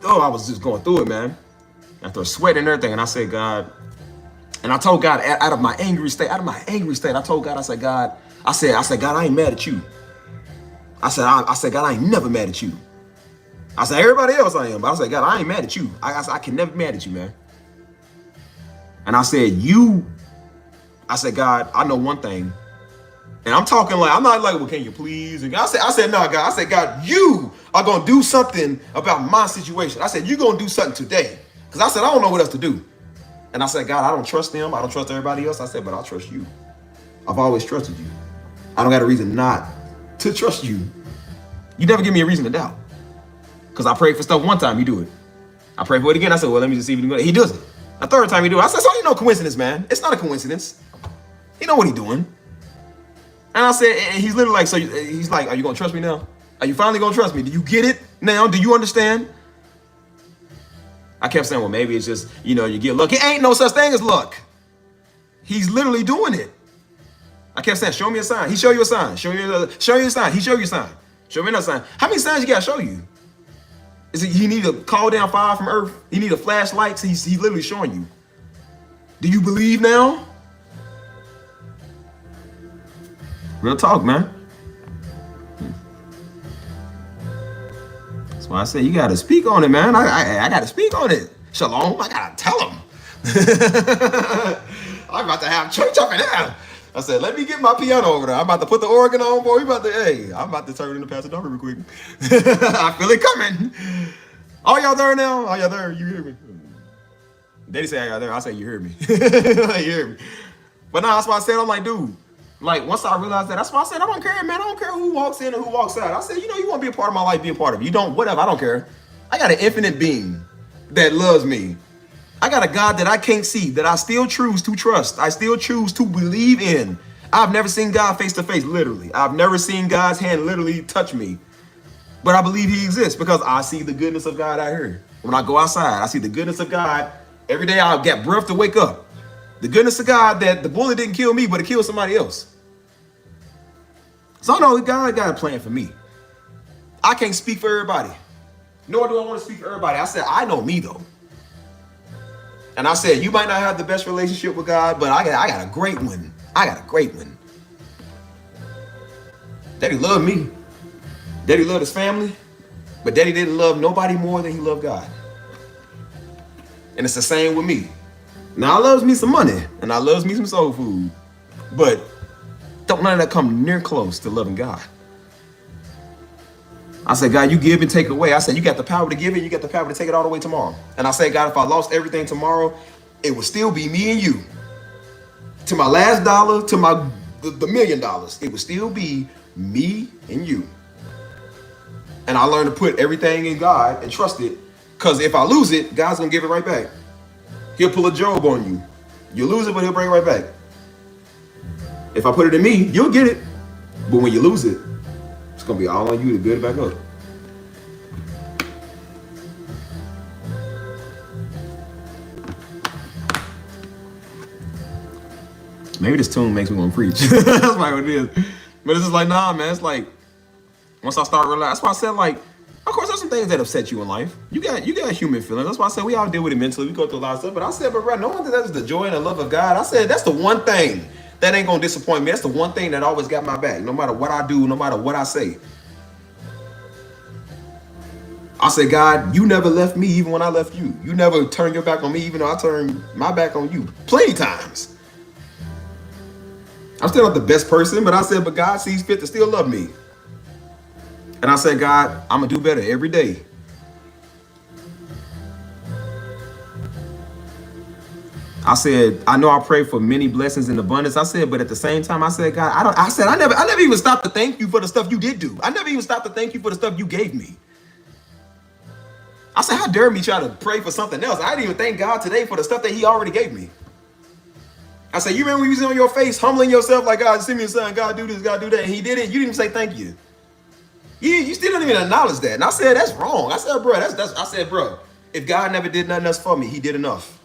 I was just going through it, man. After sweating and everything. And I said, God, and I told God, out of my angry state, I told God, I said, God, God, I ain't mad at you. I said, God, I ain't never mad at you. I said, everybody else I am, but I said, God, I ain't mad at you. I can never be mad at you, man. And I said, God, I know one thing. And I'm talking like, I'm not like, well, can you please? And I said, no, God. I said, God, you are going to do something about my situation. I said, you're going to do something today. Because I said, I don't know what else to do. And I said, God, I don't trust them. I don't trust everybody else. I said, but I'll trust you. I've always trusted you. I don't got a reason not to trust you. You never give me a reason to doubt. Because I prayed for stuff one time, you do it. I prayed for it again. I said, well, let me just see if he can do it. He does it. A third time he do it. I said, so ain't no coincidence, man. It's not a coincidence. He know what he's doing. And I said, and he's literally like, so he's like, are you going to trust me now? Are you finally going to trust me? Do you get it now? Do you understand? I kept saying, well, maybe it's just, you get luck. It ain't no such thing as luck. He's literally doing it. I kept saying, show me a sign. He show you a sign. Show you a sign. He show you a sign. Show me another sign. How many signs you got to show you? Is it he need to call down fire from earth? He need a flashlight? He's literally showing you. Do you believe now? Real talk, man. That's why I say you got to speak on it, man. I got to speak on it. Shalom, I got to tell him. I'm about to have church up in there. I said, let me get my piano over there. I'm about to put the organ on, boy. I'm about to turn it into Pastor Daughter real quick. I feel it coming. Are y'all there now? Are y'all there? You hear me? Daddy say I got there. I say, you hear me. You hear me. But now that's why I said, I'm like, dude, like once I realized that, that's why I said, I don't care, man. I don't care who walks in and who walks out. I said, you want to be a part of my life, be a part of it. You don't, whatever, I don't care. I got an infinite being that loves me. I got a God that I can't see, that I still choose to trust. I still choose to believe in. I've never seen God face to face, literally. I've never seen God's hand literally touch me. But I believe he exists because I see the goodness of God out here. When I go outside, I see the goodness of God. Every day I get breath to wake up. The goodness of God that the bullet didn't kill me, but it killed somebody else. So I know God got a plan for me. I can't speak for everybody. Nor do I want to speak for everybody. I said, I know me though. And I said, you might not have the best relationship with God, but I got a great one. I got a great one. Daddy loved me. Daddy loved his family. But Daddy didn't love nobody more than he loved God. And it's the same with me. Now I loves me some money. And I loves me some soul food. But don't none of that come near close to loving God. I said, God, you give and take away. I said, you got the power to give it. You got the power to take it all the way tomorrow. And I said, God, if I lost everything tomorrow, it would still be me and you. To my last dollar, to the $1 million, it would still be me and you. And I learned to put everything in God and trust it. Because if I lose it, God's going to give it right back. He'll pull a Job on you. You lose it, but he'll bring it right back. If I put it in me, you'll get it. But when you lose it, it's going to be all on you to build it back up. Maybe this tune makes me want to preach. That's like what it is. But it's just like, nah, man. It's like Once I start realizing, that's why I said, like, of course, there's some things that upset you in life. You got human feelings. That's why I said we all deal with it mentally. We go through a lot of stuff. But I said, but right, no one does the joy and the love of God. I said that's the one thing that ain't gonna disappoint me. That's the one thing that always got my back, no matter what I do, no matter what I say. I said, God, you never left me even when I left you. You never turned your back on me even though I turned my back on you plenty times. I'm still not the best person, but I said, but God sees fit to still love me. And I said, God, I'm going to do better every day. I said, I know I pray for many blessings in abundance. I said, but at the same time, I said, God, I never even stopped to thank you for the stuff you did do. I never even stopped to thank you for the stuff you gave me. I said, how dare me try to pray for something else? I didn't even thank God today for the stuff that he already gave me. I said, you remember when you was on your face, humbling yourself like, God, send me a son, God, do this, God, do that. And he did it. You didn't even say thank you. You still didn't even acknowledge that. And I said, that's wrong. I said, bro, I said, bro, if God never did nothing else for me, he did enough.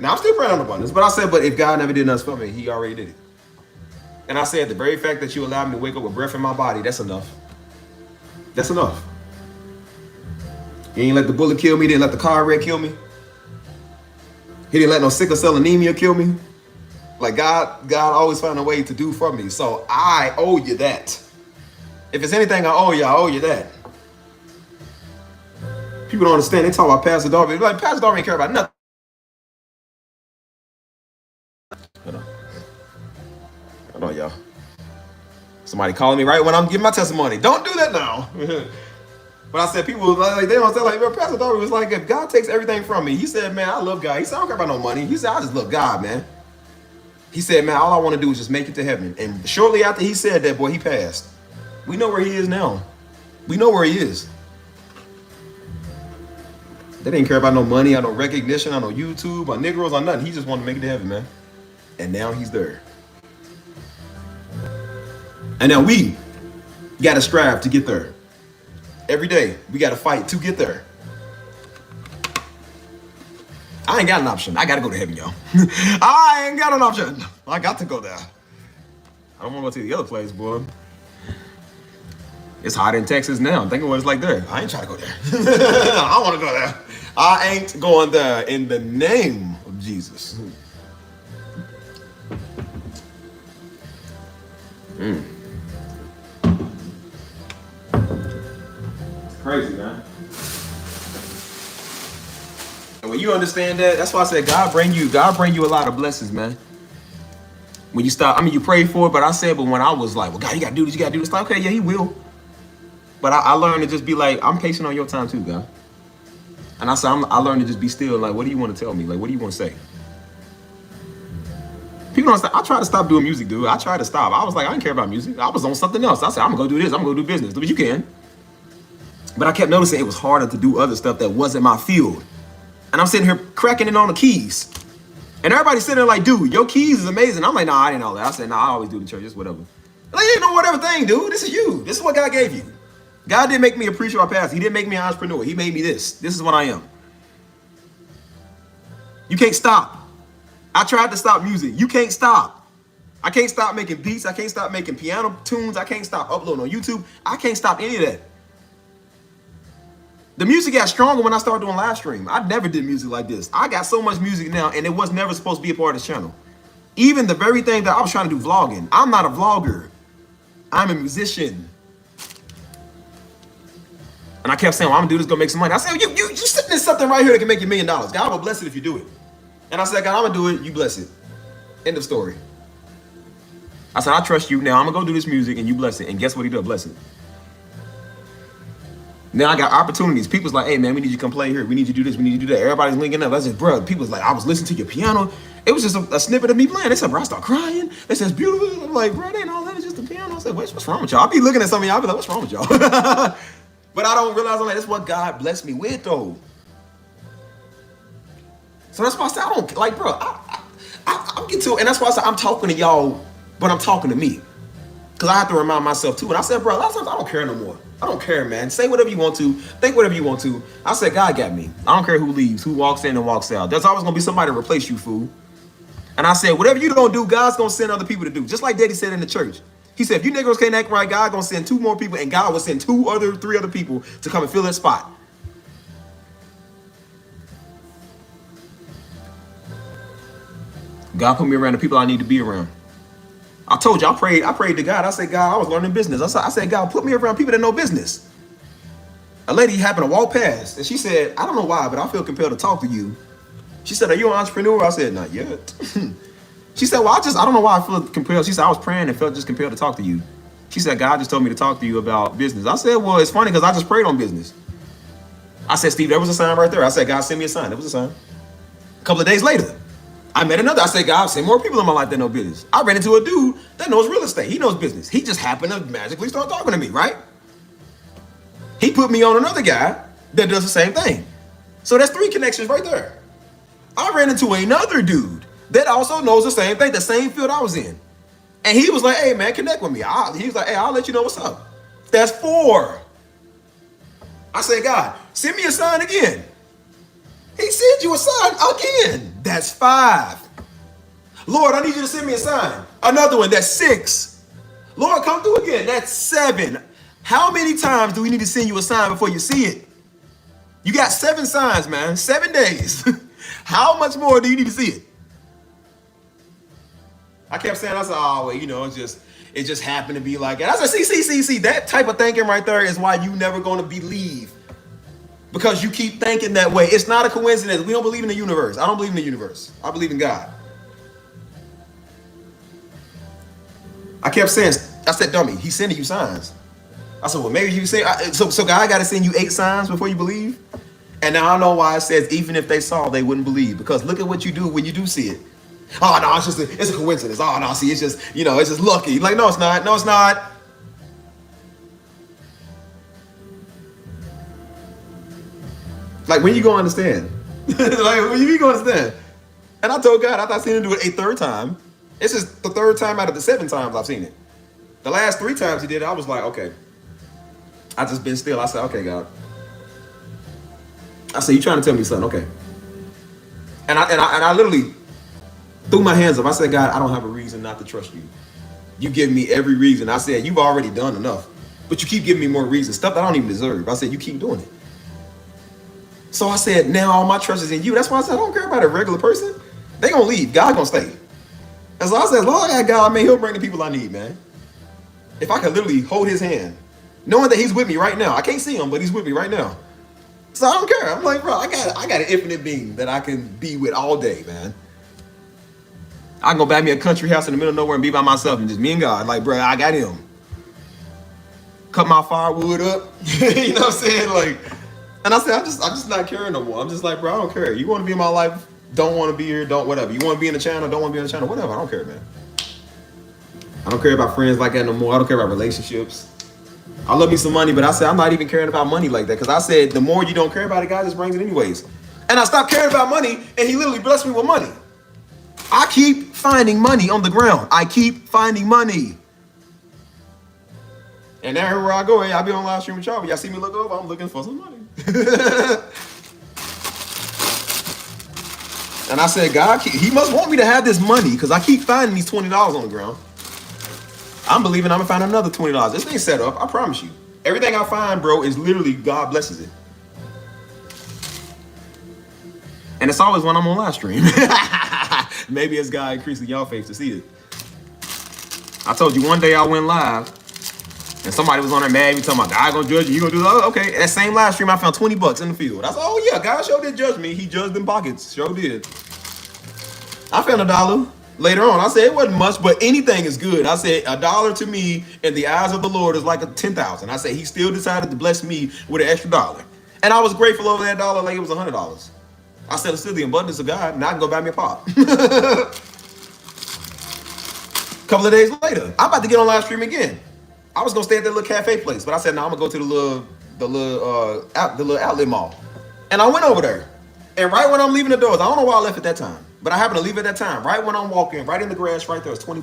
Now, I'm still praying on abundance, but I said, but if God never did nothing for me, he already did it. And I said, the very fact that you allowed me to wake up with breath in my body, that's enough. That's enough. He didn't let the bullet kill me. Didn't let the car wreck kill me. He didn't let no sickle cell anemia kill me. Like God always found a way to do for me. So I owe you that. If it's anything I owe you that. People don't understand. They talk about Pastor Darby. Like, Pastor Darby ain't care about nothing. Hold on, y'all. Somebody calling me right when I'm giving my testimony. Don't do that now. But I said, people, like, they don't say, like, Pastor Darby was like, if God takes everything from me, he said, man, I love God. He said, I don't care about no money. He said, I just love God, man. He said, man, all I want to do is just make it to heaven. And shortly after he said that, boy, he passed. We know where he is now. We know where he is. They didn't care about no money, or no recognition, or no YouTube, or Negroes, or nothing. He just wanted to make it to heaven, man. And now he's there. And now we got to strive to get there. Every day, we got to fight to get there. I ain't got an option. I got to go to heaven, y'all. I ain't got an option. I got to go there. I don't want to go to the other place, boy. It's hot in Texas now. I'm thinking what it's like there. I ain't trying to go there. I want to go there. I ain't going there in the name of Jesus. Crazy, man. And when you understand that, that's why I said God bring you a lot of blessings, man. When you stop, I mean, you pray for it, but I said, but when I was like, well, God, you gotta do this, you gotta do this. Like, okay, yeah, he will. But I learned to just be like, I'm patient on your time too, God. And I said, I learned to just be still. Like, what do you want to tell me? Like, what do you want to say? People don't. I tried to stop doing music, dude. I tried to stop. I was like, I didn't care about music. I was on something else. I said, I'm gonna go do this. I'm gonna go do business. But you can. But I kept noticing it was harder to do other stuff that wasn't my field. And I'm sitting here cracking it on the keys. And everybody's sitting there like, dude, your keys is amazing. I'm like, nah, I didn't know that. I said, nah, I always do the church, just whatever. Like, you ain't no whatever thing, dude. This is you. This is what God gave you. God didn't make me a preacher or pastor. He didn't make me an entrepreneur. He made me this. This is what I am. You can't stop. I tried to stop music. You can't stop. I can't stop making beats. I can't stop making piano tunes. I can't stop uploading on YouTube. I can't stop any of that. The music got stronger when I started doing live stream. I never did music like this. I got so much music now, and it was never supposed to be a part of this channel. Even the very thing that I was trying to do vlogging. I'm not a vlogger. I'm a musician. And I kept saying, well, I'm gonna do this, gonna make some money. I said, you sitting in something right here that can make you $1 million. God will bless it if you do it. And I said, God, I'm gonna do it, you bless it. End of story. I said, I trust you. Now I'm gonna go do this music and you bless it. And guess what he did? Bless it. Now I got opportunities. People's like, hey man, we need you to come play here. We need you to do this. We need you to do that. Everybody's linking up. I said, bro, people's like, I was listening to your piano. It was just a snippet of me playing. They said, bro, I start crying. They said, it's beautiful. I'm like, bro, it ain't all that. It's just a piano. I said, what's wrong with y'all? I'll be looking at some of y'all. I'll be like, what's wrong with y'all? But I don't realize, I'm like, that's what God blessed me with, though. So that's why I said, I don't, like, bro, I'm getting to it. And that's why I said, I'm talking to y'all, but I'm talking to me. Because I have to remind myself, too. And I said, bro, a lot of times I don't care no more. I don't care, man. Say whatever you want to. Think whatever you want to. I said, God got me. I don't care who leaves, who walks in and walks out. There's always going to be somebody to replace you, fool. And I said, whatever you don't do, God's going to send other people to do. Just like Daddy said in the church. He said, if you niggas can't act right, God gonna send 2 more people, and God will send 3 other people to come and fill that spot. God put me around the people I need to be around. I told you, I prayed to God. I said, God, I was learning business. I said, God, put me around people that know business. A lady happened to walk past, and she said, I don't know why, but I feel compelled to talk to you. She said, are you an entrepreneur? I said, not yet. She said, well, I don't know why I feel compelled. She said, I was praying and felt just compelled to talk to you. She said, God just told me to talk to you about business. I said, well, it's funny because I just prayed on business. I said, Steve, there was a sign right there. I said, God, send me a sign. There was a sign. A couple of days later, I met another. I said, God, send more people in my life that know business. I ran into a dude that knows real estate. He knows business. He just happened to magically start talking to me, right? He put me on another guy that does the same thing. So that's 3 connections right there. I ran into another dude that also knows the same thing, the same field I was in. And he was like, hey, man, connect with me. He was like, hey, I'll let you know what's up. That's 4. I said, God, send me a sign again. He sent you a sign again. That's 5. Lord, I need you to send me a sign. Another one, that's 6. Lord, come through again. That's 7. How many times do we need to send you a sign before you see it? You got 7 signs, man. 7 days. How much more do you need to see it? I kept saying, I said, oh, well, you know, it just happened to be like that. I said, see, that type of thinking right there is why you never going to believe. Because you keep thinking that way. It's not a coincidence. We don't believe in the universe. I don't believe in the universe. I believe in God. I kept saying, I said, dummy, he's sending you signs. I said, well, maybe you say, so God got to send you 8 signs before you believe? And now I know why it says, even if they saw, they wouldn't believe. Because look at what you do when you do see it. Oh, no, it's a coincidence. Oh, no, see, it's just, it's just lucky. Like, no, it's not. No, it's not. Like, when you gonna understand? Like, when you gonna understand? And I told God, I seen him do it a 3rd time. This is the 3rd time out of the 7 times I've seen it. The last 3 times he did it, I was like, okay. I just been still. I said, okay, God. I said, you trying to tell me something? Okay. And I literally threw my hands up. I said, God, I don't have a reason not to trust you. You give me every reason. I said, you've already done enough. But you keep giving me more reasons. Stuff that I don't even deserve. I said, you keep doing it. So I said, now all my trust is in you. That's why I said, I don't care about a regular person. They gonna leave. God gonna stay. And so I said, Lord, I got God, man, he'll bring the people I need, man. If I could literally hold his hand, knowing that he's with me right now. I can't see him, but he's with me right now. So I don't care. I'm like, bro, I got an infinite being that I can be with all day, man. I can go buy me a country house in the middle of nowhere and be by myself and just me and God. Like, bro, I got him. Cut my firewood up. You know what I'm saying? Like, and I said, I'm just not caring no more. I'm just like, bro, I don't care. You want to be in my life? Don't want to be here? Don't, whatever. You want to be in the channel? Don't want to be in the channel? Whatever. I don't care, man. I don't care about friends like that no more. I don't care about relationships. I love me some money, but I said, I'm not even caring about money like that. Because I said, the more you don't care about it, God just brings it anyways. And I stopped caring about money, and he literally blessed me with money. I keep finding money on the ground. I keep finding money. And everywhere I go, hey, I be on live stream with y'all. When y'all see me look over, I'm looking for some money. And I said, God, he must want me to have this money because I keep finding these $20 on the ground. I'm believing I'm going to find another $20. This ain't set up. I promise you. Everything I find, bro, is literally God blesses it. And it's always when I'm on live stream. Maybe it's God increasing y'all faith to see it. I told you one day I went live and somebody was on there mad. You talking about God gonna judge you? You gonna do that? Oh, okay. That same live stream, I found $20 in the field. I said, oh yeah, God sure did judge me. He judged them pockets. Sure did. I found $1 later on. I said it wasn't much, but anything is good. I said $1 to me in the eyes of the Lord is like a 10,000. I said he still decided to bless me with an extra $1, and I was grateful over that $1 like it was $100. I said it's still the abundance of God. Now I can go buy me a pop. Couple of days later, I'm about to get on live stream again. I was gonna stay at that little cafe place, but I said, no, I'm gonna go to the little outlet mall. And I went over there. And right when I'm leaving the doors, I don't know why I left at that time, but I happened to leave at that time. Right when I'm walking, right in the grass, right there, it's $20.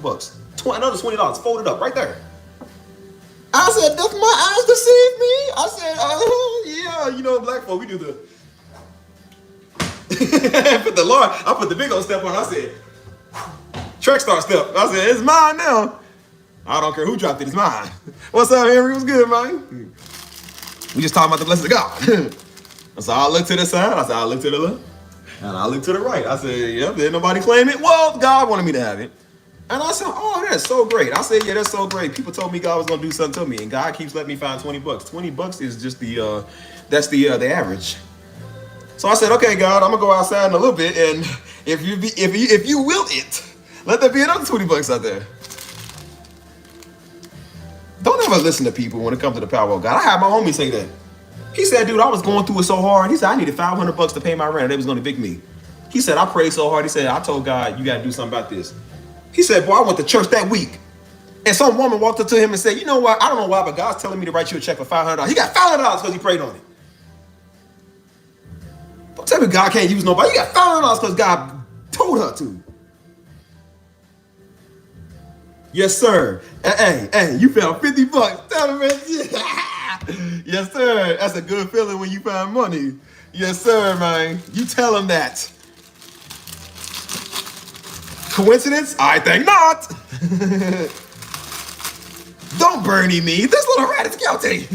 Another $20 folded up right there. I said, does my eyes deceive me? I said, yeah, you know, black folk, we do the put the Lord, I put the big old step on. I said, track star step. I said, it's mine now. I don't care who dropped it, it's mine. What's up, Henry? What's good, man? We just talking about the blessings of God. So I looked to the side, I said, I looked to the left, and I looked to the right. I said, yep, did nobody claim it? Well, God wanted me to have it. And I said, oh, that's so great. I said, yeah, that's so great. People told me God was gonna do something to me, and God keeps letting me find $20. $20 is just that's the average. So I said, okay, God, I'm gonna go outside in a little bit, and if you will it, let there be another $20 out there. Don't ever listen to people when it comes to the power of God. I had my homie say that. He said, dude, I was going through it so hard. He said, I needed $500 to pay my rent. They was going to evict me. He said, I prayed so hard. He said, I told God, you got to do something about this. He said, boy, I went to church that week. And some woman walked up to him and said, you know what? I don't know why, but God's telling me to write you a check for $500. He got $500 because he prayed on it. Don't tell me God can't use nobody. You got $500 because God told her to. Yes, sir. Hey, you found $50. Tell me, man. Yes, sir. That's a good feeling when you find money. Yes, sir, man. You tell him that. Coincidence? I think not. Don't Bernie me. This little rat is guilty.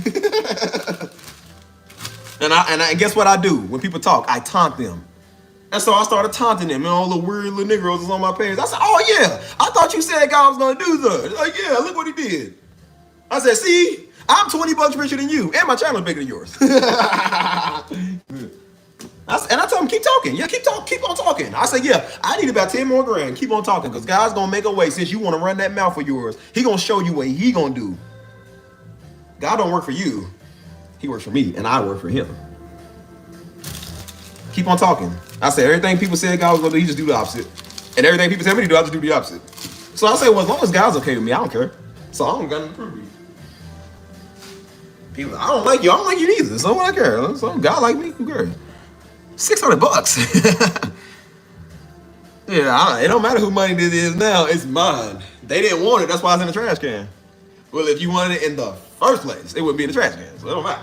and guess what I do? When people talk, I taunt them. And so I started taunting them and all the weird little Negroes was on my page. I said, oh yeah, I thought you said God was gonna do that. Like, yeah, look what he did. I said, see, I'm $20 richer than you, and my channel is bigger than yours. And I told him, keep talking. Yeah, keep on talking. I said, yeah, I need about 10 more grand. Keep on talking, because God's gonna make a way. Since you want to run that mouth of yours, he gonna show you what he gonna do. God don't work for you. He works for me, and I work for him. Keep on talking. I said, everything people said God was gonna do, he just do the opposite. And everything people tell me to do, I just do the opposite. So I say, well, as long as God's okay with me, I don't care. So I don't got nothing to prove to you. People, I don't like you. I don't like you neither. So what I care? So God like me, who cares? $600. Yeah, it don't matter who money this is now. It's mine. They didn't want it. That's why it's in the trash can. Well, if you wanted it in the first place, it wouldn't be in the trash can. So it don't matter.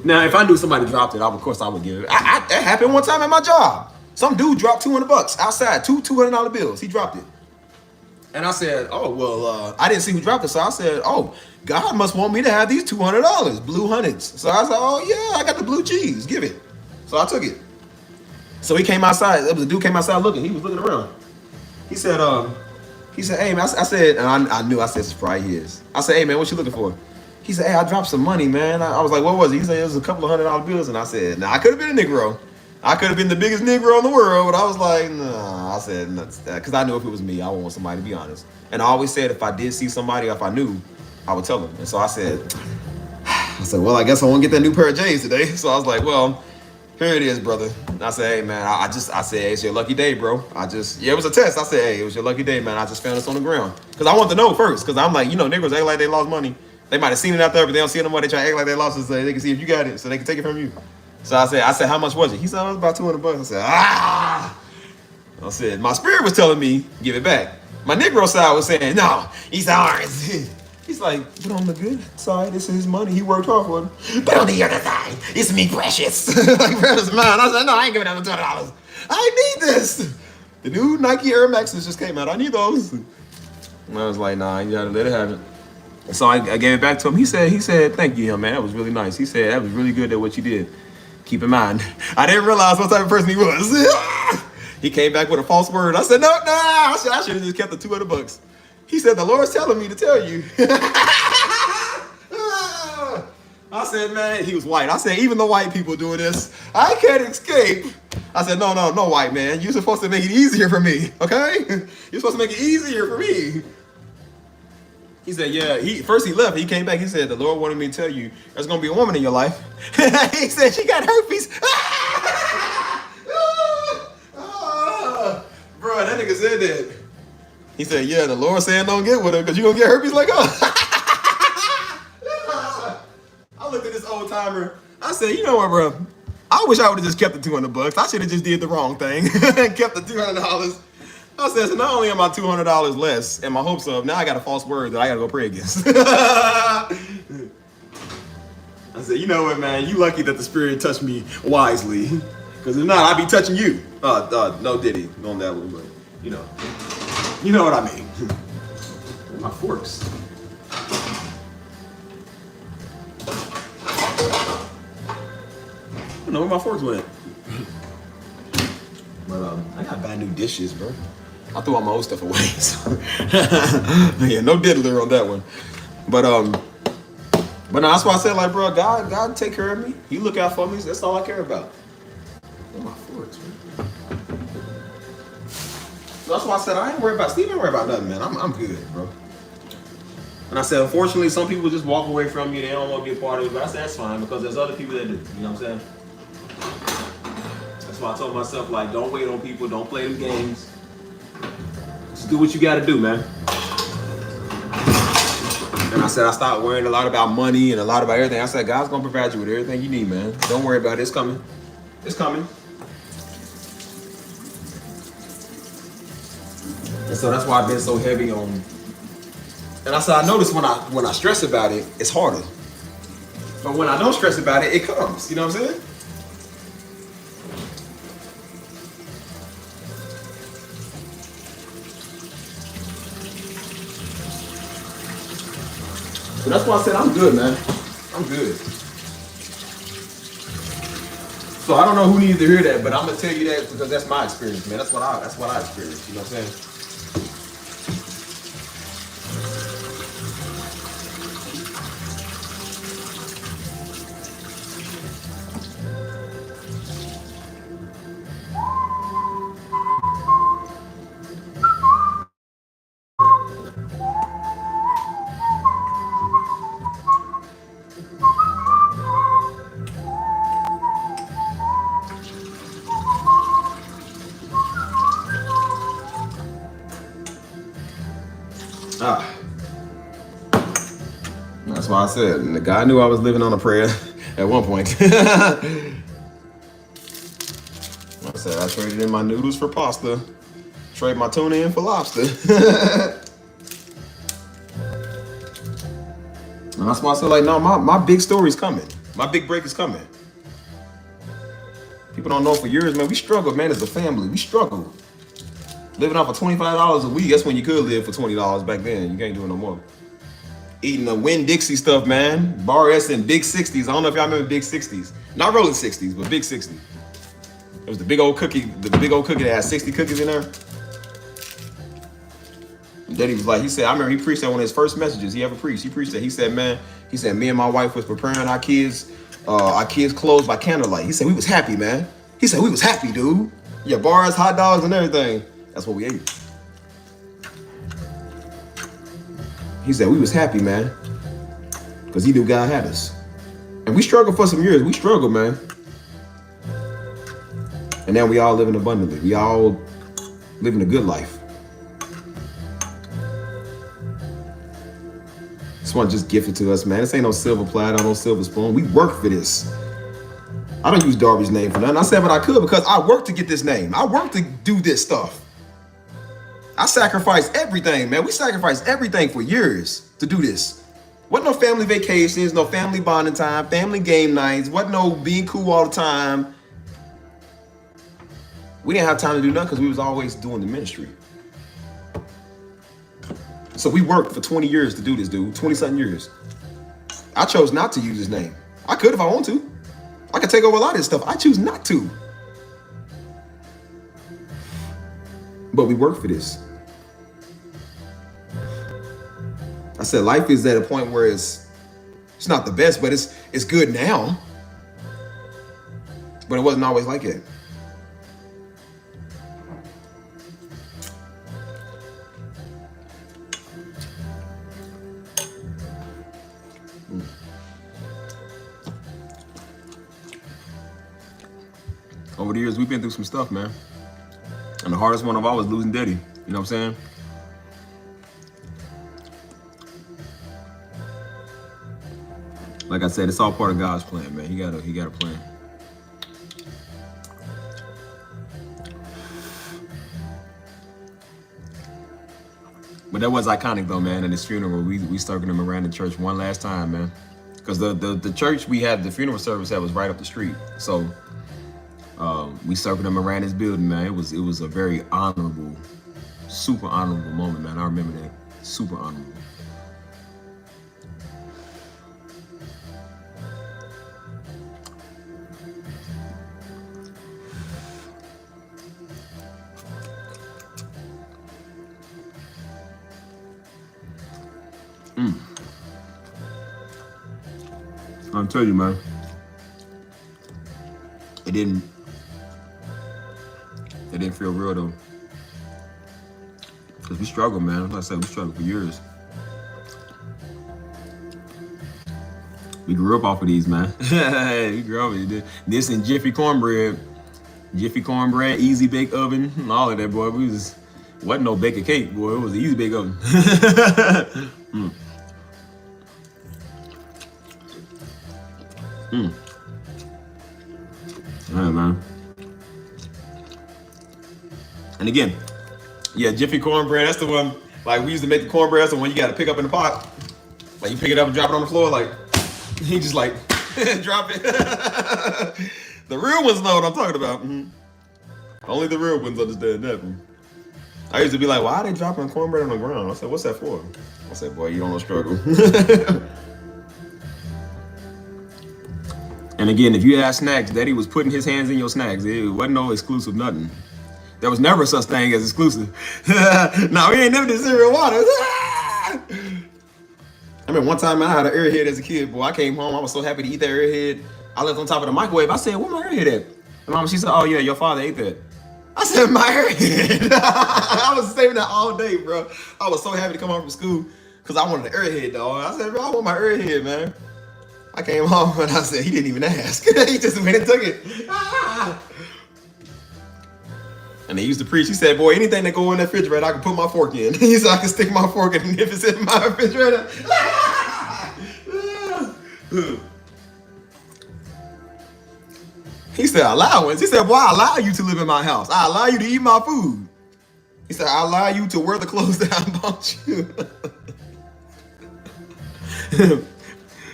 Now, if I knew somebody dropped it, of course I would give it. That happened one time at my job. Some dude dropped $200 outside, two $200 bills. He dropped it. And I said, oh, well, I didn't see who dropped it. So I said, oh, God must want me to have these $200, blue hundreds. So I said, oh, yeah, I got the blue cheese. Give it. So I took it. So he came outside. It was a dude came outside looking. He was looking around. He said, hey, man, I said, and I knew, I said, it's probably his. I said, hey, man, what you looking for? He said, hey, I dropped some money, man. I was like, what was it? He said, it was a couple of $100 bills. And I said, nah, I could have been a Negro. I could have been the biggest Negro in the world, but I was like, nah. I said, because I knew if it was me, I would want somebody to be honest. And I always said if I did see somebody, if I knew, I would tell them. And so I said, well, I guess I won't get that new pair of J's today. So I was like, well, here it is, brother. And I said, hey, man, I said, hey, it's your lucky day, bro. Yeah, it was a test. I said, hey, it was your lucky day, man. I just found this on the ground. Because I wanted to know first. Because I'm like, Negroes act like they lost money. They might have seen it out there, but they don't see it no more. They try to act like they lost it so they can see if you got it, so they can take it from you. So I said, how much was it? He said, it was about $200. I said, I said, my spirit was telling me, give it back. My Negro side was saying, no, he's ours. He's like, but on the good side, this is his money. He worked hard for it. But on the other side, it's me precious. Like, precious mine. I said, no, I ain't giving out the $200. I need this. The new Nike Air Maxes just came out. I need those. And I was like, nah, you gotta let it have it. So I gave it back to him. He said, thank you, man. That was really nice. He said, that was really good at what you did. Keep in mind, I didn't realize what type of person he was. He came back with a false word. I said, no, I should have just kept the $200. He said, the Lord's telling me to tell you. I said, man, he was white. I said, even the white people doing this, I can't escape. I said, no, white man. You're supposed to make it easier for me, okay? You're supposed to make it easier for me. He said, yeah, first he left. He came back. He said, the Lord wanted me to tell you there's going to be a woman in your life. He said, she got herpes. Bro, that nigga said that. He said, yeah, the Lord saying don't get with her because you're going to get herpes like her. I looked at this old timer. I said, you know what, bro? I wish I would have just kept the $200. I should have just did the wrong thing and kept the $200. I said, so not only am I $200 less in my hopes of, now I got a false word that I got to go pray against. I said, you know what, man? You lucky that the Spirit touched me wisely. Because if not, I'd be touching you. No Diddy on that one, but, You know what I mean. My forks. I don't know where my forks went. But I got bad new dishes, bro. I threw all my old stuff away. So. Yeah, no diddler on that one. But no, that's why I said, like, bro, God take care of me. He look out for me. That's all I care about. Where my forks, man? So that's why I said I ain't worried about Steve. Ain't worried about nothing, man. I'm good, bro. And I said, unfortunately, some people just walk away from you. They don't want to be a part of it. But I said, that's fine because there's other people that do. You know what I'm saying? That's why I told myself, like, don't wait on people. Don't play them games. Just do what you got to do, man. And I said, I stopped worrying a lot about money and a lot about everything. I said, God's going to provide you with everything you need, man. Don't worry about it. It's coming. It's coming. And so that's why I've been so heavy on. And I said, I notice when I stress about it, it's harder. But when I don't stress about it, it comes. You know what I'm saying? So that's why I said I'm good, man. I'm good. So I don't know who needs to hear that, but I'm gonna tell you that because that's my experience, man. That's what I experienced. You know what I'm saying? That's why I said, and the guy knew I was living on a prayer at one point. I said, I traded in my noodles for pasta, trade my tuna in for lobster. And that's why I said, like, no, my big story's coming. My big break is coming. People don't know for years, man, we struggled, man, as a family. We struggled. Living off of $25 a week, that's when you could live for $20 back then. You can't do it no more. Eating the Winn-Dixie stuff, man. Bar S and Big 60s. I don't know if y'all remember Big 60s. Not Rolling 60s, but Big 60. It was the big old cookie that had 60 cookies in there. And Daddy was like, he said, I remember he preached that one of his first messages he ever preached. He preached that. He said, man, me and my wife was preparing our kids' clothes by candlelight. He said, we was happy, man. He said, we was happy, dude. Yeah, bars, hot dogs, and everything. That's what we ate. He said, we was happy, man. Because he knew God had us. And we struggled for some years. We struggled, man. And now we all living abundantly. We all living a good life. This one just gifted to us, man. This ain't no silver platter, no silver spoon. We work for this. I don't use Darby's name for nothing. I said what I could because I worked to get this name. I worked to do this stuff. I sacrificed everything, man. We sacrificed everything for years to do this. Wasn't no family vacations, no family bonding time, family game nights, wasn't no being cool all the time. We didn't have time to do nothing because we was always doing the ministry. So we worked for 20 years to do this, dude. 20-something years. I chose not to use his name. I could if I want to. I could take over a lot of this stuff. I choose not to. But we work for this. I said life is at a point where it's not the best, but it's good now. But it wasn't always like it. Over the years, we've been through some stuff, man. And the hardest one of all was losing Daddy. You know what I'm saying? Like I said, it's all part of God's plan, man. He got a plan. But that was iconic though, man. In his funeral, we circled him around the church one last time, man. Because the church we had the funeral service at was right up the street. So we circled him around his building, man. It was a very honorable Super honorable moment, man. I remember that. Super honorable. I'll tell you, man. It didn't feel real though. Cause we struggled, man. Like I said, we struggled for years. We grew up off of these, man. We grew up with this and Jiffy cornbread, easy bake oven, and all of that, boy. Wasn't no baking cake, boy. It was an easy bake oven. All right, man. And again, yeah, Jiffy cornbread, that's the one, like we used to make the cornbread, that's the one you gotta pick up in the pot. Like you pick it up and drop it on the floor, like, he just like, drop it. The real ones know what I'm talking about. Only the real ones understand that. I used to be like, why are they dropping cornbread on the ground? I said, what's that for? I said, boy, you don't know struggle. And again, if you had snacks, Daddy was putting his hands in your snacks. It wasn't no exclusive nothing. There was never such thing as exclusive. No, we ain't never did cereal water. I mean, one time I had an airhead as a kid, boy. I came home, I was so happy to eat that airhead. I left on top of the microwave. I said, where my airhead at? And Mama, she said, oh yeah, your father ate that. I said, my airhead. I was saving that all day, bro. I was so happy to come home from school because I wanted an airhead, dog. I said, bro, I want my airhead, man. I came home and I said, he didn't even ask. He just went and took it. And they used to preach. He said, boy, anything that go in that refrigerator, I can put my fork in. He said, I can stick my fork in and if it's in my refrigerator. He said, allowance. He said, boy, I allow you to live in my house. I allow you to eat my food. He said, I allow you to wear the clothes that I bought you.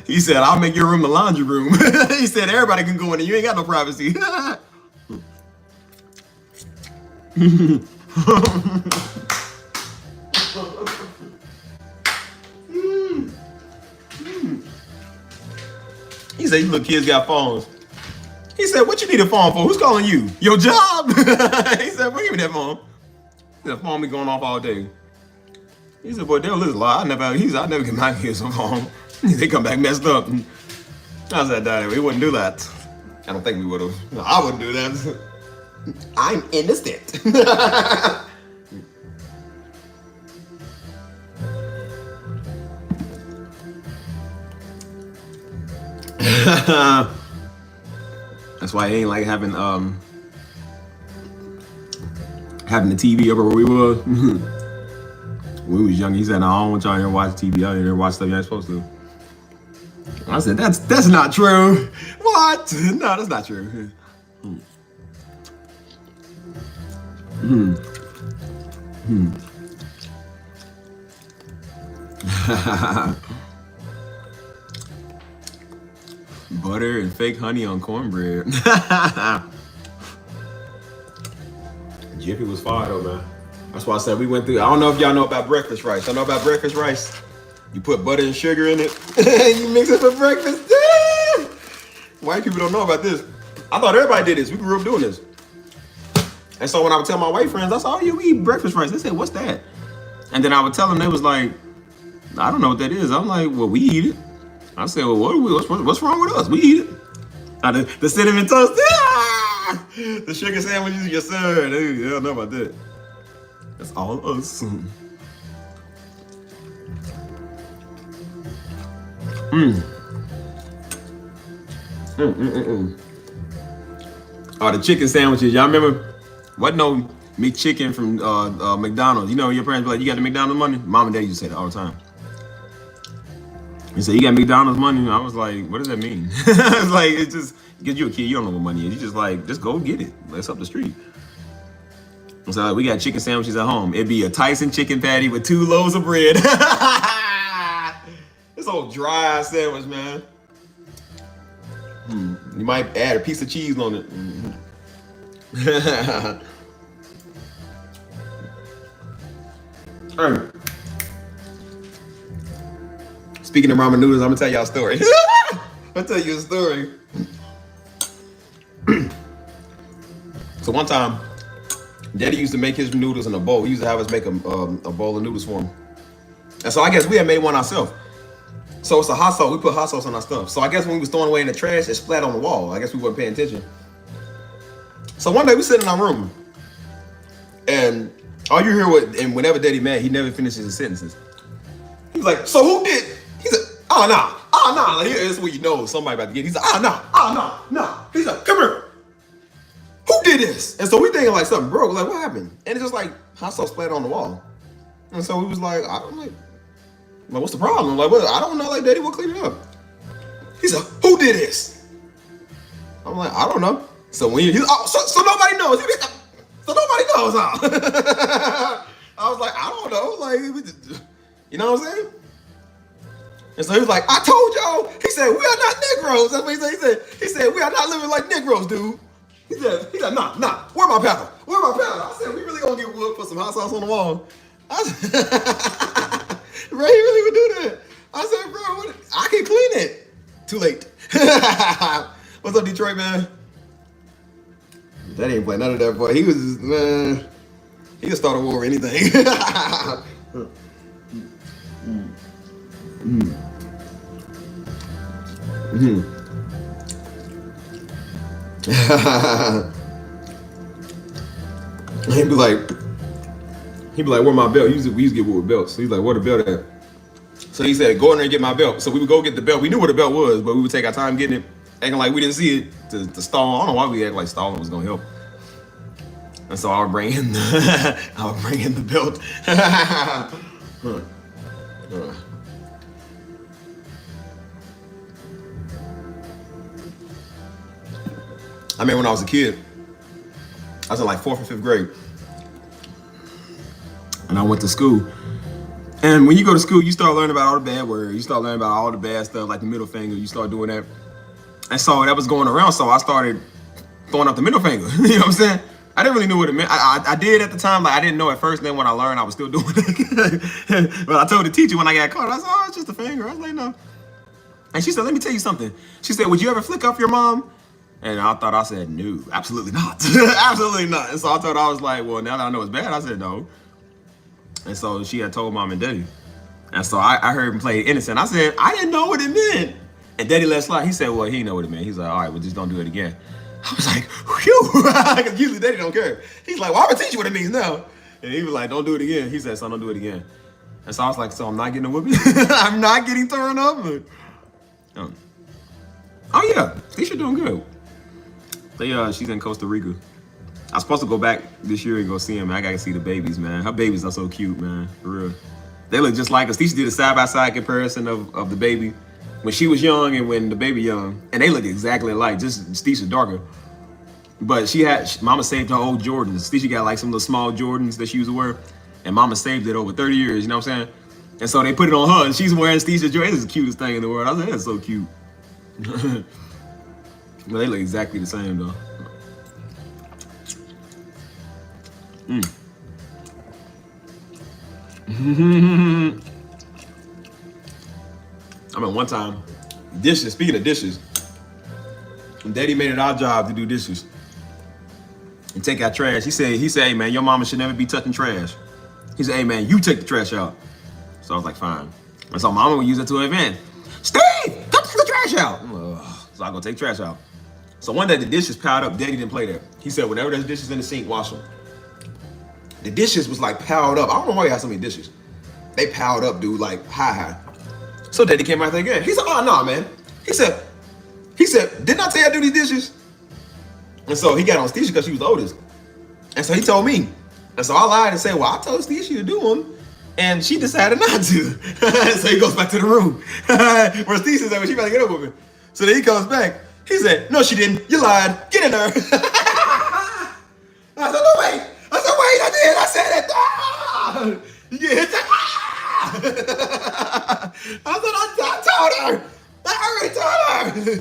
He said, I'll make your room a laundry room. He said, everybody can go in there. You ain't got no privacy. He said, you little kids got phones. He said, what you need a phone for? Who's calling you? Your job? He said, well, give me that phone. That phone be going off all day. He said, boy, they'll listen a lot. I never get my kids a phone. They come back messed up. I said, Daddy, we wouldn't do that. I don't think we would have. No, I wouldn't do that. I'm innocent. That's why I ain't like having the TV over where we were. When we was young, he said, no, I don't want y'all here to watch TV. Y'all here to watch stuff you ain't supposed to. I said, that's not true. What? No, that's not true. Butter and fake honey on cornbread. Jiffy was fire though, man. That's why I said we went through. I don't know if y'all know about breakfast rice. I know about breakfast rice. You put butter and sugar in it. You mix it for breakfast. Damn! White people don't know about this. I thought everybody did this. We grew up doing this. And so when I would tell my white friends, I said, oh, you eat breakfast rice. They said, what's that? And then I would tell them, they was like, I don't know what that is. I'm like, well, we eat it. I said, well, what's wrong with us? We eat it. The cinnamon toast. Ah! The sugar sandwiches, yes, sir. They don't know about that. That's all us. Oh, the chicken sandwiches. Y'all remember? Wasn't no McChicken from McDonald's. You know, your parents be like, you got the McDonald's money? Mom and dad used to say that all the time. He said, you got McDonald's money? I was like, what does that mean? It's like, it's just, because you're a kid, you don't know what money is. You just like, just go get it. It's up the street. So like, we got chicken sandwiches at home. It'd be a Tyson chicken patty with 2 loaves of bread. This old dry sandwich, man. You might add a piece of cheese on it. Hey, speaking of ramen noodles, I'm gonna tell y'all a story. I'll tell you a story. So one time, Daddy used to make his noodles in a bowl. He used to have us make a bowl of noodles for him. And so I guess we had made one ourselves. So it's a hot sauce. We put hot sauce on our stuff. So I guess when we was throwing away in the trash, it splat on the wall. I guess we weren't paying attention. So one day we sit in our room, and all you hear and whenever Daddy mad, he never finishes his sentences. He's like, so who did? He said, oh no. Like, that's what you know somebody about to get. He's like, no. He's like, come here. Who did this? And so we thinking like something broke. Like, what happened? And it's just like hot sauce splattered on the wall. And so we was like, I don't like, what's the problem? Like, what? I don't know. Like, Daddy, we'll clean it up. He said, who did this? I'm like, I don't know. So when so nobody knows. So nobody knows, huh? I was like, I don't know. Like, you know what I'm saying? And so he was like, I told y'all. He said, we are not Negroes. That's what he said. He said, we are not living like Negroes, dude. He said, nah. Where my paddle? I said, we really gonna get wood, put some hot sauce on the wall. I said, bro, he really would do that. I said, bro, I can clean it. Too late. What's up, Detroit, man? That ain't play none of that, boy. He was just, man, he could start a war or anything. He'd be like, where my belt? We used to get wood with belts. So he's like, where the belt at? So he said, go in there and get my belt. So we would go get the belt. We knew where the belt was, but we would take our time getting it, acting like we didn't see it to stall. I don't know why we act like stalling was gonna help. And so I would bring in the belt. I mean, when I was a kid, I was in like 4th or 5th grade. And I went to school. And when you go to school, you start learning about all the bad words. You start learning about all the bad stuff, like the middle finger. You start doing that. And so that was going around. So I started throwing up the middle finger. You know what I'm saying? I didn't really know what it meant. I did at the time. Like, I didn't know at first. Then when I learned, I was still doing it. But I told the teacher when I got caught, I said, oh, it's just a finger. I was like, no. And she said, let me tell you something. She said, would you ever flick off your mom? And I thought I said, no, absolutely not. Absolutely not. And so I thought I was like, well, now that I know it's bad, I said no. And so she had told Mom and Daddy. And so I heard him play innocent. I said, I didn't know what it meant. And Daddy let slide. He said, well, he didn't know what it meant. He's like, all right, well, just don't do it again. I was like, whew. Because usually Daddy don't care. He's like, well, I'm going to teach you what it means now. And he was like, don't do it again. He said, son, don't do it again. And so I was like, so I'm not getting a whooping? I'm not getting thrown up? Oh, yeah. Tisha doing good. She's in Costa Rica. I was supposed to go back this year and go see him. I gotta see the babies, man. Her babies are so cute, man. For real. They look just like us. Tisha did a side-by-side comparison of the baby when she was young and when the baby young. And they look exactly alike, just Tisha darker. But Mama saved her old Jordans. Tisha got like some little small Jordans that she used to wear. And Mama saved it over 30 years, you know what I'm saying? And so they put it on her and she's wearing Tisha Jordans. It's the cutest thing in the world. I was like, that's so cute. But they look exactly the same though. I mean, one time, dishes, speaking of dishes, Daddy made it our job to do dishes and take out trash. He said, hey man, your mama should never be touching trash. He said, hey man, you take the trash out. So I was like, fine. And so Mama would use it to her advantage. Steve, come take the trash out. So I go take trash out. So one day the dishes piled up. Daddy didn't play that. He said, whenever there's dishes in the sink, wash them. The dishes was like piled up. I don't know why you have so many dishes. They piled up, dude, like high. So Daddy came out there again. He said, oh no, man. He said, didn't I tell you I do these dishes? And so he got on Tisha because she was the oldest. And so he told me. And so I lied and said, well, I told Tisha to do them. And she decided not to. So he goes back to the room. Where Tisha said, well, she better get up with me. So then he comes back. He said, no, she didn't. You lied. Get in there. I said, no, wait. I did. I said it. You get hit. I told her. I already told her.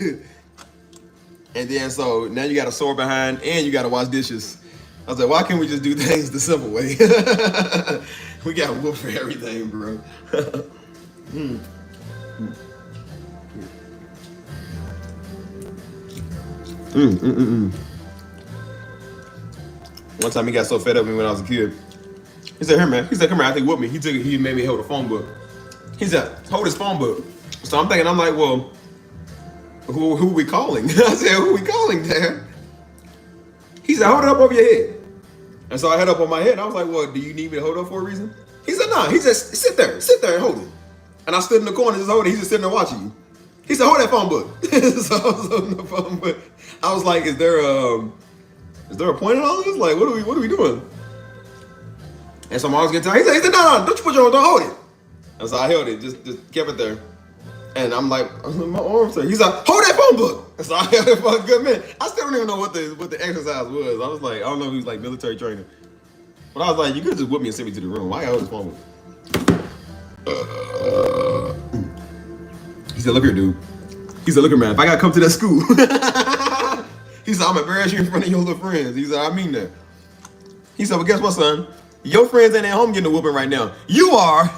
And then so now you got a sore behind and you got to wash dishes. I was like, why can't we just do things the simple way? We got whooped for everything, bro. One time he got so fed up with me when I was a kid. He said, here, man. He said, come here. I think whoop me. He made me hold the phone book. He said, hold his phone book. So I'm thinking, I'm like, well, who are we calling? I said, who are we calling, Dad? He said, hold it up over your head. And so I had up on my head. I was like, well, do you need me to hold up for a reason? He said, no. He said, sit there and hold it. And I stood in the corner just holding it. He's just sitting there watching you. He said, hold that phone book. So I was holding the phone book. I was like, is there a point in all this? Like, what are we doing? And so I was getting tired. He said, no, don't you put your arm, don't hold it. And so I held it, just kept it there. And I'm like, my arms are. He's like, hold that phone book. And so I held it for a good minute. I still don't even know what the exercise was. I was like, I don't know if he was like military training. But I was like, you could just whip me and send me to the room. Why I hold this phone book? He said, look here, dude. He said, look here, man, if I gotta come to that school. He said, I'm embarrassed you in front of your little friends. He said, I mean that. He said, well, guess what, son? Your friends ain't at home getting a whooping right now. You are.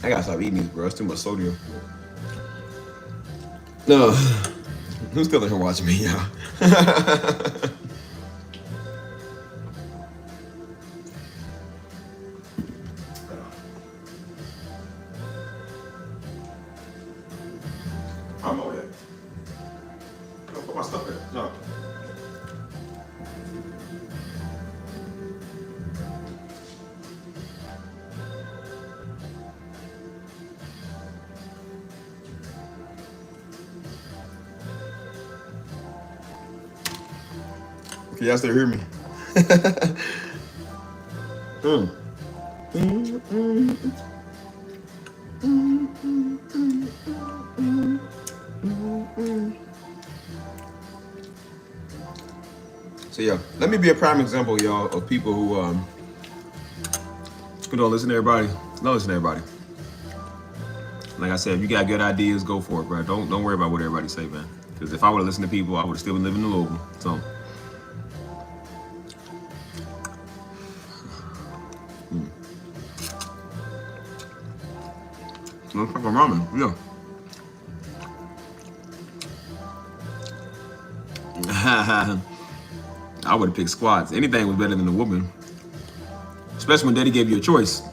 I gotta stop eating these, bro. It's too much sodium. No. Who's still in here watching me, y'all? I'm over there. Don't put my stuff there. No. Can y'all still hear me? So yeah, let me be a prime example, y'all, of people who don't listen to everybody. Don't listen to everybody. Like I said, if you got good ideas, go for it, bro. Don't worry about what everybody say, man. Because if I would have listened to people, I would have still been living in Louisville. So. Fucking ramen, yeah. I would have picked squats. Anything was better than a whooping. Especially when Daddy gave you a choice.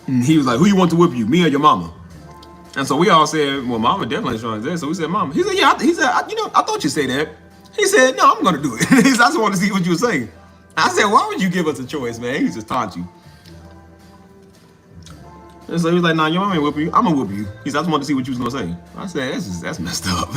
He was like, who you want to whip you, me or your mama? And so we all said, well, mama definitely trying to do. So we said, mama. He said, yeah. He said, I thought you said that. He said, no, I'm going to do it. He said, I just want to see what you were saying. I said, why would you give us a choice, man? He just taunt you. And so he was like, nah, your mama ain't whipping you. I'm going to whip you. He said, I just wanted to see what you was going to say. I said, that's messed up.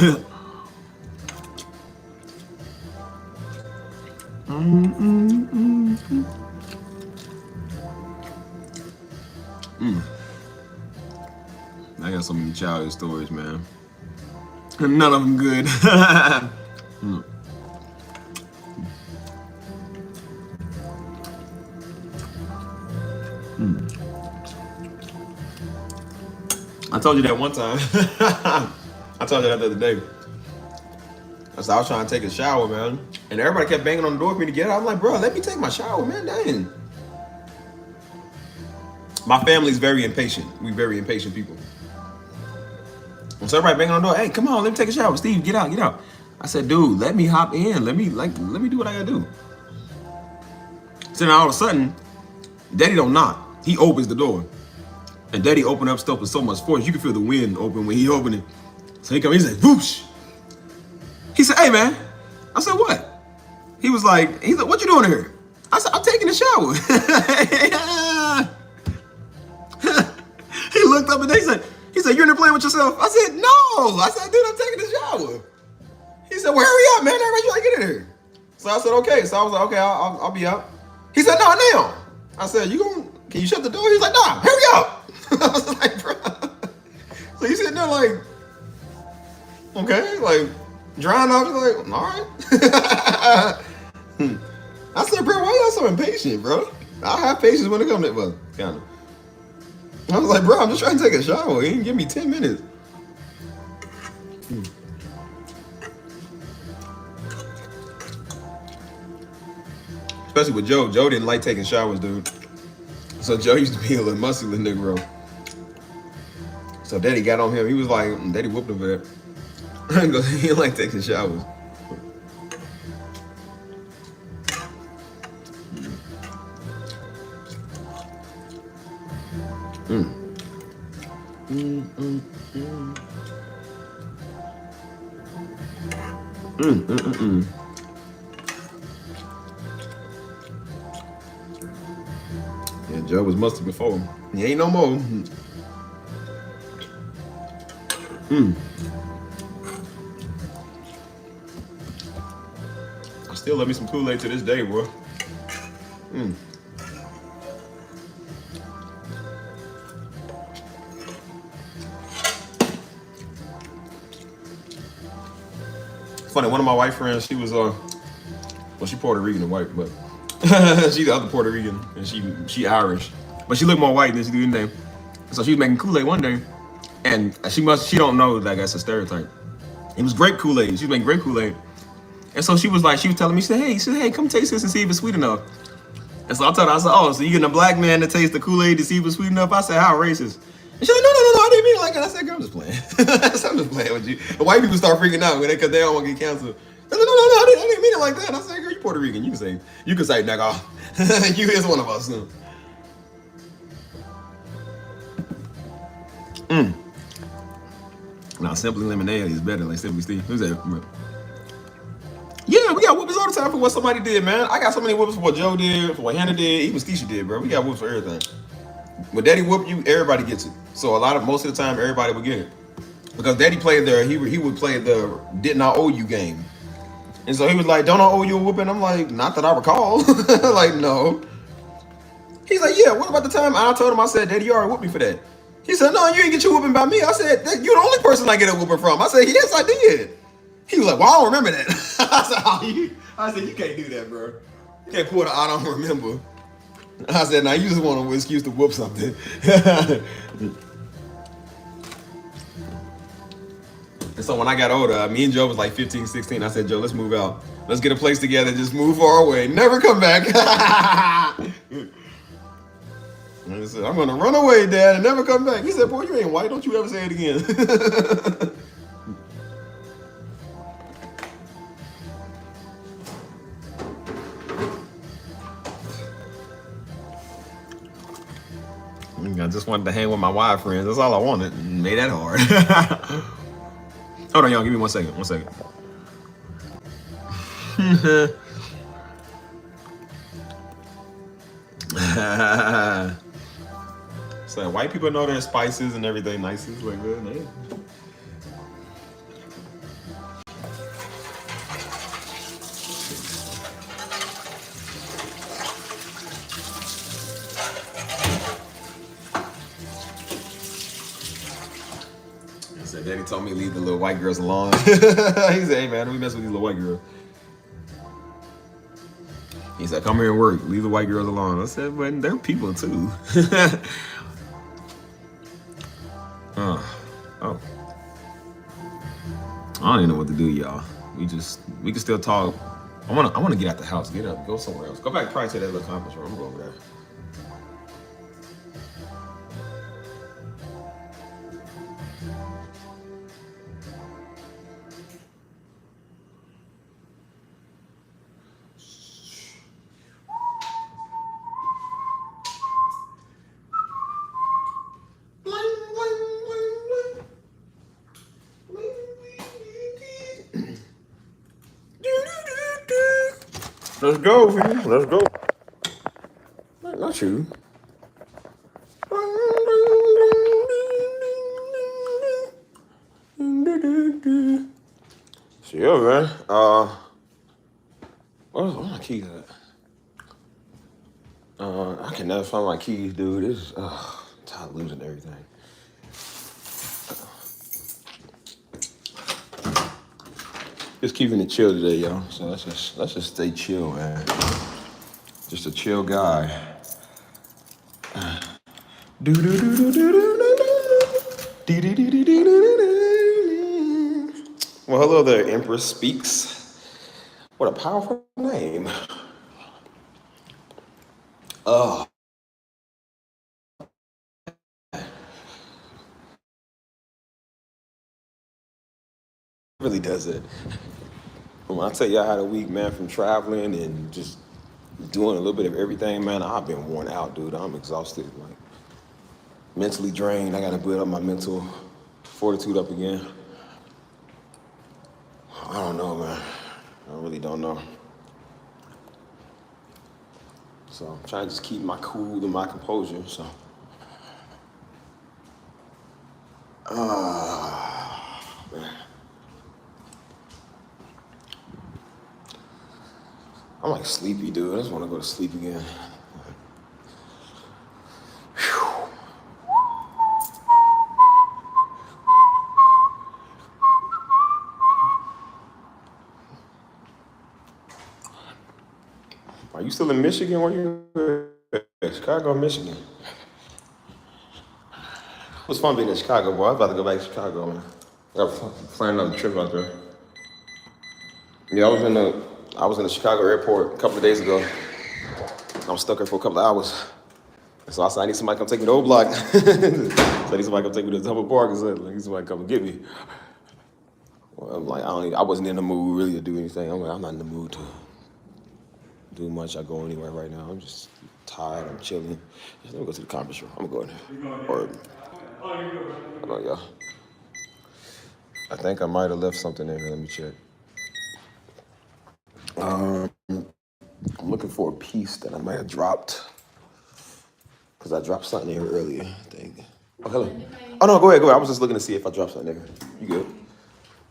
I got so many childhood stories, man. None of them good. I told you that one time. I told you that the other day. I was trying to take a shower, man. And everybody kept banging on the door for me to get out. I'm like, bro, let me take my shower, man. Dang. My family's very impatient. We very impatient people. And so everybody banging on the door. Hey, come on, let me take a shower. Steve, get out, get out. I said, dude, let me hop in. Let me do what I gotta do. So now all of a sudden, Daddy don't knock. He opens the door. And Daddy opened up stuff with so much force, you can feel the wind open when he opened it. So he come, he said, whoosh. He said, hey, man. I said, what? He was like, what you doing here? I said, I'm taking a shower. He looked up and he said, you're in there playing with yourself? I said, no. I said, dude, I'm taking a shower. He said, well, hurry up, man. Everybody trying to get in here. So I said, okay. So I was like, okay, I'll be out. He said, no, now. I said, can you shut the door? He was like, nah, hurry up. I was like, bro. So he's sitting there like, okay, like, drying off. He's like, all right. I said, bro, why y'all so impatient, bro? I have patience when it comes to, well, kind of. I was like, bro, I'm just trying to take a shower. He didn't give me 10 minutes. Especially with Joe. Joe didn't like taking showers, dude. So Joe used to be a little muscular nigga, bro. So Daddy got on him. He was like, Daddy whooped him for that. He didn't like taking showers. Yeah, Joe was musty before. He ain't no more. I still love me some Kool-Aid to this day, boy. Funny, one of my white friends, she was well, she Puerto Rican and white, but she the other Puerto Rican, and she Irish, but she looked more white than she do anything. So she was making Kool-Aid one day, and she don't know that that's a stereotype. It was grape Kool-Aid. She was making grape Kool-Aid, and so she was telling me, she said, hey, come taste this and see if it's sweet enough. And so I told her, I said, oh, so you getting a black man to taste the Kool-Aid to see if it's sweet enough? I said, how racist? And she's like, no, I didn't mean it like that. I said, girl, I'm just playing. I'm just playing with you. The white people start freaking out because they don't want to get canceled. No, I didn't mean it like that. I said, girl, you Puerto Rican. You can say nigga. You is one of us. Now, Simply Lemonade is better, like Simply Steve. Who's that? Yeah, we got whoopers all the time for what somebody did, man. I got so many whoopers for what Joe did, for what Hannah did, even Skeisha did, bro. We got whoops for everything. When Daddy whoop you, everybody gets it. So most of the time, everybody would get it. Because Daddy played he would play the didn't I owe you game. And so he was like, don't I owe you a whooping? I'm like, not that I recall. Like, no. He's like, yeah, what about the time I told him, I said, Daddy, you already whooped me for that. He said, no, you ain't get your whooping by me. I said, you're the only person I get a whooping from. I said, yes, I did. He was like, well, I don't remember that. I said, you can't do that, bro. You can't pull the I don't remember. I said, now you just want an excuse to whoop something. And so when I got older, me and Joe was like 15, 16. I said, Joe, let's move out. Let's get a place together. Just move far away. Never come back. And I said, I'm going to run away, Dad, and never come back. He said, boy, you ain't white. Don't you ever say it again. I just wanted to hang with my white friends. That's all I wanted. Made that hard. Hold on, y'all. Give me 1 second. 1 second. So white people know their spices and everything nices like that. Man. So Daddy told me to leave the little white girls alone. He said, hey man, don't be messing with these little white girls. He said, come here and work. Leave the white girls alone. I said, but they're people too. Oh. I don't even know what to do, y'all. We can still talk. I wanna get out the house. Get up, go somewhere else. Go back probably to that little conference room. I'm going over there. Let's go, man. Let's go. Not you. So yeah, man. Where my keys at? I can never find my keys, dude. This I'm tired of losing everything. Just keeping it chill today, y'all. So let's just stay chill, man. Just a chill guy. Well, hello there, Empress Speaks. What a powerful name. Really does it. When I tell you I had a week, man, from traveling and just doing a little bit of everything, man, I've been worn out, dude. I'm exhausted, like mentally drained. I gotta build up my mental fortitude up again. I don't know, man. I really don't know. So I'm trying to just keep my cool and my composure. So, man. I'm like sleepy, dude. I just want to go to sleep again. Are you still in Michigan? Where you in? Chicago, Michigan. It was fun being in Chicago, boy. I was about to go back to Chicago, man. I was planning on a trip out there. Yeah, I was in the Chicago airport a couple of days ago. I was stuck there for a couple of hours. So I said, I need somebody to come take me to O Block. So I need somebody to come take me to Temple Park. I said, I need somebody to come and get me. Well, I'm like, I wasn't in the mood really to do anything. I'm like, I'm not in the mood to do much. I go anywhere right now. I'm just tired. I'm chilling. Just let me go to the conference room. I'm gonna go in there. Or, hold on, y'all. I think I might have left something in here. Let me check. I'm looking for a piece that I might have dropped. Because I dropped something in here earlier, I think. Oh, hello. Oh, no, go ahead. I was just looking to see if I dropped something in here. You good?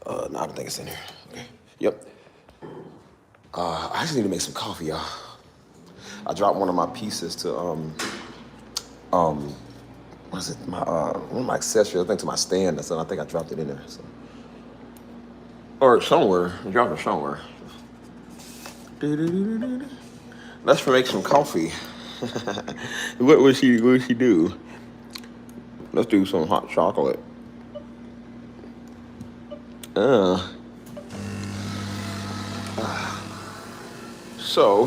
No, I don't think it's in here. Okay. Yep. I just need to make some coffee, y'all. I dropped one of my pieces to, what is it? One of my accessories, I think to my stand. So I think I dropped it in there. So. Or somewhere. I dropped it somewhere. Let's make some coffee. What would she do? Let's do some hot chocolate. So,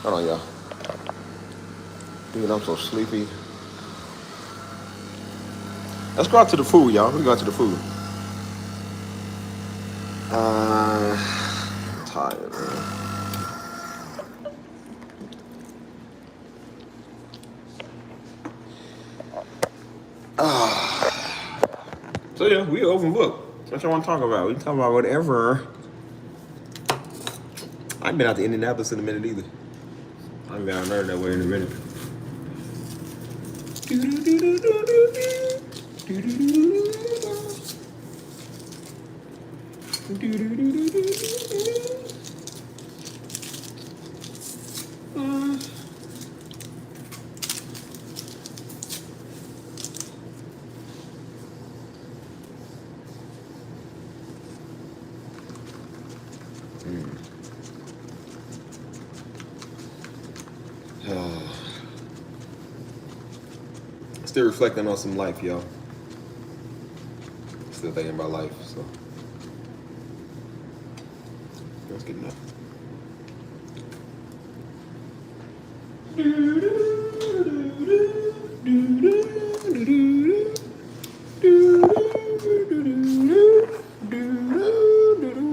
hold on, y'all. Dude, I'm so sleepy. Let's go out to the food, y'all. Let's go out to the food. I'm tired, man. So yeah, we open book. What y'all want to talk about? We can talk about whatever. I ain't been out to Indianapolis in a minute either. I ain't been out there that way in a minute. Still reflecting on some life, y'all. Still thinking about life, so that's good enough.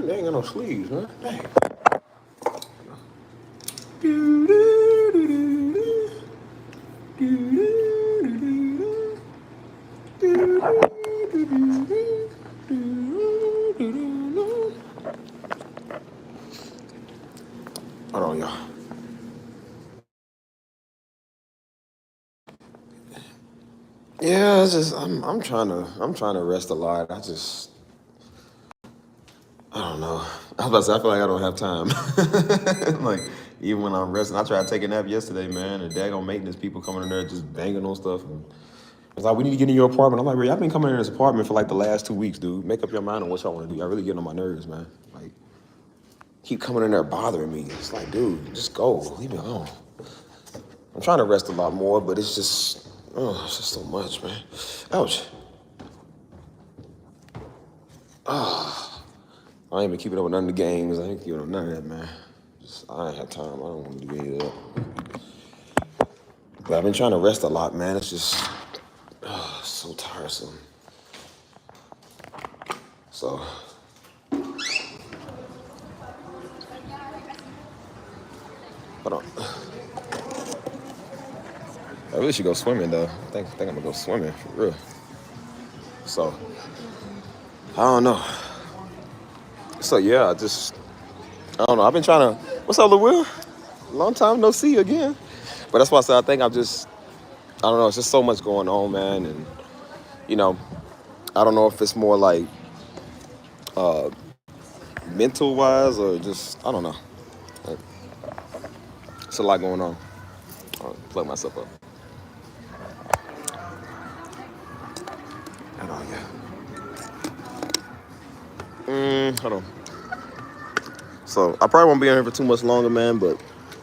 They ain't got no sleeves, huh? Dang. Hold on, y'all. Yeah, it's just I'm trying to rest a lot. I don't know. I was about to say, I feel like I don't have time. Like, even when I'm resting, I tried to take a nap yesterday, man, and daggone maintenance people coming in there just banging on stuff. And it's like, we need to get in your apartment. I'm like, Ray, I've been coming in this apartment for like the last 2 weeks, dude. Make up your mind on what y'all want to do. Y'all really getting on my nerves, man. Like, keep coming in there bothering me. It's like, dude, just go. Leave me alone. I'm trying to rest a lot more, but it's just, Oh, it's just so much, man. Ouch. I ain't been keeping up with none of the games. I ain't keeping up with none of that, man. I ain't have time. I don't want to do any of that. But I've been trying to rest a lot, man. It's just so tiresome. So, hold on. I really should go swimming, though. I think I'm gonna go swimming for real. So, I don't know. So yeah, I don't know. I've been trying to. What's up, Lil Will? Long time no see you again. But that's why I said I think I don't know. It's just so much going on, man, and you know, I don't know if it's more like mental wise or just I don't know. It's a lot going on. I'll plug myself up. Hold on, yeah. Hold on. So I probably won't be on here for too much longer, man. But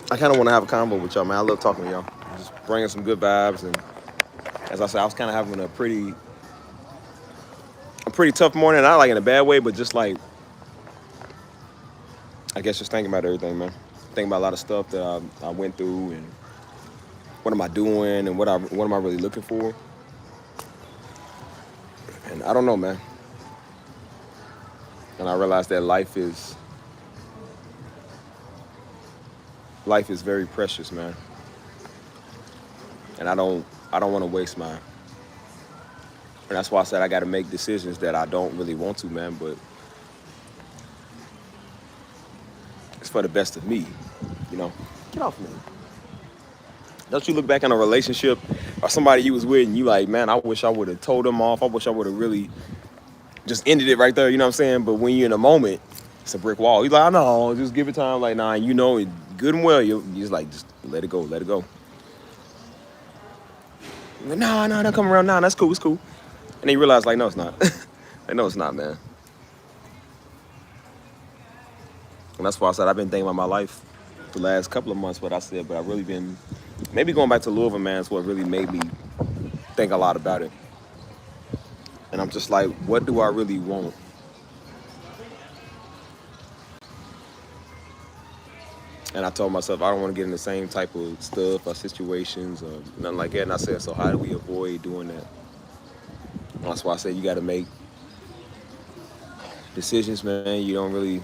I kind of want to have a convo with y'all, man. I love talking to y'all. Just bringing some good vibes, and as I said, I was kind of having a pretty tough morning. Not like in a bad way, but just like I guess just thinking about everything, man. Thinking about a lot of stuff that I went through, and what am I doing, and what am I really looking for. And I don't know, man. And I realized that life is very precious, man. And I don't want to waste mine. And that's why I said I got to make decisions that I don't really want to, man, but it's for the best of me, you know. Get off me. Don't you look back on a relationship or somebody you was with and you like, man, I wish I would have told them off. I wish I would have really just ended it right there, you know what I'm saying? But when you're in a moment, it's a brick wall. You're like, I know, just give it time. Like, nah, you know it good and well. You're just like, just let it go, let it go. Like, nah, don't come around. Nah, that's cool, it's cool. And then you realize, like, no, it's not. Like, no, it's not, man. And that's why I said I've been thinking about my life the last couple of months, but I've really been, maybe going back to Louisville, man, is what really made me think a lot about it. And I'm just like, what do I really want? And I told myself I don't want to get in the same type of stuff or situations or nothing like that. And I said, so how do we avoid doing that? And that's why I said you got to make decisions, man. You don't really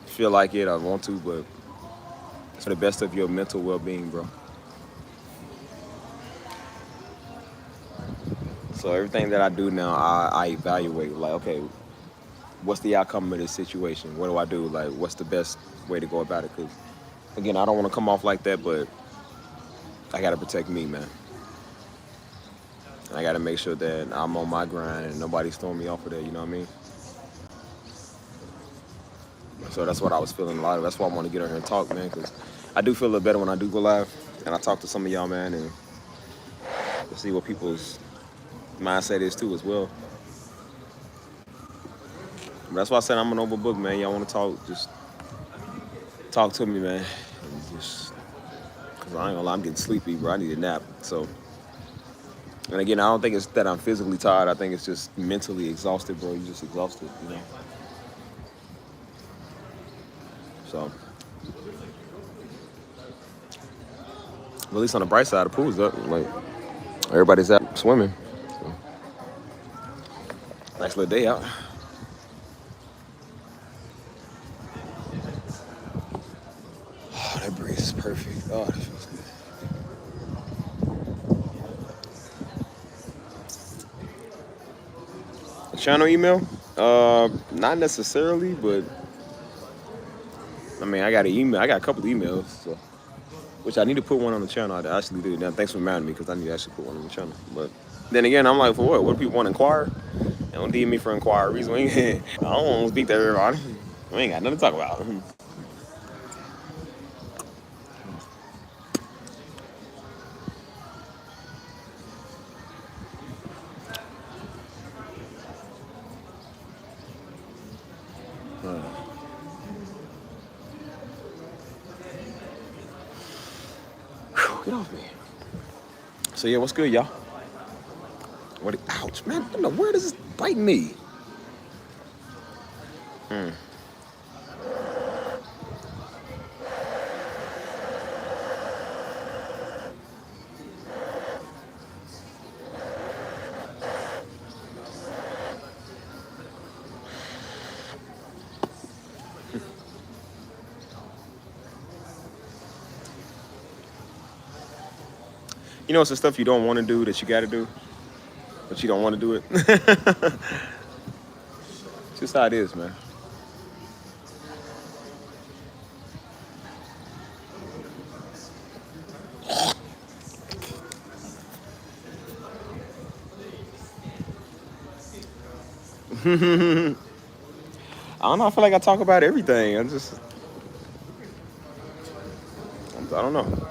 feel like it or want to, but it's for the best of your mental well-being, bro. So everything that I do now, I evaluate, like, okay, what's the outcome of this situation? What do I do? Like, what's the best way to go about it? Because, again, I don't want to come off like that, but I got to protect me, man. And I got to make sure that I'm on my grind and nobody's throwing me off of that, you know what I mean? So that's what I was feeling a lot of. That's why I want to get on here and talk, man, because I do feel a little better when I do go live. And I talk to some of y'all, man, and see what people's mindset is, too, as well. But that's why I said I'm an overbook, man. Y'all want to talk, just talk to me, man. And just, because I ain't gonna lie, I'm getting sleepy, bro. I need a nap. So, and again, I don't think it's that I'm physically tired. I think it's just mentally exhausted, bro. You're just exhausted, you know? So, at least on the bright side, the pool's up. Like, everybody's out swimming. So, nice little day out. Oh, that breeze is perfect. Oh, that feels good. A channel email? Not necessarily, but I mean, I got an email. I got a couple of emails, so, which I need to put one on the channel. I actually do. Now, thanks for reminding me because I need to actually put one on the channel. But then again, I'm like, for what? What do people want to inquire? They don't DM me for inquiries. I don't want to speak to everybody. We ain't got nothing to talk about. Get off me. So yeah, what's good, y'all? What? Ouch, man! I don't know where does this bite me? You know, it's the stuff you don't want to do that you got to do, but you don't want to do it. It's just how it is, man. I don't know. I feel like I talk about everything. I don't know.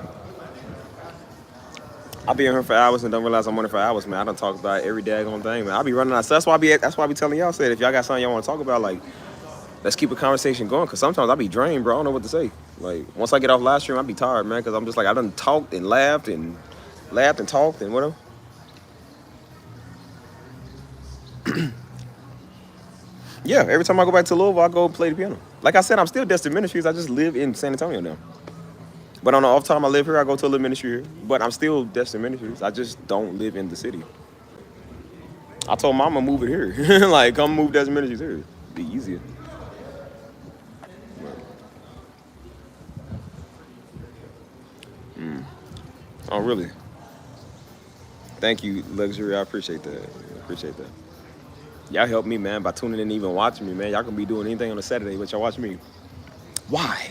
I'll be in here for hours and don't realize I'm on it for hours, man. I don't talk about every daggone thing, man. I'll be running out. So that's why I be telling y'all, said if y'all got something y'all want to talk about, like, let's keep a conversation going. Cause sometimes I be drained, bro. I don't know what to say. Like, once I get off live stream, I be tired, man. Cause I'm just like, I done talked and laughed and talked and whatever. Yeah, every time I go back to Louisville, I go play the piano. Like I said, I'm still Destin Ministries. I just live in San Antonio now. But on the off time I live here, I go to a little ministry here. But I'm still Destin Ministries. I just don't live in the city. I told Mama move it here. Like, come move Destin Ministries here. It'd be easier. Oh, really? Thank you, Luxury. I appreciate that. Y'all help me, man, by tuning in and even watching me, man. Y'all can be doing anything on a Saturday, but y'all watch me. Why?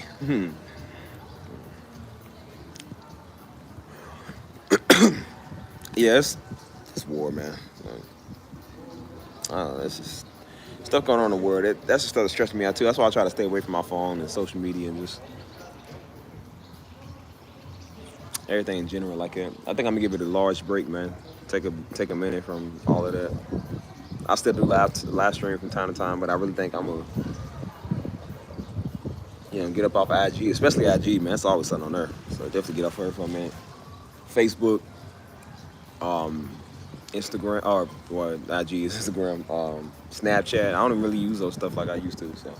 Yeah, it's war, man. I don't know, it's just stuff going on in the world. That's the stuff that stresses me out, too. That's why I try to stay away from my phone and social media and just everything in general like that. I think I'm going to give it a large break, man. Take a minute from all of that. I still do live stream from time to time, but I really think I'm going to get up off of IG, especially IG, man. It's always something on there. So definitely get off her for a minute. Facebook, Instagram, or what IG is Instagram, Snapchat. I don't even really use those stuff like I used to, so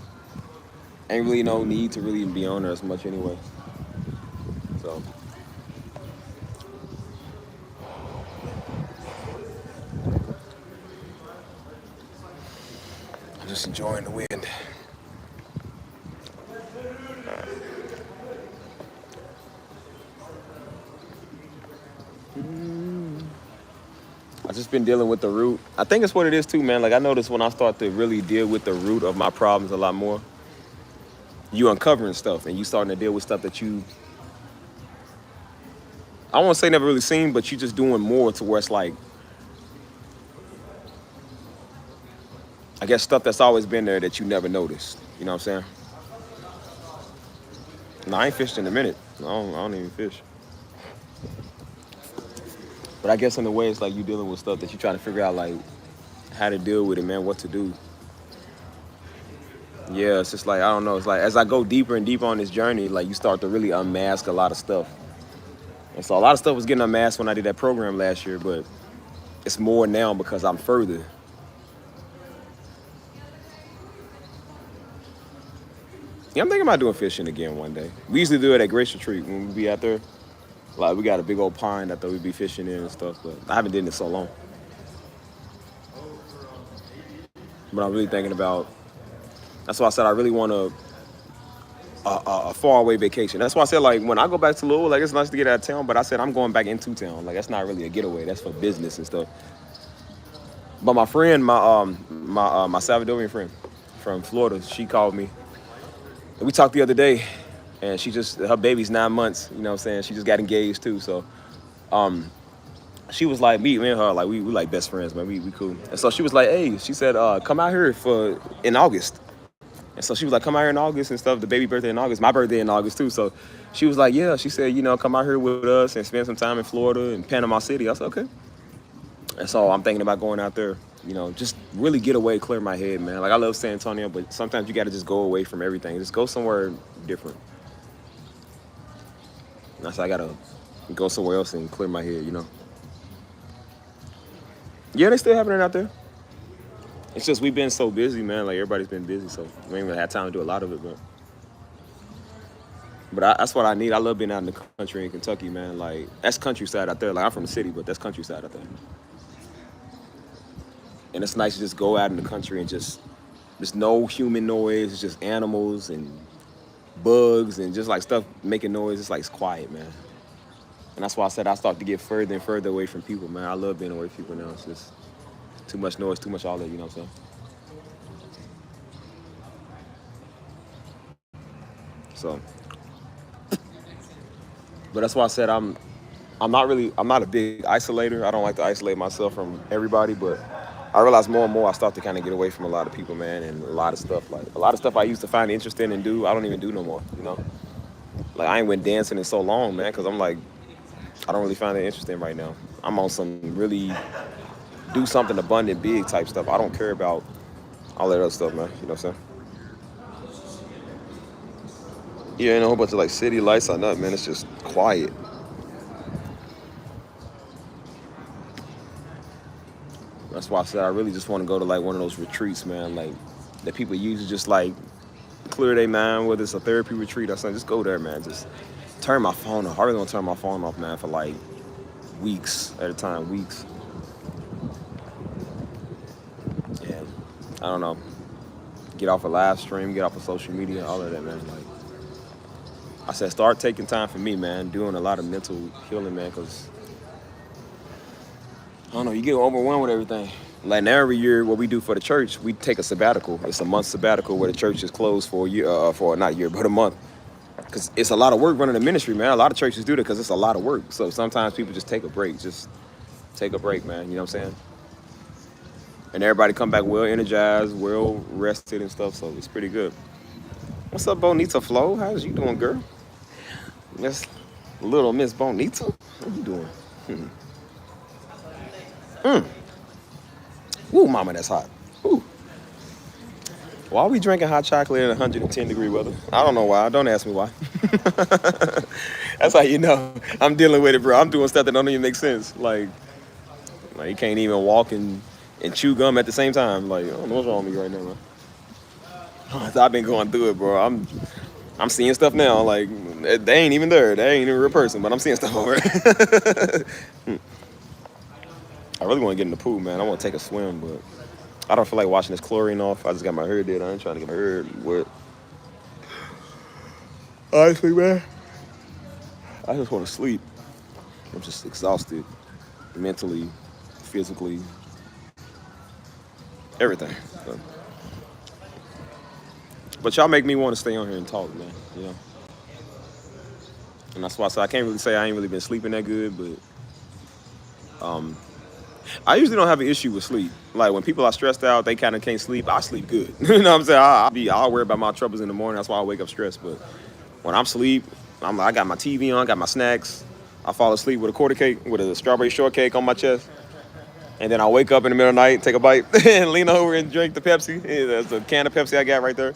ain't really no need to really be on there as much anyway. So I'm just enjoying the wind. I've just been dealing with the root. I think it's what it is too, man. Like, I noticed when I start to really deal with the root of my problems a lot more, you uncovering stuff and you starting to deal with stuff that you, I won't say never really seen, but you just doing more to where it's like, I guess stuff that's always been there that you never noticed. You know what I'm saying? No, I ain't fished in a minute. I don't even fish. But I guess in a way, it's like you dealing with stuff that you try to figure out, like, how to deal with it, man, what to do. Yeah, it's just like, I don't know. It's like, as I go deeper and deeper on this journey, like, you start to really unmask a lot of stuff. And so a lot of stuff was getting unmasked when I did that program last year, but it's more now because I'm further. Yeah, I'm thinking about doing fishing again one day. We usually do it at Grace Retreat when we be out there. Like, we got a big old pond that we be fishing in and stuff, but I haven't done it so long. But I'm really thinking about, that's why I said I really want a far away vacation. That's why I said, like, when I go back to Louisville, like, it's nice to get out of town, but I said I'm going back into town. Like, that's not really a getaway. That's for business and stuff. But my friend, my Salvadorian friend from Florida, she called me. And we talked the other day. And her baby's 9 months, you know what I'm saying? She just got engaged too, so she was like, me and her, like, we like best friends, man, we cool. And so she was like, hey, she said, come out here in August. And so she was like, come out here in August and stuff, the baby birthday in August, my birthday in August too. So she was like, yeah, she said, come out here with us and spend some time in Florida and Panama City. I said, okay. And so I'm thinking about going out there, just really get away, clear my head, man. Like, I love San Antonio, but sometimes you got to just go away from everything. Just go somewhere different. I said, I gotta go somewhere else and clear my head, Yeah, they still happening out there. It's just we've been so busy, man. Like everybody's been busy, so we ain't really had time to do a lot of it. But that's what I need. I love being out in the country in Kentucky, man. Like that's countryside out there. Like I'm from the city, but that's countryside out there. And it's nice to just go out in the country and just there's no human noise. It's just animals and bugs and just like stuff making noise. It's like it's quiet, man. And that's why I said I start to get further and further away from people, man. I love being away from people now. It's just too much noise, too much all that. You know what I'm saying? So, but that's why I said I'm not a big isolator. I don't like to isolate myself from everybody, but I realize more and more I start to kind of get away from a lot of people, man, and a lot of stuff. Like a lot of stuff I used to find interesting and do, I don't even do no more. You know, like I ain't went dancing in so long, man, because I'm like I don't really find it interesting right now. I'm on some really do something abundant, big type stuff. I don't care about all that other stuff, man. You know what I'm saying? Yeah, ain't a whole bunch of like city lights or nothing, man. It's just quiet. That's why I said I really just want to go to like one of those retreats, man. Like that people usually just like clear their mind, whether it's a therapy retreat or something. Just go there, man. Just turn my phone off. I really don't turn my phone off, man, for like weeks at a time. Weeks. Yeah. I don't know. Get off a live stream, get off of social media, all of that, man. Like I said, start taking time for me, man. Doing a lot of mental healing, man, because I don't know, you get overwhelmed with everything. Like now every year, what we do for the church, we take a sabbatical. It's a month sabbatical where the church is closed for a year, for not a year, but a month. Because it's a lot of work running the ministry, man. A lot of churches do that because it's a lot of work. So sometimes people just take a break. Just take a break, man. You know what I'm saying? And everybody come back well energized, well rested and stuff. So it's pretty good. What's up, Bonita Flo? How's you doing, girl? Miss Little Miss Bonita? What you doing? Ooh, mama, that's hot. Ooh. Why are we drinking hot chocolate in 110-degree weather? I don't know why. Don't ask me why. That's how you know I'm dealing with it, bro. I'm doing stuff that don't even make sense. Like you can't even walk and chew gum at the same time. Like, I don't know what's wrong with me right now, man. I've been going through it, bro. I'm seeing stuff now. Like, they ain't even there. They ain't even a real person, but I'm seeing stuff over it. I really want to get in the pool, man. I want to take a swim, but I don't feel like washing this chlorine off. I just got my hair did. I ain't trying to get my hair wet. Honestly, man, I just want to sleep. I'm just exhausted, mentally, physically, everything. But y'all make me want to stay on here and talk, man. You know. And that's why I said I can't really say I ain't really been sleeping that good, but I usually don't have an issue with sleep. Like when people are stressed out, they kind of can't sleep. I sleep good. You know what I'm saying? I'll worry about my troubles in the morning. That's why I wake up stressed. But when I'm asleep, I got my TV on, got my snacks. I fall asleep with a quarter cake, with a strawberry shortcake on my chest. And then I wake up in the middle of the night, take a bite, and lean over and drink the Pepsi. That's a can of Pepsi I got right there.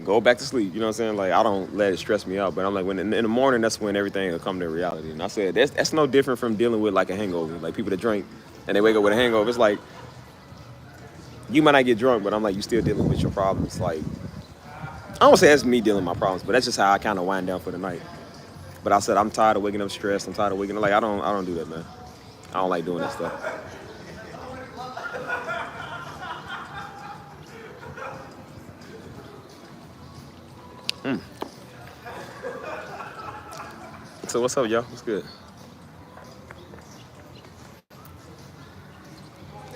Go back to sleep. You know what I'm saying? Like I don't let it stress me out. But I'm like, when in the morning, that's when everything will come to reality. And I said that's no different from dealing with like a hangover. Like people that drink and they wake up with a hangover. It's like you might not get drunk, but I'm like you still dealing with your problems. Like I don't say that's me dealing with my problems, but that's just how I kind of wind down for the night. But I said I'm tired of waking up stressed. I'm tired of waking up. Like I don't do that, man. I don't like doing that stuff. So what's up, y'all? What's good?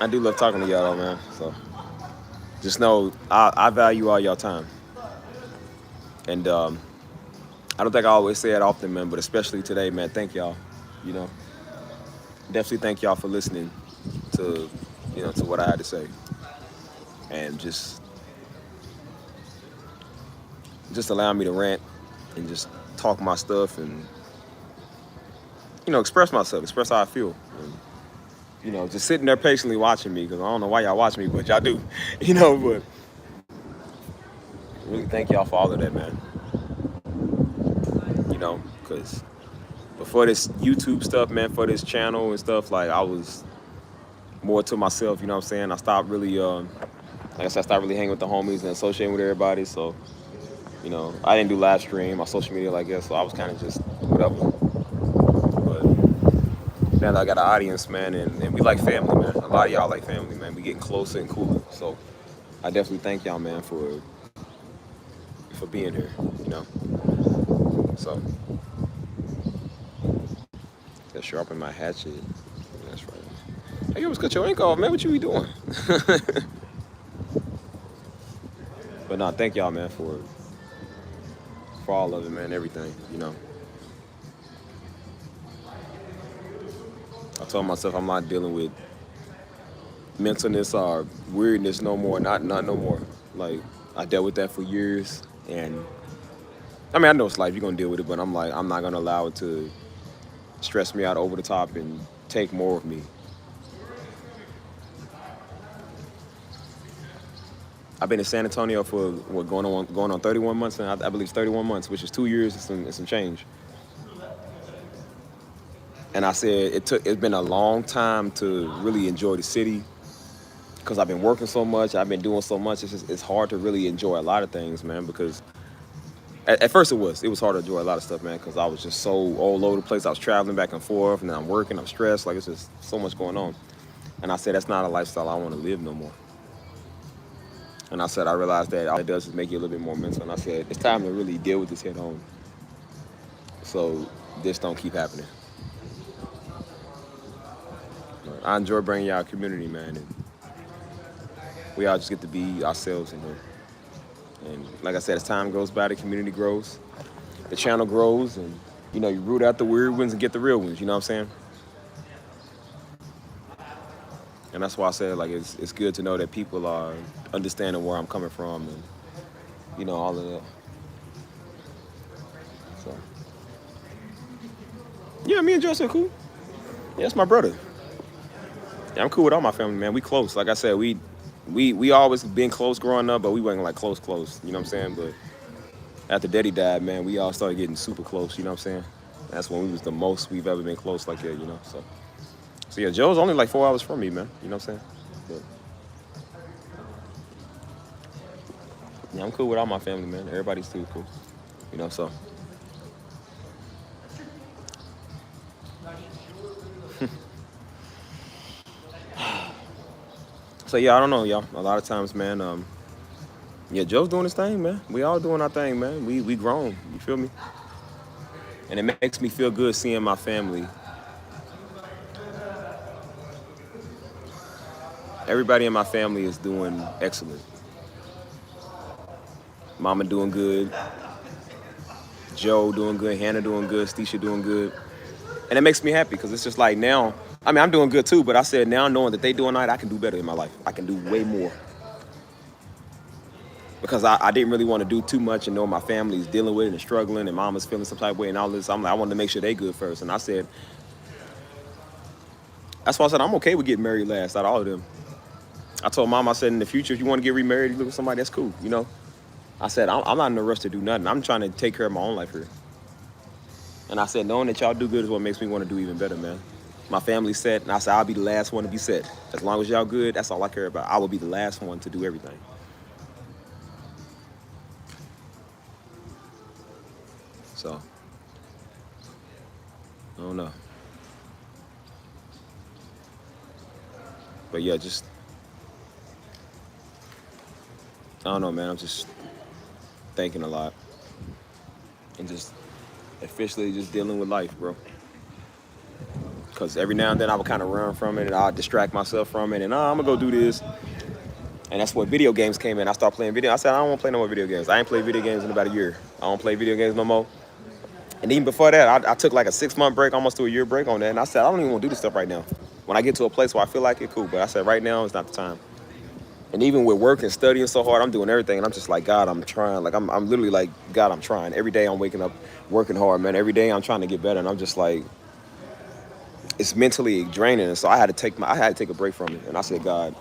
I do love talking to y'all, though, man. So just know I value all y'all time. And I don't think I always say it often, man, but especially today, man. Thank y'all. You know, definitely thank y'all for listening to to what I had to say, and just allow me to rant and just talk my stuff and express myself, express how I feel. And, just sitting there patiently watching me, because I don't know why y'all watch me, but y'all do. But really thank y'all for all of that, man. Because before this YouTube stuff, man, for this channel and stuff, like I was more to myself. You know what I'm saying? I stopped really, like I said, I stopped really hanging with the homies and associating with everybody. So, you know, I didn't do live stream, my social media like that. So I was kind of just whatever. But now that I got an audience, man, and we like family, man. A lot of y'all like family, man. We getting closer and cooler. So I definitely thank y'all, man, for being here. You know. So that's sharpen my hatchet. That's right. Hey, you always cut your ink off, man. What you be doing? But no, thank y'all, man, for all of it, man. Everything, you know. I told myself I'm not dealing with mentalness or weirdness no more. Not no more. Like I dealt with that for years, and I mean I know it's life. You're gonna deal with it, but I'm like I'm not gonna allow it to stress me out over the top and take more of me. I've been in San Antonio for what going on 31 months, and I believe 31 months, which is 2 years and some change. And I said it's been a long time to really enjoy the city because I've been working so much, I've been doing so much. It's hard to really enjoy a lot of things, man. Because at first it was hard to enjoy a lot of stuff, man, because I was just so all over the place. I was traveling back and forth, and then I'm working, I'm stressed, like it's just so much going on. And I said that's not a lifestyle I want to live no more. And I said I realized that all it does is make you a little bit more mental. And I said it's time to really deal with this head on, so this don't keep happening. I enjoy bringing y'all a community, man, and we all just get to be ourselves in here. And like I said, as time goes by, the community grows, the channel grows, and you know, you root out the weird ones and get the real ones. You know what I'm saying? And that's why I said like it's good to know that people are understanding where I'm coming from, and you know all of that. So yeah, me and Joseph are cool. Yeah, that's my brother. Yeah, I'm cool with all my family, man. We close. Like I said, we always been close growing up, but we wasn't like close. You know what I'm saying? But after Daddy died, man, we all started getting super close. You know what I'm saying? That's when we was the most we've ever been close like that. You know, so yeah, Joe's only like 4 hours from me, man. You know what I'm saying? But yeah, I'm cool with all my family, man. Everybody's too cool. You know, so. So yeah, I don't know, y'all. A lot of times, man, yeah, Joe's doing his thing, man. We all doing our thing, man. We grown, you feel me? And it makes me feel good seeing my family. Everybody in my family is doing excellent. Mama doing good. Joe doing good. Hannah doing good. Stisha doing good. And it makes me happy because it's just like now, I mean, I'm doing good too, but I said now knowing that they doing all right, I can do better in my life. I can do way more. Because I didn't really want to do too much and know my family's dealing with it and struggling and mama's feeling some type of way and all this. I'm like, I wanted to make sure they good first. And I said, that's why I said I'm okay with getting married last out of all of them. I told mom, I said, in the future, if you want to get remarried, you look at somebody that's cool, you know? I said, I'm not in a rush to do nothing. I'm trying to take care of my own life here. And I said, knowing that y'all do good is what makes me want to do even better, man. My family's set, and I said, I'll be the last one to be set. As long as y'all good, that's all I care about. I will be the last one to do everything. So, I don't know. But yeah, just, I don't know, man. I'm just thinking a lot. And just officially just dealing with life, bro. Because every now and then I would kind of run from it and I'd distract myself from it and I'm going to go do this. And that's what video games came in. I started playing video. I said, I don't want to play no more video games. I ain't played video games in about a year. I don't play video games no more. And even before that, I took like a 6-month break, almost to a year break on that. And I said, I don't even want to do this stuff right now. When I get to a place where I feel like it, cool. But I said, right now is not the time. And even with work and studying so hard, I'm doing everything. And I'm just like, God, I'm trying. Like, I'm literally like, God, I'm trying. Every day I'm waking up, working hard, man. Every day I'm trying to get better. And I'm just like, it's mentally draining. And so I had to take a break from it. And I said, God,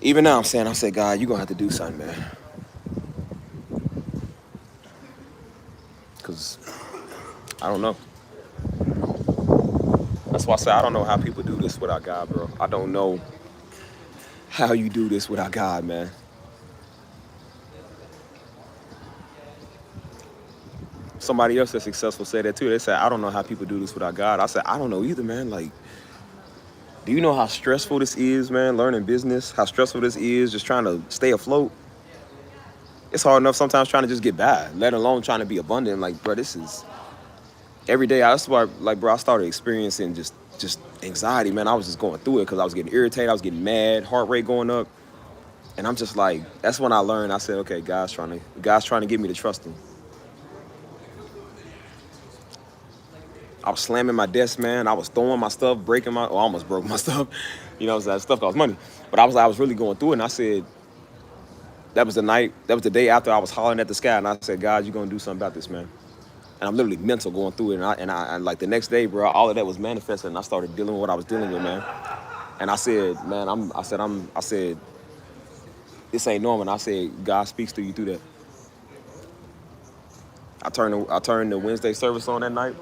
even now I said, God, you're going to have to do something, man. Because I don't know. I That's why I say I don't know how people do this without God, bro. I don't know how you do this without God, man. Somebody else that's successful said that too. They said, I don't know how people do this without God. I said, I don't know either, man. Like, do you know how stressful this is, man? Learning business, how stressful this is, just trying to stay afloat. It's hard enough sometimes trying to just get by, let alone trying to be abundant. Like, bro, this is every day. That's why, like, bro, I started experiencing just anxiety, man. I was just going through it because I was getting irritated. I was getting mad, heart rate going up. And I'm just like, that's when I learned. I said, okay, God's trying to get me to trust him. I was slamming my desk, man. I was throwing my stuff, breaking my, almost broke my stuff. You know, that stuff cost money. But I was really going through it. And I said, that was the day after I was hollering at the sky. And I said, God, you're going to do something about this, man. And I'm literally mental going through it. And I like the next day, bro, all of that was manifested. And I started dealing with what I was dealing with, man. And I said, man, I said, this ain't normal. And I said, God speaks to you through that. I turned the Wednesday service on that night.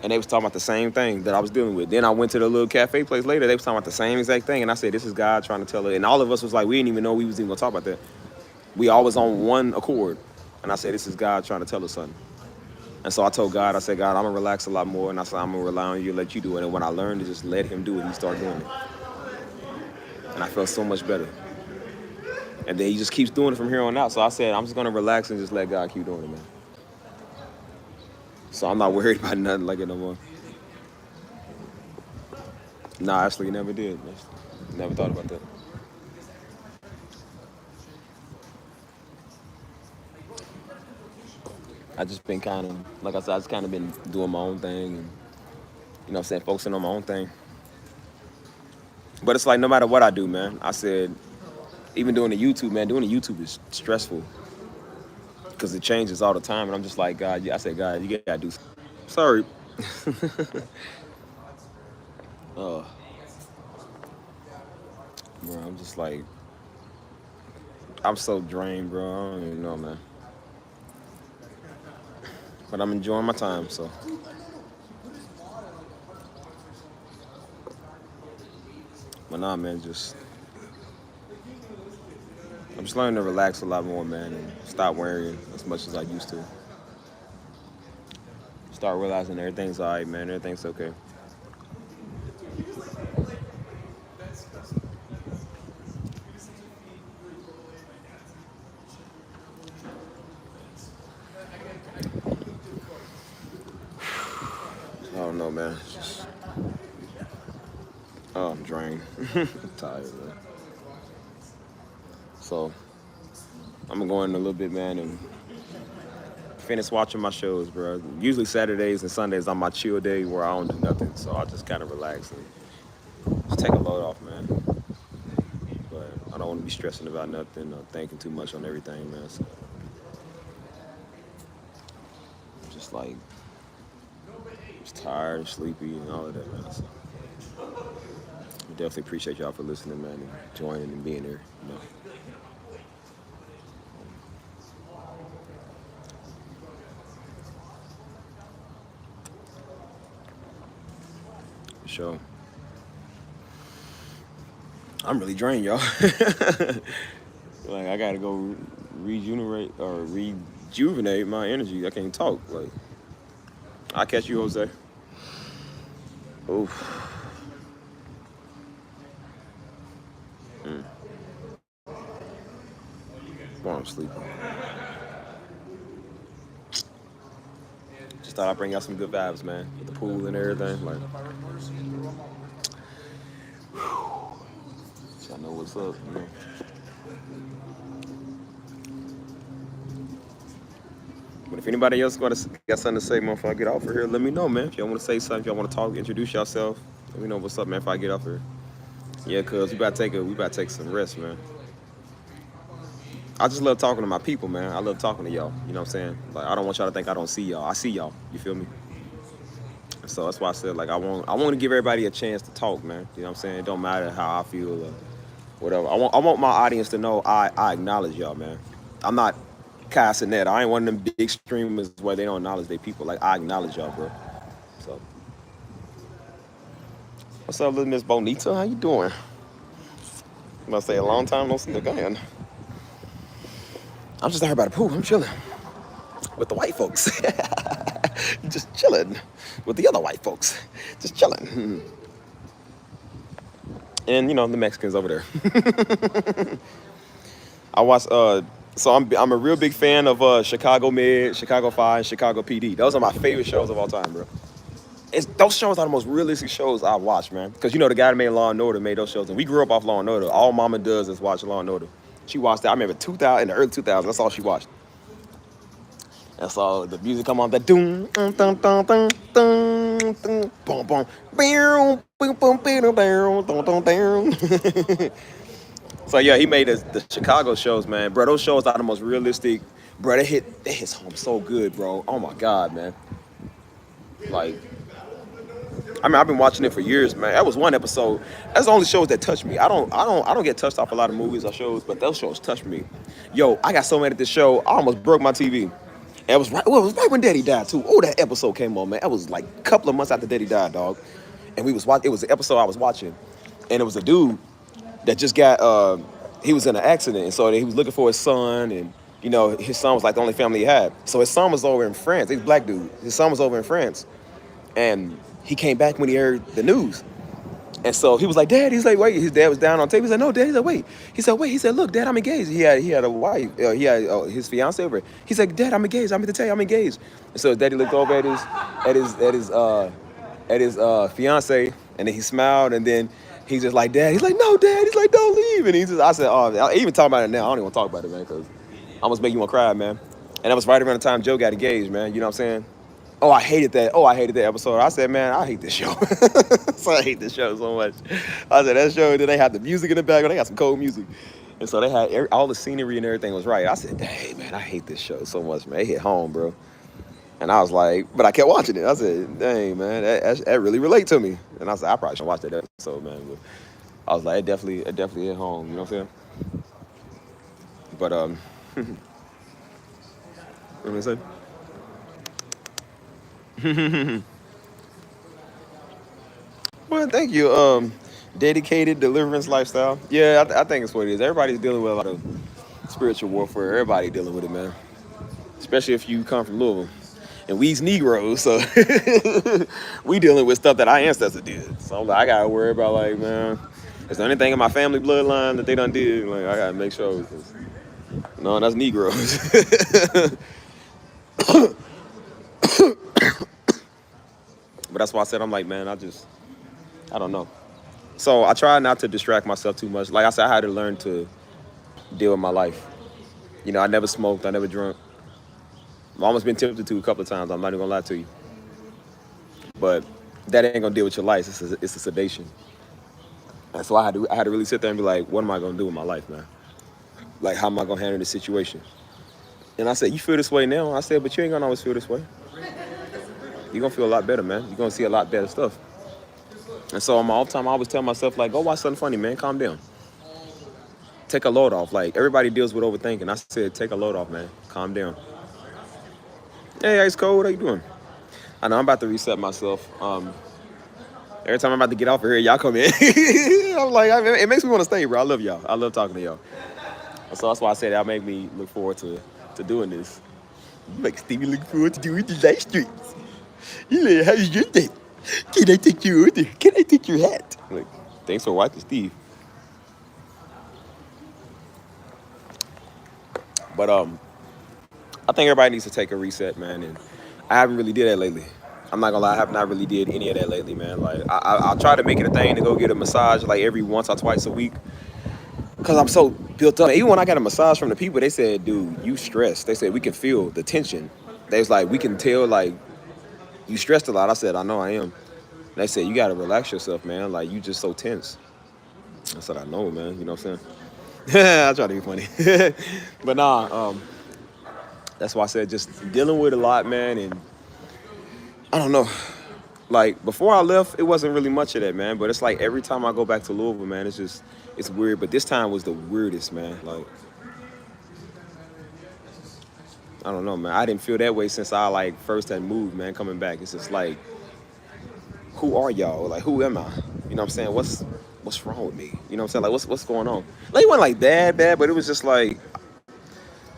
And they was talking about the same thing that I was dealing with. Then I went to the little cafe place later. They was talking about the same exact thing. And I said, this is God trying to tell her. And all of us was like, we didn't even know we was even going to talk about that. We all was on one accord. And I said, this is God trying to tell us something. And so I told God, I said, God, I'm going to relax a lot more. And I said, I'm going to rely on you and let you do it. And when I learned to just let him do it, he started doing it. And I felt so much better. And then he just keeps doing it from here on out. So I said, I'm just going to relax and just let God keep doing it, man. So I'm not worried about nothing like it no more. Nah, actually, never did. Never thought about that. I just been kind of, like I said, I just kind of been doing my own thing and, you know what I'm saying, focusing on my own thing. But it's like no matter what I do, man, I said, even doing the YouTube, man, doing the YouTube is stressful because it changes all the time. And I'm just like, God, I said, God, you gotta do something. Sorry. Bro, I'm just like, I'm so drained, bro. I don't even know, man. But I'm enjoying my time, so. But nah, man, I'm just learning to relax a lot more, man, and stop worrying as much as I used to. Start realizing everything's all right, man. Everything's okay. I don't know, man. I'm drained. I'm tired, man. So, I'm gonna go in a little bit, man, and finish watching my shows, bro. Usually Saturdays and Sundays are my chill day where I don't do nothing. So I just kind of relax and just take a load off, man. But I don't want to be stressing about nothing or thinking too much on everything, man. So just like, just tired and sleepy and all of that, man. So I definitely appreciate y'all for listening, man, and joining and being there, you know. For sure. I'm really drained, y'all. Like, I gotta go rejuvenate my energy. I can't talk. Like, I'll catch you, Jose. Oof. While I'm sleeping. Just thought I'd bring y'all some good vibes, man. With the pool and everything. Like, y'all know what's up, you know. But if anybody else got something to say, man, before I get off of here, let me know, man. If y'all want to say something, if y'all want to talk, introduce yourself, let me know what's up, man, if I get off here. Yeah, cuz we about to take some rest, man. I just love talking to my people, man. I love talking to y'all. You know what I'm saying? Like, I don't want y'all to think I don't see y'all. I see y'all. You feel me? So that's why I said, like, I want to give everybody a chance to talk, man. You know what I'm saying? It don't matter how I feel or whatever. I want my audience to know I acknowledge y'all, man. I'm not casting that. I ain't one of them big streamers where they don't acknowledge their people. Like, I acknowledge y'all, bro. So What's up, little Miss Bonita? How you doing? I'm about to say a long time no see again. I'm just out here by the pool. I'm chilling with the white folks. Just chilling with the other white folks. Just chilling. And you know the Mexicans over there. I watch. So I'm a real big fan of Chicago Med, Chicago Fire, and Chicago PD. Those are my favorite shows of all time, bro. Those shows are the most realistic shows I watch, man. Because you know the guy that made Law and Order made those shows, and we grew up off Law and Order. All Mama does is watch Law and Order. She watched that. I remember 2000 in the early 2000s. That's all she watched. And so the music come on, that doom, dun dun dun dun dun, boom boom, boom boom boom boom, dun dun dun. So yeah, he made the Chicago shows, man. Bro, those shows are the most realistic. Bro, they hits home so good, bro. Oh my God, man. Like, I mean, I've been watching it for years, man. That was one episode. That's the only shows that touch me. I don't get touched off a lot of movies or shows, but those shows touch me. Yo, I got so mad at this show, I almost broke my TV. And it was right. Well, it was right when Daddy died too. Oh, that episode came on, man. That was like a couple of months after Daddy died, dog. And we was watching. It was the episode I was watching, and it was a dude that just got. He was in an accident, and so he was looking for his son, and you know his son was like the only family he had. So his son was over in France. He's a black dude. His son was over in France, and he came back when he heard the news. And so he was like, Dad, he's like, wait. His dad was down on tape. He's like, no, Dad. He's like, wait. He said, wait. He said, look, Dad, I'm engaged. He had a wife. He had his fiance over. He's like, Dad, I'm engaged. I meant to tell you, I'm engaged. And so his daddy looked over at his fiance, and then he smiled, and then he's just like, Dad. He's like, no, Dad. He's like, don't leave. And I said, oh, I even talk about it now. I don't even want to talk about it, man, because I almost make you want to cry, man. And that was right around the time Joe got engaged, man. You know what I'm saying? Oh, I hated that. Oh, I hated that episode. I said, man, I hate this show. So I hate this show so much. I said, that show, then they had the music in the background. They got some cold music. And so they had all the scenery and everything was right. I said, dang, man, I hate this show so much, man. It hit home, bro. And I was like, but I kept watching it. I said, dang, man, that really relate to me. And I said, I probably should watch that episode, man. But I was like, it definitely hit home. You know what I'm saying? But, what am I saying? Well, thank you. Dedicated deliverance lifestyle. Yeah, I think it's what it is. Everybody's dealing with a lot of spiritual warfare. Everybody dealing with it, man. Especially if you come from Louisville. And we's Negroes, so we dealing with stuff that our ancestors did. So I'm like, I gotta worry about, like, man, is there anything in my family bloodline that they done did? Like, I gotta make sure. No, that's Negroes. But that's why I said, I'm like, man, I don't know. So I try not to distract myself too much. Like I said, I had to learn to deal with my life. You know, I never smoked, I never drunk. I've almost been tempted to a couple of times, I'm not even gonna lie to you. But that ain't gonna deal with your life, it's a sedation. And so I had to really sit there and be like, what am I gonna do with my life, man? Like, how am I gonna handle this situation? And I said, you feel this way now? I said, but you ain't gonna always feel this way. You're gonna feel a lot better, man. You're gonna see a lot better stuff. And so on my off time, I always tell myself, like, go watch something funny, man. Calm down. Take a load off. Like, everybody deals with overthinking. I said, take a load off, man. Calm down. Hey, Ice Cold, how you doing? I know I'm about to reset myself. Every time I'm about to get off of here, y'all come in. I'm like, it makes me want to stay, bro. I love y'all. I love talking to y'all. So that's why I said that made me look forward to doing this. You make Stevie look forward to doing the live streams. You like, how's your day? Can I take your order? Can I take your hat? Like, thanks for watching, Steve. But I think everybody needs to take a reset, man. And I haven't really did that lately. I'm not gonna lie, I have not really did any of that lately, man. Like, I try to make it a thing to go get a massage like every once or twice a week. Cause I'm so built up. Even when I got a massage from the people, they said, dude, you stressed. They said, we can feel the tension. They was like, we can tell, like, you stressed a lot. I said, I know I am. They said, you got to relax yourself, man. Like, you just so tense. I said, I know, man. You know what I'm saying? I try to be funny. But nah, that's why I said just dealing with a lot, man. And I don't know. Like, before I left, it wasn't really much of that, man. But it's like every time I go back to Louisville, man, it's weird. But this time was the weirdest, man. Like, I don't know, man. I didn't feel that way since I, first had moved, man, coming back. It's just like, who are y'all? Like, who am I? You know You know what I'm saying? What's wrong with me? You know what I'm saying? Like what's going on? Like it wasn't like that bad, but it was just like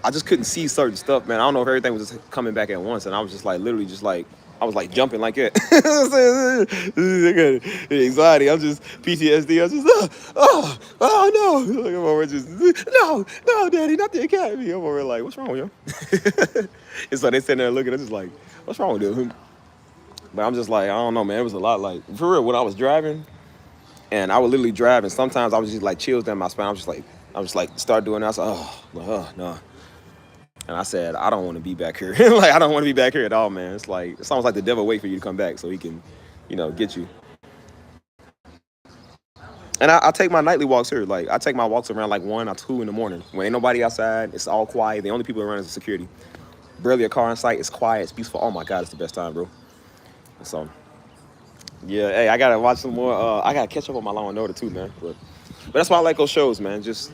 I just couldn't see certain stuff, man. I don't know if everything was just coming back at once, and I was just like literally just like I was like jumping like that. Anxiety. I'm just PTSD. I was just oh no. Like I'm over just no, daddy, not the academy. I'm over like, what's wrong with you? And so they sitting there looking. I'm just like, what's wrong with him? But I'm just like, I don't know, man. It was a lot like for real when I was driving, and I would literally drive, and sometimes I was just like chills down my spine. I was like start doing that. I was like, oh no. And I said, I don't want to be back here. Like, I don't want to be back here at all, man. It's like, it's almost like the devil wait for you to come back so he can, get you. And I take my nightly walks here. Like, I take my walks around like 1 or 2 in the morning. When ain't nobody outside, it's all quiet. The only people around is the security. Barely a car in sight. It's quiet. It's peaceful. Oh, my God, it's the best time, bro. So, yeah, hey, I got to watch some more. I got to catch up on my Law and Order, too, man. But that's why I like those shows, man. Just...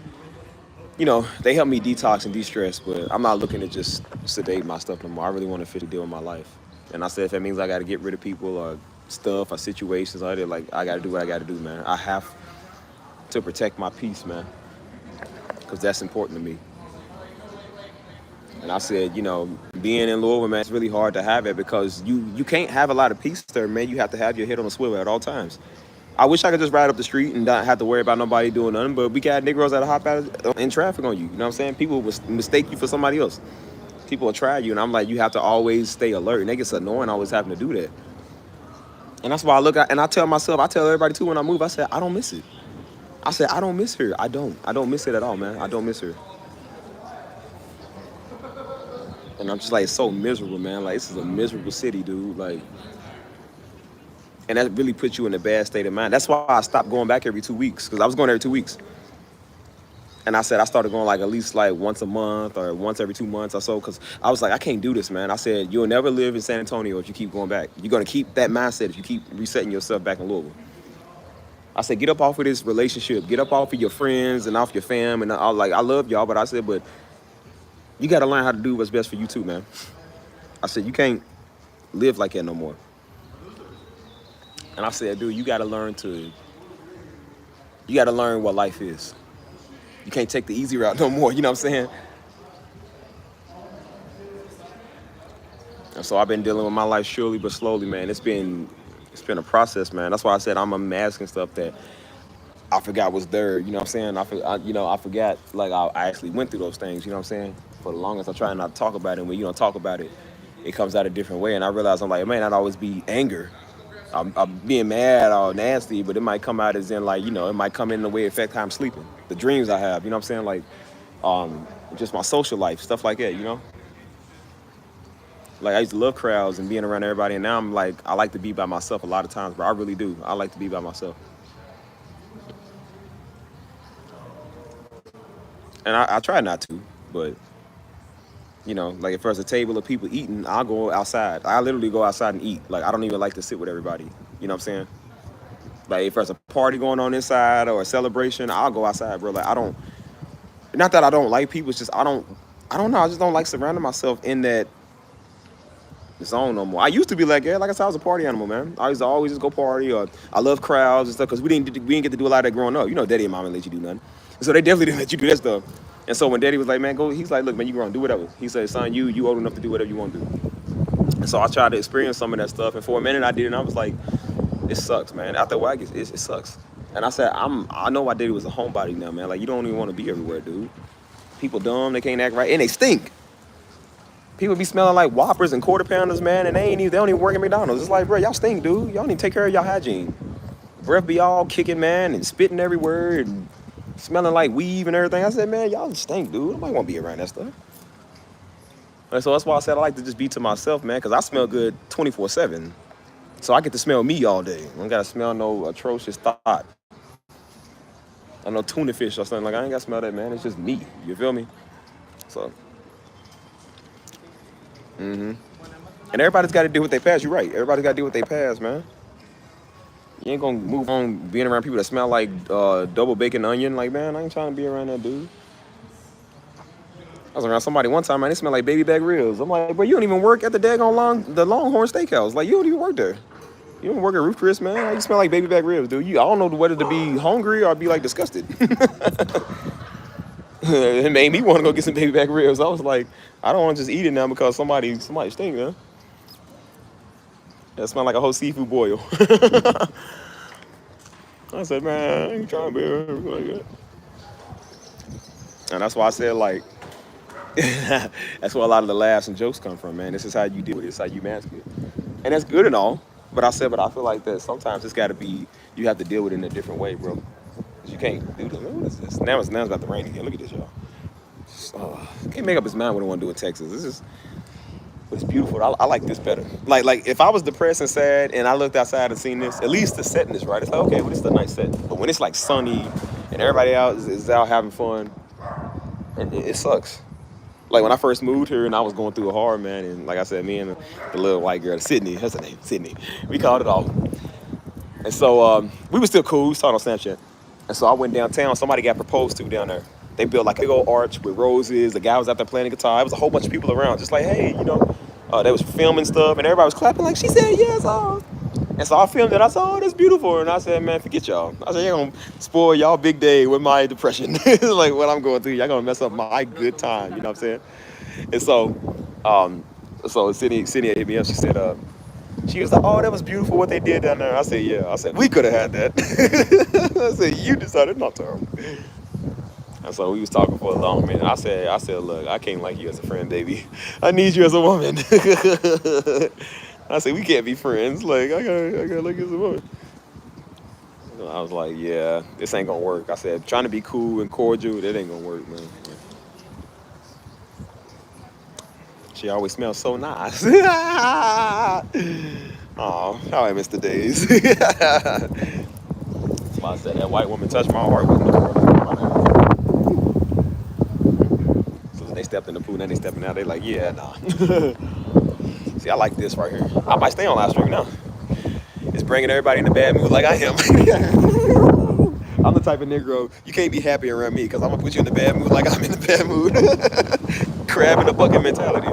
they help me detox and de-stress, but I'm not looking to just sedate my stuff no more. I really want to fit a deal in my life. And I said if that means I got to get rid of people or stuff or situations, I got to do what I got to do, man. I have to protect my peace, man, because that's important to me. And I said, being in Louisville, man, it's really hard to have it because you can't have a lot of peace there, man. You have to have your head on a swivel at all times. I wish I could just ride up the street and not have to worry about nobody doing nothing, but we got Negroes that'll hop out in traffic on you. You know what I'm saying? People will mistake you for somebody else. People will try you, and I'm like, you have to always stay alert. And it gets annoying always having to do that. And that's why I look at, and I tell myself, I tell everybody too when I move, I said, I don't miss it. I said, I don't miss her. I don't miss it at all, man. I don't miss her. And I'm just like, it's so miserable, man. Like, this is a miserable city, dude. Like, and that really puts you in a bad state of mind. That's why I stopped going back every 2 weeks, because I was going every 2 weeks. And I said I started going like at least like once a month or once every 2 months or so, because I was like, I can't do this, man. I said, you'll never live in San Antonio if you keep going back. You're going to keep that mindset if you keep resetting yourself back in Louisville. I said, get up off of this relationship. Get up off of your friends and off your fam. And I love y'all, but I said, but you got to learn how to do what's best for you too, man. I said, you can't live like that no more. And I said, dude, you got to learn what life is. You can't take the easy route no more, you know what I'm saying? And so I've been dealing with my life surely but slowly, man. It's been a process, man. That's why I said I'm unmasking stuff that I forgot was there, you know what I'm saying? I forgot, like, I actually went through those things, you know what I'm saying? For the longest, I try not to talk about it. And when you don't talk about it, it comes out a different way. And I realized I'm like, it may not always be anger. I'm being mad or nasty, but it might come out as in, like, it might come in the way it affects how I'm sleeping. The dreams I have, you know what I'm saying? Like, just my social life, stuff like that, Like, I used to love crowds and being around everybody, and now I'm like, I like to be by myself a lot of times, but I really do. I like to be by myself. And I try not to, but, like if there's a table of people eating, I'll go outside. I literally go outside and eat. Like, I don't even like to sit with everybody. You know what I'm saying? Like, if there's a party going on inside or a celebration, I'll go outside, bro. Like, not that I don't like people, it's just I don't know. I just don't like surrounding myself in that zone no more. I used to be like, like I said, I was a party animal, man. I used to always just go party, or I love crowds and stuff, because we didn't get to do a lot of that growing up. Daddy and mama didn't let you do nothing. And so they definitely didn't let you do that stuff. And so when daddy was like, man, go, he's like, look, man, you grown, do whatever. He said, son, you old enough to do whatever you want to do. And so I tried to experience some of that stuff. And for a minute I did, and I was like, it sucks, man. After a while, it sucks. And I said, I know why daddy was a homebody now, man. Like, you don't even want to be everywhere, dude. People dumb, they can't act right, and they stink. People be smelling like Whoppers and Quarter Pounders, man, and they don't even work at McDonald's. It's like, bro, y'all stink, dude. Y'all need to take care of y'all hygiene. Breath be all kicking, man, and spitting everywhere, and smelling like weave and everything. I said, man, y'all stink, dude. Nobody want to be around that stuff. And so that's why I said I like to just be to myself, man, because I smell good 24/7. So I get to smell me all day. I don't got to smell no atrocious thought. I know tuna fish or something. Like, I ain't got to smell that, man. It's just me. You feel me? So. And everybody's got to deal with their past. You're right. Everybody's got to deal with their past, man. You ain't gonna move on being around people that smell like double bacon onion. Like, man, I ain't trying to be around that dude. I was around somebody one time, man, they smell like baby back ribs. I'm like, bro, you don't even work at the Longhorn Steakhouse. Like, you don't even work there. You You don't work at Ruth Chris, man. You smell like baby back ribs, dude. I don't know whether to be hungry or be like disgusted. It made me want to go get some baby back ribs. I was like, I don't want to just eat it now because somebody stink, man. That smell like a whole seafood boil. I said, man, I ain't trying to be like that. And that's why I said, like, that's where a lot of the laughs and jokes come from, man. This is how you deal with it. This is how you mask it. And that's good and all. But I feel like that sometimes it's got to be, you have to deal with it in a different way, bro. Because you can't do this. What is this? Now it's about to rain again. Look at this, y'all. Can't make up his mind what I want to do in Texas. But it's beautiful. I like this better. Like if I was depressed and sad and I looked outside and seen this, at least the setting is right. It's like, okay, well, this is a nice setting. But when it's like sunny and everybody out is out having fun, and it sucks. Like when I first moved here and I was going through a hard, man, and like I said, me and the little white girl, Sydney, that's her name, Sydney, we called it off. And so we were still cool. We was talking on Snapchat. And so I went downtown. Somebody got proposed to down there. They built like a big old arch with roses. The guy was out there playing the guitar. It was a whole bunch of people around, just like, hey, they was filming stuff, and everybody was clapping like, she said yes. And so I filmed it. I said, oh, that's beautiful. And I said, man, forget y'all. I said, you're going to spoil y'all big day with my depression. Like what I'm going through. Y'all going to mess up my good time. You know what I'm saying? And so Sydney hit me up. She said, she was like, oh, that was beautiful what they did down there. I said, yeah. I said, we could have had that. I said, you decided not to. And so we was talking for a long minute. I said, look, I can't like you as a friend, baby. I need you as a woman. I said, we can't be friends. Like, I gotta like you as a woman. And I was like, yeah, this ain't gonna work. I said, trying to be cool and cordial, that ain't gonna work, man. She always smells so nice. Oh, how I miss the days. That's why I said that white woman touched my heart with no. So they stepped in the pool, then they stepping out. They like, yeah, nah. See, I like this right here. I might stay on live stream now. It's bringing everybody in the bad mood like I am. I'm the type of Negro, you can't be happy around me because I'm going to put you in the bad mood like I'm in the bad mood. Crab in the bucket mentality.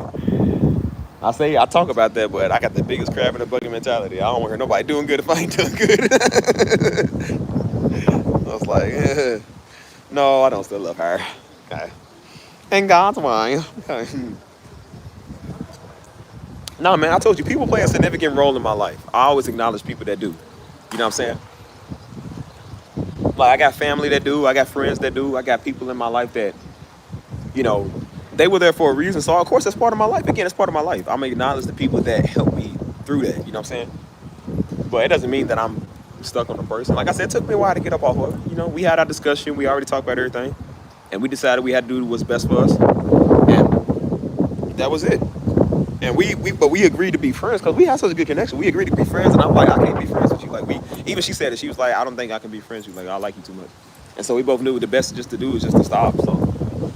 I talk about that, but I got the biggest crab in the bucket mentality. I don't want to hear nobody doing good if I ain't doing good. I was like, no, I don't still love her. Okay. In God's way. Okay. No, man, I told you, people play a significant role in my life. I always acknowledge people that do. You know what I'm saying? Like, I got family that do. I got friends that do. I got people in my life that, they were there for a reason. So, of course, that's part of my life. Again, it's part of my life. I'm going to acknowledge the people that helped me through that. You know what I'm saying? But it doesn't mean that I'm stuck on the person. Like I said, it took me a while to get up off of it. We had our discussion. We already talked about everything. And we decided we had to do what's best for us. And that was it. And we agreed to be friends because we had such a good connection. We agreed to be friends, and I'm like, I can't be friends with you. Like even she said it. She was like, I don't think I can be friends with you. Like I like you too much. And so we both knew the best just to do is just to stop. So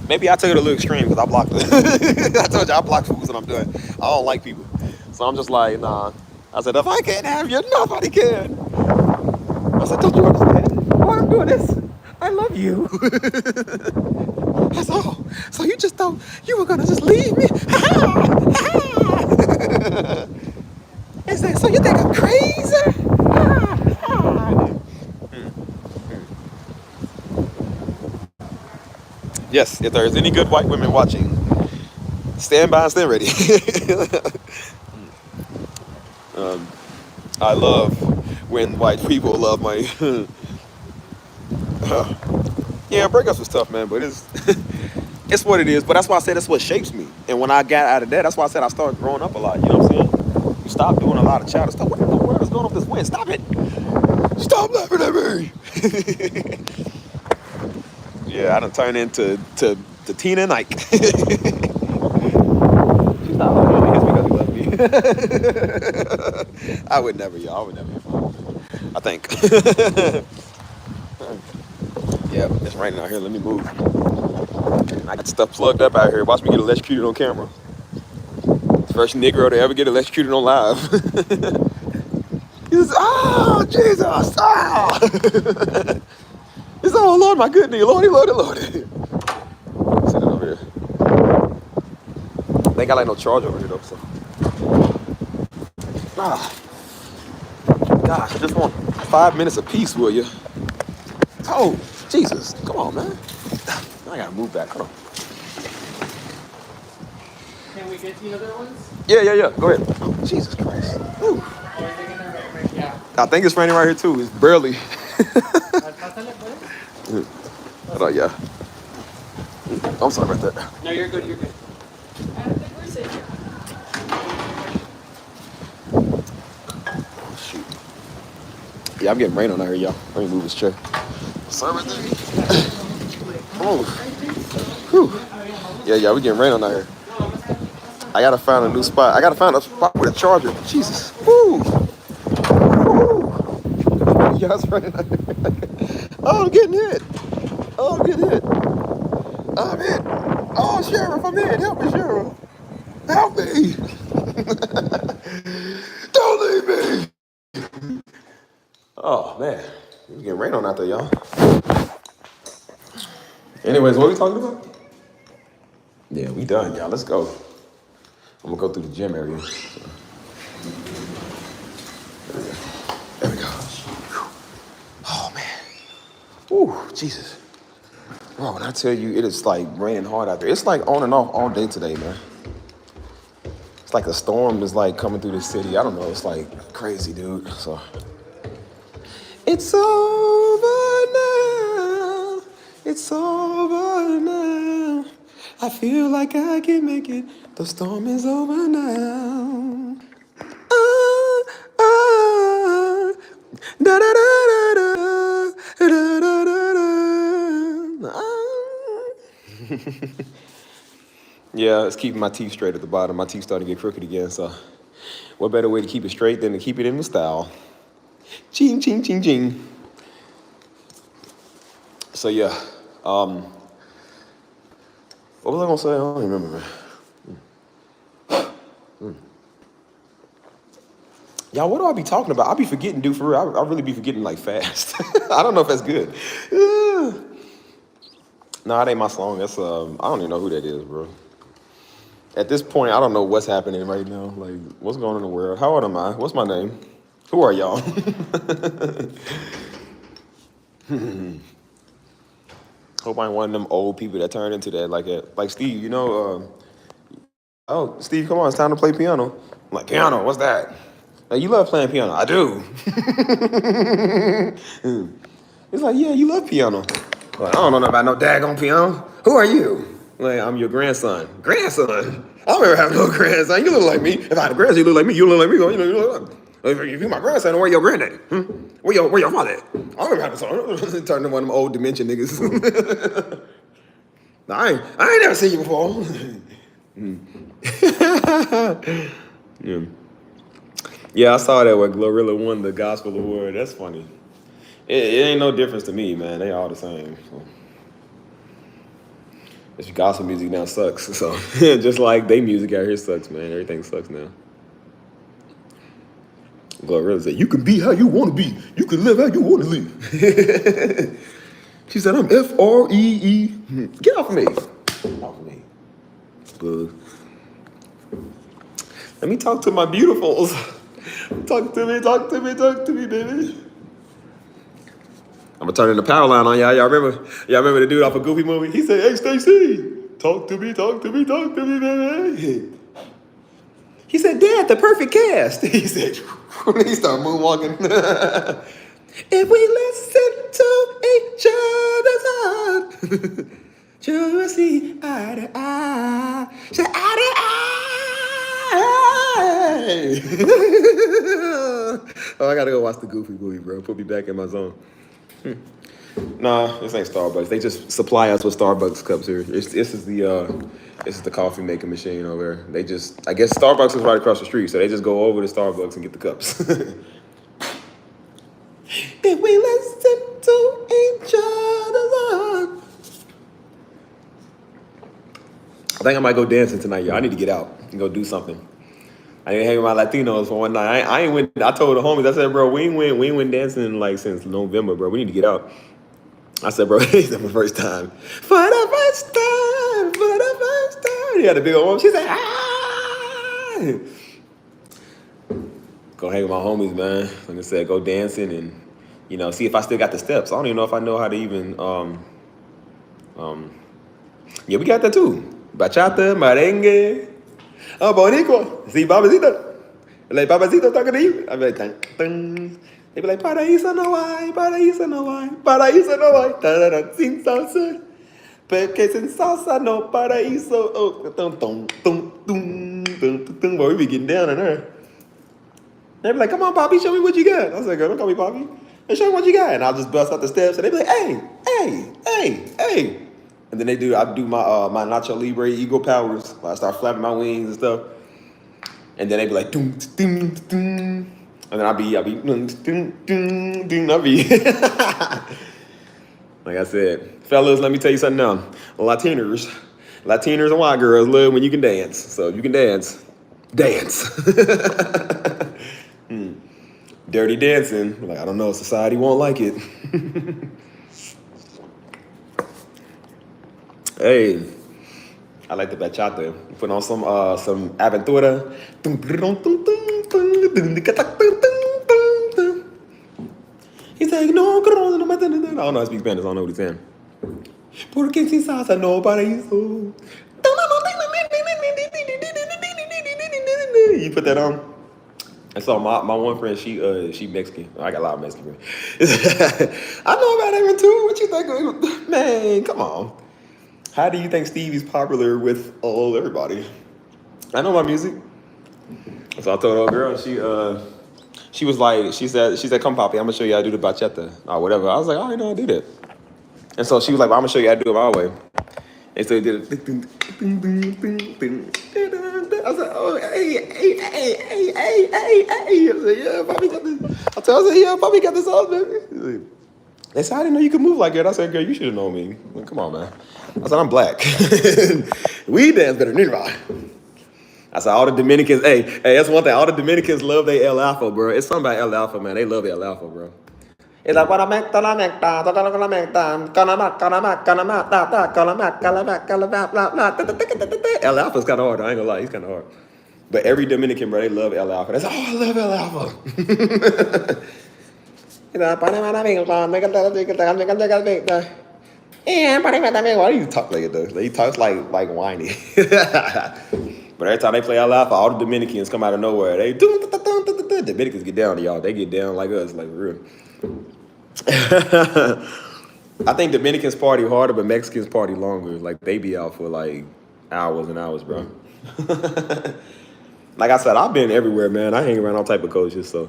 maybe I took it a little extreme because I blocked her. I told you I block fools when I'm doing. I don't like people. So I'm just like, nah. I said, if I can't have you, nobody can. I said, don't you understand? Why I'm doing this? I love you. That's all. So you just thought you were gonna just leave me? Is that so? You think I'm crazy? Yes, if there's any good white women watching, stand by and stand ready. I love when white people love my. Yeah, breakups was tough, man, but it's it's what it is. But that's why I said that's what shapes me. And when I got out of that, that's why I said I started growing up a lot. You know what I'm saying? You stop doing a lot of childish stuff. What in the world is going on with this wind? Stop it! Stop laughing at me! Yeah, I done turned into Tina and Ike. She stopped loving me because he loved me. I would never, y'all. I would never. I think. Yeah, it's raining out here. Let me move. I got stuff plugged up out here. Watch me get electrocuted on camera. First Negro to ever get electrocuted on live. He says, oh, Jesus. Ah. He said, oh, Lord, my goodness. Lordy, Lordy, Lordy. Sit it over here. They ain't got like no charge over here, though. So. Gosh, I just want 5 minutes of peace, will you? Oh, Jesus. Come on, man. I gotta move back. Hold on. Can we get the other ones? Yeah. Go ahead. Oh, Jesus Christ. Whew. Yeah. I think it's raining right here, too. It's barely. Pásale, pues. Oh, yeah. I'm sorry about that. No, you're good, you're good. I don't think we're safe. Shoot. Yeah, I'm getting rain on out here, y'all. Let me move this chair. Sorry about that. Oh. Whew. Yeah, we getting rain on out here. I gotta find a new spot. I gotta find a spot with a charger. Jesus. Woo. Woo. Yeah, it's raining out here. Oh, I'm getting hit. Oh, I'm getting hit. I'm hit. Oh, Sheriff, I'm hit. Help me, Sheriff. Help me. Don't leave me. Oh, man. It's getting rain on out there, y'all. Anyways, what are we talking about? Yeah, we done, y'all. Let's go. I'm gonna go through the gym area. So. There we go. Oh, man. Ooh, Jesus. Bro, when I tell you it is like raining hard out there, it's like on and off all day today, man. It's like a storm is like coming through the city. I don't know. It's like crazy, dude. So it's over now. It's over now. I feel like I can make it. The storm is over now. Ah, ah, da da da da da da da da da. Ah. Yeah, it's keeping my teeth straight at the bottom. My teeth starting to get crooked again, so what better way to keep it straight than to keep it in the style? Ching, ching, ching, ching. So yeah, what was I gonna say? I don't remember, man. Y'all, what do I be talking about? I be forgetting, dude, for real. I really be forgetting like fast. I don't know if that's good. Nah, it ain't my song. That's I don't even know who that is, bro. At this point, I don't know what's happening right now. Like, what's going on in the world? How old am I? What's my name? Who are y'all? Hope I'm one of them old people that turn into that. Like Steve, you know, oh, Steve, come on, it's time to play piano. I'm like, piano, what's that? Like, you love playing piano. I do. It's like, yeah, you love piano. Like, I don't know about no daggone piano. Who are you? Like, I'm your grandson. Grandson? I don't ever have no grandson. You look like me. If I had a grandson, you look like me. You look like me. You look like me. If you're my grandson, where your granddaddy? Where your father at? I don't ever have a son. Turn to one of them old dementia niggas. I ain't never seen you before. Yeah, I saw that when Glorilla won the Gospel Award. That's funny. It ain't no difference to me, man. They all the same. So. This gospel music now sucks. So just like they music out here sucks, man. Everything sucks now. Glorilla said, "You can be how you want to be. You can live how you want to live." She said, "I'm FREE." Get off of me. Off of me. Boo. Let me talk to my beautifuls. Talk to me, baby. I'm gonna turn in the power line on y'all. Y'all remember the dude off a Goofy movie? He said, "Hey, Stacy, talk to me, baby." He said, "Dad, the perfect cast." He said, he started moonwalking. If we listen to each other's heart, you will see eye to eye. Say eye to eye. Oh, I gotta go watch the Goofy movie, bro. Put me back in my zone. Nah, this ain't Starbucks. They just supply us with Starbucks cups here. This is the coffee making machine over there. I guess Starbucks is right across the street, so they just go over to Starbucks and get the cups. If we listen to each other's heart. I think I might go dancing tonight, y'all. I need to get out and go do something. I ain't hang with my Latinos for one night. I ain't went. I told the homies. I said, bro, we ain't went dancing like since November, bro. We need to get out. I said, bro, it's the first time. For the first time. He had a big old arm. She said, ah. Go hang with my homies, man. Like I said, go dancing and see if I still got the steps. I don't even know if I know how to even yeah, we got that too. Bachata, merengue, boricua. See, Babacito. Like, Babacito talking to you. I be like, dun, dun. They be like, paraíso no hay, paraíso no hay, paraíso no hay. Ta-da-da, sin salsa. Porque sin salsa no paraíso. Oh, dun, dun, dun, dun, dun, dun. Boy, we be getting down in there. They be like, come on, Poppy, show me what you got. I was like, girl, don't call me Poppy. Hey, show me what you got. And I'll just bust out the steps. And they be like, hey, hey, hey, hey. And then I do my my Nacho Libre Eagle Powers. I start flapping my wings and stuff. And then they be like, doom, doom, doom. And then I'll be, doom, doom, doom. I'll be, like I said, fellas, let me tell you something now. Latinas and white girls love when you can dance. So if you can dance, dance. Dirty dancing, like, I don't know, society won't like it. Hey, I like the bachata. Put on some Aventura. He's like, no, I don't know how to speak Spanish, I don't know what he's saying. Porque sin salsa no paraíso. You put that on? And so my one friend, she Mexican. I got a lot of Mexican friends. I know about Aaron too. What you think? Man, come on. How do you think Stevie's popular with everybody? I know my music. So I told her girl, she was like, she said, come Poppy, I'm gonna show you how to do the bachata or whatever. I was like, I already know how to do that. And so she was like, well, I'm gonna show you how to do it my way. And so he did it. I was like, oh, hey. I said, yeah, Poppy got this. I said, yeah, Poppy got this all, baby. They said, I didn't know you could move like that. I said, girl, you should have known me. Like, come on, man. I said, I'm black. We dance better than anybody. I said, all the Dominicans, hey, that's one thing. All the Dominicans love their El Alfa, bro. It's something about El Alfa, man. They love El Alfa, bro. It's like, El Alfa's kind of hard. I ain't gonna lie, he's kind of hard. But every Dominican, bro, they love El Alfa. They say, oh, I love El Alfa. Why do you talk like it though? He talks like whiny. But every time they play El Alfa, all the Dominicans come out of nowhere. They Dominicans get down to y'all. They get down like us, like real. I think Dominicans party harder, but Mexicans party longer. Like they be out for like hours and hours, bro. Like I said, I've been everywhere, man. I hang around all type of cultures, so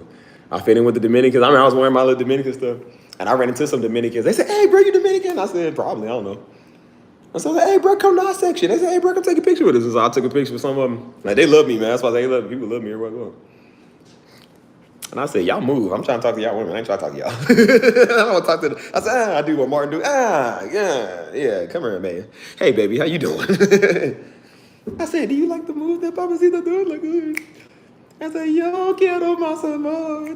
I fit in with the Dominicans. I mean, I was wearing my little Dominican stuff, and I ran into some Dominicans. They said, hey, bro, you Dominican? I said, probably, I don't know. And so I said, hey, bro, come to our section. They said, hey, bro, come take a picture with us. And so I took a picture with some of them. Like, they love me, man. That's why they love me. People love me everywhere I go. And I said, y'all move. I'm trying to talk to y'all women. I ain't trying to talk to y'all. I don't want to talk to them. I said, I do what Martin do. Yeah, come here, man. Hey, baby, how you doing? I said, do you like the moves that Papacito doing? Like, I said, yo quiero más amor.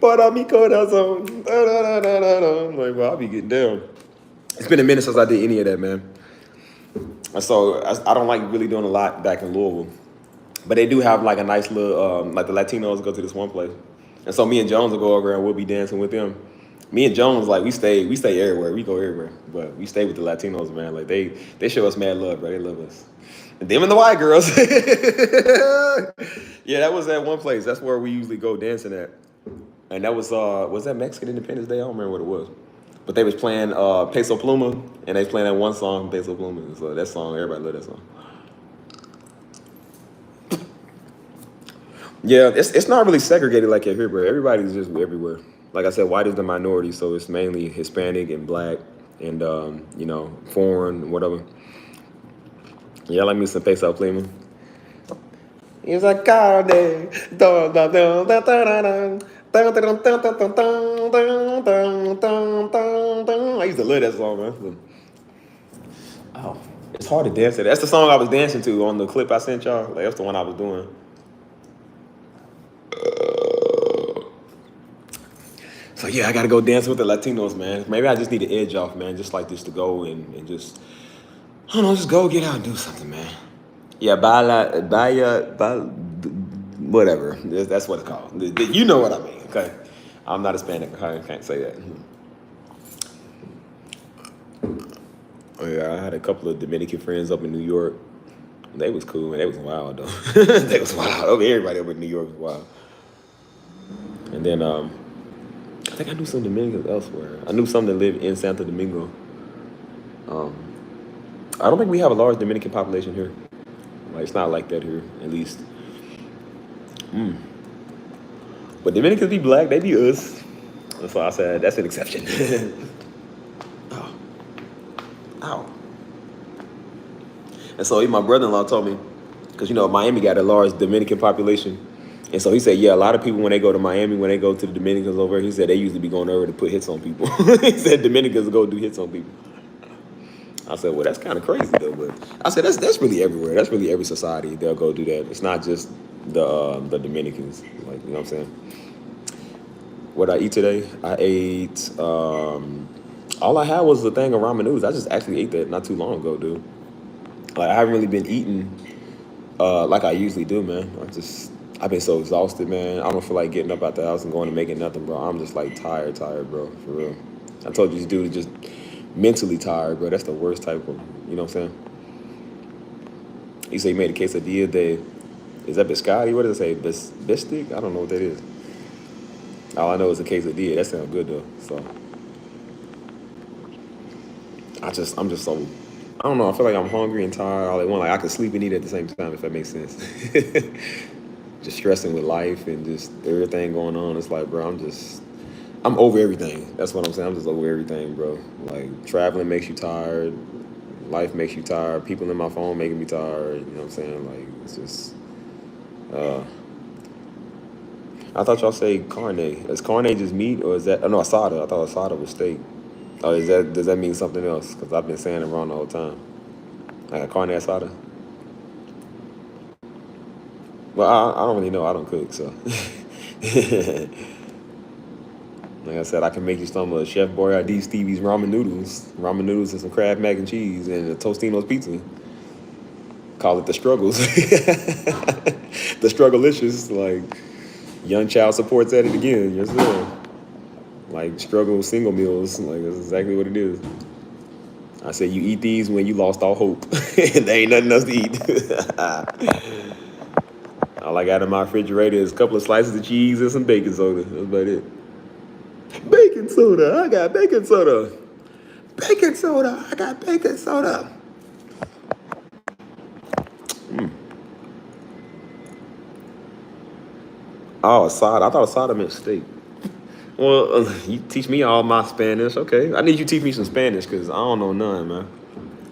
Para mi corazón. I'm like, well, I'll be getting down. It's been a minute since I did any of that, man. And so I don't like really doing a lot back in Louisville. But they do have like a nice little, like the Latinos go to this one place. And so me and Jones will go over and we'll be dancing with them. Me and Jones, like we stay everywhere. We go everywhere. But we stay with the Latinos, man. Like they show us mad love, bro. They love us. And them and the white girls. Yeah, that was that one place. That's where we usually go dancing at. And that was that Mexican Independence Day? I don't remember what it was. But they was playing Peso Pluma, and they was playing that one song, Peso Pluma. So that song, everybody loved that song. Yeah, it's not really segregated like here, bro. Everybody's just everywhere. Like I said, white is the minority, so it's mainly Hispanic and black and, foreign and whatever. Yeah, I like me some Peso Pluma. It's a car day. I used to love that song, man. Oh, it's hard to dance to. That's the song I was dancing to on the clip I sent y'all. Like, that's the one I was doing. So yeah, I gotta go dance with the Latinos, man. Maybe I just need to edge off, man. Just like this to go and just, I don't know, just go get out and do something, man. Yeah, whatever. That's what it's called. You know what I mean, okay? I'm not Hispanic. I can't say that. Oh, yeah, I had a couple of Dominican friends up in New York. They was cool, man. They was wild, though. They was wild. Everybody up in New York was wild. And then I think I knew some Dominicans elsewhere. I knew some that lived in Santo Domingo. I don't think we have a large Dominican population here. Like, it's not like that here, at least. But Dominicans be black, they be us. That's why I said that's an exception. Oh. Ow. And so even my brother-in-law told me, because you know Miami got a large Dominican population, and so he said, yeah, a lot of people when they go to Miami, when they go to the Dominicans over here, he said they usually be going over to put hits on people. He said Dominicans go do hits on people. I said, well, that's kind of crazy though. But I said that's really everywhere. That's really every society. They'll go do that. It's not just the Dominicans. Like, you know what I'm saying? What did I eat today? I ate. All I had was the thing of ramen noodles. I just actually ate that not too long ago, dude. Like, I haven't really been eating like I usually do, man. I've been so exhausted, man. I don't feel like getting up out the house and going and making nothing, bro. I'm just like tired, bro, for real. I told you this dude is just mentally tired, bro. That's the worst type of, you know what I'm saying? You say you made a quesadilla is that biscotti? What does it say? Bistic? I don't know what that is. All I know is a quesadilla. That sounds good though. So I'm just so, I don't know. I feel like I'm hungry and tired all at once. Like I could sleep and eat at the same time, if that makes sense. Just stressing with life and just everything going on. It's like, bro, I'm over everything. That's what I'm saying. I'm just over everything, bro. Like, traveling makes you tired. Life makes you tired. People in my phone making me tired. You know what I'm saying? Like, it's just, I thought y'all say carne. Is carne just meat or is that, oh no, asada. I thought asada was steak. Oh, does that mean something else? Because I've been saying it wrong the whole time. Like a carne asada? Well, I don't really know. I don't cook, so. Like I said, I can make you some of Chef Boyardee Stevie's ramen noodles and some Kraft mac and cheese and a Tostino's pizza. Call it the struggles. The strugglicious, like Young Child supports at it again. Yes, sir. Like struggle single meals, like that's exactly what it is. I said you eat these when you lost all hope, and there ain't nothing else to eat. All I got in my refrigerator is a couple of slices of cheese and some baking soda. That's about it. Baking soda. I got baking soda. Baking soda. I got baking soda. Oh, asada. I thought asada meant steak. Well, you teach me all my Spanish. Okay. I need you to teach me some Spanish because I don't know none, man.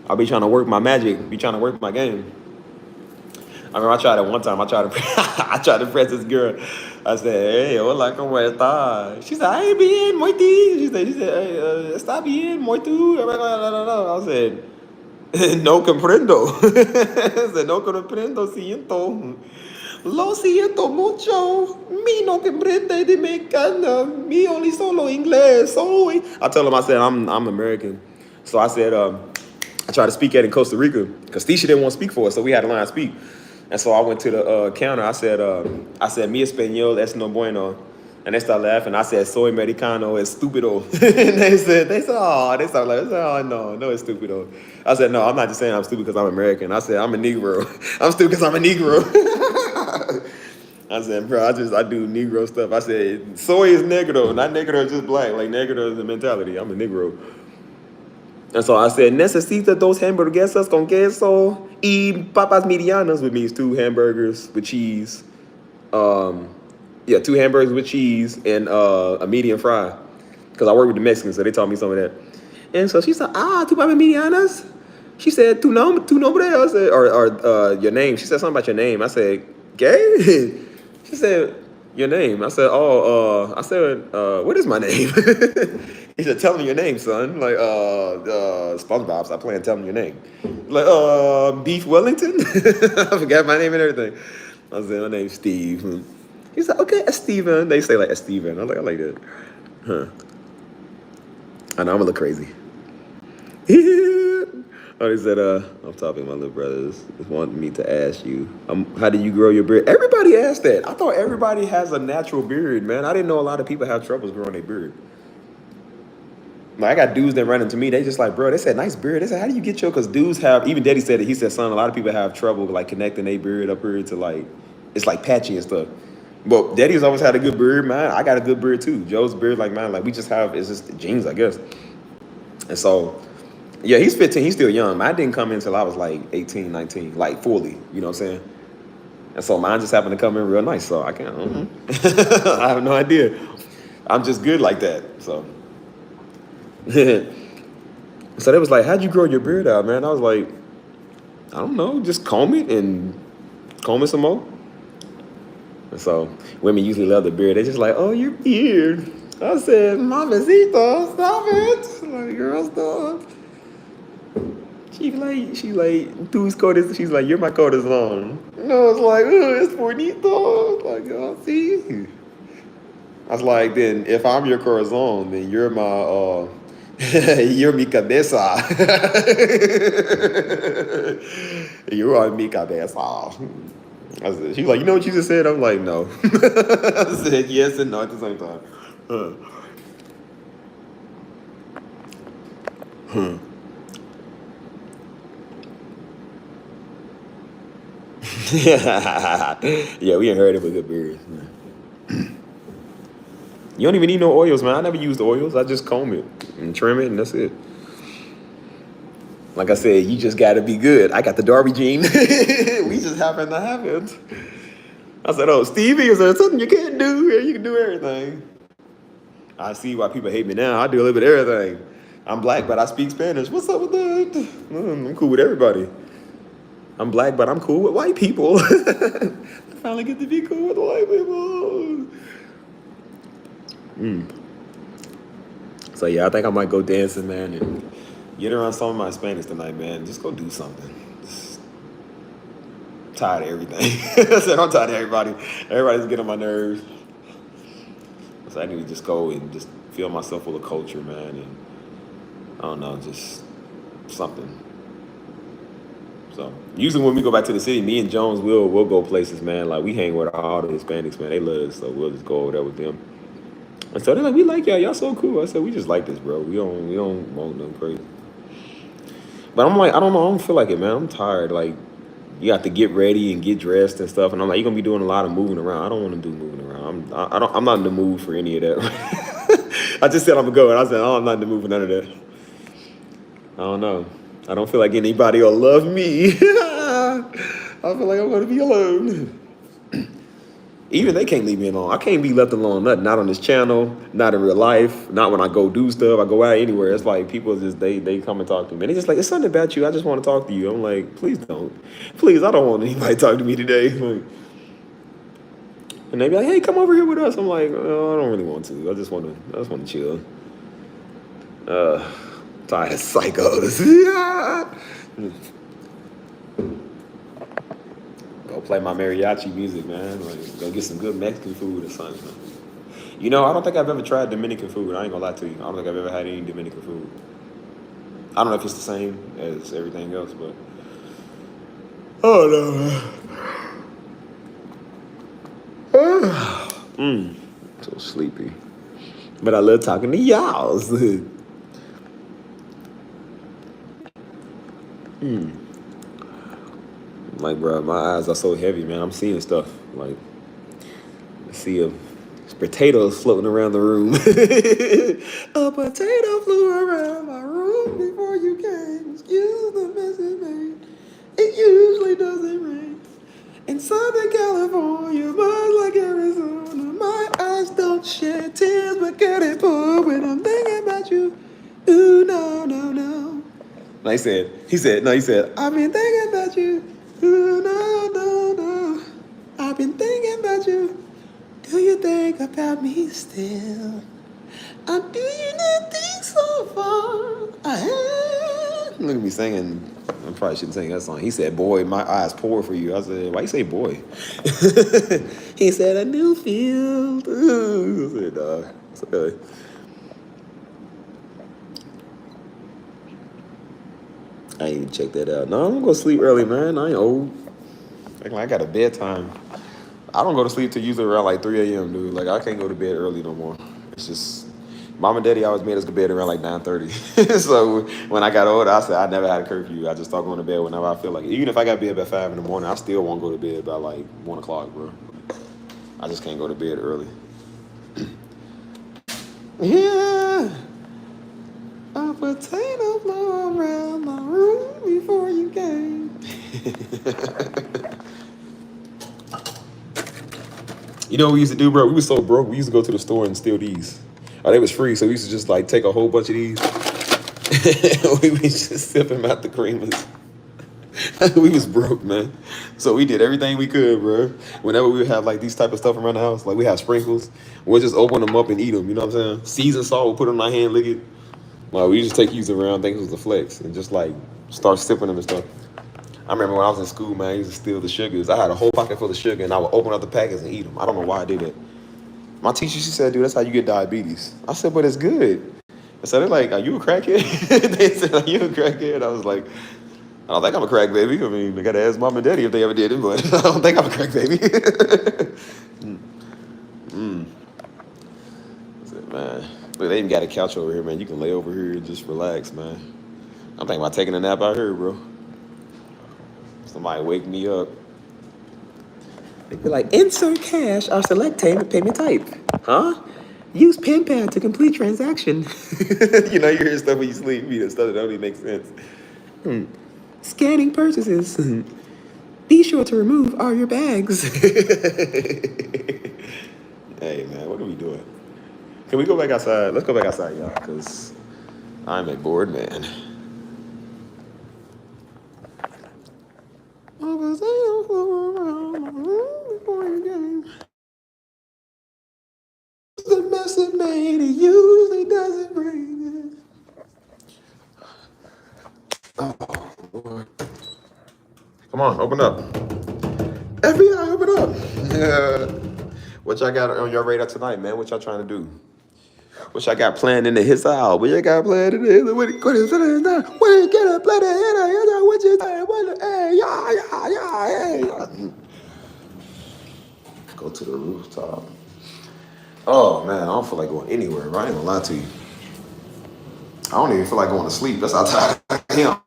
I'll be trying to work my magic. Be trying to work my game. I remember I tried it one time. I tried to press this girl. I said, hey, hola, ¿cómo estás? She said, ay, bien, muy ti. She said, hey, está bien, muy tú. I said, no comprendo. I said, no comprendo, siento. Lo siento mucho. Mi no comprende de mexicana. Mi only solo inglés. Soy. I told him, I said, I'm American. So I said, I tried to speak at in Costa Rica because Tisha didn't want to speak for us, so we had to learn how to speak. And so I went to the counter. I said, mi español es no bueno. And they started laughing. I said, soy americano, es stupido. And they started like, oh, no, it's stupido. I said, no, I'm not just saying I'm stupid because I'm American. I said, I'm a Negro. I'm stupid because I'm a Negro. I said, bro, I do Negro stuff. I said, soy is negro, not negro, just black. Like, negro is the mentality. I'm a Negro. And so I said, necesita dos hamburguesas con queso y papas medianas, which means 2 hamburgers with cheese. 2 hamburgers with cheese and a medium fry. Because I work with the Mexicans, so they taught me some of that. And so she said, tu papas medianas? She said, tu nombre? I said, or your name. She said something about your name. I said, ¿qué? She said, your name. I said, what is my name? He said, tell me your name, son. Like, SpongeBob, stop playing, tell me your name. Like, Beef Wellington? I forgot my name and everything. I said, my name's Steve. He said, okay, Steven. They say like Steven. I like that. Huh. I know, I'm a little crazy. Oh, he said, I'm talking to my little brothers. Just wanted me to ask you, how do you grow your beard? Everybody asked that. I thought everybody has a natural beard, man. I didn't know a lot of people have troubles growing their beard. Like, I got dudes that run into me. They just like, bro, they said, nice beard. They said, how do you get your, because dudes have, even Daddy said it. He said, son, a lot of people have trouble like connecting their beard up here to like, it's like patchy and stuff. But Daddy's always had a good beard, man. I got a good beard too. Joe's beard like mine. Like, we just have, it's just the genes, I guess. And so, yeah, he's 15. He's still young. Mine didn't come in until I was like 18, 19, like fully, you know what I'm saying? And so mine just happened to come in real nice. So I can't, I have no idea. I'm just good like that, so. So they was like, how'd you grow your beard out, man? I was like, I don't know, just comb it and comb it some more. And so women usually love the beard. They just like, oh, your beard. I said, mamacita, stop it. Like, girl, stop. She like, tus codes. She's like, you're my corazon. No, it's like, oh, it's bonito. Like, oh, see. I was like, then if I'm your corazon, then you're my, you're mi cabeza. You are mi cabeza. I said, she's like, you know what you just said? I'm like, no. I said yes and no at the same time. Yeah, we ain't heard of a good beard. You don't even need no oils, man. I never used oils. I just comb it and trim it, and that's it. Like I said, you just got to be good. I got the Darby gene. We just happen to have it. I said, oh, Stevie, is there something you can't do? Yeah, you can do everything. I see why people hate me now. I do a little bit of everything. I'm black, but I speak Spanish. What's up with that? I'm cool with everybody. I'm black, but I'm cool with white people. I finally get to be cool with the white people. So yeah, I think I might go dancing, man, and get around some of my Spanish tonight, man. Just go do something. Just tired of everything. I said I'm tired of everybody. Everybody's getting on my nerves. So I need to just go and just feel myself full of culture, man, and I don't know, just something. So usually when we go back to the city, me and Jones will go places, man. Like we hang with all the Hispanics, man. They love us, so we'll just go over there with them. And so they're like, we like y'all. Y'all so cool. I said, we just like this, bro. We don't want nothing crazy. But I'm like, I don't know. I don't feel like it, man. I'm tired. Like, you have to get ready and get dressed and stuff. And I'm like, you're gonna be doing a lot of moving around. I don't want to do moving around. I'm not in the mood for any of that. I just said I'm gonna go, and I said, oh, I'm not in the mood for none of that. I don't know. I don't feel like anybody will love me. I feel like I'm gonna be alone. Even they can't leave me alone. I can't be left alone. Not on this channel, not in real life, not when I go do stuff. I go out anywhere. It's like people just, they come and talk to me. And they just like, it's something about you. I just want to talk to you. I'm like, please don't. Please, I don't want anybody to talk to me today. Like, and they be like, hey, come over here with us. I'm like, oh, I don't really want to. I just want to chill. Tired of psychos. Go play my mariachi music, man. Like, go get some good Mexican food or something. You know, I don't think I've ever tried Dominican food. I ain't gonna lie to you. I don't think I've ever had any Dominican food. I don't know if it's the same as everything else, but oh no. So sleepy. But I love talking to y'all. Like, bro, my eyes are so heavy, man. I'm seeing stuff. Like, I see potatoes floating around the room. A potato flew around my room before you came. Excuse the mess it made. It usually doesn't rain. In Southern California, much like Arizona, my eyes don't shed tears, but get it pour when I'm thinking about you. Ooh, no, no, no. No, he said, I've been thinking about you. Ooh, no, no, no. I've been thinking about you. Do you think about me still? Or do you not think so far ahead? Look at me singing. I probably shouldn't sing that song. He said, boy, my eyes pour for you. I said, why you say boy? He said, a new field. I said, dog. It's okay. I ain't even check that out. No, I'm gonna go sleep early, man. I ain't old. Like, I got a bedtime. I don't go to sleep till usually around like 3 a.m., dude. Like, I can't go to bed early no more. It's just, mom and daddy always made us go to bed around like 9:30. So when I got older, I said I never had a curfew. I just start going to bed whenever I feel like it. Even if I got to be up at 5 in the morning, I still won't go to bed by like 1 o'clock, bro. I just can't go to bed early. Yeah. A potato flow around my room before you came. You know what we used to do, bro? We was so broke. We used to go to the store and steal these. Oh, they was free, so we used to just like take a whole bunch of these. We was just sipping out the creamers. We was broke, man. So we did everything we could, bro. Whenever we would have like these type of stuff around the house, like we have sprinkles, we'll just open them up and eat them. You know what I'm saying? Seasoned salt, we'll put them in our hand, lick it. Like we just take these around, think it was a flex, and just like start sipping them and stuff. I remember when I was in school, man, I used to steal the sugars. I had a whole pocket full of sugar, and I would open up the packets and eat them. I don't know why I did that. My teacher, she said, dude, that's how you get diabetes. I said, but it's good. I said, they're like, are you a crackhead? They said, are you a crackhead? I was like, I don't think I'm a crack baby. I mean, I got to ask mom and daddy if they ever did it, but I don't think I'm a crack baby. I said, man, look, they even got a couch over here, man. You can lay over here and just relax, man. I'm thinking about taking a nap out here, bro. Somebody wake me up. They'd be like, insert cash or select payment type. Huh? Use pen pad to complete transaction. You know, you hear stuff when you sleep, you know, stuff that don't even make sense. Scanning purchases. Be sure to remove all your bags. Hey, man, what are we doing? Can we go back outside? Let's go back outside, y'all, because I'm a bored man. The mess it made, it usually doesn't bring it. Oh, Lord. Come on, open up. FBI, open up. Yeah. What y'all got on your radar tonight, man? What y'all trying to do? What y'all got planned in the his out? What y'all got planned in the his? What you got planned in the What you say? What? Hey, yeah. Go to the rooftop. Oh man, I don't feel like going anywhere, bro. I ain't gonna lie to you. I don't even feel like going to sleep. That's how tired I am.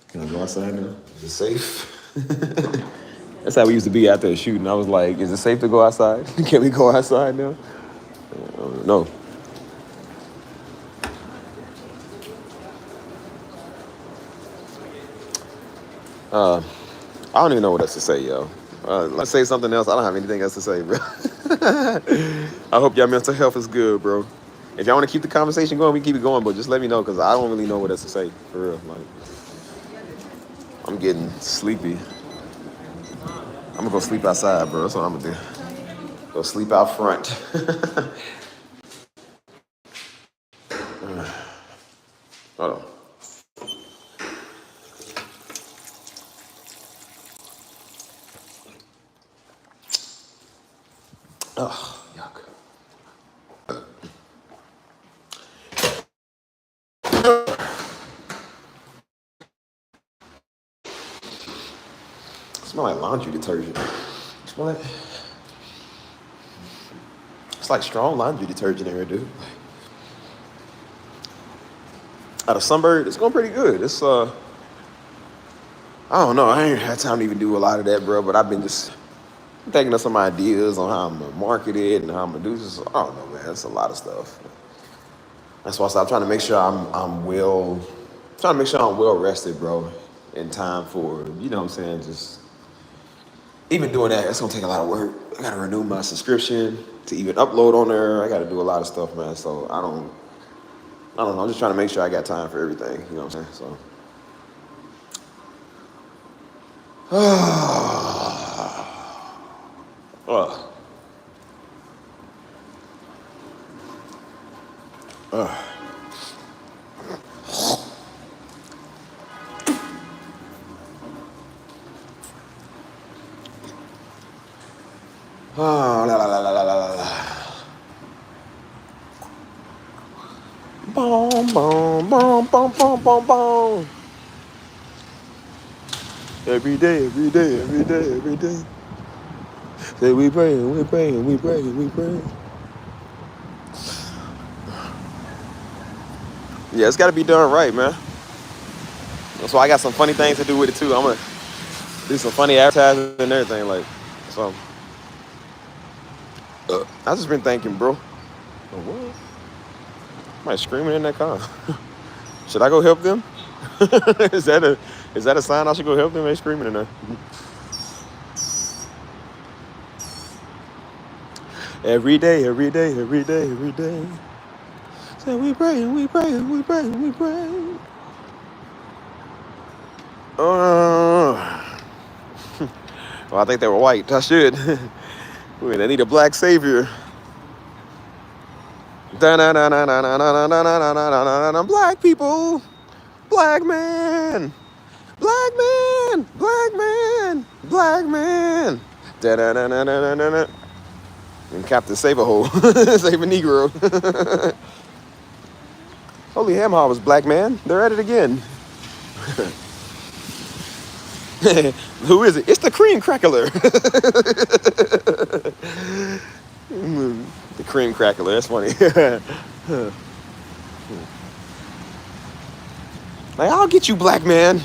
Can I go outside now? Is it safe? That's how we used to be out there shooting. I was like, is it safe to go outside? Can we go outside now? No. I don't even know what else to say, yo. Let's say something else. I don't have anything else to say, bro. I hope y'all mental health is good, bro. If y'all want to keep the conversation going, we keep it going, but just let me know, because I don't really know what else to say, for real. Like, I'm getting sleepy. I'm gonna go sleep outside, bro. That's what I'm gonna do. Go sleep out front. Hold on. Oh, yuck. Smell like laundry detergent. Smell like, it's like strong laundry detergent in here, dude. Out of Sunbird, it's going pretty good. It's I don't know. I ain't had time to even do a lot of that, bro. But I've been just thinking of some ideas on how I'm gonna market it and how I'm gonna do this. I don't know, man. It's a lot of stuff. That's why I'm trying to make sure I'm well rested, bro, in time for, you know what I'm saying, just even doing that, it's gonna take a lot of work. I gotta renew my subscription to even upload on there. I gotta do a lot of stuff, man. So I don't know. I'm just trying to make sure I got time for everything. You know what I'm saying? So Uh, la, la, la, la, la, la, la. Boom, boom, boom, boom, boom, boom, boom. Every day, every day, every day, every day. Say we pray, we pray, we pray, we pray. Yeah, it's got to be done right, man. So I got some funny things to do with it too. I'm gonna do some funny advertising and everything, like. So I just been thinking, bro. Oh, what? Somebody screaming in that car. Should I go help them? is that a sign I should go help them? They screaming in there. Every day, every day, every day, every day. Say we pray and we pray and we pray and we pray. Well, I think they were white. I should. They need a black savior. Black people, black man, black man, black man, black man. And Captain Save-A-Hole, Save a Negro. Holy ham harvest, black man. They're at it again. Who is it? It's the cream crackler. The cream crackler. That's funny. Like, I'll get you, black man.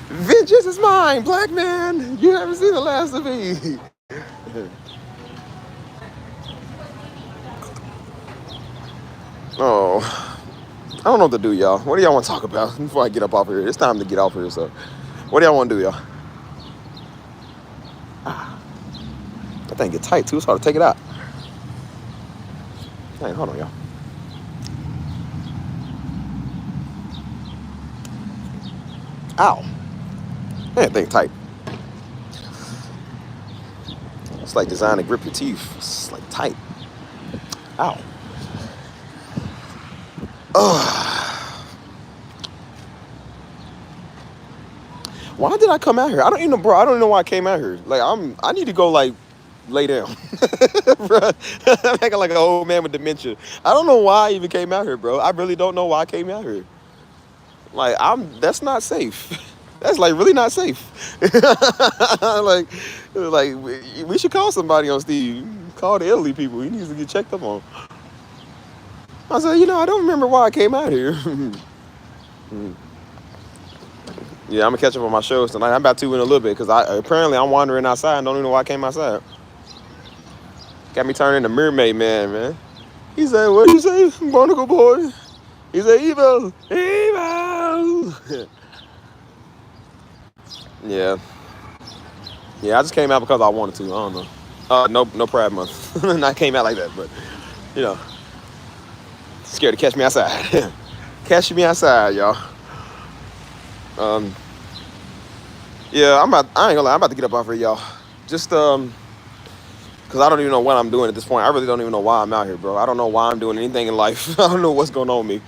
Vengeance is mine, black man. You haven't seen the last of me. Oh, I don't know what to do, y'all. What do y'all want to talk about before I get up off here? It's time to get off here, so what do y'all want to do, y'all? That thing get tight, too. It's hard to take it out. Dang, hold on, y'all. Ow. That thing tight. It's like designed to grip your teeth. It's like tight. Ow. Why did I come out here? I don't even know, bro. I don't even know why I came out here. Like, I need to go, like, lay down. Bro, I'm acting like an old man with dementia. I don't know why I even came out here, bro. I really don't know why I came out here. Like, that's not safe. That's, like, really not safe. like, we should call somebody on Steve. Call the elderly people. He needs to get checked up on. I said, I don't remember why I came out here. Yeah, I'm gonna catch up on my shows tonight. I'm about to in a little bit because apparently I'm wandering outside and don't even know why I came outside. Got me turning into Mermaid Man. He said, "What you say, Barnacle Boy?" He said, "Evil, evil." Yeah. I just came out because I wanted to. I don't know. No Pride Month. I came out like that, but scared to catch me outside. Catch me outside, y'all. Yeah, I ain't gonna lie, I'm about to get up off here, y'all. Just, cause I don't even know what I'm doing at this point. I really don't even know why I'm out here, bro. I don't know why I'm doing anything in life. I don't know what's going on with me.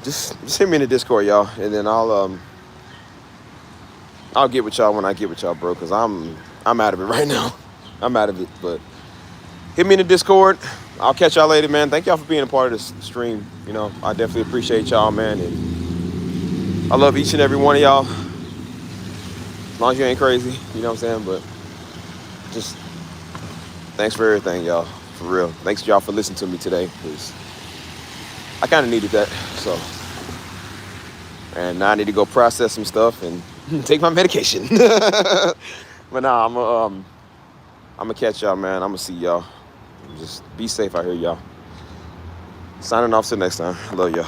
Just hit me in the Discord, y'all, and then I'll get with y'all when I get with y'all, bro, cause I'm out of it right now. I'm out of it, but hit me in the Discord. I'll catch y'all later, man. Thank y'all for being a part of this stream. I definitely appreciate y'all, man. And I love each and every one of y'all. As long as you ain't crazy, you know what I'm saying? But just thanks for everything, y'all. For real. Thanks, y'all, for listening to me today. Cause I kind of needed that. So, and now I need to go process some stuff and take my medication. But nah, I'm gonna catch y'all, man. I'm gonna see y'all. Just be safe out here, y'all. Signing off till next time. Love y'all.